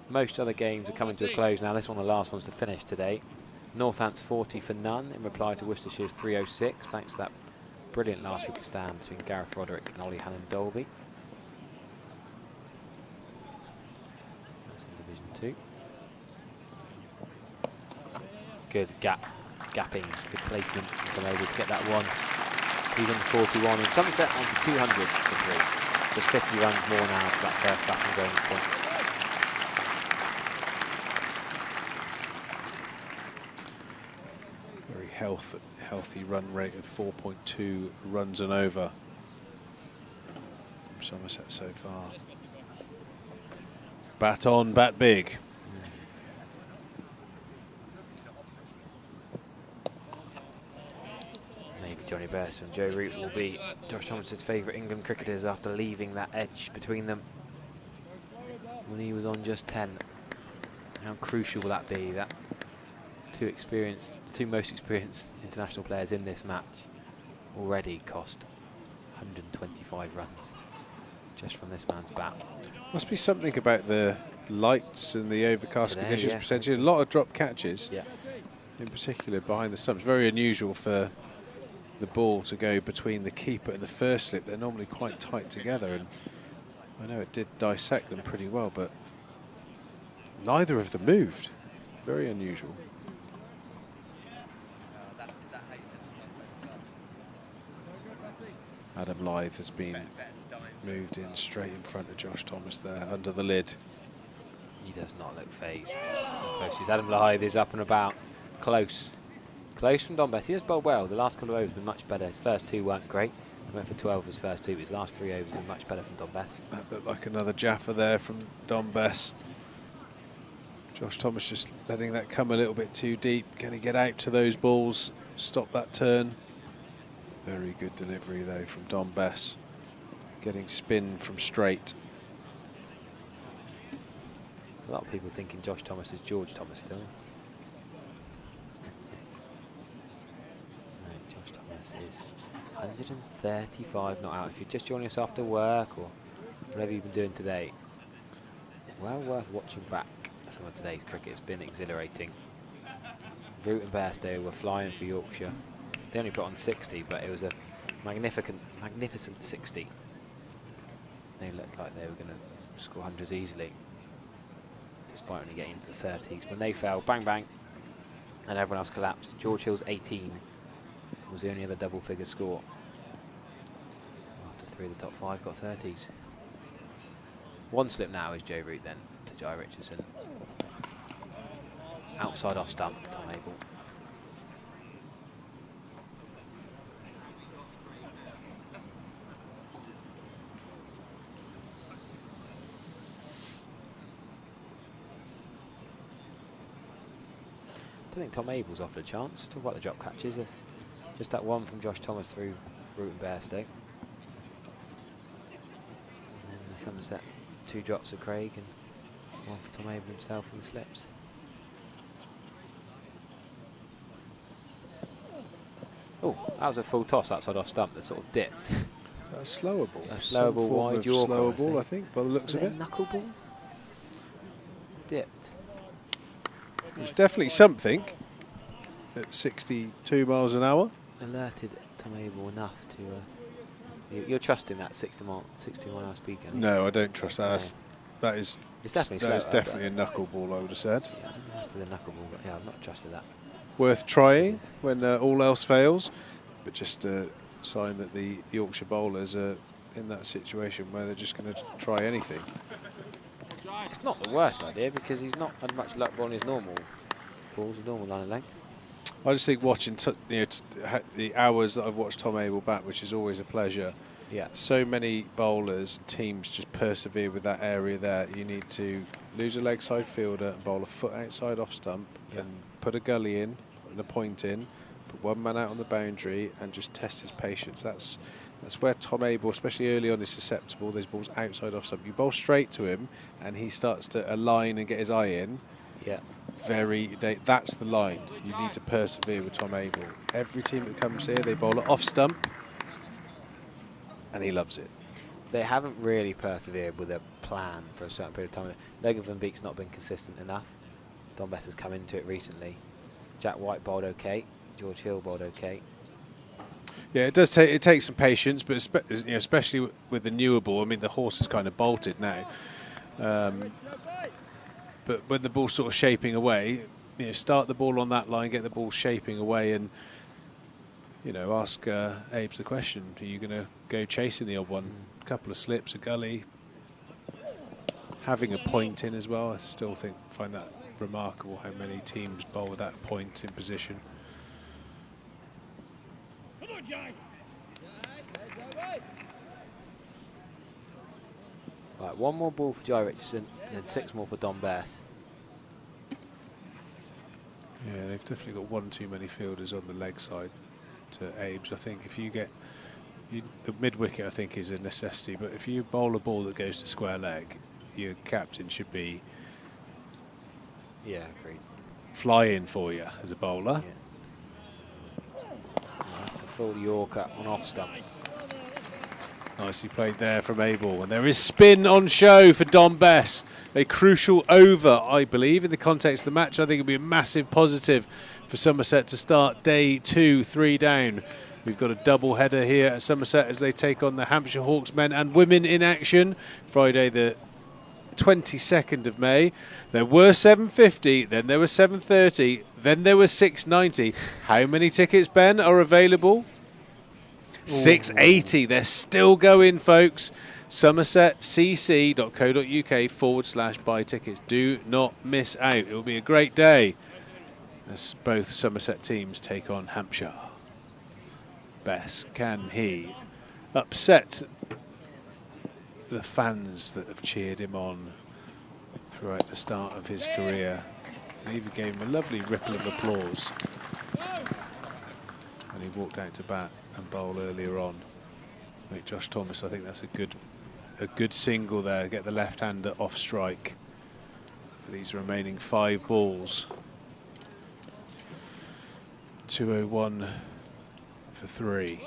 Most other games are coming to a close now. This one, the last one's to finish today. Northants 40 for none in reply to Worcestershire's 306, thanks to that brilliant last wicket stand between Gareth Roderick and Ollie Hannon Dolby. That's in Division 2. Good gapping, good placement from Tom Abel to get that one. He's on 41 and Somerset on to 200 for 3. Just 50 runs more now for that first batting bonus point. Very healthy run rate of 4.2 runs and over from Somerset so far. Bat on, bat big. Maybe Johnny Best and Joe Root will be Josh Thomas's favourite England cricketers after leaving that edge between them when he was on just 10. How crucial will that be? That two most experienced international players in this match already cost 125 runs just from this man's bat. Must be something about the lights and the overcast Today, conditions yeah. percentage. A lot of drop catches, yeah, in particular behind the stumps. Very unusual for the ball to go between the keeper and the first slip. They're normally quite tight together, and I know it did dissect them pretty well, but neither of them moved. Very unusual. Adam Lythe has been moved in straight in front of Josh Thomas there, under the lid. He does not look phased. Adam Lythe is up and about. Close from Don Best. He has bowled well. The last couple of overs have been much better. His first 2 weren't great. He went for 12 his first 2, but his last 3 overs have been much better from Don Best. That looked like another Jaffa there from Don Bess. Josh Thomas just letting that come a little bit too deep. Can he get out to those balls, stop that turn? Very good delivery though from Don Bess. Getting spin from straight. A lot of people thinking Josh Thomas is George Thomas still. No, Josh Thomas is 135 not out. If you're just joining us after work or whatever you've been doing today, well worth watching back some of today's cricket. It's been exhilarating. Root and Bairstow were flying for Yorkshire. They only put on 60, but it was a magnificent 60. They looked like they were going to score hundreds easily, despite only getting into the 30s. When they fell, bang, bang, and everyone else collapsed. George Hill's 18 was the only other double-figure score. After 3 of the top 5 got 30s. One slip now is Joe Root then to Jai Richardson. Outside off stump, Tom Abel. I don't think Tom Abel's offered a chance. Talk about the drop catches. There's just that one from Josh Thomas through Root and Bairstow. And then the Somerset 2 drops of Craig and 1 for Tom Abel himself in the slips. Oh, that was a full toss outside off stump that sort of dipped. A slower ball. A slower ball wide Yorker. Slower ball, I think, by the looks of it. Knuckleball? Dipped. It was definitely something at 62 miles an hour. Alerted Tom Abel enough to... you're trusting that 60 mile an hour speed, can you? No, I don't trust that. That is it's definitely that is definitely a knuckleball, I would have said. Yeah, I don't know for the knuckleball, but yeah, I've not trusted that. Worth trying when all else fails, but just a sign that the Yorkshire bowlers are in that situation where they're just going to try anything. It's not the worst idea because he's not had much luck bowling his normal balls, a normal line of length. I just think watching the hours that I've watched Tom Abel bat, which is always a pleasure. Yeah. So many bowlers, teams just persevere with that area there. You need to lose a leg side fielder and bowl a foot outside off stump and put a gully in and a point in, put one man out on the boundary and just test his patience. That's where Tom Abel, especially early on, is susceptible. Those balls outside off stump. You bowl straight to him and he starts to align and get his eye in. Yeah. That's the line. You need to persevere with Tom Abel. Every team that comes here, they bowl it off stump and he loves it. They haven't really persevered with a plan for a certain period of time. Logan van Beek's not been consistent enough. Don Bess has come into it recently. Jack White bowled okay. George Hill bowled okay. Yeah, it does take. It takes some patience, but especially with the newer ball. I mean, the horse is kind of bolted now. But when the ball's sort of shaping away, start the ball on that line, get the ball shaping away, and ask Abe's the question: are you going to go chasing the odd one? A couple of slips, a gully, having a point in as well. I still find that remarkable how many teams bowl with that point in position. Right, one more ball for Jai Richardson and then 6 more for Don Bess. Yeah, they've definitely got one too many fielders on the leg side to Abe's. I think if you get the mid wicket, I think is a necessity, but if you bowl a ball that goes to square leg, your captain should be agreed, flying for you as a bowler. That's a full Yorker on off stump. Nicely played there from Abel, and there is spin on show for Don Bess. A crucial over, I believe, in the context of the match. I think it'll be a massive positive for Somerset to start day 2, 3 down. We've got a double header here at Somerset as they take on the Hampshire Hawks men and women in action. Friday the 22nd of May. There were 750, then there were 730, then there were 690. How many tickets, Ben, are available? 680. They're still going, folks. somersetcc.co.uk/buy tickets. Do not miss out. It will be a great day as both Somerset teams take on Hampshire. Bess, can he upset the fans that have cheered him on throughout the start of his career? And even gave him a lovely ripple of applause when he walked out to bat and bowl earlier on. Like Josh Thomas, I think that's a good single there. Get the left-hander off strike for these remaining 5 balls. 201 for 3.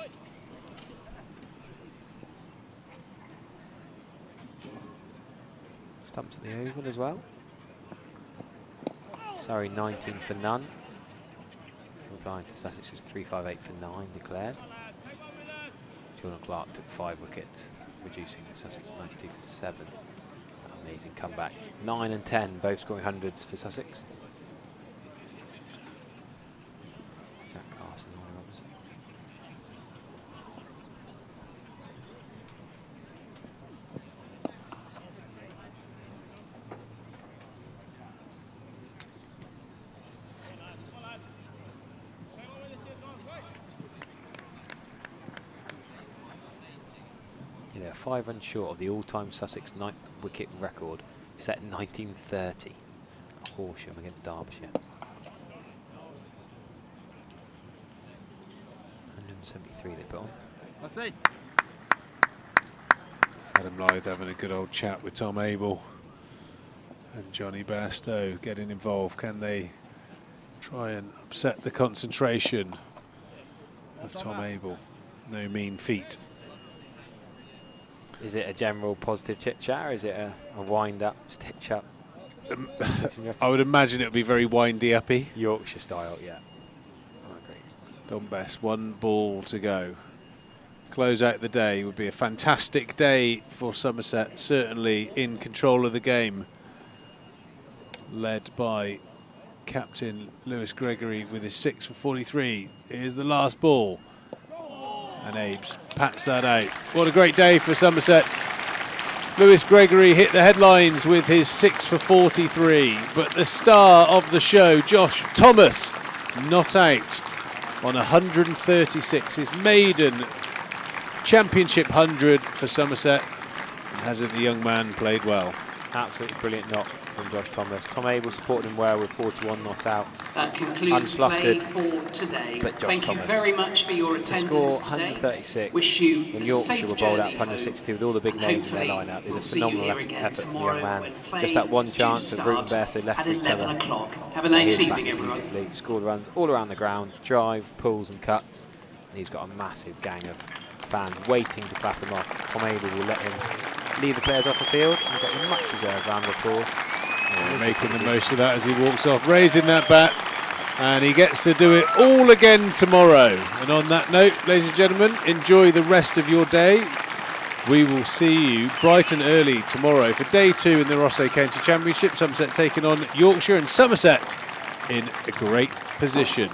Stumps at the oval as well. Surrey 19 for none. Replying to Sussex's 358 for 9 declared. Jordan Clark took 5 wickets, reducing Sussex 92 for 7. Amazing comeback. 9 and 10, both scoring hundreds for Sussex. Jack Carson, Ollie Robinson. Yeah, 5 runs short of the all-time Sussex 9th wicket record set in 1930. Horsham against Derbyshire. 173 they put on. Adam Lyth having a good old chat with Tom Abel and Johnny Bairstow getting involved. Can they try and upset the concentration of Tom Abel? No mean feat. Is it a general positive chit-chat, or is it a wind-up, stitch-up? I would imagine it would be very windy-uppy. Yorkshire style, yeah. I agree. Don Bess, 1 ball to go. Close out the day would be a fantastic day for Somerset, certainly in control of the game. Led by captain Lewis Gregory with his 6 for 43. Here's the last ball. And Abe's pats that out. What a great day for Somerset. Lewis Gregory hit the headlines with his 6 for 43. But the star of the show, Josh Thomas, not out on 136. His maiden championship 100 for Somerset. And hasn't the young man played well? Absolutely brilliant knock from Josh Thomas. Tom Abel supported him well with 4-1 not out. That concludes play for today. But Josh Thank Thomas, you very much for your to attendance score today. 136 Wish you when a Yorkshire safe were bowled out journey for 162 with all the big home, names in their and lineup is we'll a see you phenomenal here again effort from the young tomorrow man. when Just that one play is due chance to of Ruben start Berto left at for each 11 other. o'clock. Have a He nice has evening, batted everyone. beautifully, scored runs all around the ground, drive, pulls and cuts. And he's got a massive gang of fans waiting to clap him off. Tom Abel will let him lead the players off the field and get the much deserved round of applause. Making the most of that as he walks off, raising that bat, and he gets to do it all again tomorrow. And on that note, ladies and gentlemen, enjoy the rest of your day. We will see you bright and early tomorrow for day 2 in the Rosso County Championship. Somerset taking on Yorkshire, and Somerset in a great position.